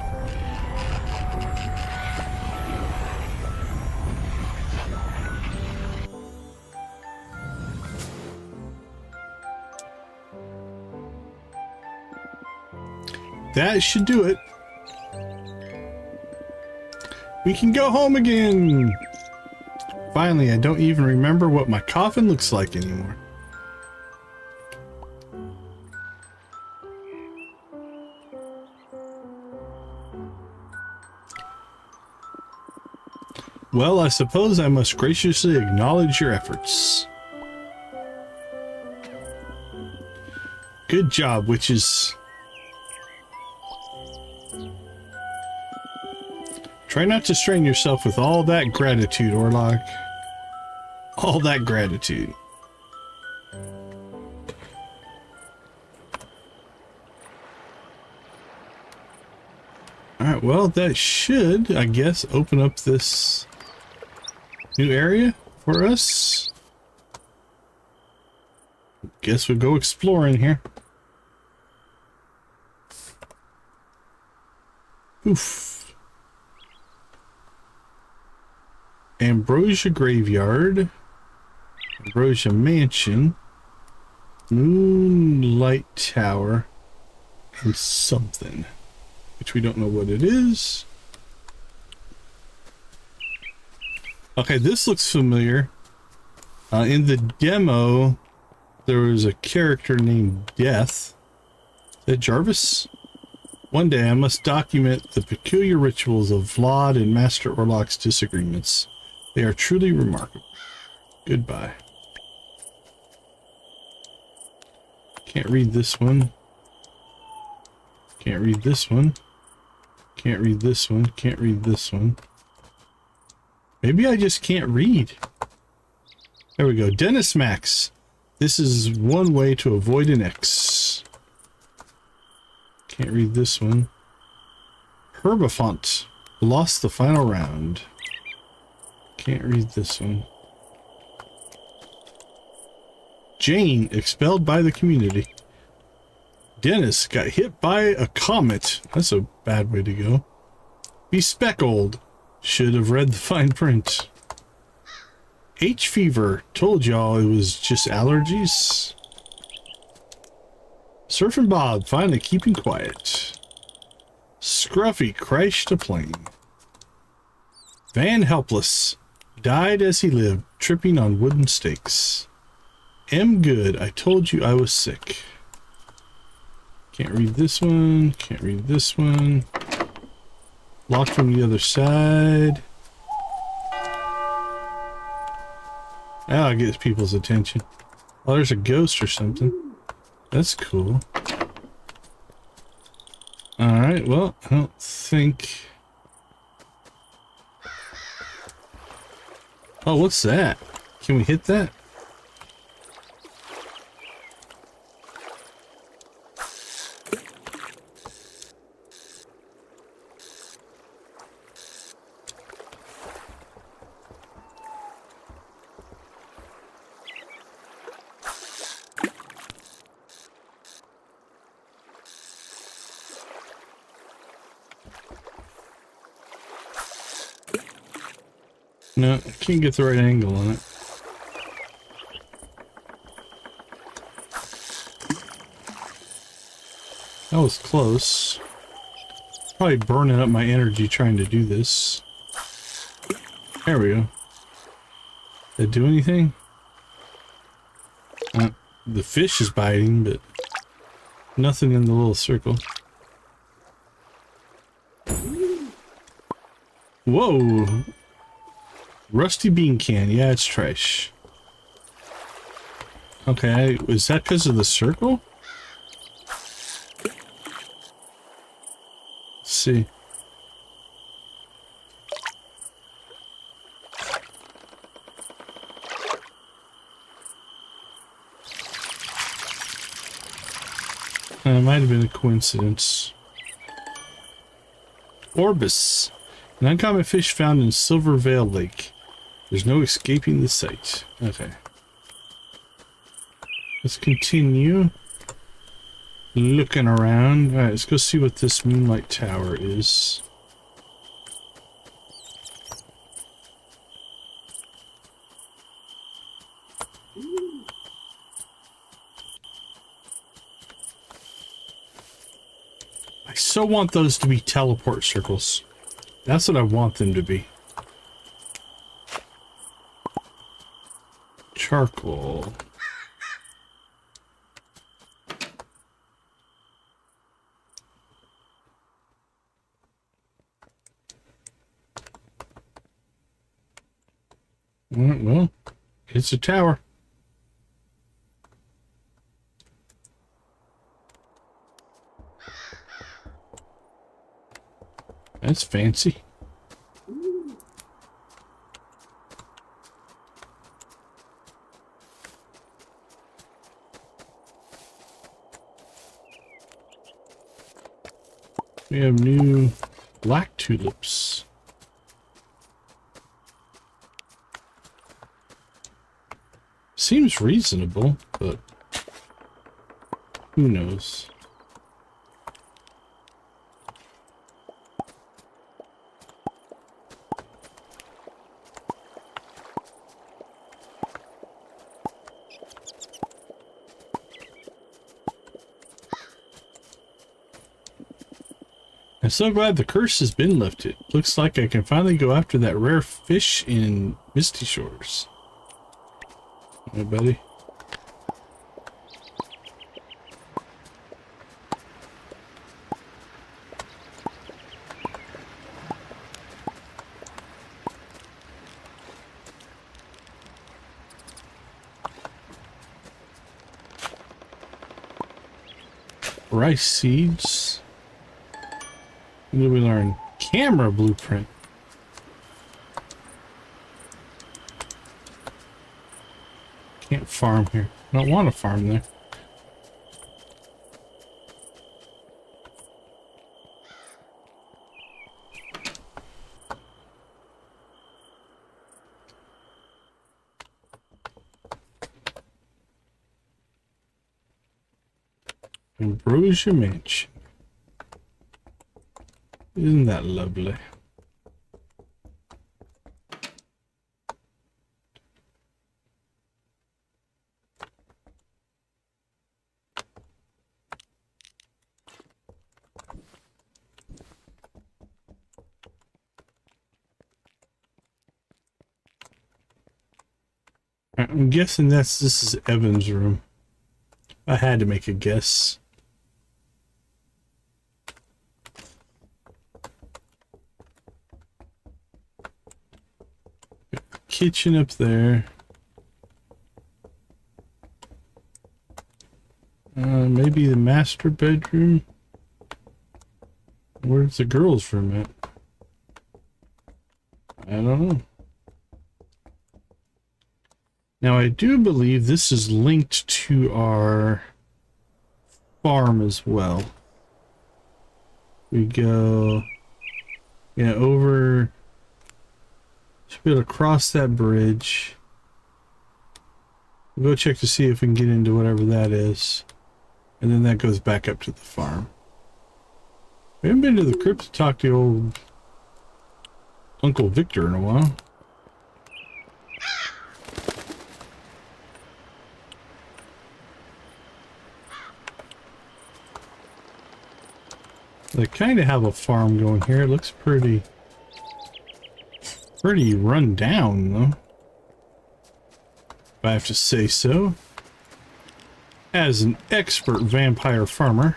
[SPEAKER 1] That should do it. We can go home again. Finally, I don't even remember what my coffin looks like anymore. Well, I suppose I must graciously acknowledge your efforts. Good job, witches. Try not to strain yourself with all that gratitude, Orlok. All that gratitude. Alright, well, that should, I guess, open up this new area for us. Guess we'll go exploring here. Oof. Ambrosia Graveyard. Ambrosia Mansion. Moonlight Tower. And something. Which we don't know what it is. Okay, this looks familiar. In the demo, there was a character named Death. Is that Jarvis? One day I must document the peculiar rituals of Vlad and Master Orlok's disagreements. They are truly remarkable. Goodbye. Can't read this one. Can't read this one. Can't read this one. Can't read this one. Maybe I just can't read. There we go. Dennis Max. This is one way to avoid an X. Can't read this one. Herbafont. Lost the final round. Can't read this one. Jane. Expelled by the community. Dennis got hit by a comet. That's a bad way to go. Be speckled. Should have read the fine print. H fever. Told y'all it was just allergies. Surfing Bob finally keeping quiet. Scruffy crashed a plane. Van Helpless. Died as he lived, tripping on wooden stakes. M good. I told you I was sick. Can't read this one. Can't read this one. Locked from the other side. That'll get people's attention. Oh, there's a ghost or something. That's cool. Alright, well, I don't think... Oh, what's that? Can we hit that? No, I can't get the right angle on it. That was close. Probably burning up my energy trying to do this. There we go. Did it do anything? The fish is biting, but nothing in the little circle. Whoa! Rusty bean can. Yeah, it's trash. Okay, is that because of the circle? Let's see. It might have been a coincidence. Orbis. An uncommon fish found in Silver Vale Lake. There's no escaping the sight. Okay. Let's continue looking around. Alright, let's go see what this Moonlight Tower is. I so want those to be teleport circles. That's what I want them to be. Charcoal. Well, it's a tower. That's fancy. We have new Black tulips. Seems reasonable, but who knows? I'm so glad the curse has been lifted. Looks like I can finally go after that rare fish in Misty Shores. Hey, buddy. Rice seeds. What did we learn? Camera blueprint. Can't farm here. I don't want to farm there. Ambrosia Mansion. Isn't that lovely? I'm guessing this is Evan's room. I had to make a guess. Kitchen up there. Maybe the master bedroom. Where's the girls' room at? I don't know. Now I do believe this is linked to our farm as well. We go, yeah, over. Should be able to cross that bridge. We'll go check to see if we can get into whatever that is. And then that goes back up to the farm. We haven't been to the crypt to talk to old Uncle Victor in a while. They kind of have a farm going here. It looks pretty run down, though, if I have to say so. As an expert vampire farmer.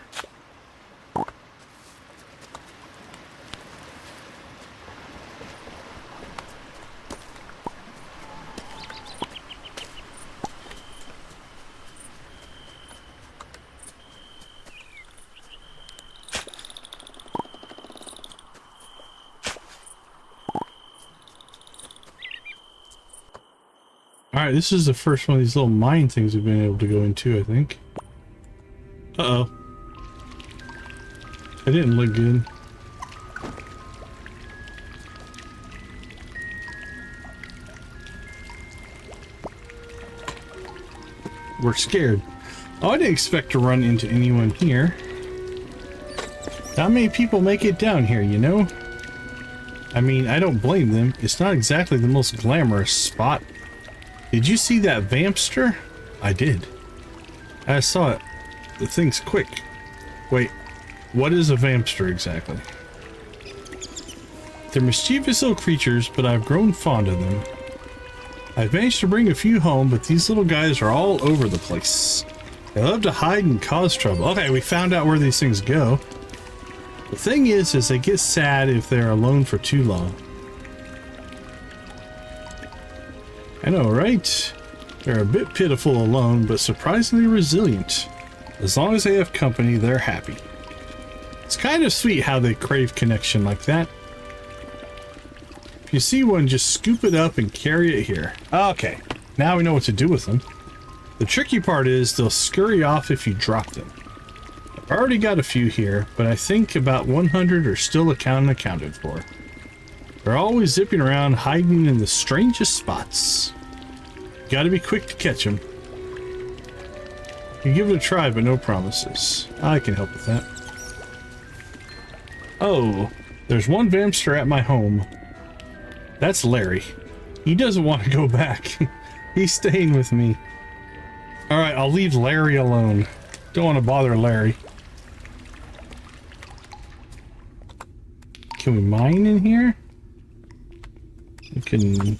[SPEAKER 1] Alright, this is the first one of these little mine things we've been able to go into, I think. Uh-oh. It didn't look good. We're scared. Oh, I didn't expect to run into anyone here. Not many people make it down here, you know? I mean, I don't blame them. It's not exactly the most glamorous spot. Did you see that vampster? I did. I saw it. The thing's quick. Wait, what is a vampster exactly? They're mischievous little creatures, but I've grown fond of them. I've managed to bring a few home, but these little guys are all over the place. They love to hide and cause trouble. Okay, we found out where these things go. The thing is they get sad if they're alone for too long. I know, right? They're a bit pitiful alone, but surprisingly resilient. As long as they have company, they're happy. It's kind of sweet how they crave connection like that. If you see one, just scoop it up and carry it here. Okay, now we know what to do with them. The tricky part is they'll scurry off if you drop them. I already got a few here, but I think about 100 are still accounted for. They're always zipping around, hiding in the strangest spots. Gotta be quick to catch them. You give it a try, but no promises. I can help with that. Oh, there's one Vamster at my home. That's Larry. He doesn't want to go back. He's staying with me. Alright, I'll leave Larry alone. Don't want to bother Larry. Can we mine in here? We can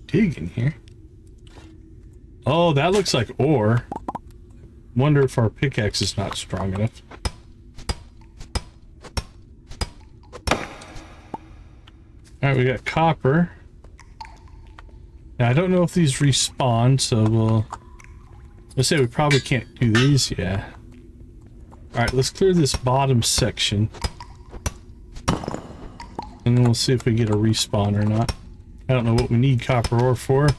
[SPEAKER 1] dig in here. Oh, that looks like ore. Wonder if our pickaxe is not strong enough. Alright, we got copper. Now, I don't know if these respawn, so let's say we probably can't do these. Yeah. Alright, let's clear this bottom section. And then we'll see if we get a respawn or not. I don't know what we need copper ore for.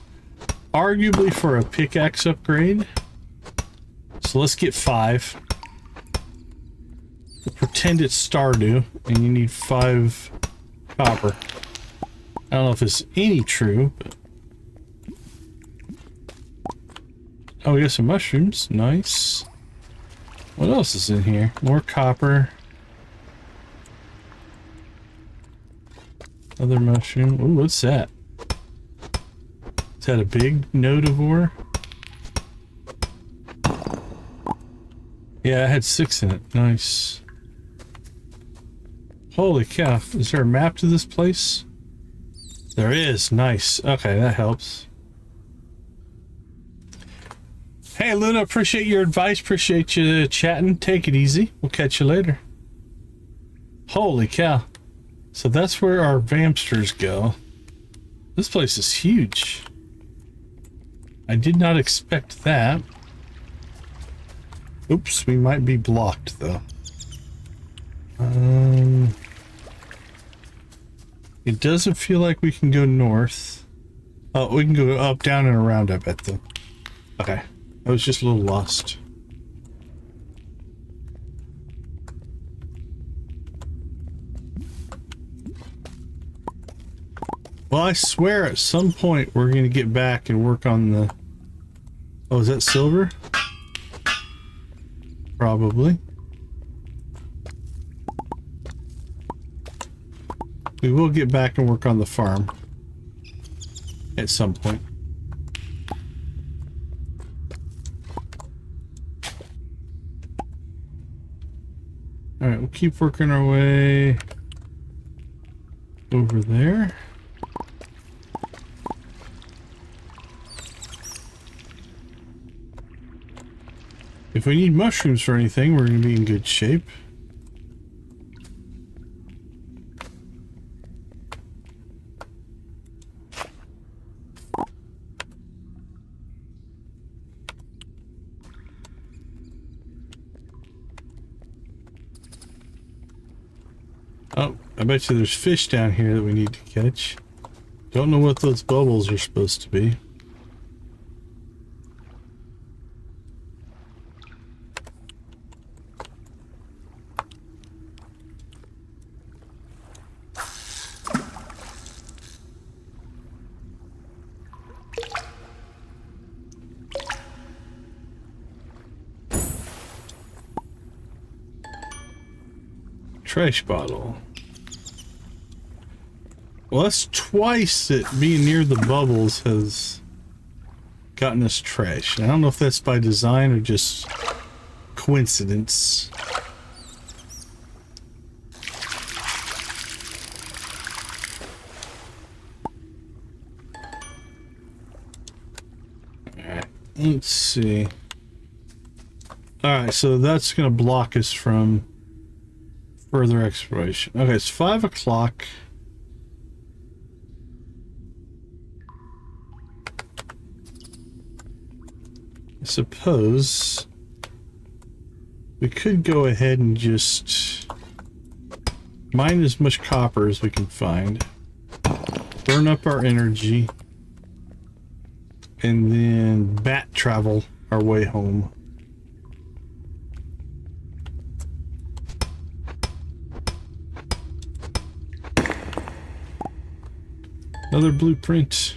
[SPEAKER 1] Arguably for a pickaxe upgrade. So let's get 5. We'll pretend it's Stardew, and you need 5 copper. I don't know if it's any true, but... Oh, we got some mushrooms. Nice. What else is in here? More copper. Other mushroom. Ooh, what's that? Is that a big node of ore? Yeah, I had 6 in it. Nice. Holy cow. Is there a map to this place? There is. Nice. Okay, that helps. Hey, Luna, appreciate your advice. Appreciate you chatting. Take it easy. We'll catch you later. Holy cow. So that's where our Vamsters go. This place is huge. I did not expect that. Oops, we might be blocked though. It doesn't feel like we can go north. Oh, we can go up, down, and around, I bet though. Okay, I was just a little lost. Well, I swear at some point we're going to get back and work on the... Oh, is that silver? Probably. We will get back and work on the farm. At some point. Alright, we'll keep working our way over there. If we need mushrooms for anything, we're going to be in good shape. Oh, I bet you there's fish down here that we need to catch. Don't know what those bubbles are supposed to be. Trash bottle. Well, that's twice that being near the bubbles has gotten us trash. I don't know if that's by design or just coincidence. Alright, let's see. Alright, so that's going to block us from further exploration. Okay, it's 5 o'clock. I suppose we could go ahead and just mine as much copper as we can find, burn up our energy, and then bat travel our way home. Another blueprint.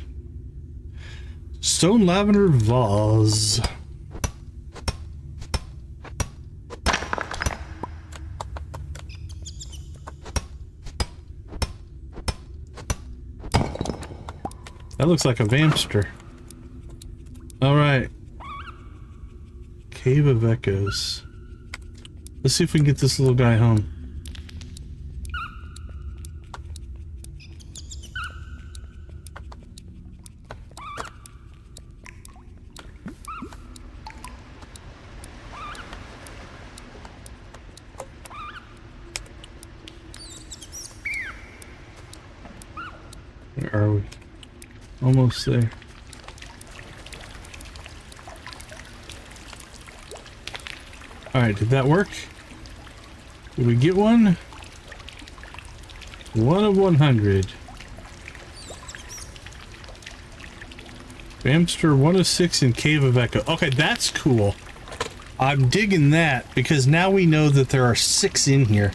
[SPEAKER 1] Stone lavender vase. That looks like a vampster. All right. Cave of Echoes. Let's see if we can get this little guy home. Where are we? Almost there. Alright, did that work? Did we get one? 1 of 100. Bamster 1 of 6 in Cave of Echo. Okay, that's cool. I'm digging that because now we know that there are 6 in here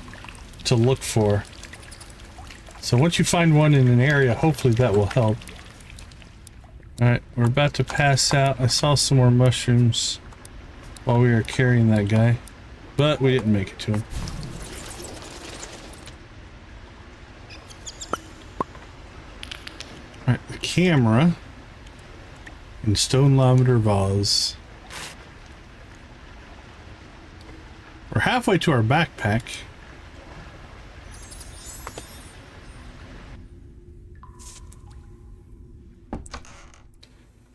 [SPEAKER 1] to look for. So once you find one in an area, hopefully that will help. Alright, we're about to pass out. I saw some more mushrooms while we were carrying that guy, but we didn't make it to him. Alright, the camera and stone lavender vase. We're halfway to our backpack.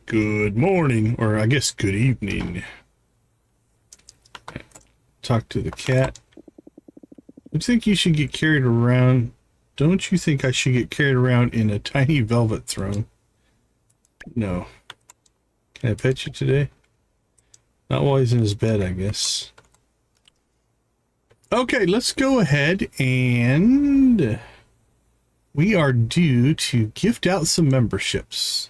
[SPEAKER 1] Good morning, or I guess good evening. Talk to the cat. I think you should get carried around. Don't you think I should get carried around in a tiny velvet throne? No. Can I pet you today? Not while he's in his bed, I guess. Okay, let's go ahead and we are due to gift out some memberships.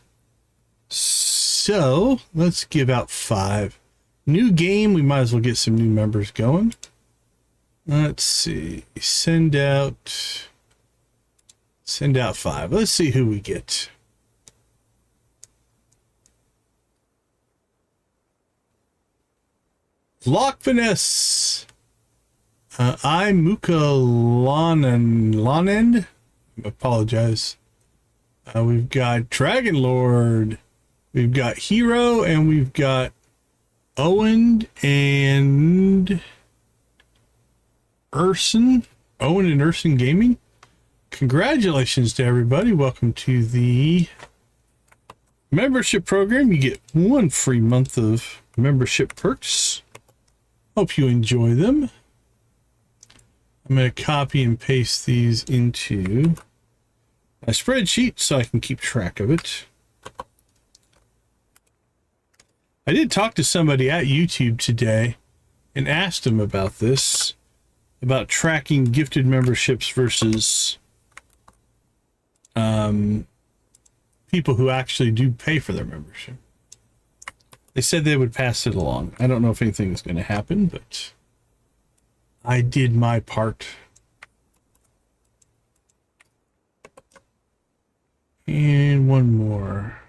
[SPEAKER 1] So let's give out 5. New game, we might as well get some new members going. Let's see. Send out 5. Let's see who we get. Lock Finesse. I'm Muka Lonend. Apologize. We've got Dragon Lord. We've got Hero, and we've got Owen and Urson. Owen and Urson Gaming. Congratulations to everybody. Welcome to the membership program. You get 1 free month of membership perks. Hope you enjoy them. I'm going to copy and paste these into my spreadsheet so I can keep track of it. I did talk to somebody at YouTube today and asked them about this, about tracking gifted memberships versus people who actually do pay for their membership. They said they would pass it along. I don't know if anything is going to happen, but I did my part. And one more.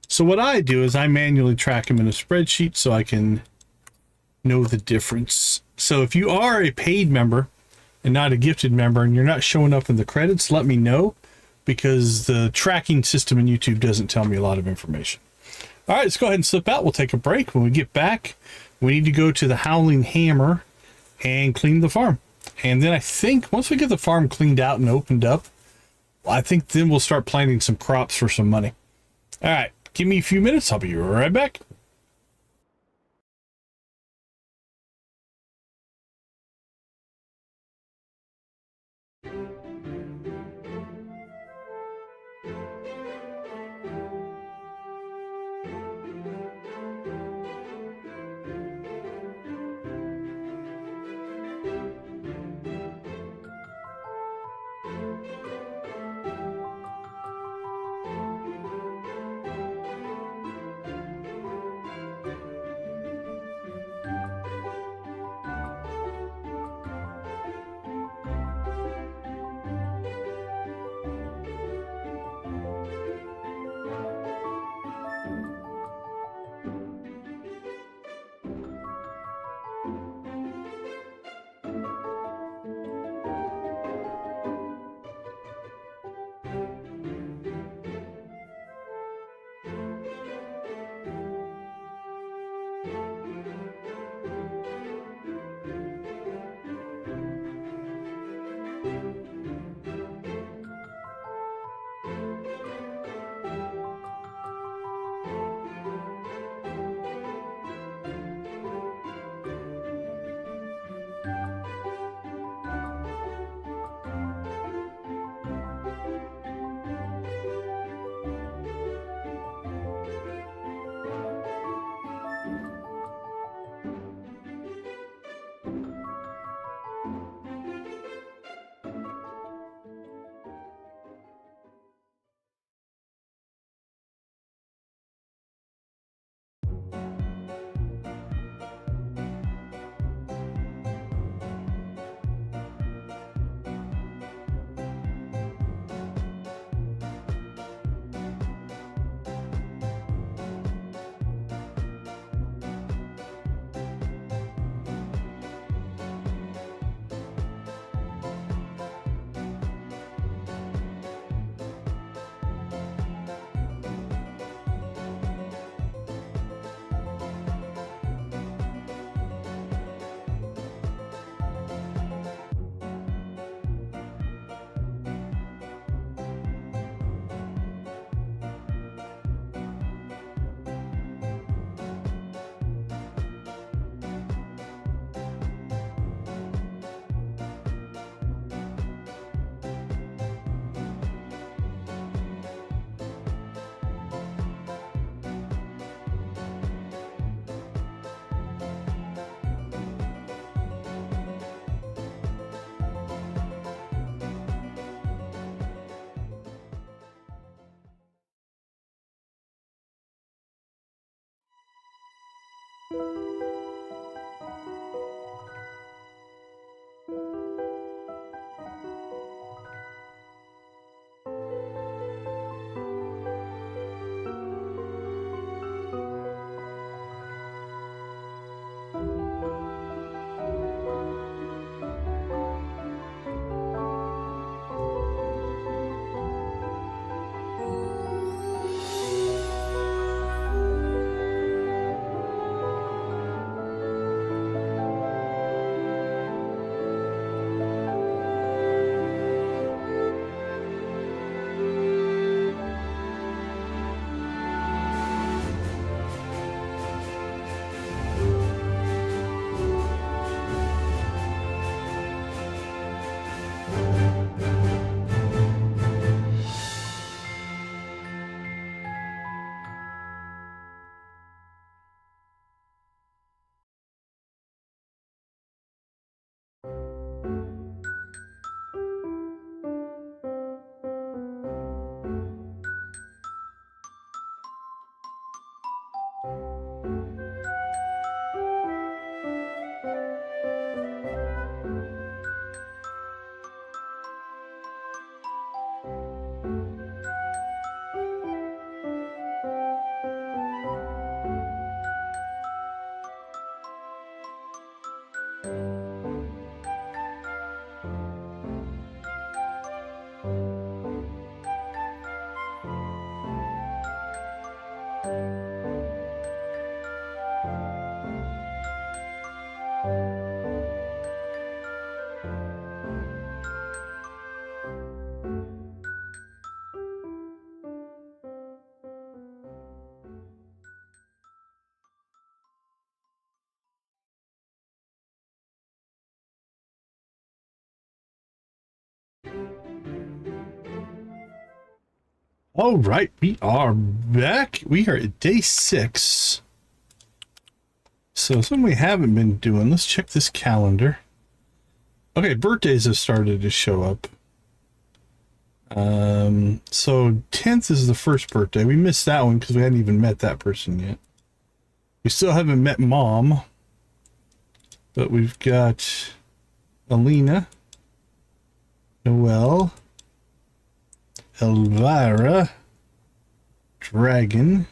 [SPEAKER 1] So what I do is I manually track them in a spreadsheet so I can know the difference. So if you are a paid member and not a gifted member and you're not showing up in the credits, let me know, because the tracking system in YouTube doesn't tell me a lot of information. All right, let's go ahead and slip out. We'll take a break. When we get back, we need to go to the Howling Hammer and clean the farm. And then I think once we get the farm cleaned out and opened up, I think then we'll start planting some crops for some money. All right, give me a few minutes. I'll be right back. All right, we are back. We are at day 6. So something we haven't been doing. Let's check this calendar. Okay, birthdays have started to show up. So 10th is the first birthday. We missed that one because we hadn't even met that person yet. We still haven't met Mom. But we've got Alina, Noelle, Elvira, Dragon.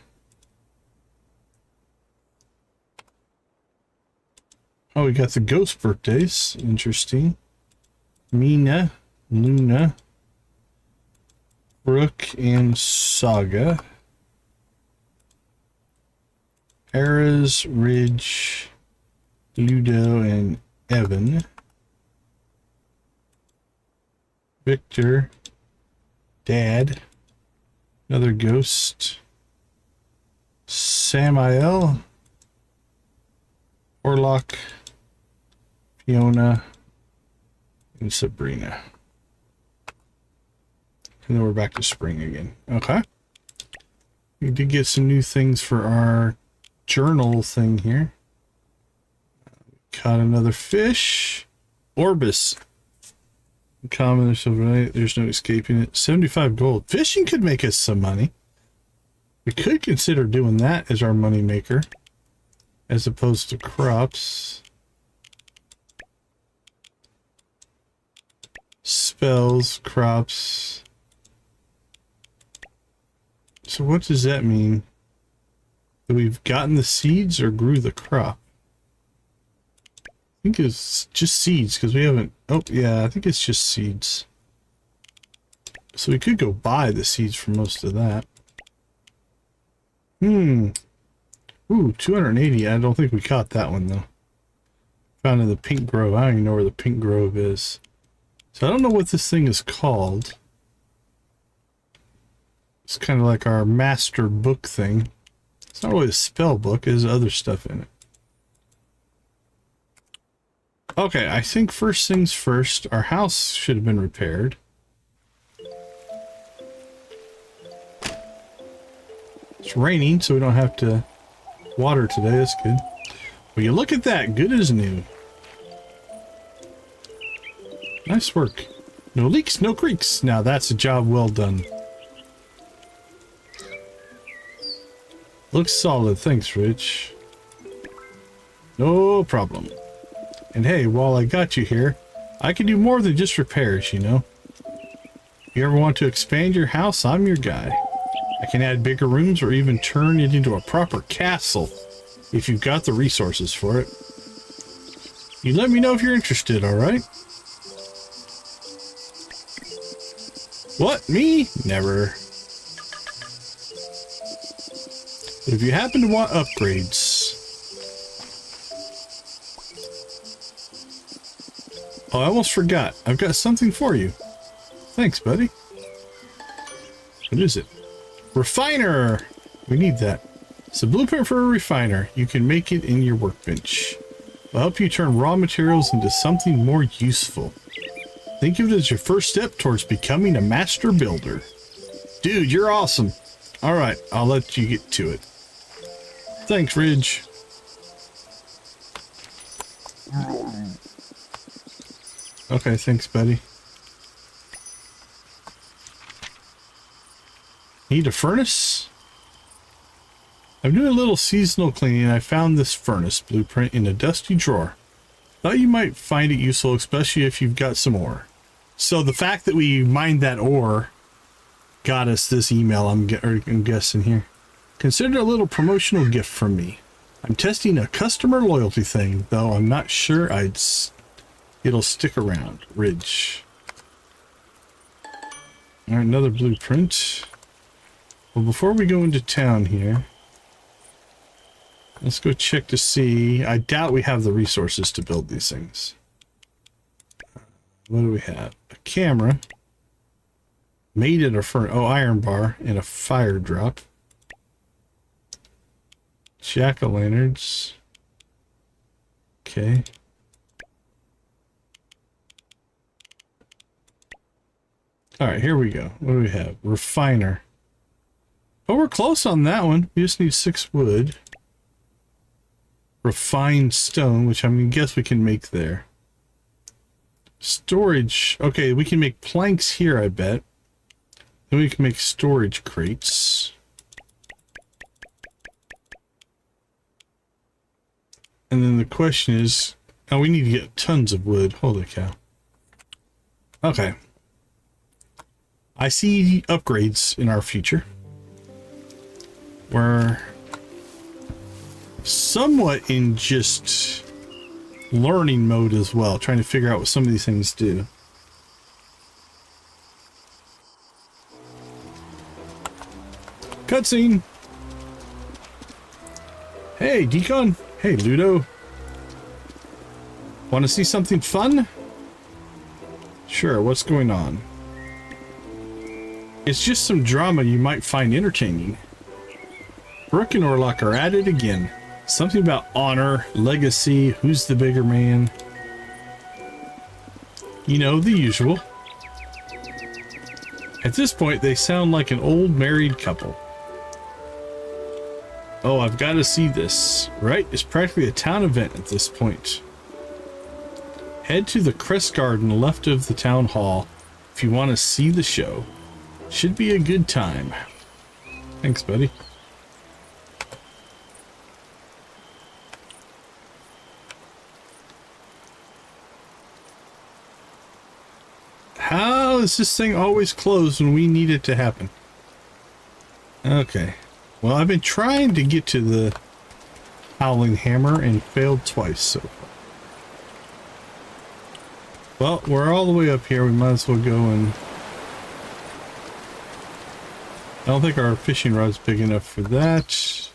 [SPEAKER 1] Oh, we got the ghost birthdays. Interesting. Mina, Luna, Brooke, and Saga. Ares, Ridge, Ludo, and Evan. Victor, Dad, another ghost, Samael, Orlock, Fiona, and Sabrina. And then we're back to spring again. Okay. We did get some new things for our journal thing here. Caught another fish. Orbis. Common, there's no escaping it. 75 gold. Fishing could make us some money. We could consider doing that as our money maker, as opposed to crops. Spells, crops. So what does that mean? That we've gotten the seeds or grew the crop? I think it's just seeds because we haven't. Oh yeah, I think it's just seeds. So we could go buy the seeds for most of that. Ooh, 280. I don't think we caught that one though. Found in the Pink Grove. I don't even know where the Pink Grove is. So I don't know what this thing is called. It's kind of like our master book thing. It's not really a spell book. There's other stuff in it. Okay, I think first things first, our house should have been repaired. It's raining, so we don't have to water today. That's good. Well, you look at that. Good as new. Nice work. No leaks, no creaks. Now that's a job well done. Looks solid. Thanks, Rich. No problem. And hey, while I got you here, I can do more than just repairs, you know. If you ever want to expand your house, I'm your guy. I can add bigger rooms or even turn it into a proper castle if you've got the resources for it. You let me know if you're interested, alright? What? Me? Never. But if you happen to want upgrades... Oh, I almost forgot. I've got something for you. Thanks, buddy. What is it? Refiner! We need that. It's a blueprint for a refiner. You can make it in your workbench. It'll help you turn raw materials into something more useful. Think of it as your first step towards becoming a master builder. Dude, you're awesome. Alright, I'll let you get to it. Thanks, Ridge. Okay, thanks, buddy. Need a furnace? I'm doing a little seasonal cleaning and I found this furnace blueprint in a dusty drawer. Thought you might find it useful, especially if you've got some ore. So the fact that we mined that ore got us this email, I'm guessing here. Consider it a little promotional gift from me. I'm testing a customer loyalty thing, though I'm not sure it'll stick around. Ridge. All right, another blueprint. Well, before we go into town here, let's go check to see. I doubt we have the resources to build these things. What do we have? A camera. Made it for iron bar and a fire drop. Jack-o'-lanterns. Okay. All right, here we go. What do we have? Refiner. Oh, we're close on that one. We just need 6 wood. Refined stone, which I'm gonna guess we can make there. Storage. Okay, we can make planks here, I bet. Then we can make storage crates. And then the question is, oh, we need to get tons of wood. Holy cow. Okay. I see upgrades in our future. We're somewhat in just learning mode as well, trying to figure out what some of these things do. Cutscene. Hey, Decon. Hey, Ludo. Want to see something fun? Sure, what's going on? It's just some drama you might find entertaining. Brooke and Orlock are at it again. Something about honor, legacy, who's the bigger man. You know, the usual. At this point, they sound like an old married couple. Oh, I've got to see this. Right? It's practically a town event at this point. Head to the Crest Garden left of the town hall if you want to see the show. Should be a good time. Thanks, buddy. How is this thing always closed when we need it to happen? Okay. Well, I've been trying to get to the Howling Hammer and failed twice so far. Well, we're all the way up here. We might as well go and... I don't think our fishing rod's big enough for that.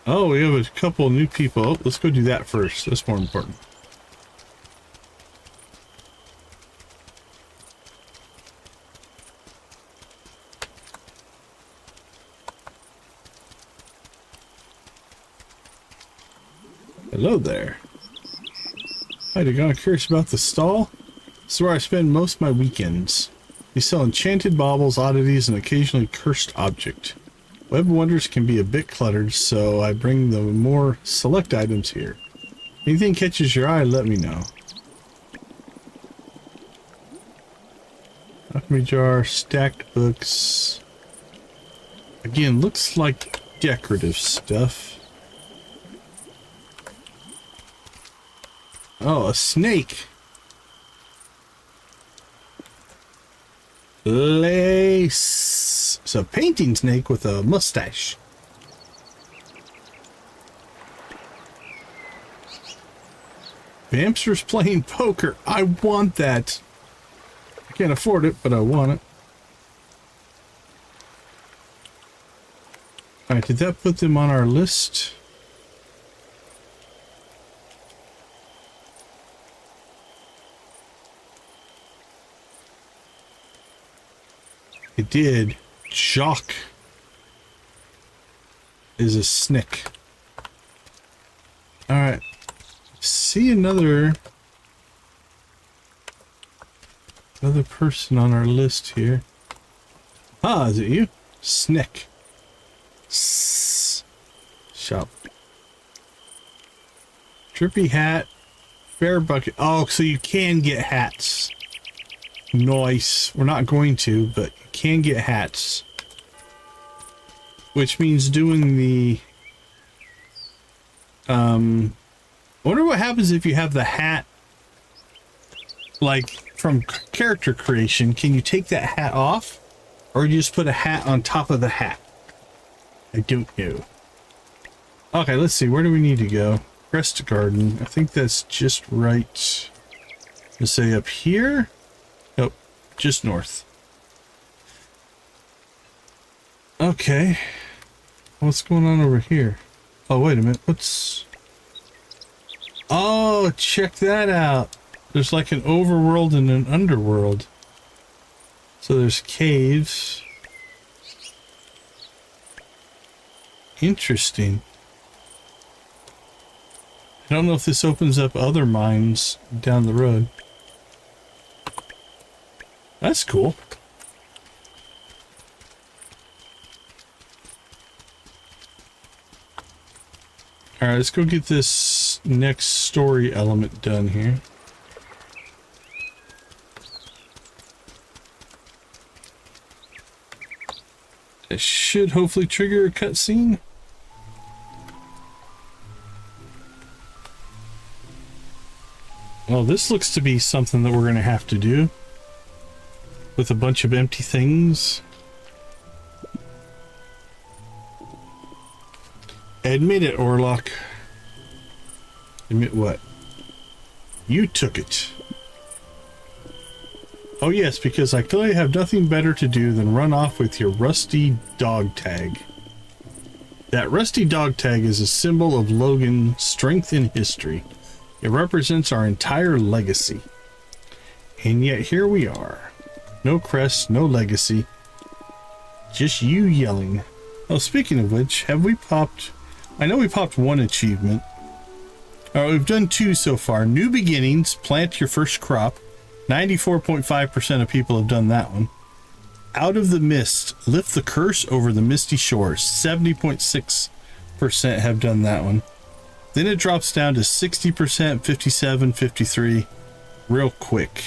[SPEAKER 1] Oh, we have a couple new people. Oh, let's go do that first. That's more important. Hello there. Hi, Dagon. Curious about the stall? This is where I spend most of my weekends. We sell enchanted baubles, oddities, and occasionally cursed object. Web of Wonders can be a bit cluttered, so I bring the more select items here. Anything catches your eye, let me know. Alchemy jar, stacked books. Again, looks like decorative stuff. Oh, a snake. Lace. It's a painting snake with a mustache. Hamsters playing poker. I want that. I can't afford it, but I want it. Alright, did that put them on our list? It did. Jock is a snick. Alright. See another person on our list here. Ah, is it you? Snick. Shop. Drippy hat. Fair bucket. Oh, so you can get hats. Nice. We're not going to, but you can get hats. Which means doing the... I wonder what happens if you have the hat, like, from character creation. Can you take that hat off? Or you just put a hat on top of the hat? I don't know. Okay, let's see. Where do we need to go? Crest Garden. I think that's just right. Let's say up here. Nope. Just north. Okay. What's going on over here? Oh, wait a minute. What's... Oh, check that out. There's like an overworld and an underworld. So there's caves. Interesting. I don't know if this opens up other mines down the road. That's cool. Alright, let's go get this next story element done here. It should hopefully trigger a cutscene. Well, this looks to be something that we're going to have to do. With a bunch of empty things. Admit it, Orlok. Admit what? You took it. Oh yes, because I clearly have nothing better to do than run off with your rusty dog tag. That rusty dog tag is a symbol of Logan's strength in history. It represents our entire legacy. And yet here we are. No crest, no legacy. Just you yelling. Oh, speaking of which, have we popped... I know we popped one achievement. Alright, we've done two so far. New beginnings, plant your first crop. 94.5% of people have done that one. Out of the mist, lift the curse over the misty shores. 70.6% have done that one. Then it drops down to 60%, 57, 53, real quick.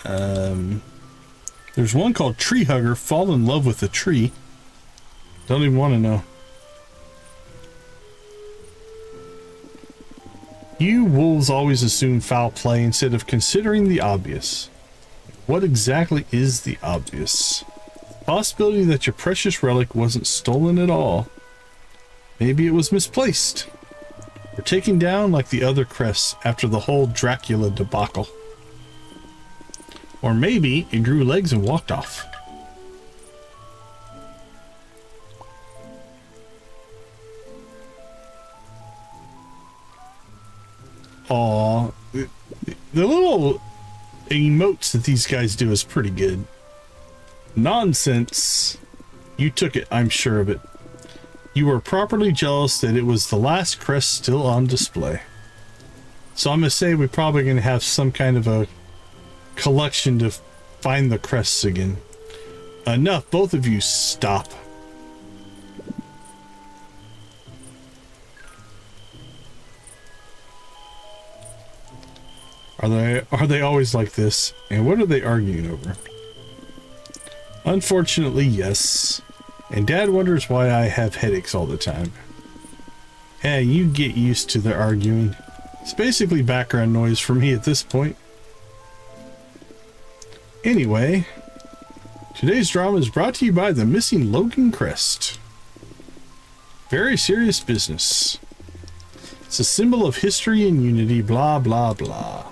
[SPEAKER 1] There's one called Tree Hugger, fall in love with a tree. Don't even want to know. You wolves always assume foul play instead of considering the obvious. What exactly is the obvious? Possibility that your precious relic wasn't stolen at all. Maybe it was misplaced. Or taken down like the other crests after the whole Dracula debacle. Or maybe it grew legs and walked off. Aw, the little emotes that these guys do is pretty good. Nonsense. You took it, I'm sure of it. You were properly jealous that it was the last crest still on display. So I'm going to say we're probably going to have some kind of a collection to find the crests again. Enough, both of you stop. Are they always like this? And what are they arguing over? Unfortunately, yes. And Dad wonders why I have headaches all the time. Hey, you get used to the arguing. It's basically background noise for me at this point. Anyway, today's drama is brought to you by the missing Logan crest. Very serious business. It's a symbol of history and unity, blah, blah, blah.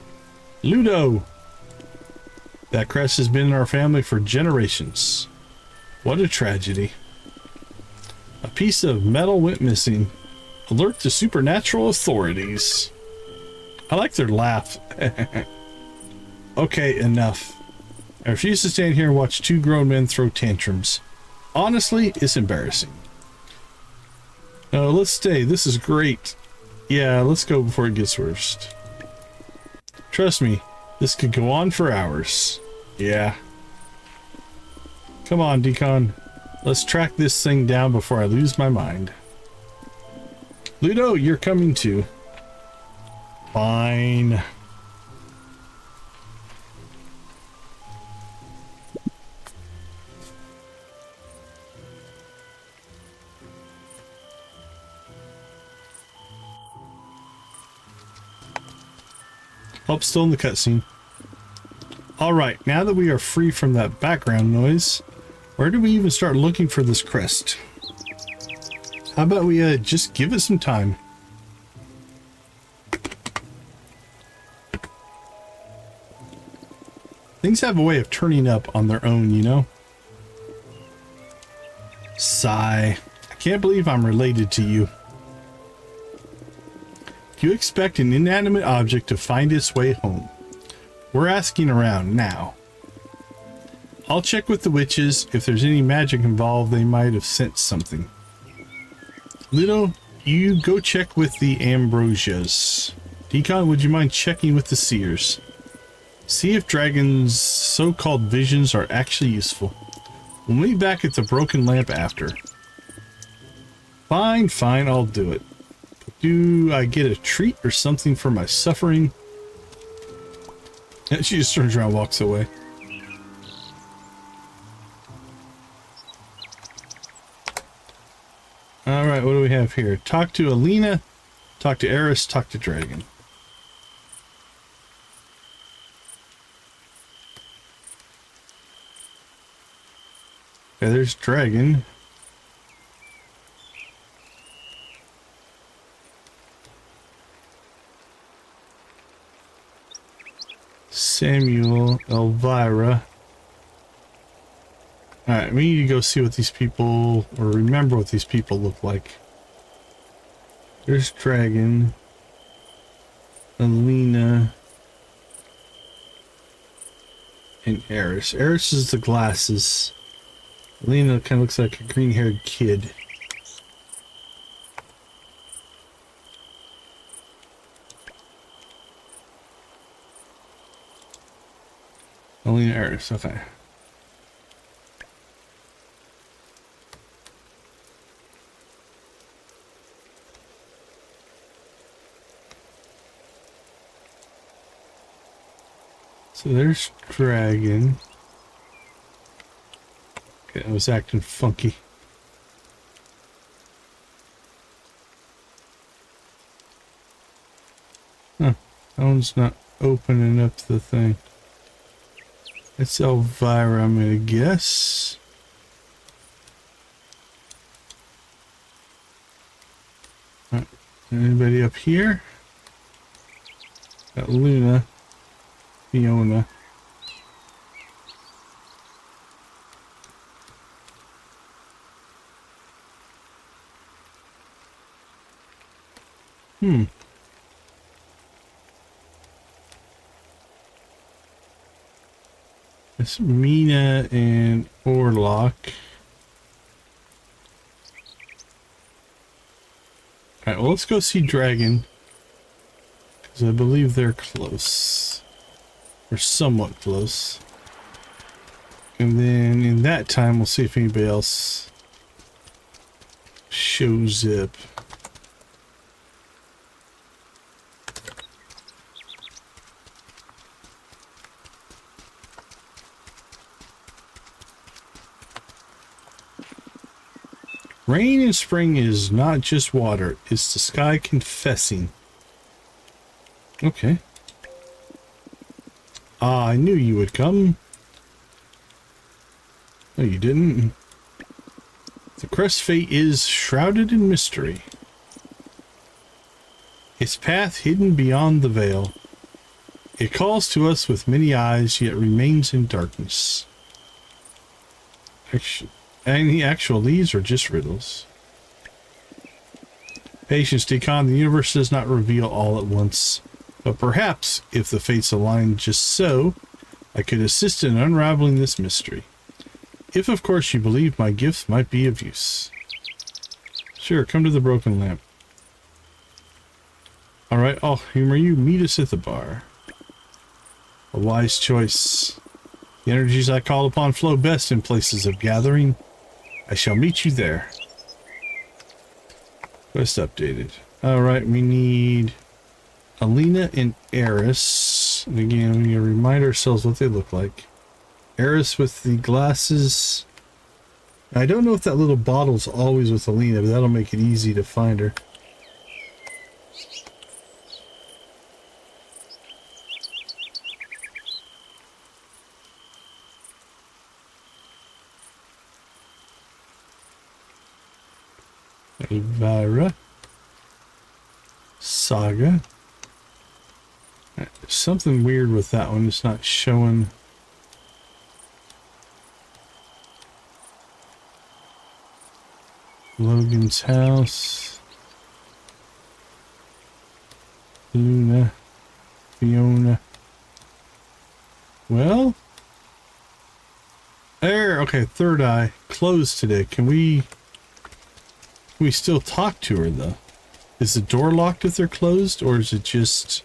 [SPEAKER 1] Ludo! That crest has been in our family for generations. What a tragedy. A piece of metal went missing. Alert the supernatural authorities. I like their laugh. Okay, enough. I refuse to stand here and watch two grown men throw tantrums. Honestly, it's embarrassing. No, let's stay. This is great. Yeah, let's go before it gets worse. Trust me, this could go on for hours. Yeah. Come on, Decon. Let's track this thing down before I lose my mind. Ludo, you're coming too. Fine. Oh, still in the cutscene. Alright, now that we are free from that background noise, where do we even start looking for this crest? How about we just give it some time? Things have a way of turning up on their own, you know? Sigh. I can't believe I'm related to you. You expect an inanimate object to find its way home. We're asking around now. I'll check with the witches. If there's any magic involved, they might have sent something. Ludo, you go check with the Ambrosias. Decon, would you mind checking with the Seers? See if dragons' so-called visions are actually useful. We'll meet back at the broken lamp after. Fine, fine, I'll do it. Do I get a treat or something for my suffering? She just turns around and walks away. Alright, what do we have here? Talk to Alina, talk to Eris, talk to Dragon. Okay, there's Dragon. Samuel, Elvira. Alright, we need to go see what these people, or remember what these people look like. There's Dragon. Alina. And Eris. Eris is the glasses. Alina kind of looks like a green-haired kid. Alina, Eris, okay. So there's Dragon. Okay, I was acting funky. Huh, that one's not opening up the thing. It's Elvira, I'm gonna guess. Right. Anybody up here? Got Luna. Fiona. It's Mina and Orlok. Alright, well, let's go see Dragon. Because I believe they're close. Or somewhat close. And then in that time, we'll see if anybody else shows up. Rain in spring is not just water, it's the sky confessing. Okay. Ah, I knew you would come. No, you didn't. The crest's fate is shrouded in mystery. Its path hidden beyond the veil. It calls to us with many eyes, yet remains in darkness. And the actual leaves are just riddles. Patience, Decon. The universe does not reveal all at once. But perhaps, if the fates align just so, I could assist in unraveling this mystery. If, of course, you believe my gifts might be of use. Sure, come to the broken lamp. Alright, I'll humor you. Meet us at the bar. A wise choice. The energies I call upon flow best in places of gathering. I shall meet you there. Quest updated. Alright, we need Alina and Eris. And again, we need to remind ourselves what they look like. Eris with the glasses. I don't know if that little bottle's always with Alina, but that'll make it easy to find her. Elvira. Saga. There's something weird with that one. It's not showing. Logan's house. Luna. Fiona. Well. There. Okay, third eye. Closed today. Can we still talk to her though? Is the door locked if they're closed, or is it just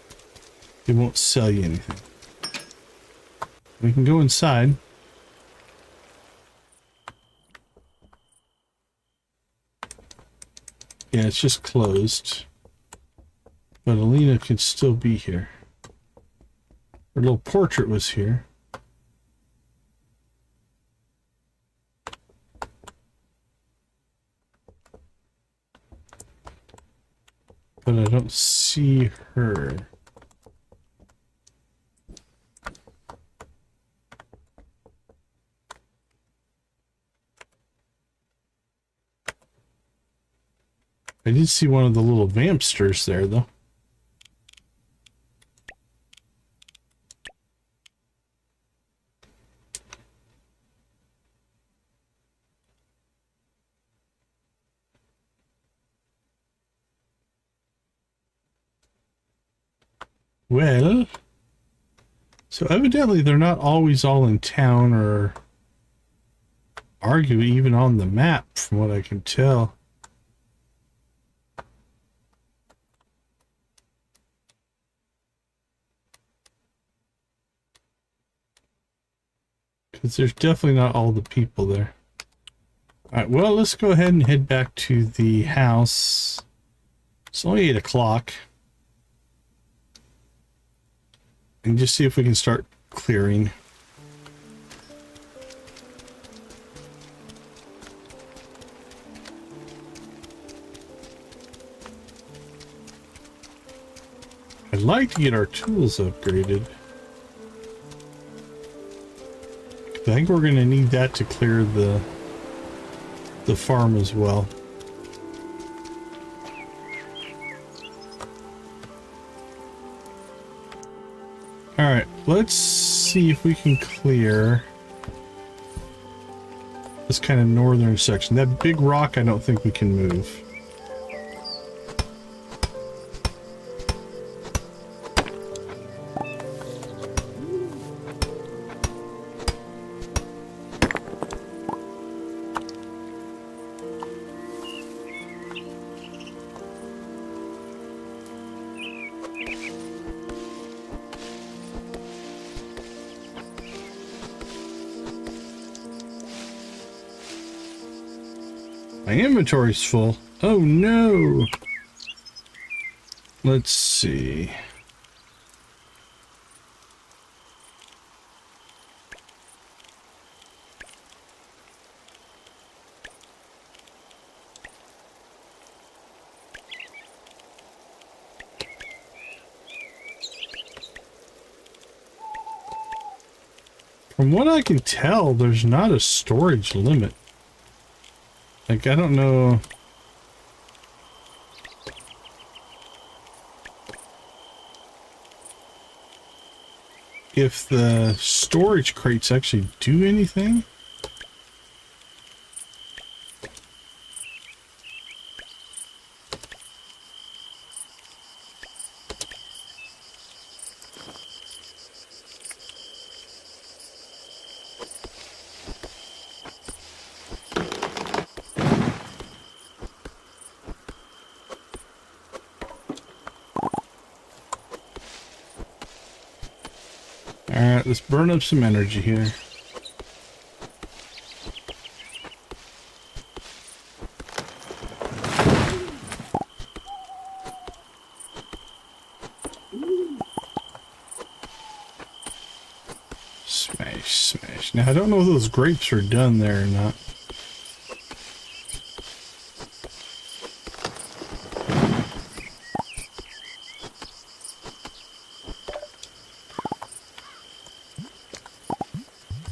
[SPEAKER 1] it won't sell you anything? We can go inside. Yeah, it's just closed. But Alina could still be here. Her little portrait was here. But I don't see her. I did see one of the little vampsters there, though. Well, so evidently they're not always all in town or arguably even on the map, from what I can tell. Because there's definitely not all the people there. Alright, well, let's go ahead and head back to the house. It's only 8 o'clock. And just see if we can start clearing. I'd like to get our tools upgraded. I think we're going to need that to clear the farm as well. Alright, let's see if we can clear this kind of northern section. That big rock I don't think we can move. My inventory's full. Oh no! Let's see. From what I can tell, there's not a storage limit. Like, I don't know. If the storage crates actually do anything. Alright, let's burn up some energy here. Smash, smash. Now, I don't know if those grapes are done there or not.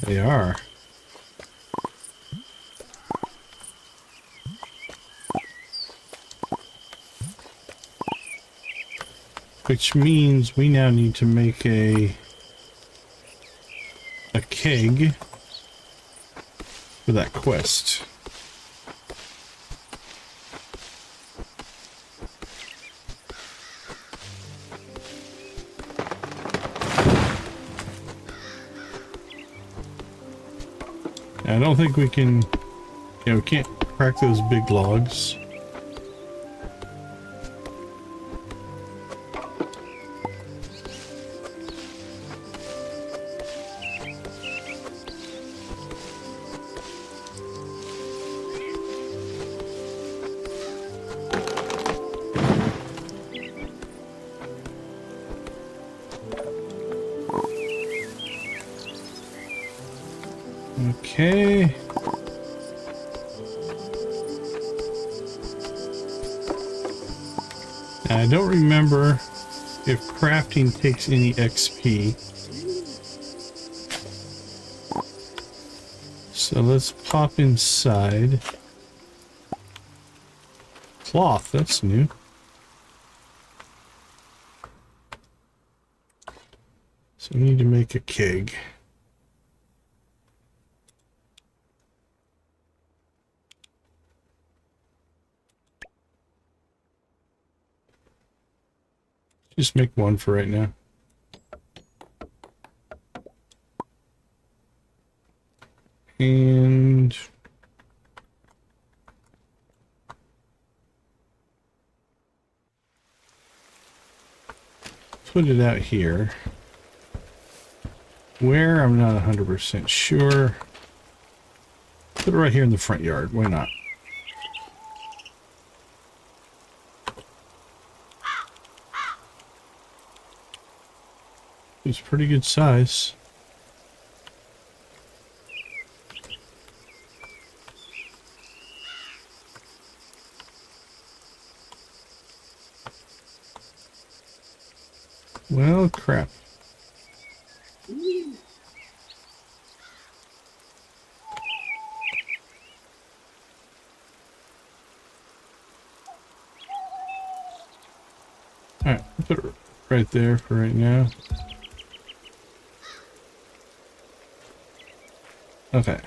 [SPEAKER 1] They are. Which means we now need to make a keg for that quest. I don't think we can, we can't crack those big logs. Okay. Now, I don't remember if crafting takes any XP. So let's pop inside. Cloth, that's new. So we need to make a keg. Just make one for right now. And put it out here. Where? I'm not 100% sure. Put it right here in the front yard. Why not? It's pretty good size. Well, crap. Alright, put it right there for right now. Okay.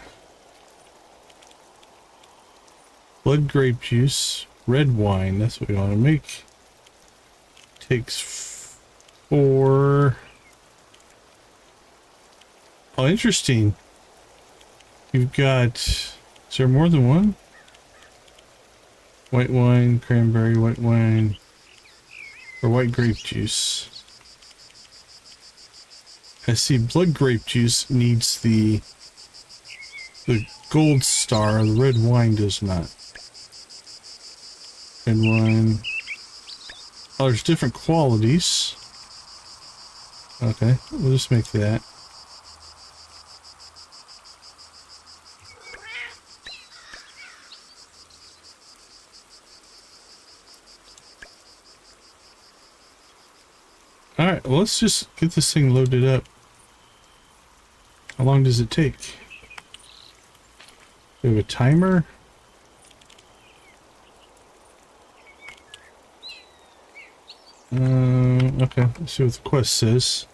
[SPEAKER 1] Blood grape juice, red wine, that's what we want to make. Takes 4. Oh, interesting. You've got, is there more than one? White wine, cranberry, white wine, or white grape juice. I see blood grape juice needs the gold star, the red wine does not. Red wine. Oh, there's different qualities. Okay, we'll just make that. Alright, well, let's just get this thing loaded up. How long does it take? We have a timer. Okay, let's see what the quest says.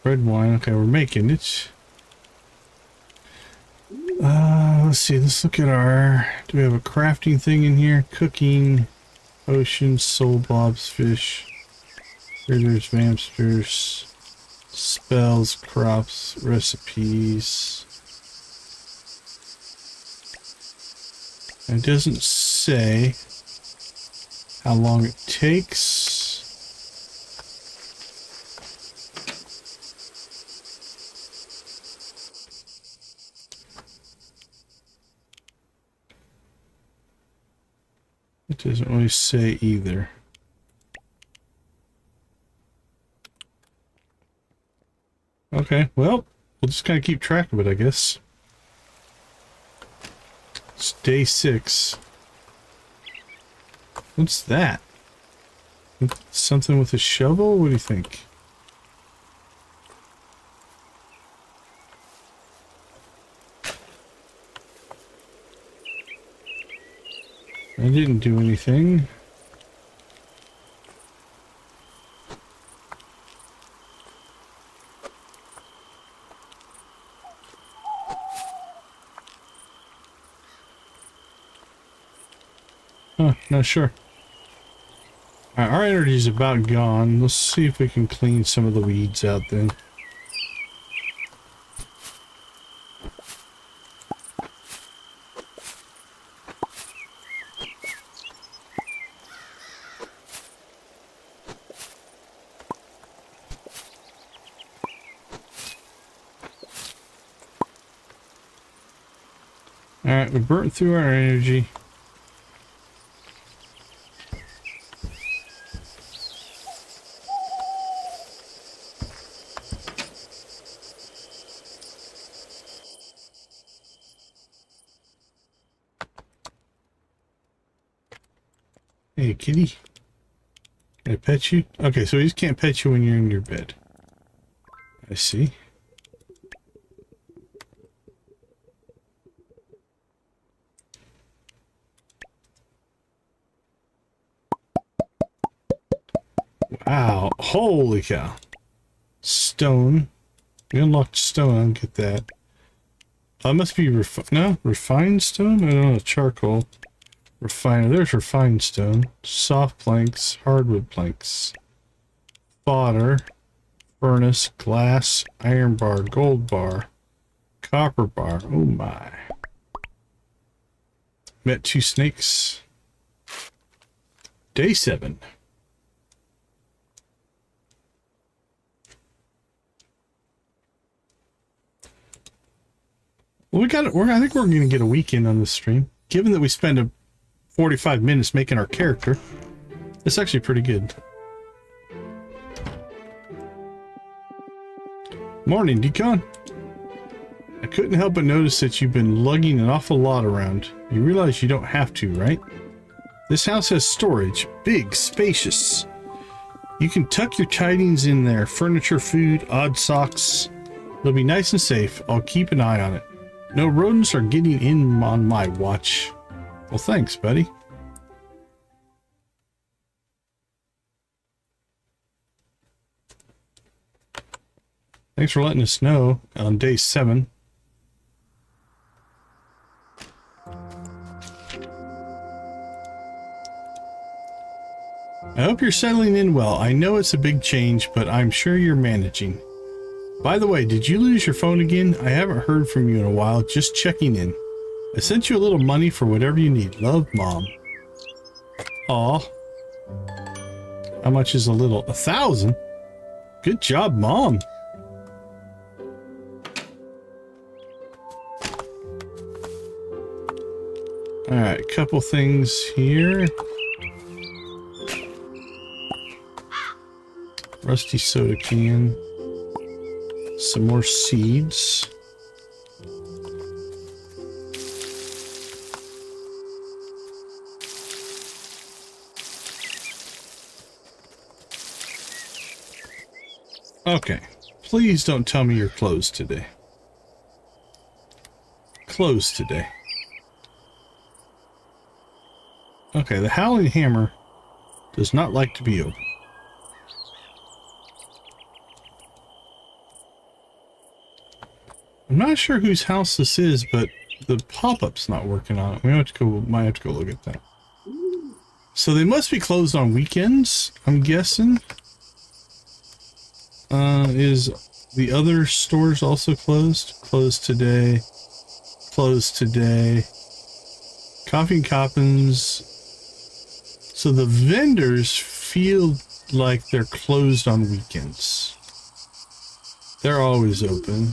[SPEAKER 1] Red wine, okay, we're making it. Let's see, let's look at our... Do we have a crafting thing in here? Cooking, oceans, soul blobs, fish, critters, vampsters, spells, crops, recipes. It doesn't say how long it takes. It doesn't really say either. Okay, well, we'll just kind of keep track of it, I guess. It's day 6. What's that? Something with a shovel? What do you think? I didn't do anything. Huh, not sure. Alright, our energy's about gone. Let's see if we can clean some of the weeds out then. Alright, we burnt through our energy. Hey, kitty. Can I pet you? Okay, so he just can't pet you when you're in your bed. I see. Wow. Holy cow. Stone. We unlocked stone. I don't get that. That must be refined stone? I don't know. Charcoal. Refiner. There's refined stone. Soft planks. Hardwood planks. Fodder. Furnace. Glass. Iron bar. Gold bar. Copper bar. Oh my. Met 2 snakes. Day 7. Well, I think we're going to get a weekend on this stream. Given that we spend 45 minutes making our character, it's actually pretty good. Morning, Decon. I couldn't help but notice that you've been lugging an awful lot around. You realize you don't have to, right? This house has storage. Big, spacious. You can tuck your tidings in there. Furniture, food, odd socks. It'll be nice and safe. I'll keep an eye on it. No rodents are getting in on my watch. Well, thanks, buddy. Thanks for letting us know on day 7. I hope you're settling in well. I know it's a big change, but I'm sure you're managing. By the way, did you lose your phone again? I haven't heard from you in a while. Just checking in. I sent you a little money for whatever you need. Love, Mom. Aw. How much is a little? 1,000? Good job, Mom. Alright, a couple things here. Rusty soda can. Some more seeds. Okay. Please don't tell me you're closed today. Closed today. Okay, the Howling Hammer does not like to be open. I'm not sure whose house this is, but the pop-up's not working on it. We might have to go look at that. So they must be closed on weekends, I'm guessing. Is the other stores also closed? Closed today. Closed today. Coffee and Coppins. So the vendors feel like they're closed on weekends. They're always open.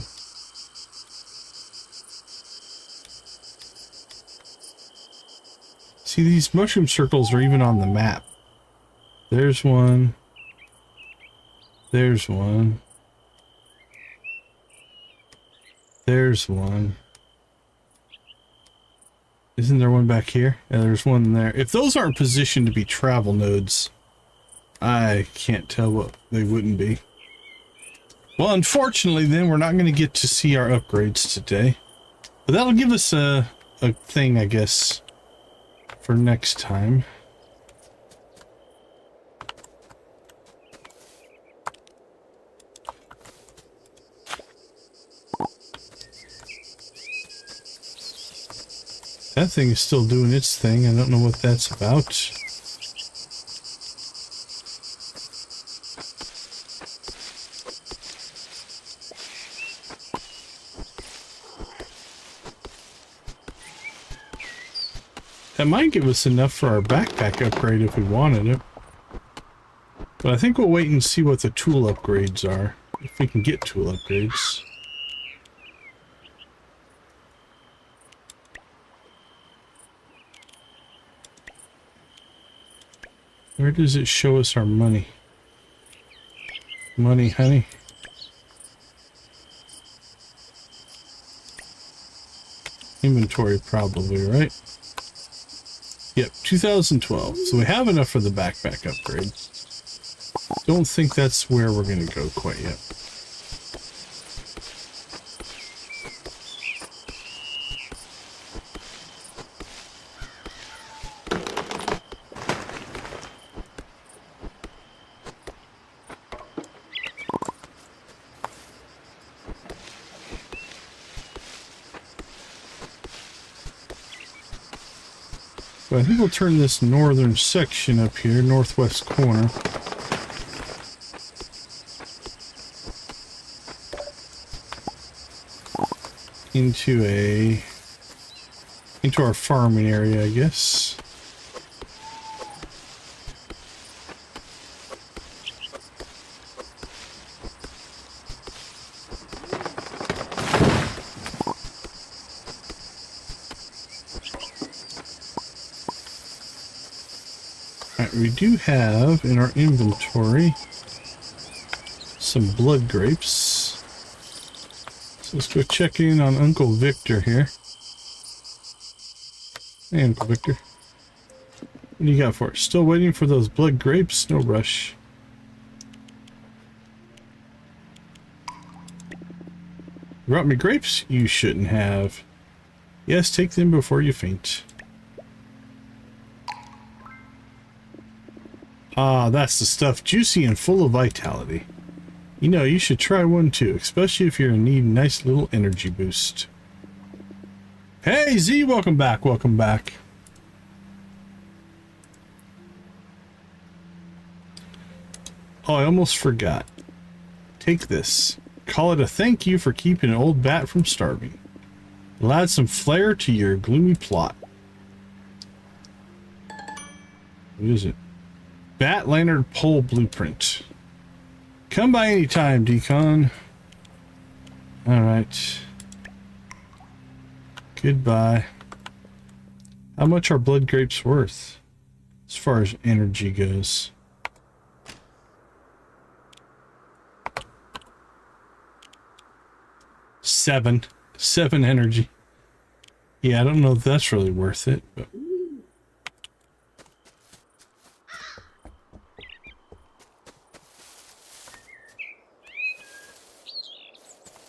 [SPEAKER 1] See, these mushroom circles are even on the map. There's one. There's one. There's one. Isn't there one back here? Yeah, there's one there. If those aren't positioned to be travel nodes, I can't tell what they wouldn't be. Well, unfortunately, then we're not going to get to see our upgrades today. But that'll give us a thing, I guess, for next time. That thing is still doing its thing. I don't know what that's about. That might give us enough for our backpack upgrade if we wanted it. But I think we'll wait and see what the tool upgrades are. If we can get tool upgrades. Where does it show us our money? Money, honey. Inventory probably, right? Yep, 2012. So we have enough for the backpack upgrade. Don't think that's where we're going to go quite yet. So I think we'll turn this northern section up here, northwest corner, into our farming area, I guess. We do have in our inventory some blood grapes. So let's go check in on Uncle Victor here. Hey, Uncle Victor. What do you got for us? Still waiting for those blood grapes? No rush. You brought me grapes? You shouldn't have. Yes, take them before you faint. Ah, that's the stuff. Juicy and full of vitality. You know, you should try one too, especially if you're in need of a nice little energy boost. Hey, Z, welcome back, welcome back. Oh, I almost forgot. Take this. Call it a thank you for keeping an old bat from starving. It'll add some flair to your gloomy plot. What is it? Bat Lantern Pole Blueprint. Come by anytime, Decon. Alright. Goodbye. How much are blood grapes worth? As far as energy goes. Seven energy. Yeah, I don't know if that's really worth it, but...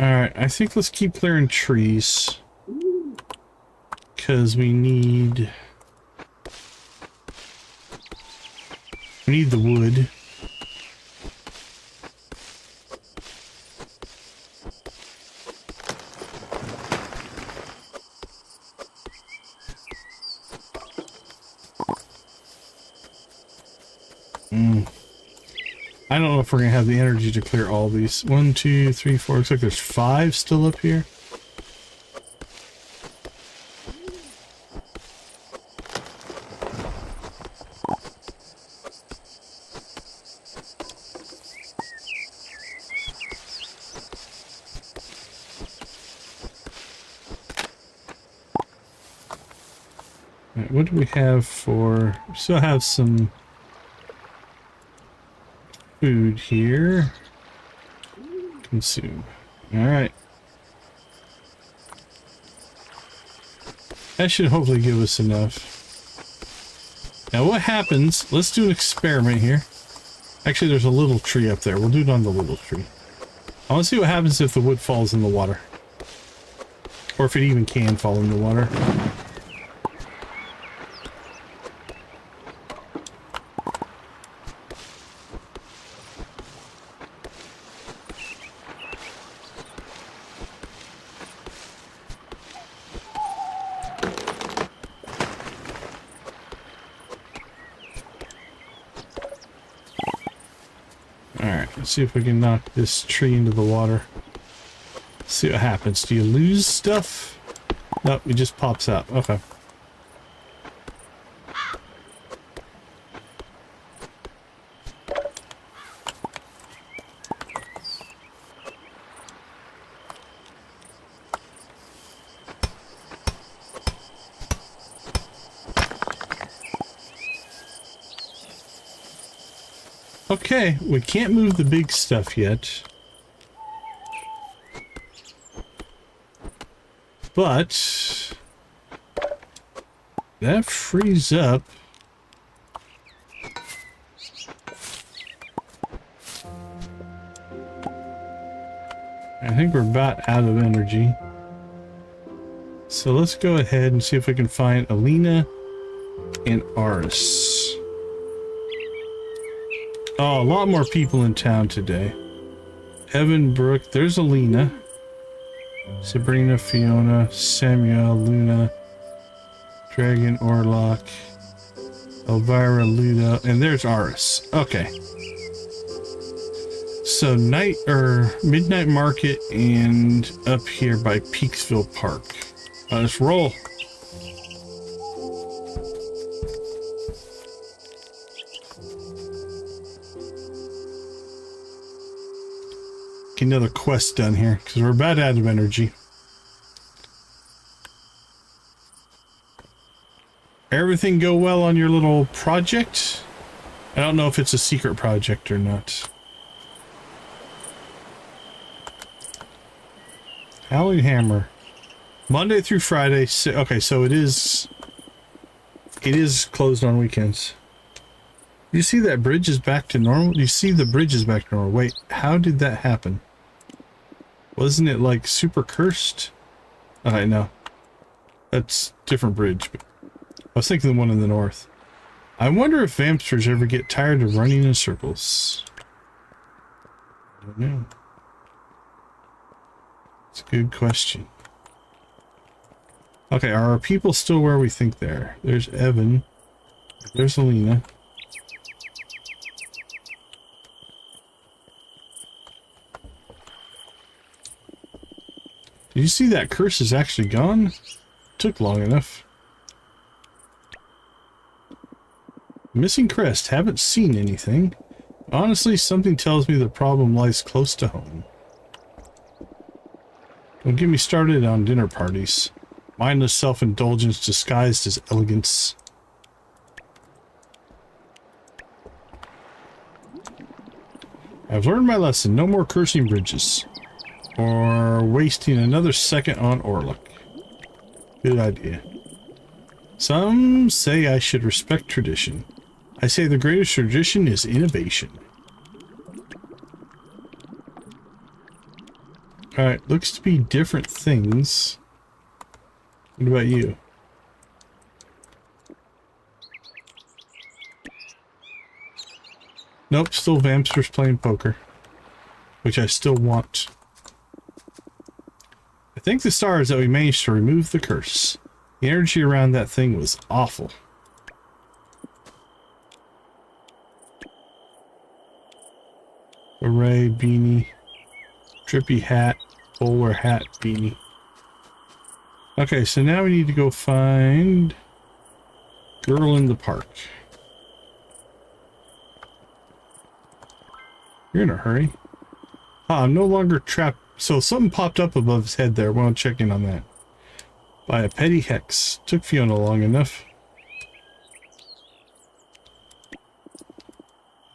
[SPEAKER 1] Alright, I think let's keep clearing trees. Because we need the wood. I don't know if we're gonna have the energy to clear all these. 1, 2, 3, 4. Looks like there's 5 still up here. Right, what do we have for? We still have some food here. Consume. Alright. That should hopefully give us enough. Now what happens, let's do an experiment here. Actually, there's a little tree up there. We'll do it on the little tree. I want to see what happens if the wood falls in the water. Or if it even can fall in the water. Alright, let's see if we can knock this tree into the water. See what happens. Do you lose stuff? Nope, it just pops out. Okay. Okay, we can't move the big stuff yet. But that frees up I think we're about out of energy. So let's go ahead and see if we can find Alina and Aris. Oh, a lot more people in town today. Evan, Brooke, there's Alina. Sabrina, Fiona, Samuel, Luna, Dragon, Orlock, Elvira, Luda, and there's Aris. Okay. So midnight market and up here by Peaksville Park. Let's roll. Get another quest done here because we're about out of energy. Everything go well on your little project? I don't know if it's a secret project or not. Howling Hammer. Monday through Friday. Okay, so it is closed on weekends. You see that bridge is back to normal? You see the bridge is back to normal. Wait, how did that happen? Wasn't it like super cursed? I know. That's different bridge, but I was thinking the one in the north. I wonder if vampsters ever get tired of running in circles. I don't know. It's a good question. Okay, are our people still where we think they're? There's Evan. There's Alina. Did you see that curse is actually gone? Took long enough. Missing crest. Haven't seen anything. Honestly, something tells me the problem lies close to home. Don't get me started on dinner parties. Mindless self-indulgence disguised as elegance. I've learned my lesson. No more cursing bridges. Or wasting another second on Orlick. Good idea. Some say I should respect tradition. I say the greatest tradition is innovation. Alright, looks to be different things. What about you? Nope, still Vampsters playing poker. Which I still want. I think the star is that we managed to remove the curse. The energy around that thing was awful. Array, beanie, drippy hat, bowler hat, beanie. Okay, so now we need to go find girl in the park. You're in a hurry. Ah, I'm no longer trapped. So something popped up above his head there while checking on that. By a petty hex. Took Fiona long enough.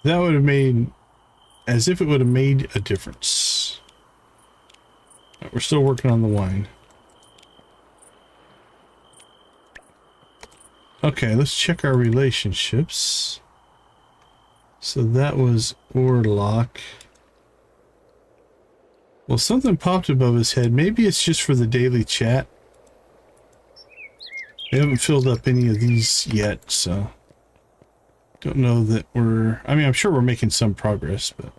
[SPEAKER 1] That would have made... as if it would have made a difference. We're still working on the wine. Okay, let's check our relationships. So that was Orlock. Well, something popped above his head. Maybe it's just for the daily chat. We haven't filled up any of these yet, so... don't know that we're... I mean, I'm sure we're making some progress, but...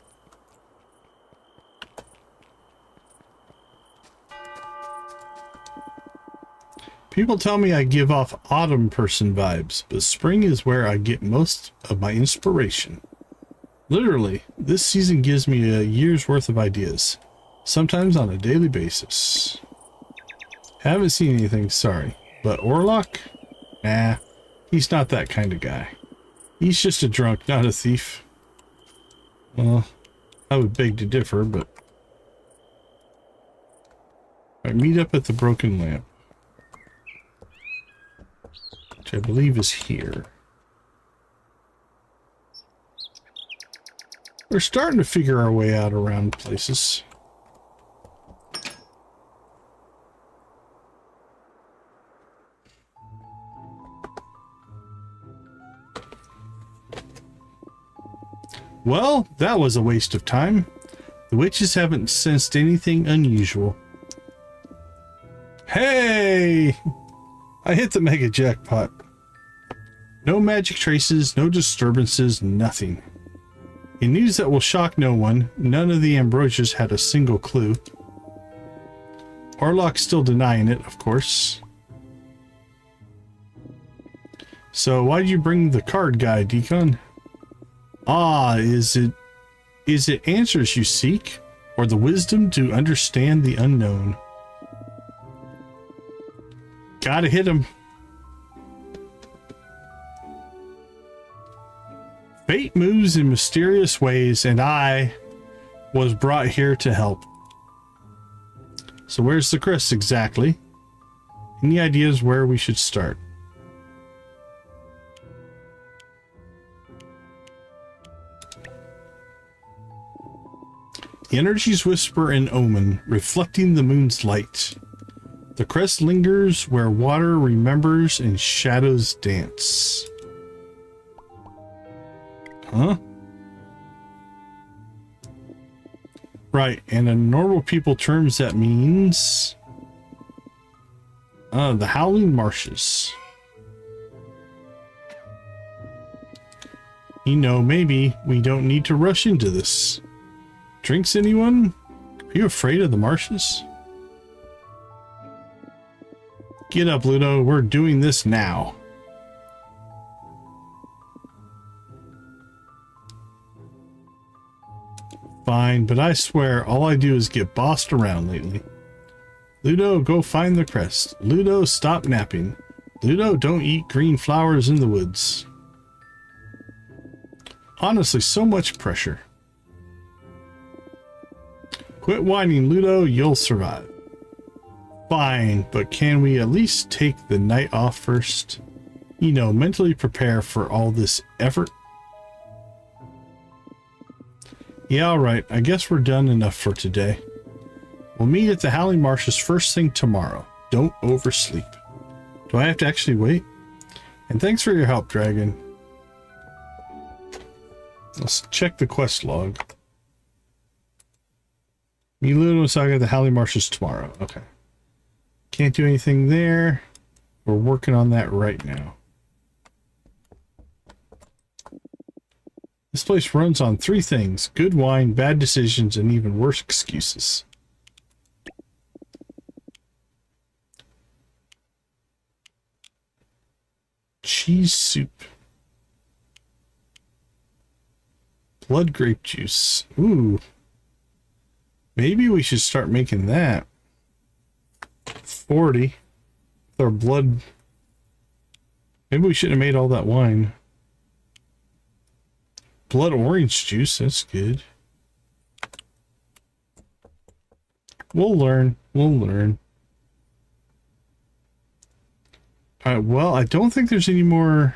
[SPEAKER 1] people tell me I give off autumn person vibes, but spring is where I get most of my inspiration. Literally, this season gives me a year's worth of ideas. Sometimes on a daily basis. Haven't seen anything, sorry. But Orlock? Nah, he's not that kind of guy. He's just a drunk, not a thief. Well, I would beg to differ, but... alright, meet up at the broken lamp. Which I believe is here. We're starting to figure our way out around places. Well, that was a waste of time. The witches haven't sensed anything unusual. Hey! I hit the mega jackpot. No magic traces, no disturbances, nothing. In news that will shock no one, none of the Ambrosias had a single clue. Orlock's still denying it, of course. So why'd you bring the card guy, Decon? Ah, is it answers you seek, or the wisdom to understand the unknown? Gotta hit him. Fate moves in mysterious ways, and I was brought here to help. So where's the crest exactly? Any ideas where we should start? The energies whisper an omen, reflecting the moon's light. The crest lingers where water remembers and shadows dance. Huh? Right, and in normal people terms that means... the Howling Marshes. You know, maybe we don't need to rush into this. Drinks, anyone? Are you afraid of the marshes? Get up, Ludo. We're doing this now. Fine, but I swear all I do is get bossed around lately. Ludo, go find the crest. Ludo, stop napping. Ludo, don't eat green flowers in the woods. Honestly, so much pressure. Quit whining, Ludo, you'll survive. Fine, but can we at least take the night off first? You know, mentally prepare for all this effort. Yeah, alright, I guess we're done enough for today. We'll meet at the Howling Marshes first thing tomorrow. Don't oversleep. Do I have to actually wait? And thanks for your help, Dragon. Let's check the quest log. Miluno Saga, the Halley Marshes tomorrow. Okay. Can't do anything there. We're working on that right now. This place runs on 3 things: good wine, bad decisions, and even worse excuses. Cheese soup. Blood grape juice. Ooh. Maybe we should start making that. 40. With our blood. Maybe we shouldn't have made all that wine. Blood orange juice. That's good. We'll learn. We'll learn. Alright, well, I don't think there's any more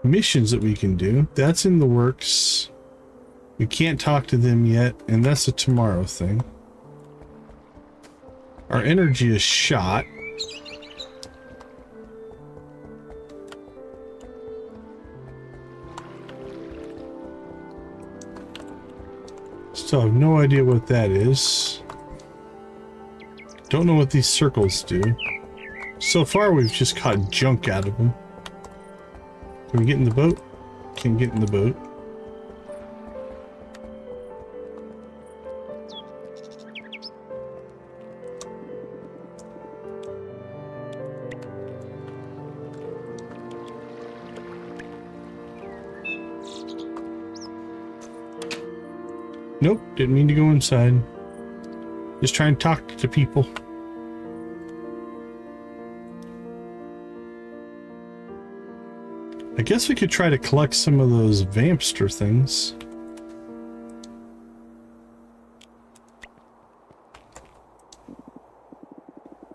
[SPEAKER 1] missions that we can do. That's in the works. We can't talk to them yet, and that's a tomorrow thing. Our energy is shot. Still have no idea what that is. Don't know what these circles do. So far, we've just caught junk out of them. Can we get in the boat? Can get in the boat. Nope, didn't mean to go inside. Just try and talk to people. I guess we could try to collect some of those vampster things.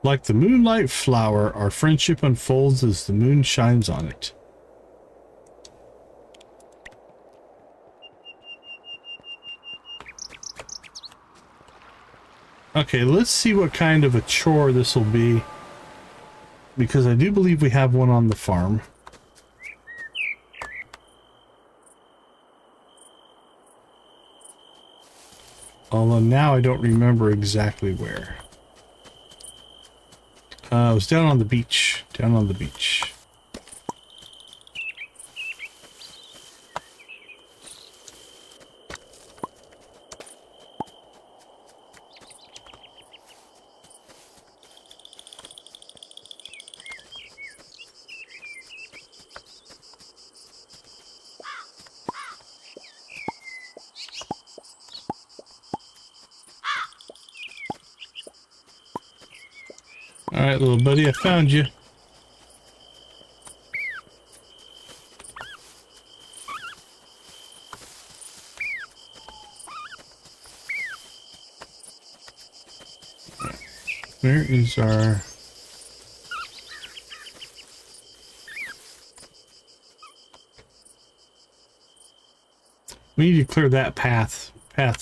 [SPEAKER 1] Like the moonlight flower, our friendship unfolds as the moon shines on it. Okay, let's see what kind of a chore this will be. Because I do believe we have one on the farm. Although now I don't remember exactly where. I was down on the beach. Down on the beach. Alright, little buddy, I found you. Where is our... We need to clear that path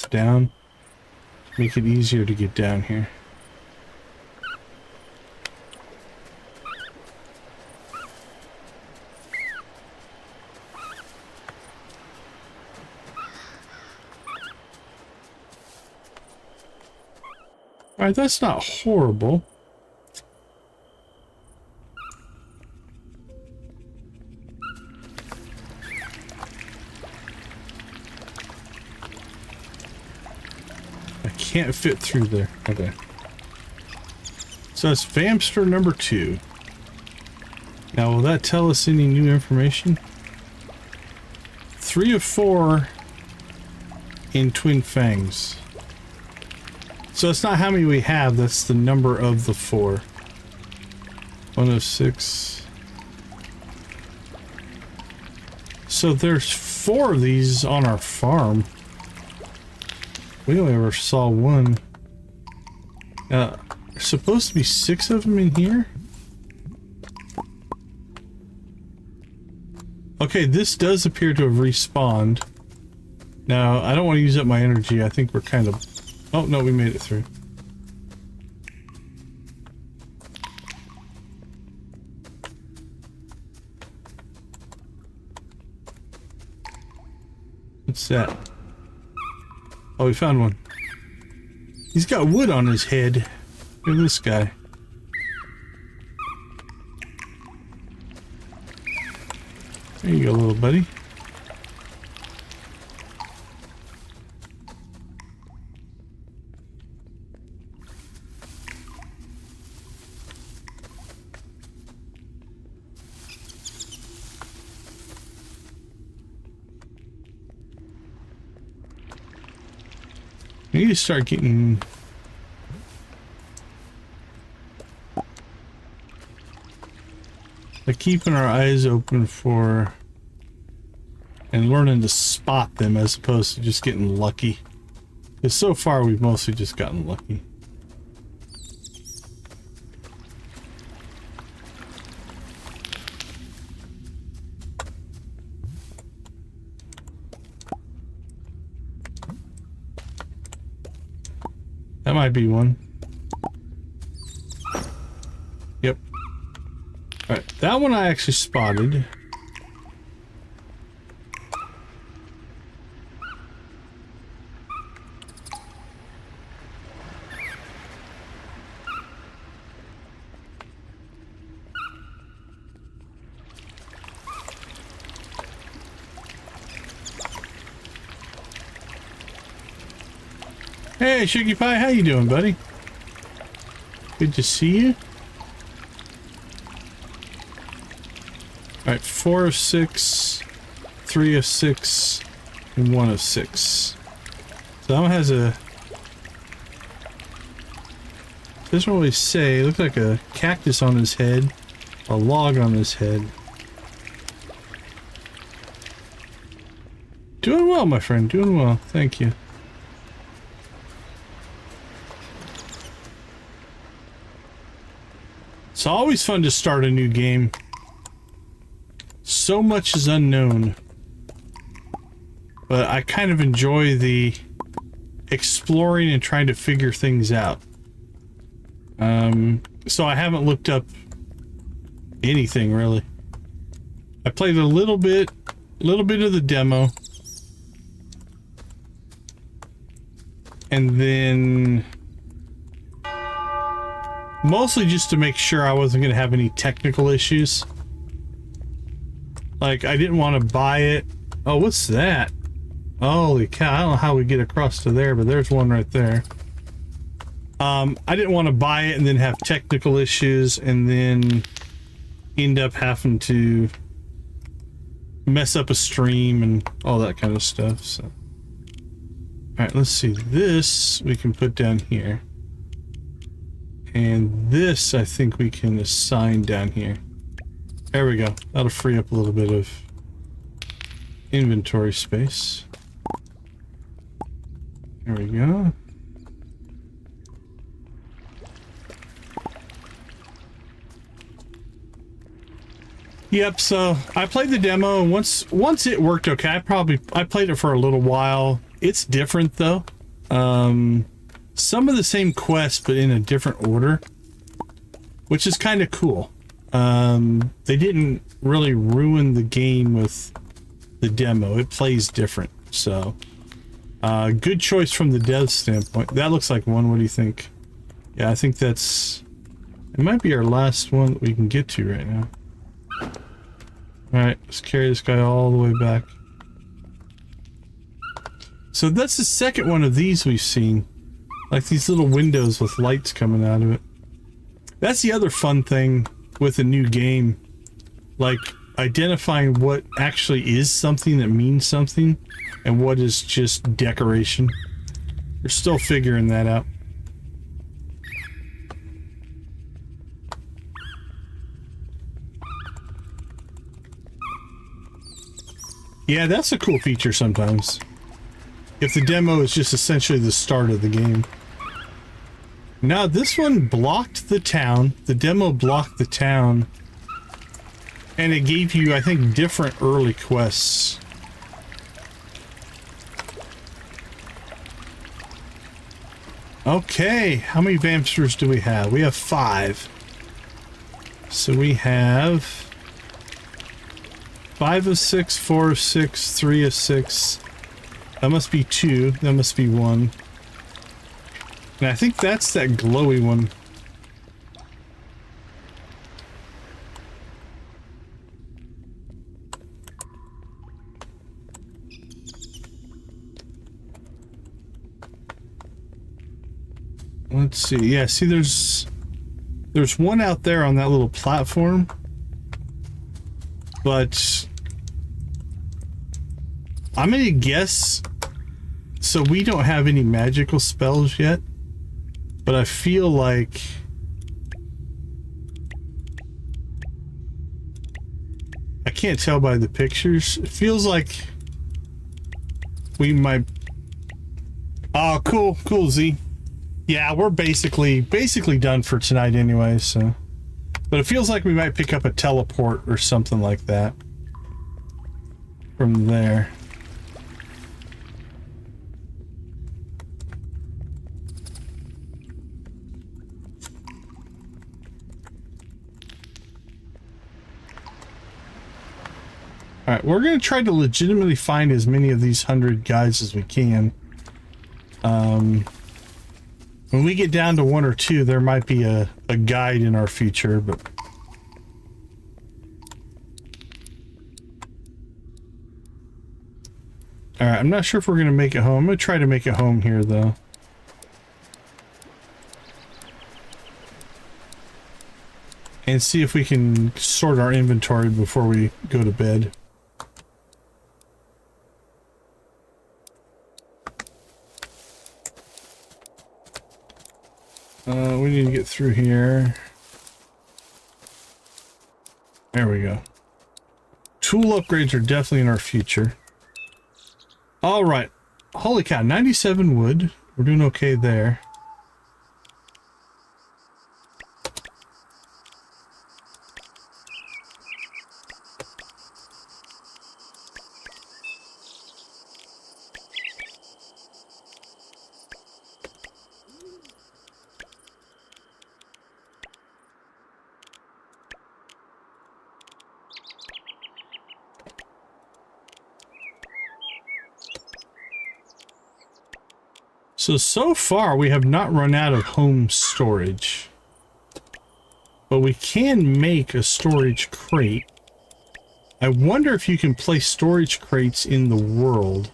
[SPEAKER 1] down. Make it easier to get down here. Alright, that's not horrible. I can't fit through there. Okay. So it's Vampster number 2. Now, will that tell us any new information? 3 of 4 in Twin Fangs. So it's not how many we have, that's the number of the 4. 1 of 6. So there's 4 of these on our farm. We only ever saw 1. There's supposed to be 6 of them in here? Okay, this does appear to have respawned. Now, I don't want to use up my energy. I think we're kind of... Oh, no, we made it through. What's that? Oh, we found one. He's got wood on his head. Look at this guy. There you go, little buddy. We need to start getting like keeping our eyes open for and learning to spot them as opposed to just getting lucky. Because so far we've mostly just gotten lucky. That might be one. Yep. Alright, that one I actually spotted. Hey, Shiggy Pie, how you doing, buddy? Good to see you. Alright, 4 of 6, 3 of 6, and 1 of 6. So that one has a... doesn't really say. It looks like a cactus on his head, a log on his head. Doing well, my friend, doing well. Thank you. It's always fun to start a new game. So much is unknown. But I kind of enjoy the exploring and trying to figure things out. So I haven't looked up anything really. I played a little bit of the demo. And then mostly just to make sure I wasn't going to have any technical issues. Like, I didn't want to buy it. Oh, what's that? Holy cow, I don't know how we get across to there, but there's one right there. I didn't want to buy it and then have technical issues and then end up having to mess up a stream and all that kind of stuff, so. Alright, let's see. This we can put down here. And this, I think we can assign down here. There we go. That'll free up a little bit of inventory space. There we go. Yep, so I played the demo, and once it worked okay, I played it for a little while. It's different though. Some of the same quests, but in a different order, which is kind of cool. They didn't really ruin the game with the demo. It plays different, so good choice from the dev standpoint. That looks like one. What do you think? Yeah, I think it might be our last one that we can get to right now. Alright, let's carry this guy all the way back. So that's the second one of these we've seen. Like these little windows with lights coming out of it. That's the other fun thing with a new game. Like identifying what actually is something that means something and what is just decoration. We're still figuring that out. Yeah, that's a cool feature sometimes. If the demo is just essentially the start of the game. Now this one blocked the town. The demo blocked the town. And it gave you, I think, different early quests. Okay, how many vampsters do we have? We have 5. So we have 5 of 6, 4 of 6, 3 of 6, That must be 2. That must be 1. And I think that's that glowy one. Let's see. Yeah, see there's one out there on that little platform. But I'm gonna guess, so we don't have any magical spells yet, but I feel like I can't tell by the pictures. It feels like we might. Oh, cool, Z. Yeah, we're basically done for tonight anyway, so. But it feels like we might pick up a teleport or something like that from there. All right, we're going to try to legitimately find as many of these 100 guys as we can. When we get down to 1 or 2, there might be a guide in our future, but... Alright, I'm not sure if we're going to make it home. I'm going to try to make it home here, though. And see if we can sort our inventory before we go to bed. We need to get through here. There we go. Tool upgrades are definitely in our future. All right. Holy cow, 97 wood. We're doing okay there. So far we have not run out of home storage, but we can make a storage crate. I wonder if you can place storage crates in the world.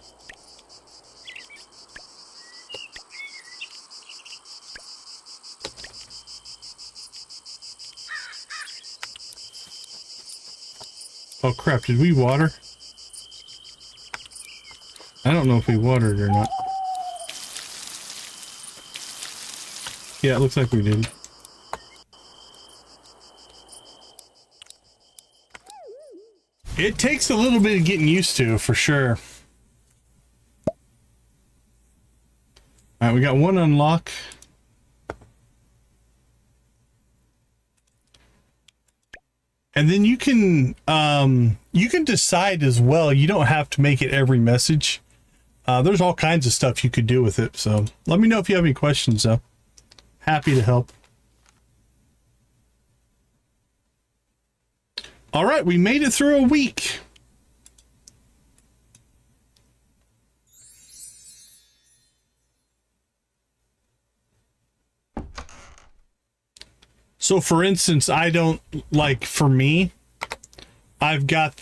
[SPEAKER 1] Oh crap, did we water? I don't know if we watered or not. Yeah, it looks like we did. It takes a little bit of getting used to, for sure. Alright, we got one unlock. And then you can decide as well. You don't have to make it every message. There's all kinds of stuff you could do with it. So let me know if you have any questions, though. Happy to help. All right, we made it through a week. So for instance, I don't like, for me, I've got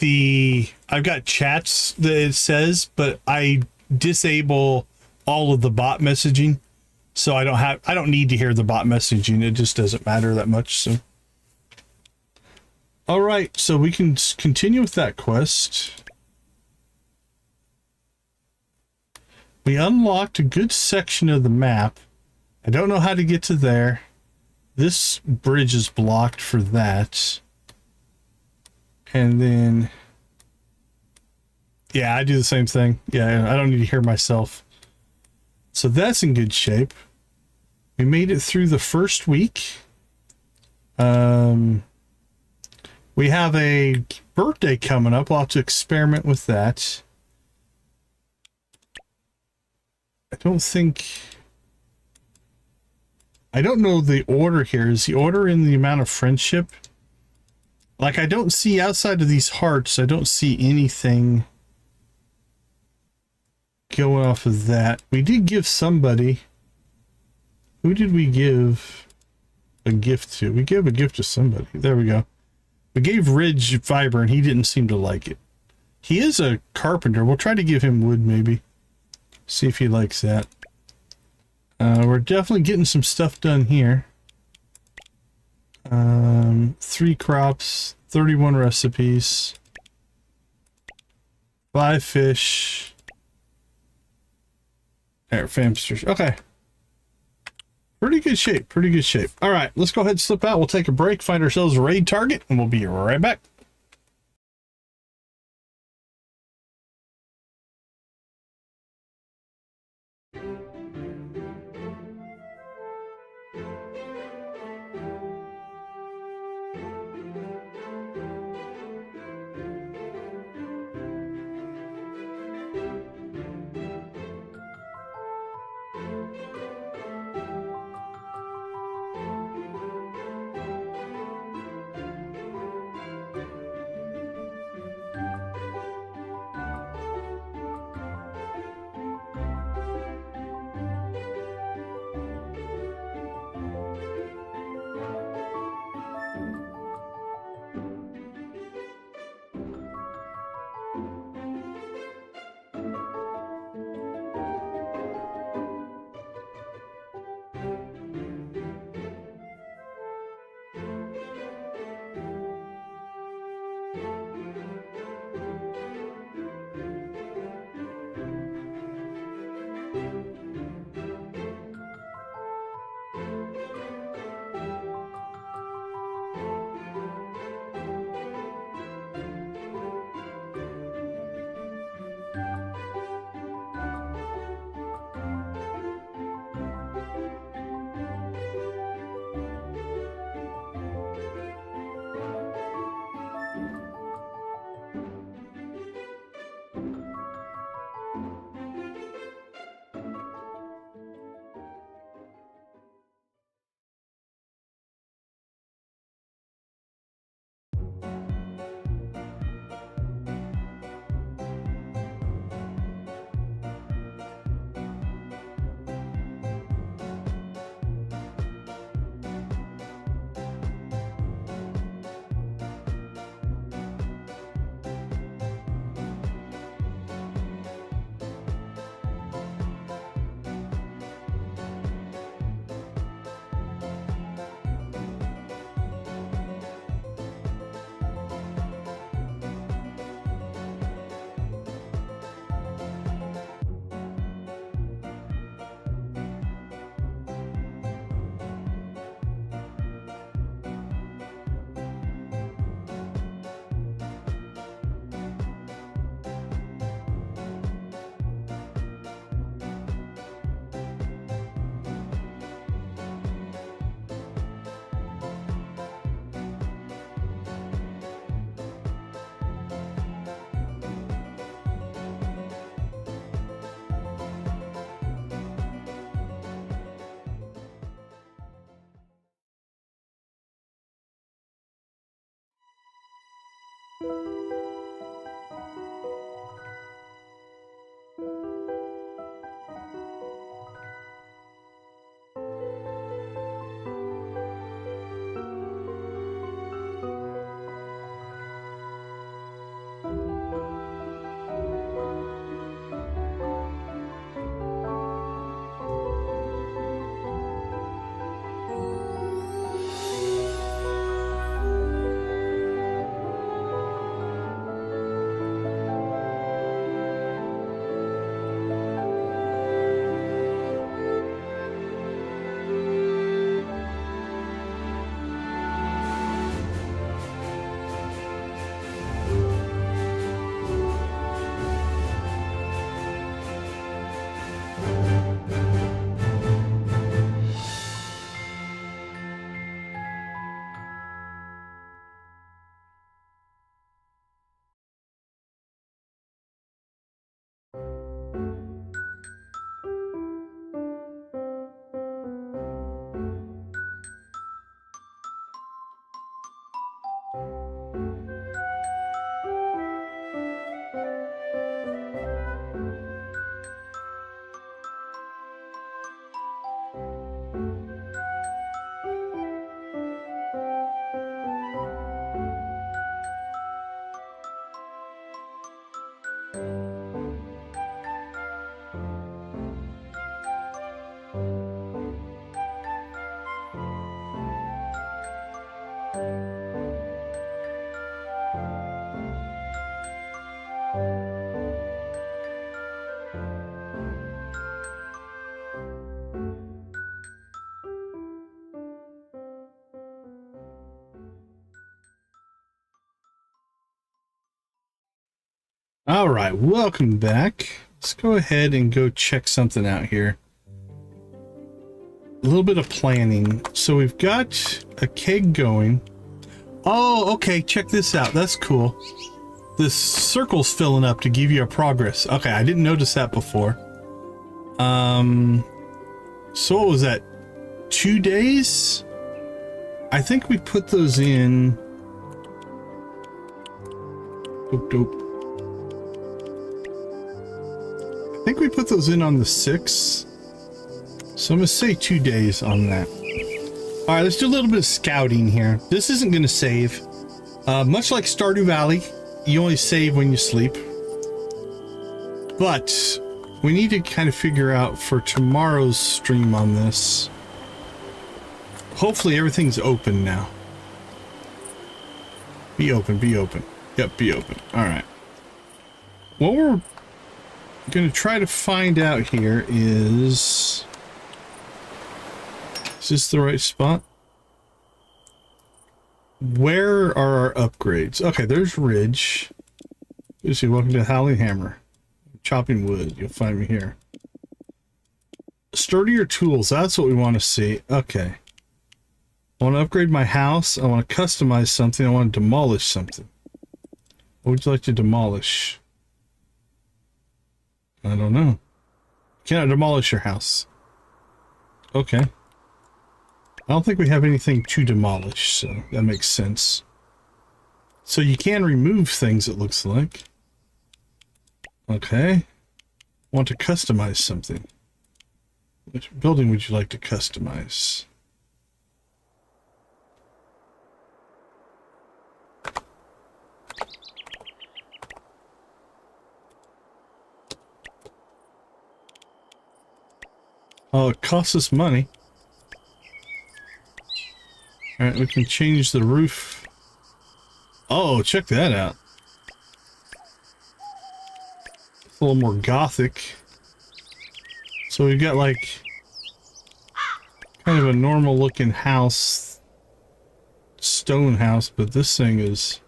[SPEAKER 1] chats that it says, but I disable all of the bot messaging. So I don't need to hear the bot messaging. It just doesn't matter that much. So, all right. So we can continue with that quest. We unlocked a good section of the map. I don't know how to get to there. This bridge is blocked for that. And then, yeah, I do the same thing. Yeah, I don't need to hear myself. So that's in good shape. We made it through the first week. We have a birthday coming up. We'll have to experiment with that. I don't know the order here. Is the order in the amount of friendship? Like, I don't see, outside of these hearts, I don't see anything going off of that. We did give somebody. Who did we give a gift to? We gave a gift to somebody. There we go. We gave Ridge fiber and he didn't seem to like it. He is a carpenter. We'll try to give him wood maybe. See if he likes that. We're definitely getting some stuff done here. 3 crops, 31 recipes, 5 fish. There, hamsters. Okay. Pretty good shape, pretty good shape. All right, let's go ahead and slip out. We'll take a break, find ourselves a raid target, and we'll be right back. All right, welcome back. Let's go ahead and go check something out here. A little bit of planning. So we've got a keg going. Oh, okay, check this out. That's cool. This circle's filling up to give you a progress. Okay, I didn't notice that before. So what was that? 2 days? I think we put those in. Dope. I think we put those in on the 6th. So I'm gonna say 2 days on that. All right, let's do a little bit of scouting here. This isn't gonna save. Much like Stardew Valley, you only save when you sleep. But we need to kind of figure out for tomorrow's stream on this. Hopefully everything's open now. Be open, be open. Yep, be open. All right. What we're going to try to find out here is this the right spot? Where are our upgrades? Okay, there's Ridge. You see, welcome to Howling Hammer. Chopping wood, you'll find me here. Sturdier tools, that's what we want to see. Okay. I want to upgrade my house. I want to customize something. I want to demolish something. What would you like to demolish? I don't know. Can I demolish your house? Okay. I don't think we have anything to demolish, so that makes sense. So you can remove things, it looks like. Okay. Want to customize something. Which building would you like to customize? Oh, it costs us money. Alright, we can change the roof. Oh, check that out. It's a little more gothic. So we've got like kind of a normal looking house. Stone house, but this thing is...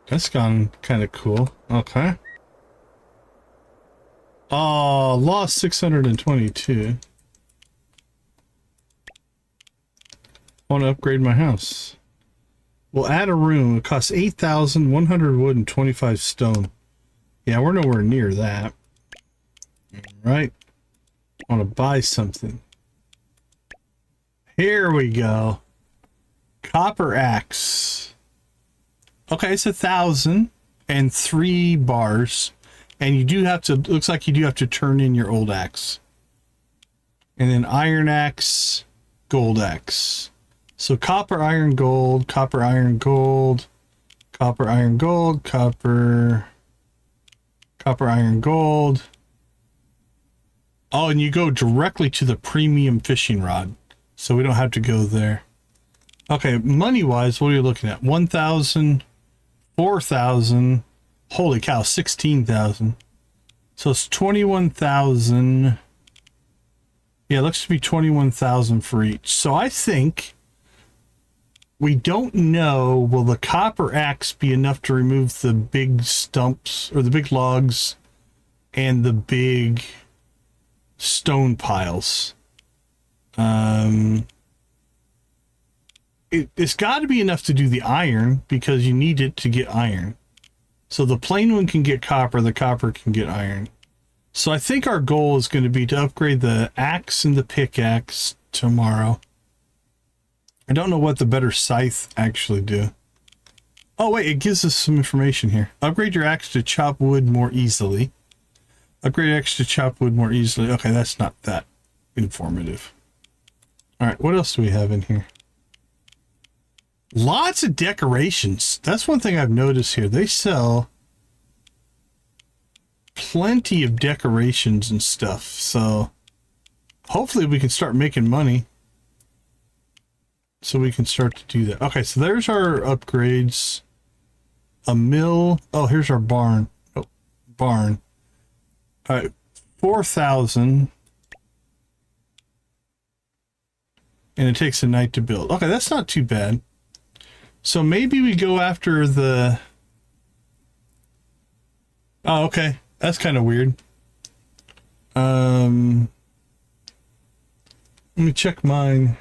[SPEAKER 1] That's gone kind of cool. Okay. Oh, lost 622. Want to upgrade my house. We'll add a room. It costs 8,100 wood and 25 stone. Yeah, we're nowhere near that. Right? Want to buy something. Here we go. Copper axe. Okay, it's 1,003 bars. And you do have to, looks like you do have to turn in your old axe. And then iron axe, gold axe. So copper, iron, gold, copper, iron, gold, copper, iron, gold, copper, iron, gold. Oh, and you go directly to the premium fishing rod. So we don't have to go there. Okay, money-wise, what are you looking at? 1,000, 4,000. Holy cow, 16,000. So it's 21,000. Yeah, it looks to be 21,000 for each. So I think we don't know, will the copper axe be enough to remove the big stumps or the big logs and the big stone piles? It's got to be enough to do the iron because you need it to get iron. So the plain one can get copper, the copper can get iron. So I think our goal is going to be to upgrade the axe and the pickaxe tomorrow. I don't know what the better scythe actually do. Oh wait, it gives us some information here. Upgrade your axe to chop wood more easily. Upgrade axe to chop wood more easily. Okay, that's not that informative. Alright, what else do we have in here? Lots of decorations. That's one thing I've noticed here. They sell plenty of decorations and stuff. So hopefully we can start making money. So we can start to do that. Okay, so there's our upgrades. A mill. Oh, here's our barn. Oh, barn. All right, 4,000. And it takes a night to build. Okay, that's not too bad. So maybe we go after the Oh, okay. That's kind of weird. Let me check mine.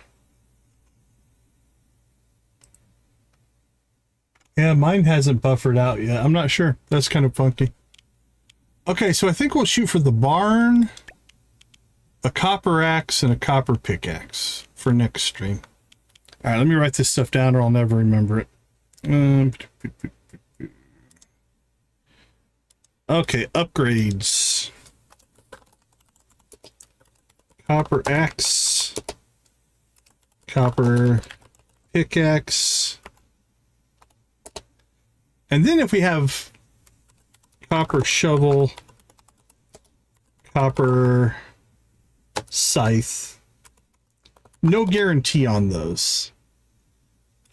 [SPEAKER 1] Yeah, mine hasn't buffered out yet. I'm not sure. That's kind of funky. Okay, so I think we'll shoot for the barn, a copper axe, and a copper pickaxe for next stream. All right, let me write this stuff down or I'll never remember it. Okay, upgrades. Copper axe, copper pickaxe, and then if we have copper shovel, copper scythe, no guarantee on those.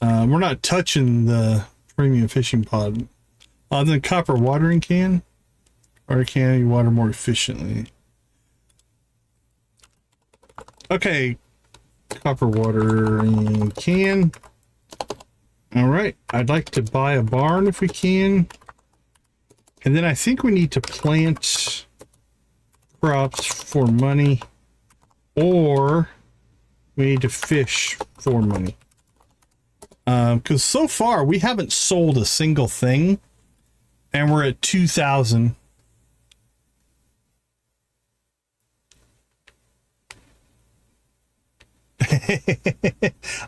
[SPEAKER 1] We're not touching the premium fishing pod. Then copper watering can, or can you water more efficiently? Okay, copper watering can. All right, I'd like to buy a barn if we can. And then I think we need to plant crops for money, or we need to fish for money. Because so far we haven't sold a single thing, and we're at 2,000.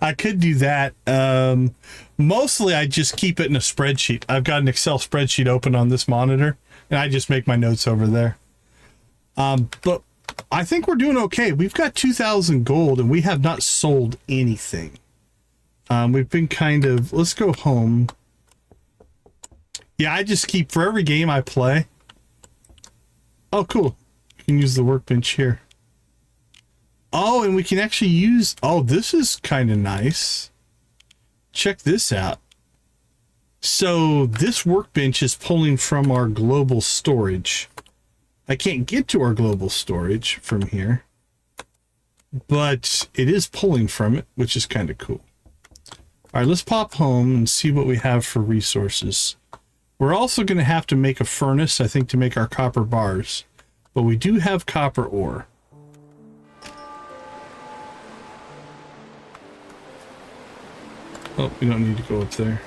[SPEAKER 1] I could do that. Mostly I just keep it in a spreadsheet. I've got an Excel spreadsheet open on this monitor, and I just make my notes over there. But I think we're doing okay. We've got 2,000 gold, and we have not sold anything. We've been kind of... Let's go home. Yeah, I just keep... For every game I play... Oh, cool. You can use the workbench here. Oh, and we can actually use... Oh, this is kind of nice. Check this out. So this workbench is pulling from our global storage. I can't get to our global storage from here, but it is pulling from it, which is kind of cool. All right, let's pop home and see what we have for resources. We're also going to have to make a furnace, I think, to make our copper bars, but we do have copper ore. Oh, we don't need to go up there.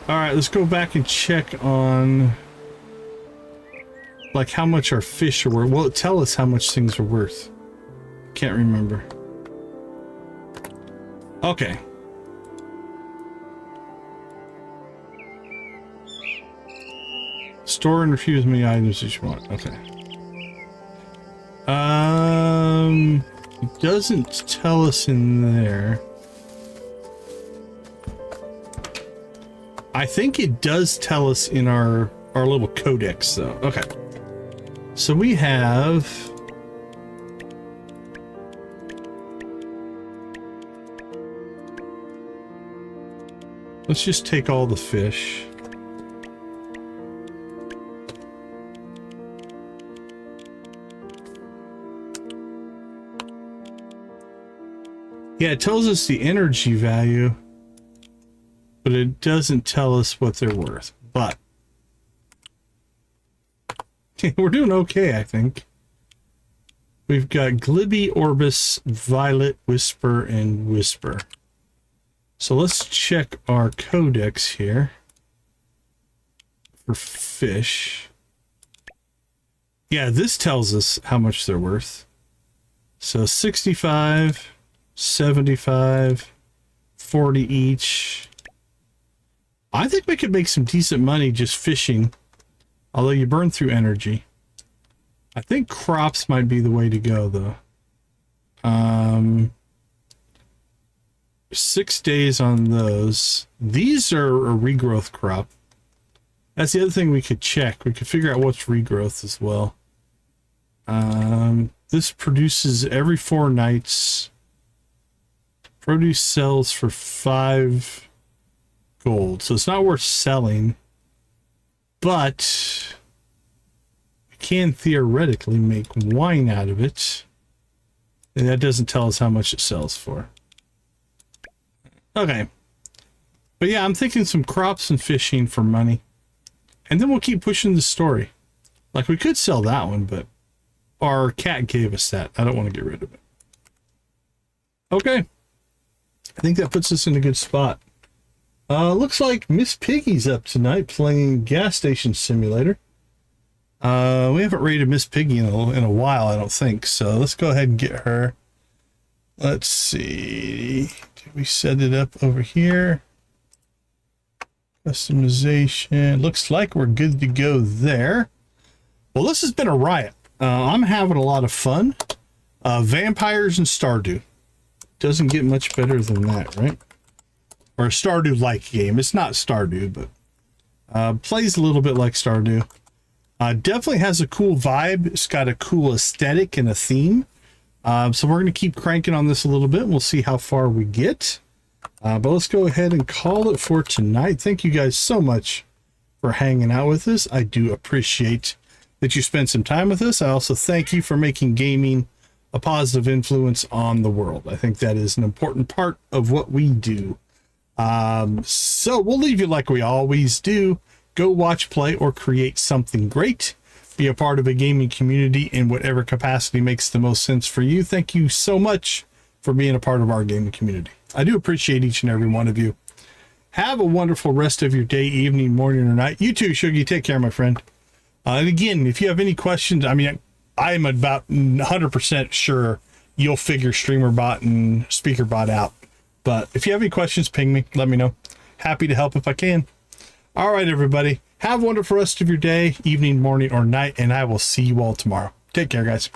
[SPEAKER 1] All right, let's go back and check on like how much our fish are worth. Well, tell us how much things are worth. Can't remember. Okay. Store and refuse many items as you want. Okay. It doesn't tell us in there. I think it does tell us in our little codex though. Okay. So we have let's just take all the fish. Yeah, it tells us the energy value, but it doesn't tell us what they're worth. But we're doing okay, I think. We've got Glibby, Orbis, Violet, Whisper, and Whisper. So let's check our codex here for fish. Yeah, this tells us how much they're worth. So 65, 75, 40 each. I think we could make some decent money just fishing, although you burn through energy. I think crops might be the way to go, though. 6 days on those. These are a regrowth crop. That's the other thing we could check. We could figure out what's regrowth as well. This produces every 4 nights. Produce sells for 5 gold, so it's not worth selling, but we can theoretically make wine out of it, and that doesn't tell us how much it sells for. Okay, but yeah, I'm thinking some crops and fishing for money. And then we'll keep pushing the story. Like, we could sell that one, but our cat gave us that. I don't want to get rid of it. Okay. I think that puts us in a good spot. Looks like Miss Piggy's up tonight playing Gas Station Simulator. We haven't rated Miss Piggy in a while, I don't think. So let's go ahead and get her. Let's see. Did we set it up over here? Customization. Looks like we're good to go there. Well, this has been a riot. I'm having a lot of fun. Vampires and Stardew. Doesn't get much better than that, right? Or a Stardew-like game. It's not Stardew, but plays a little bit like Stardew. Definitely has a cool vibe. It's got a cool aesthetic and a theme. So we're going to keep cranking on this a little bit, and we'll see how far we get. But let's go ahead and call it for tonight. Thank you guys so much for hanging out with us. I do appreciate that you spend some time with us. I also thank you for making gaming a positive influence on the world. I think that is an important part of what we do. So we'll leave you like we always do. Go watch, play, or create something great. Be a part of a gaming community in whatever capacity makes the most sense for you. Thank you so much for being a part of our gaming community. I do appreciate each and every one of you. Have a wonderful rest of your day, evening, morning, or night. You too, Shuggy. Take care, my friend. And again, if you have any questions, I mean, I'm about 100% sure you'll figure StreamerBot and SpeakerBot out. But if you have any questions, ping me. Let me know. Happy to help if I can. All right, everybody. Have a wonderful rest of your day, evening, morning, or night, and I will see you all tomorrow. Take care, guys.